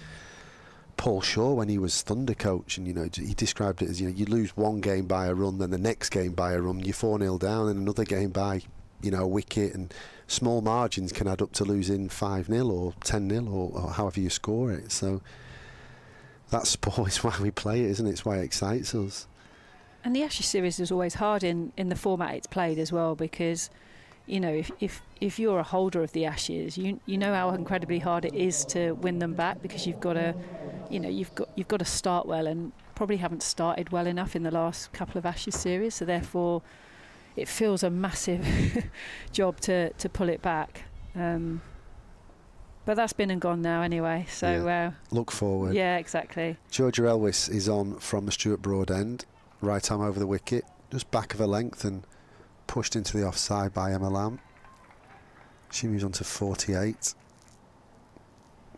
Speaker 2: Paul Shaw when he was Thunder coach, and you know, he described it as, you know, you lose one game by a run, then the next game by a run, you're 4-0 down, and another game by, you know, a wicket, and small margins can add up to losing 5-0 or 10-0 or however you score it. So that sport is why we play it, isn't it? It's why it excites us.
Speaker 4: And the Ashes series is always hard in the format it's played as well, because, you know, if you're a holder of the Ashes, you know how incredibly hard it is to win them back, because you've got to, you know, you've got to start well, and probably haven't started well enough in the last couple of Ashes series. So therefore, it feels a massive job to pull it back. But that's been and gone now anyway. So
Speaker 2: yeah. Look forward.
Speaker 4: Yeah, exactly.
Speaker 2: Georgia Elwiss is on from the Stuart Broad end, right arm over the wicket, just back of a length, and pushed into the offside by Emma Lamb. She moves on to 48.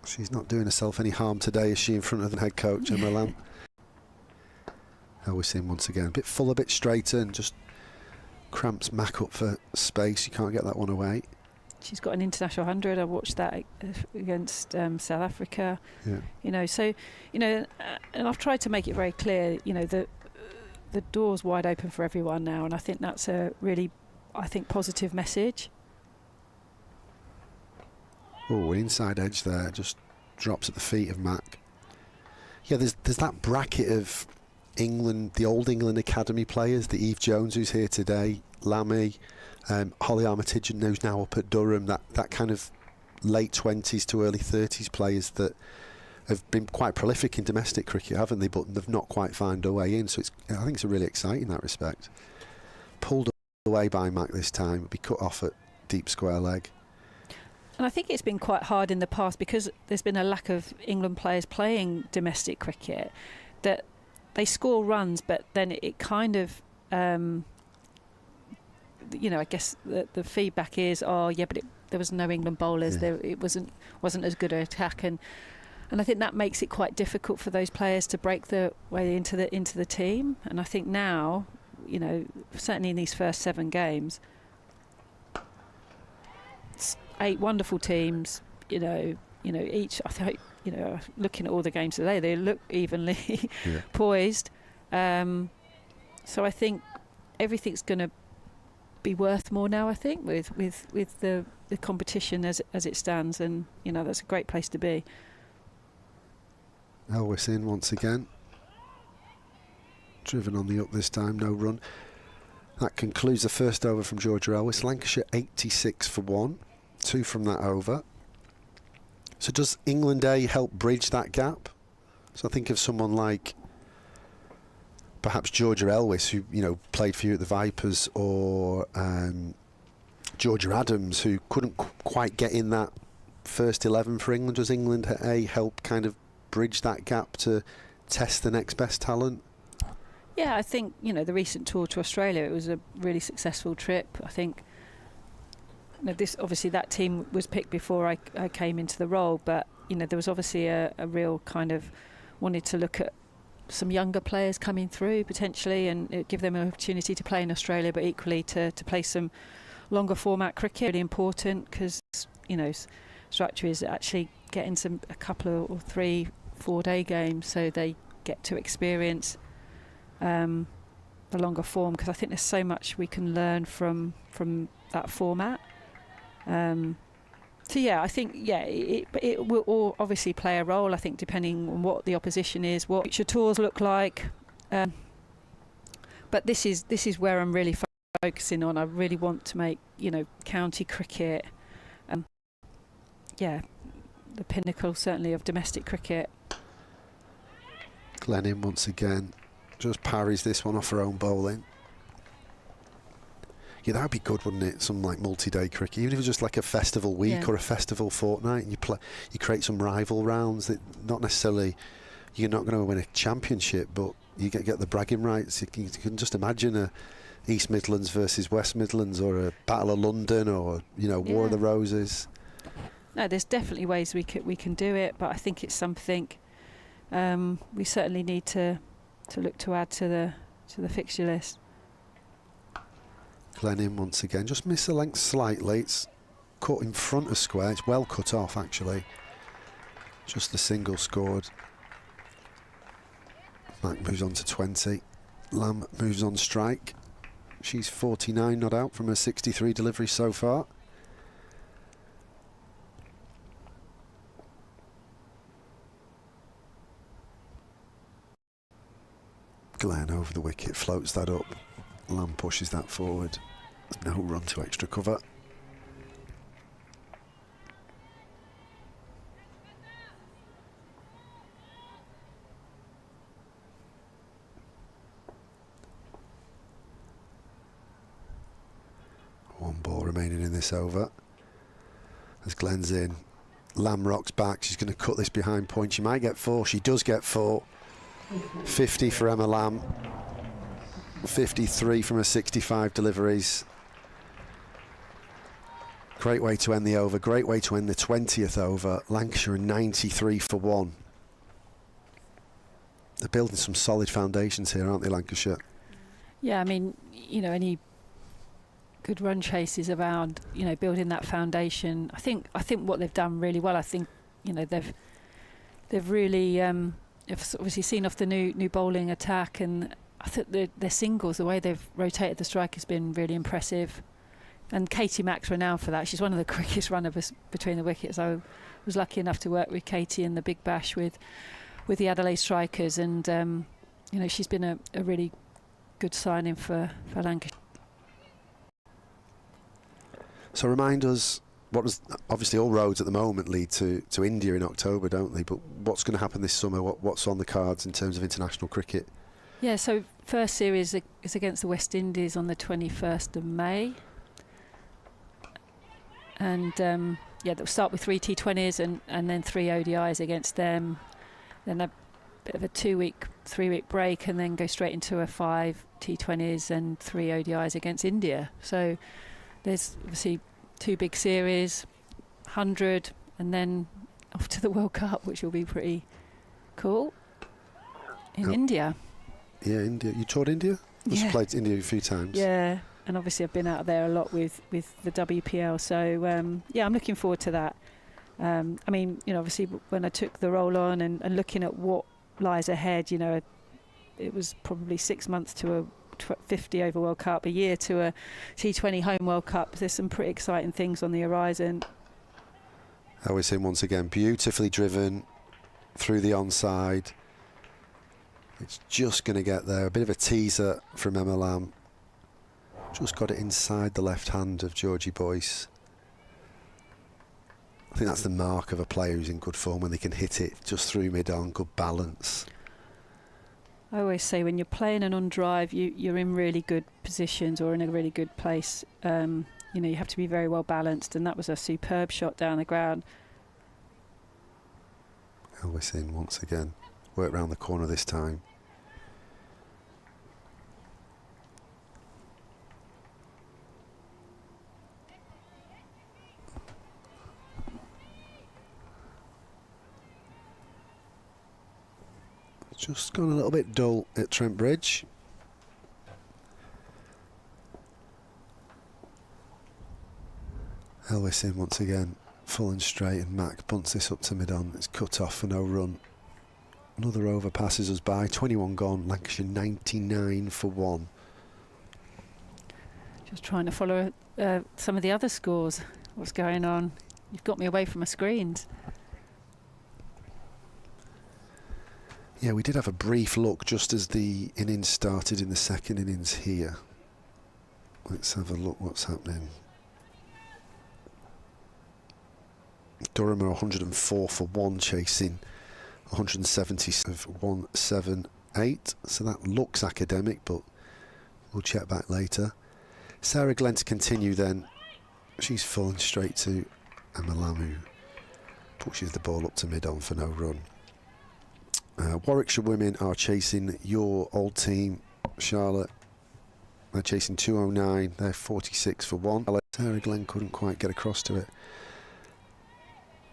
Speaker 2: She's not doing herself any harm today, is she, in front of the head coach, Emma Lamb? Elwiss in once again, a bit full, a bit straighter, and just cramps Mac up for space. You can't get that one away.
Speaker 4: She's got an international 100. I watched that against South Africa. Yeah. You know, so, you know, and I've tried to make it very clear, you know, the door's wide open for everyone now, and I think that's a really, I think, positive message.
Speaker 2: Oh, an inside edge there, just drops at the feet of Mac. Yeah, there's that bracket of England, the old England academy players, the Eve Jones who's here today, Lammy, Holly Armitage, who's now up at Durham, that kind of late 20s to early 30s players that have been quite prolific in domestic cricket, haven't they? But they've not quite found a way in. So I think it's really exciting in that respect. Pulled away by Mac this time, be cut off at deep square leg.
Speaker 4: And I think it's been quite hard in the past, because there's been a lack of England players playing domestic cricket, that they score runs, but then it kind of, you know, I guess the feedback is, oh yeah, but there was no England bowlers. Yeah. It wasn't as good an attack, and I think that makes it quite difficult for those players to break the way into the team. And I think now, you know, certainly in these first 7 games, it's 8 wonderful teams. You know, each, I think, you know, looking at all the games today, they look evenly poised. So I think everything's going to be worth more now, I think, with the competition as it stands, and that's a great place to be.
Speaker 2: Elwiss in once again. Driven on the up this time, no run. That concludes the first over from Georgia Elwiss. Lancashire 86 for 1, 2 from that over. So does England A help bridge that gap? So I think of someone like perhaps Georgia Elwiss, who played for you at the Vipers, or Georgia Adams, who couldn't quite get in that first 11 for England. Does England A help kind of bridge that gap to test the next best talent?
Speaker 4: Yeah, I think the recent tour to Australia, it was a really successful trip. I think this obviously that team was picked before I came into the role, but there was obviously a real kind of wanted to look at some younger players coming through potentially and give them an opportunity to play in Australia, but equally to play some longer format cricket. Really important because structure is actually getting a couple of 3-4 day games, so they get to experience the longer form, because I think there's so much we can learn from that format. So yeah, I think it will all obviously play a role. I think depending on what the opposition is, what future tours look like. But this is where I'm really focusing on. I really want to make county cricket, the pinnacle certainly of domestic cricket.
Speaker 2: Glenn once again, just parries this one off her own bowling. Yeah, that would be good, wouldn't it? Some like multi-day cricket, even if it was just like a festival week or a festival fortnight, and you create some rival rounds that not necessarily you're not going to win a championship, but you get the bragging rights. You can just imagine a East Midlands versus West Midlands, or a Battle of London, or War of the Roses.
Speaker 4: No, there's definitely ways we can do it, but I think it's something we certainly need to look to add to the fixture list.
Speaker 2: Glenn once again, just miss the length slightly. It's cut in front of square. It's well cut off actually. Just the single scored. Mac moves on to 20. Lamb moves on strike. She's 49 not out from her 63 delivery so far. Glenn over the wicket, floats that up. Lamb pushes that forward. There's no run to extra cover. One ball remaining in this over. As Glenn's in, Lamb rocks back. She's going to cut this behind point. She might get 4. She does get 4. 50 for Emma Lamb. 53 from her 65 deliveries. Great way to end the over. Great way to end the 20th over. Lancashire 93 for 1. They're building some solid foundations here, aren't they, Lancashire?
Speaker 4: Yeah, I mean, any good run chases around, building that foundation. I think what they've done really well. I think, they've really they've obviously seen off the new bowling attack, and I think their singles, the way they've rotated the strike has been really impressive. And Katie Mack's renowned for that. She's one of the quickest runners between the wickets. I was lucky enough to work with Katie in the Big Bash with the Adelaide Strikers, and she's been a really good signing for Lancashire.
Speaker 2: So remind us, obviously all roads at the moment lead to India in October, don't they? But what's going to happen this summer? What's on the cards in terms of international cricket?
Speaker 4: Yeah, so first series is against the West Indies on the 21st of May. And they'll start with 3 T20s and then 3 ODIs against them. Then a bit of a 3-week break, and then go straight into a 5 T20s and 3 ODIs against India. So there's obviously 2 big series, 100, and then off to the World Cup, which will be pretty cool in India. Yeah,
Speaker 2: India. You toured India? You've played India a few times.
Speaker 4: Yeah, and obviously I've been out there a lot with the WPL. So I'm looking forward to that. I mean, obviously when I took the role on and looking at what lies ahead, it was probably 6 months to 50 over World Cup, a year to a T20 home World Cup. There's some pretty exciting things on the horizon.
Speaker 2: Elwiss in once again, beautifully driven through the onside. It's just going to get there. A bit of a teaser from Emma Lamb. Just got it inside the left hand of Georgie Boyce. I think that's the mark of a player who's in good form, when they can hit it just through mid-on, good balance.
Speaker 4: I always say when you're playing an on-drive, you're in really good positions or in a really good place. You know, you have to be very well balanced, and that was a superb shot down the ground.
Speaker 2: Elwiss in once again. Work round the corner this time. Just gone a little bit dull at Trent Bridge. Elwiss in once again, full and straight, and Mac bunts this up to mid-on. It's cut off for no run. Another over passes us by. 21 gone. Lancashire 99 for 1.
Speaker 4: Just trying to follow some of the other scores. What's going on? You've got me away from my screens.
Speaker 2: Yeah, we did have a brief look just as the innings started in the second innings here. Let's have a look what's happening. Durham are 104 for 1, chasing 170 of 178. So that looks academic, but we'll check back later. Sarah Glenn to continue then. She's full and straight to Emma Lamb, who pushes the ball up to mid-on for no run. Warwickshire Women are chasing your old team, Charlotte. They're chasing 209. They're 46 for 1. Sarah Glenn couldn't quite get across to it.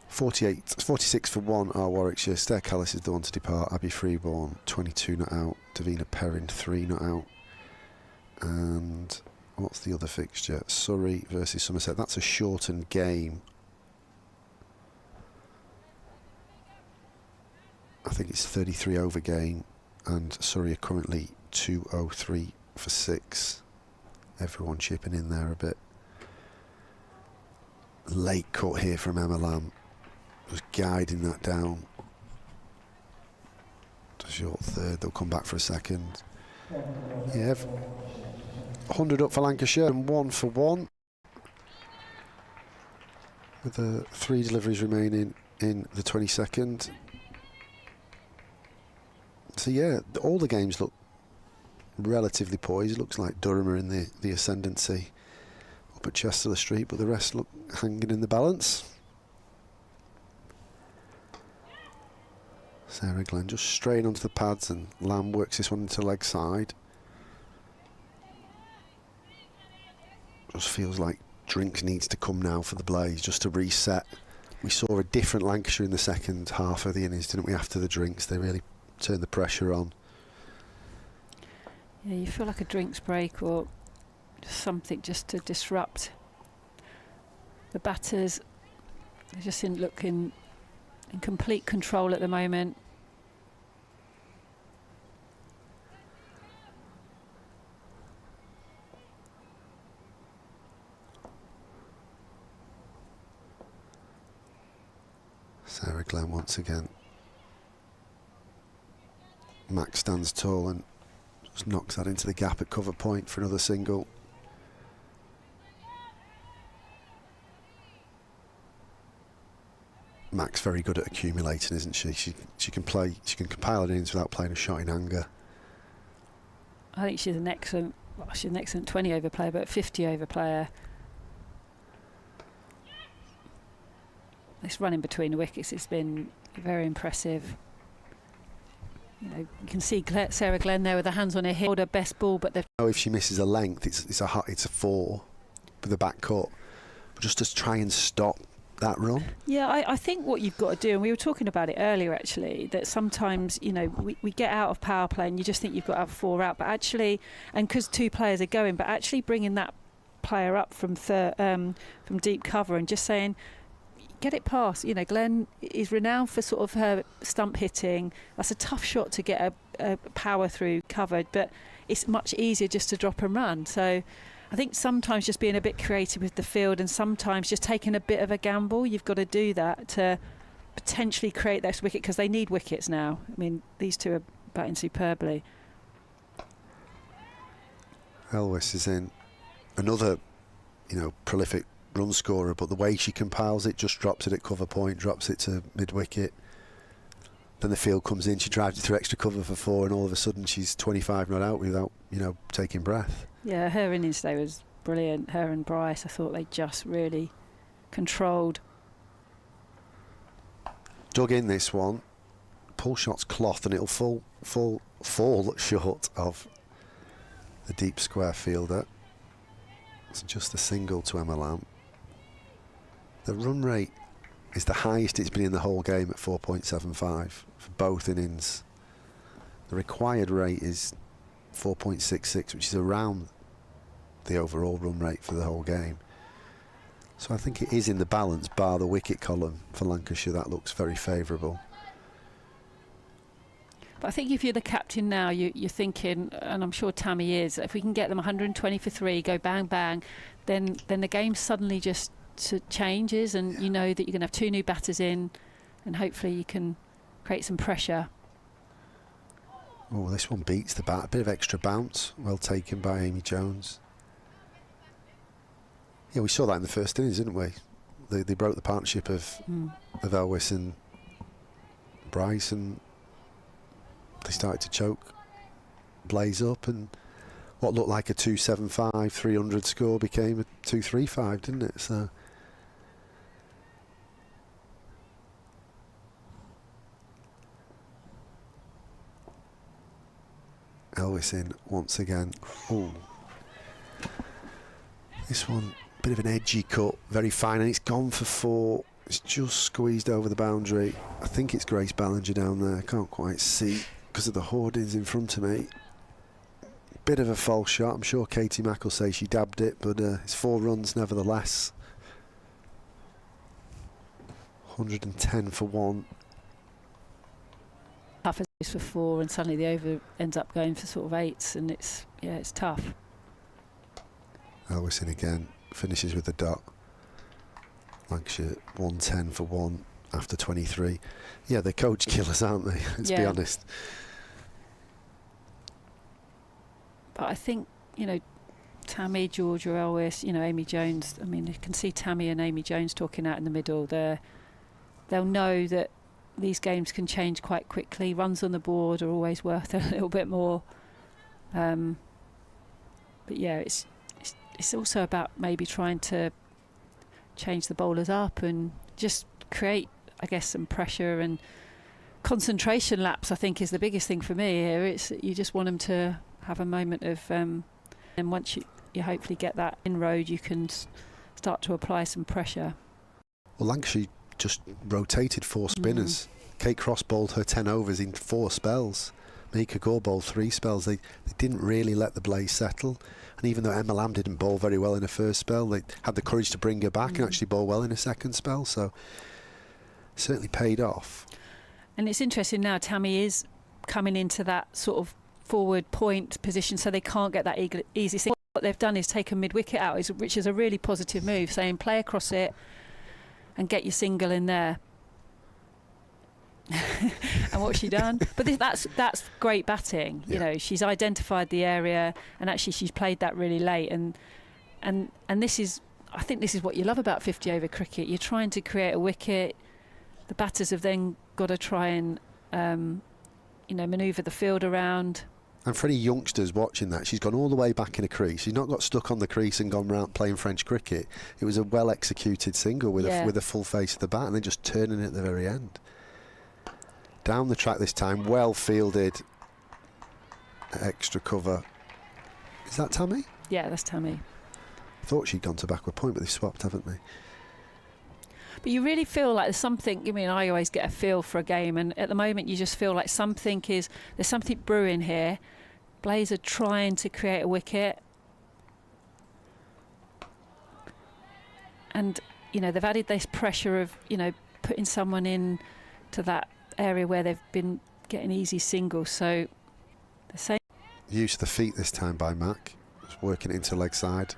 Speaker 2: 46 for 1 are Warwickshire. Stair Callis is the one to depart. Abby Freeborn, 22 not out. Davina Perrin, 3 not out. And what's the other fixture? Surrey versus Somerset. That's a shortened game. I think it's 33 over game, and Surrey are currently 203 for 6. Everyone chipping in there a bit. Late cut here from Emma Lamb, just guiding that down. To short third, they'll come back for a second. Yeah, 100 up for Lancashire and 1 for 1. With the 3 deliveries remaining in the 22nd. So yeah, all the games look relatively poised. It looks like Durham are in the ascendancy up at Chester Street, but the rest look hanging in the balance. Sarah Glenn just straying onto the pads, and Lamb works this one into leg side. Just feels like drinks needs to come now for the Blaze, just to reset. We saw a different Lancashire in the second half of the innings, didn't we, after the drinks? They really turn the pressure on.
Speaker 4: Yeah, you feel like a drinks break or just something just to disrupt the batters. They just didn't look in complete control at the moment.
Speaker 2: Sarah Glenn once again. Max stands tall and just knocks that into the gap at cover point for another single. Max very good at accumulating, isn't she? She can compile it innings without playing a shot in anger.
Speaker 4: I think she's an excellent 20 over player, but 50 over player. This run in between the wickets has been very impressive. You know, you can see Sarah Glenn there with her hands on her hip, her best ball, but they've...
Speaker 2: Oh, if she misses a length, it's a 4 with the back cut. But just to try and stop that run.
Speaker 4: Yeah, I think what you've got to do, and we were talking about it earlier actually, that sometimes, you know, we get out of power play and you just think you've got to have 4 out, but actually, and because 2 players are going, but actually bringing that player up from deep cover and just saying, get it past. You know, Glenn is renowned for sort of her stump hitting. That's a tough shot to get a power through covered, but it's much easier just to drop and run. So I think sometimes just being a bit creative with the field, and sometimes just taking a bit of a gamble. You've got to do that to potentially create that wicket, because they need wickets now. I mean, these two are batting superbly.
Speaker 2: Elwiss is in, another, you know, prolific run scorer, but the way she compiles it, just drops it at cover point, drops it to mid-wicket. Then the field comes in, she drives it through extra cover for 4, and all of a sudden she's 25 not out without, you know, taking breath.
Speaker 4: Yeah, her innings today was brilliant. Her and Bryce, I thought they just really controlled.
Speaker 2: Dug in this one, pull shot's cloth, and it'll fall short of the deep square fielder. It's just a single to Emma Lamb. The run rate is the highest it's been in the whole game at 4.75 for both innings. The required rate is 4.66, which is around the overall run rate for the whole game. So I think it is in the balance, bar the wicket column for Lancashire. That looks very favourable.
Speaker 4: But I think if you're the captain now, you're thinking, and I'm sure Tammy is, if we can get them 120 for 3, go bang bang, then the game suddenly just changes, and you know that you're going to have 2 new batters in, and hopefully you can create some pressure.
Speaker 2: Oh, this one beats the bat. A bit of extra bounce, well taken by Amy Jones. Yeah, we saw that in the first innings, didn't we? They broke the partnership of Elwiss and Bryce, and they started to choke, blaze up, and what looked like a 275, 300 score became a 235, didn't it? So Elwiss in once again. Oh, this one, bit of an edgy cut, very fine, and it's gone for 4. It's just squeezed over the boundary. I think it's Grace Ballinger down there. I can't quite see because of the hoardings in front of me. Bit of a false shot. I'm sure Katie Mack will say she dabbed it, but it's 4 runs nevertheless. 110 for 1.
Speaker 4: Tough as for 4, and suddenly the over ends up going for sort of 8s, and it's tough.
Speaker 2: Elwiss in again, finishes with a dot. Lancashire 110 for 1 after 23. Yeah, they're coach killers, aren't they? Let's be honest.
Speaker 4: But I think, you know, Tammy, Georgia, Elwiss, you know, Amy Jones. I mean, you can see Tammy and Amy Jones talking out in the middle there. They'll know that these games can change quite quickly. Runs on the board are always worth a little bit more. But yeah, it's also about maybe trying to change the bowlers up and just create, I guess, some pressure and concentration lapse. I think is the biggest thing for me here. It's you just want them to have a moment of, and once you hopefully get that inroad, you can start to apply some pressure.
Speaker 2: Well, Lancashire just rotated 4 spinners. Kate Cross bowled her 10 overs in 4 spells. Mika Gore bowled 3 spells. They didn't really let the blaze settle. And even though Emma Lamb didn't bowl very well in her first spell, they had the courage to bring her back and actually bowl well in her second spell. So certainly paid off. And
Speaker 4: it's interesting now, Tammy is coming into that sort of forward point position, so they can't get that easy thing. What they've done is taken mid-wicket out, which is a really positive move, saying play across it and get your single in there. And what's she done? But that's great batting. You know, she's identified the area, and actually she's played that really late. And this is, I think this is what you love about 50 over cricket. You're trying to create a wicket. The batters have then got to try and manoeuvre the field around.
Speaker 2: And for any youngsters watching that, she's gone all the way back in a crease. She's not got stuck on the crease and gone round playing French cricket. It was a well executed single with a full face of the bat, and then just turning it at the very end. Down the track this time, well fielded, extra cover. Is that Tammy?
Speaker 4: Yeah, that's Tammy.
Speaker 2: Thought she'd gone to backward point, but they swapped, haven't they?
Speaker 4: But you really feel like there's something. I mean, I always get a feel for a game, and at the moment you just feel like there's something brewing here. Blaze are trying to create a wicket, and you know, they've added this pressure of, you know, putting someone in to that area where they've been getting easy singles. So the same
Speaker 2: use of the feet this time by Mac, just working it into leg side.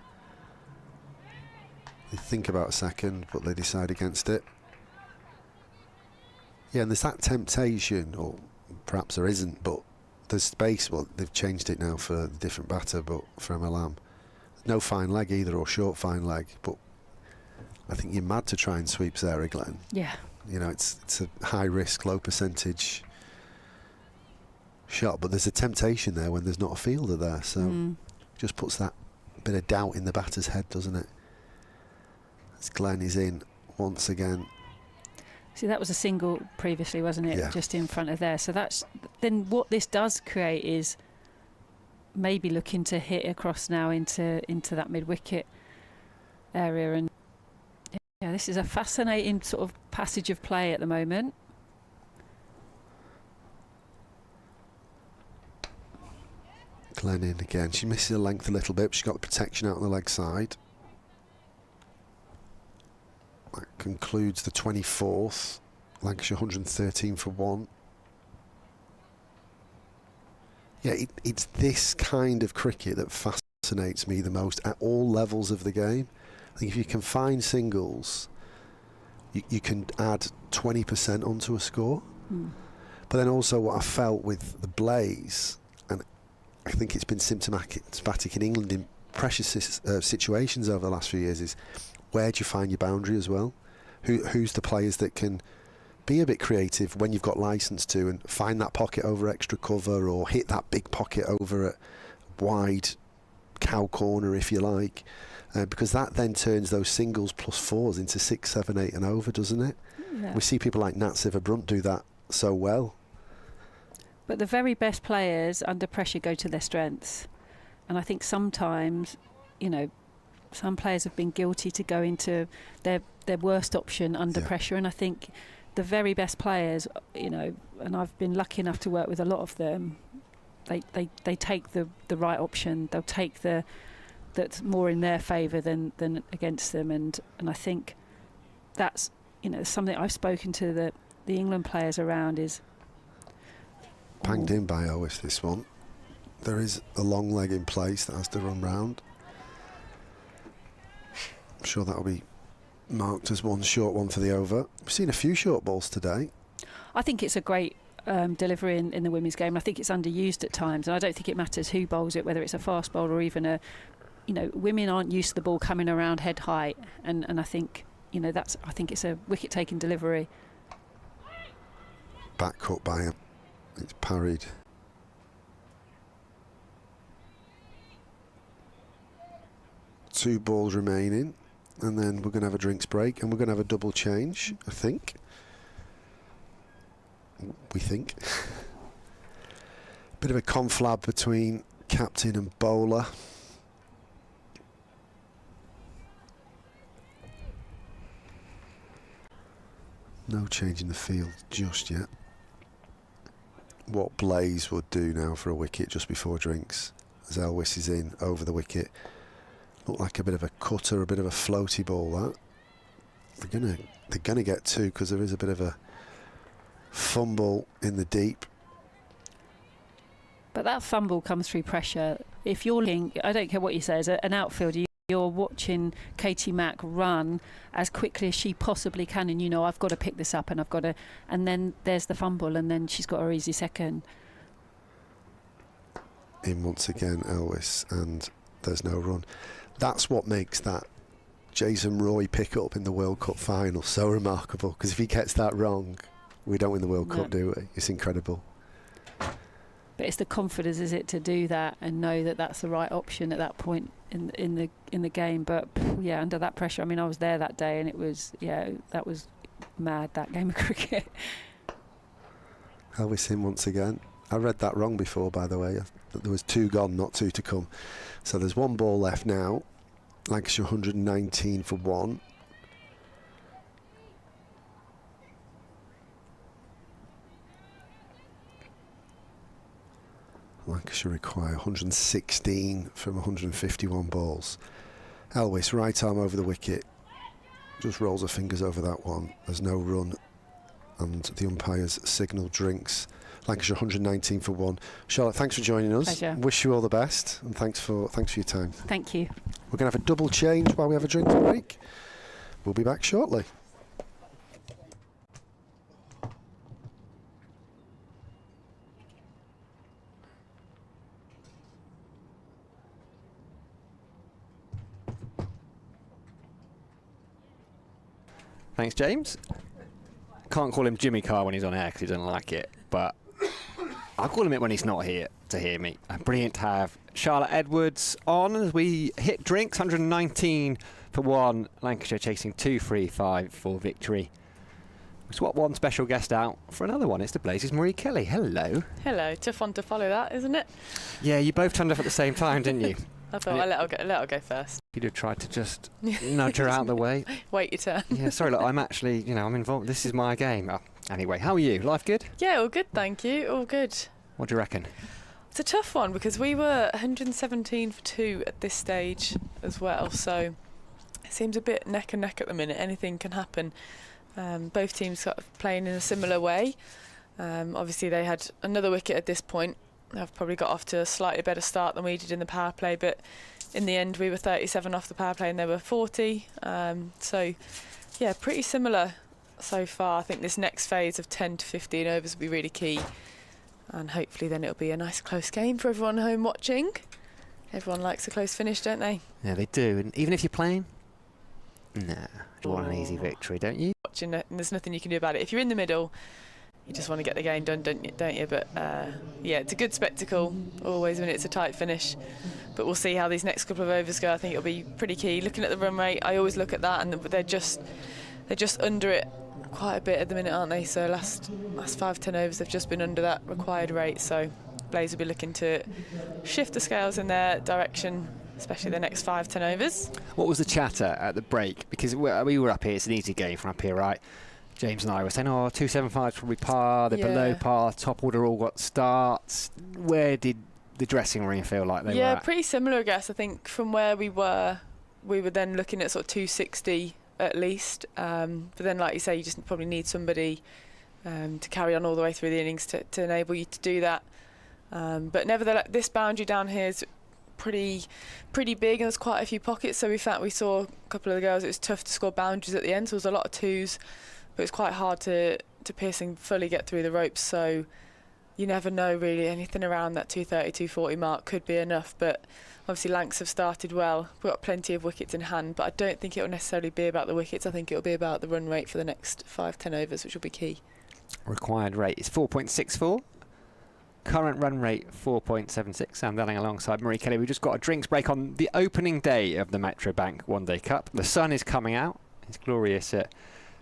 Speaker 2: They think about a second, but they decide against it. Yeah, and there's that temptation, or perhaps there isn't, but there's space. Well, they've changed it now for the different batter, but for Emma Lamb, no fine leg either, or short fine leg. But I think you're mad to try and sweep Sarah Glenn.
Speaker 4: Yeah.
Speaker 2: You know, it's a high risk, low percentage shot, but there's a temptation there when there's not a fielder there, so just puts that bit of doubt in the batter's head, doesn't it? As Glenn is in once again.
Speaker 4: See, that was a single previously, wasn't it?
Speaker 2: Yeah.
Speaker 4: Just in front of there. So that's then what this does create is maybe looking to hit across now into that mid-wicket area. And yeah, this is a fascinating sort of passage of play at the moment.
Speaker 2: Glenn in again. She misses the length a little bit, but she's got the protection out on the leg side. That concludes the 24th. Lancashire 113 for 1. Yeah, it's this kind of cricket that fascinates me the most at all levels of the game. I think if you can find singles, you can add 20% onto a score. But then also what I felt with the Blaze, and I think it's been symptomatic in England in precious situations over the last few years, is where do you find your boundary as well? Who's the players that can be a bit creative when you've got licence to, and find that pocket over extra cover, or hit that big pocket over at wide cow corner, if you like, because that then turns those singles plus fours into 6, 7, 8 and over, doesn't it?
Speaker 4: Yeah.
Speaker 2: We see people like Nat Sivabrunt do that so well.
Speaker 4: But the very best players under pressure go to their strengths, and I think sometimes, you know, some players have been guilty to go into their worst option under pressure, and I think the very best players, you know, and I've been lucky enough to work with a lot of them, they take the right option. They'll take that's more in their favour than against them, and I think that's, you know, something I've spoken to the England players around is
Speaker 2: Panged in by Elwiss, this one. There is a long leg in place that has to run round. I'm sure that'll be marked as one short one for the over. We've seen a few short balls today.
Speaker 4: I think it's a great delivery in the women's game. I think it's underused at times, and I don't think it matters who bowls it, whether it's a fast bowler or even a, you know, women aren't used to the ball coming around head height, and I think, you know, I think it's a wicket taking delivery.
Speaker 2: Back cut by him. It's parried. Two balls remaining, and then we're going to have a drinks break, and we're going to have a double change, I think. We think. Bit of a conflab between captain and bowler. No change in the field just yet. What Blaze would do now for a wicket just before drinks, as Elwiss is in over the wicket. Look like a bit of a cutter, a bit of a floaty ball, that. They're gonna get two, because there is a bit of a fumble in the deep.
Speaker 4: But that fumble comes through pressure. If you're looking, I don't care what you say, as an outfielder, you're watching Katie Mack run as quickly as she possibly can, and you know, I've got to pick this up, and I've got to, and then there's the fumble, and then she's got her easy second.
Speaker 2: In once again, Elwiss, and there's no run. That's what makes that Jason Roy pick up in the World Cup final so remarkable, because if he gets that wrong, we don't win the World Cup, do we? It's incredible.
Speaker 4: But it's the confidence, is it, to do that and know that that's the right option at that point in the game. But yeah, under that pressure, I mean, I was there that day, and it was, yeah, that was mad, that game of cricket.
Speaker 2: Elwiss in once again. I read that wrong before, by the way. There was 2 gone, not 2 to come. So there's 1 ball left now. Lancashire 119 for 1. Lancashire require 116 from 151 balls. Elwiss, right arm over the wicket. just rolls her fingers over that one. There's no run, and the umpires signal drinks. Lancashire 119 for 1. Charlotte, thanks for joining us.
Speaker 4: Pleasure.
Speaker 2: Wish you all the best, and thanks for your time.
Speaker 4: Thank you.
Speaker 2: We're going to have a double change while we have a drink break. We'll be back shortly.
Speaker 3: Thanks, James. Can't call him Jimmy Carr when he's on air because he doesn't like it, but I'll call him it when he's not here to hear me. Brilliant to have Charlotte Edwards on as we hit drinks. 119 for 1. Lancashire chasing 2-3-5 for victory. We swap one special guest out for another one. It's the Blazes' Marie Kelly. Hello.
Speaker 5: Hello. Tough one to follow that, isn't it?
Speaker 3: Yeah, you both turned up at the same time, didn't you?
Speaker 5: I thought I'll let her go first.
Speaker 3: You'd have tried to just nudge her out of the way.
Speaker 5: Wait your turn.
Speaker 3: Yeah, sorry, look, I'm actually, I'm involved. This is my game. Oh, anyway, how are you? Life good?
Speaker 5: Yeah, all good, thank you. All good.
Speaker 3: What do you reckon?
Speaker 5: It's a tough one because we were 117 for 2 at this stage as well, so it seems a bit neck and neck at the minute. Anything can happen. Both teams sort of playing in a similar way. Obviously, they had another wicket at this point. They've probably got off to a slightly better start than we did in the power play, but in the end we were 37 off the power play and they were 40. So, yeah, pretty similar so far. I think this next phase of 10 to 15 overs will be really key, and hopefully then it'll be a nice close game for everyone home watching. Everyone likes a close finish, don't they?
Speaker 3: Yeah, they do. And even if you're playing, nah, you want an easy victory, don't you?
Speaker 5: Watching it, and there's nothing you can do about it. If you're in the middle, you just want to get the game done, don't you? But yeah, it's a good spectacle always when it's a tight finish. But we'll see how these next couple of overs go. I think it'll be pretty key. Looking at the run rate, I always look at that, and they're just under it quite a bit at the minute, aren't they? So last 5-10 overs, they've just been under that required rate. So Blaze will be looking to shift the scales in their direction, especially the next 5-10 overs.
Speaker 3: What was the chatter at the break? Because we were up here. It's an easy game from up here, right? James and I were saying, 275 is probably par, they're below par, top order all got starts. Where did the dressing room feel like they were at?
Speaker 5: Pretty similar, I guess. I think from where we were then looking at sort of 260 at least. But then, like you say, you just probably need somebody to carry on all the way through the innings to enable you to do that. But nevertheless, this boundary down here is pretty big, and there's quite a few pockets. So we saw a couple of the girls, it was tough to score boundaries at the end, so there was a lot of twos. But it's quite hard to pierce and fully get through the ropes, so you never know really. Anything around that 230, 240 mark could be enough. But obviously Lancs have started well. We've got plenty of wickets in hand, but I don't think it will necessarily be about the wickets. I think it will be about the run rate for the next 5-10 overs, which will be key.
Speaker 3: Required rate is 4.64. Current run rate 4.76. Sam Delling alongside Marie Kelly. We've just got a drinks break on the opening day of the Metro Bank One Day Cup. The sun is coming out. It's glorious at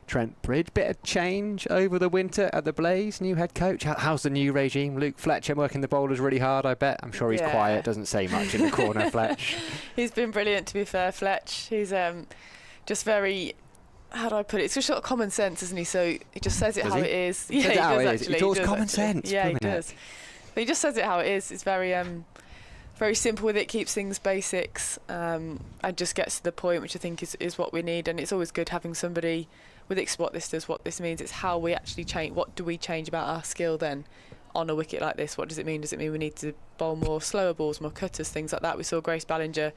Speaker 3: Trent Bridge. Bit of change over the winter at the Blaze. New head coach. How's the new regime? Luke Fletcher working the bowlers really hard, I bet. I'm sure he's quiet, doesn't say much in the corner, Fletch.
Speaker 5: He's been brilliant, to be fair, Fletch. He's just very, how do I put it? It's just sort of common sense, isn't he? So he just says it how it is. Yeah, he does actually.
Speaker 3: He talks common sense.
Speaker 5: Yeah, he does. But he just says it how it is. It's very simple with it, keeps things basics, and just gets to the point, which I think is what we need. And it's always good having somebody with what this does, what this means. It's how we actually change. What do we change about our skill then on a wicket like this? What does it mean? Does it mean we need to bowl more slower balls, more cutters, things like that? We saw Grace Ballinger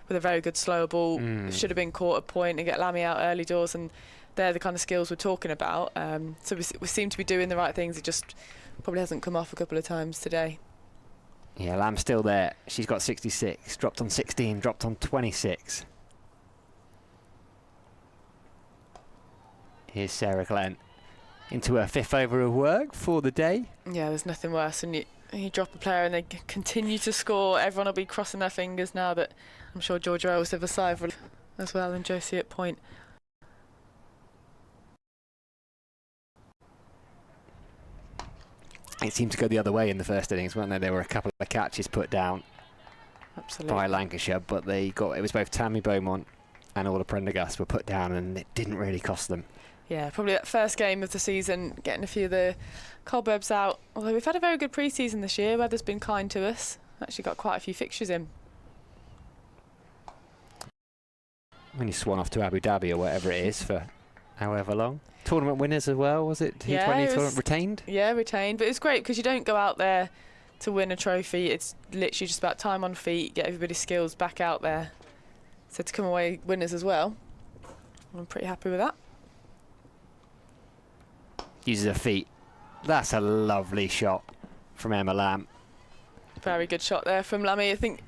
Speaker 5: with a very good slower ball. Should have been caught at point and get Lammy out early doors, and they're the kind of skills we're talking about. So we seem to be doing the right things. It just probably hasn't come off a couple of times today.
Speaker 3: Yeah, Lamb's still there. She's got 66, dropped on 16, dropped on 26. Here's Sarah Glenn into her 5th over of work for the day. Yeah,
Speaker 5: there's nothing worse than you drop a player and they continue to score. Everyone will be crossing their fingers now, that I'm sure Georgia Elwiss have a sigh of relief as well, and Josie at point.
Speaker 3: It seemed to go the other way in the first innings, weren't there? There were a couple of catches put down by Lancashire, but it was both Tammy Beaumont and Orla Prendergast were put down, and it didn't really cost them.
Speaker 5: Yeah, probably that first game of the season, getting a few of the cobwebs out. Although we've had a very good pre-season this year, weather's been kind to us. Actually got quite a few fixtures in.
Speaker 3: When you swan off to Abu Dhabi or whatever it is for however long. Tournament winners as well, was it? T20
Speaker 5: Yeah,
Speaker 3: tournament retained?
Speaker 5: Yeah, retained. But it's great because you don't go out there to win a trophy. It's literally just about time on feet, get everybody's skills back out there. So to come away winners as well, I'm pretty happy with that.
Speaker 3: Uses her feet. That's a lovely shot from Emma Lamb.
Speaker 5: Very good shot there from Lammy. I think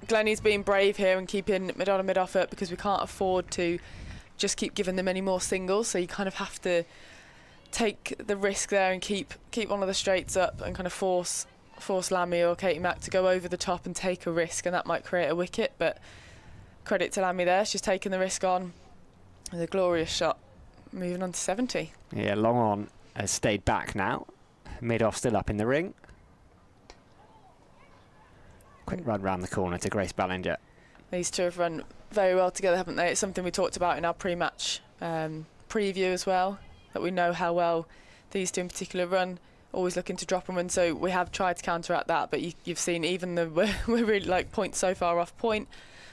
Speaker 5: Glennie's being brave here and keeping mid-on and mid-off up because we can't afford to just keep giving them any more singles. So you kind of have to take the risk there and keep one of the straights up and kind of force Lammy or Katie Mack to go over the top and take a risk, and that might create a wicket. But credit to Lammy there. She's taken the risk on with a glorious shot. Moving on to 70.
Speaker 3: Yeah, long on has stayed back now. Mid-off still up in the ring. Quick run round the corner to Grace Ballinger.
Speaker 5: These two have run very well together, haven't they? It's something we talked about in our pre-match preview as well, that we know how well these two in particular run, always looking to drop and run. So we have tried to counteract that, but you've seen even though we're really like points so far off point,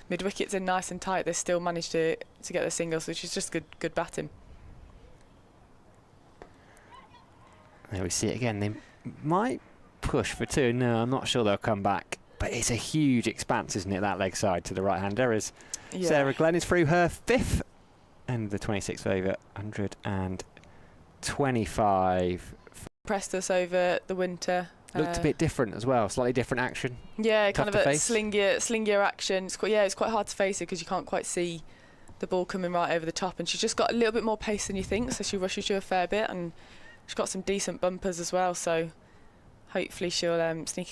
Speaker 5: mid-wickets in nice and tight, they still managed to get the singles, which is just good batting.
Speaker 3: There we see it again. They might push for two. No, I'm not sure they'll come back. But it's a huge expanse, isn't it, that leg side to the right-hander as Sarah Glenn is through her fifth. And the 26th over, 125.
Speaker 5: Pressed us over the winter.
Speaker 3: Looked a bit different as well, slightly different action.
Speaker 5: Yeah,
Speaker 3: Tough
Speaker 5: kind
Speaker 3: to
Speaker 5: of a
Speaker 3: face.
Speaker 5: slingier action. It's quite hard to face it because you can't quite see the ball coming right over the top. And she's just got a little bit more pace than you think, so she rushes you a fair bit. And she's got some decent bumpers as well, so hopefully she'll sneak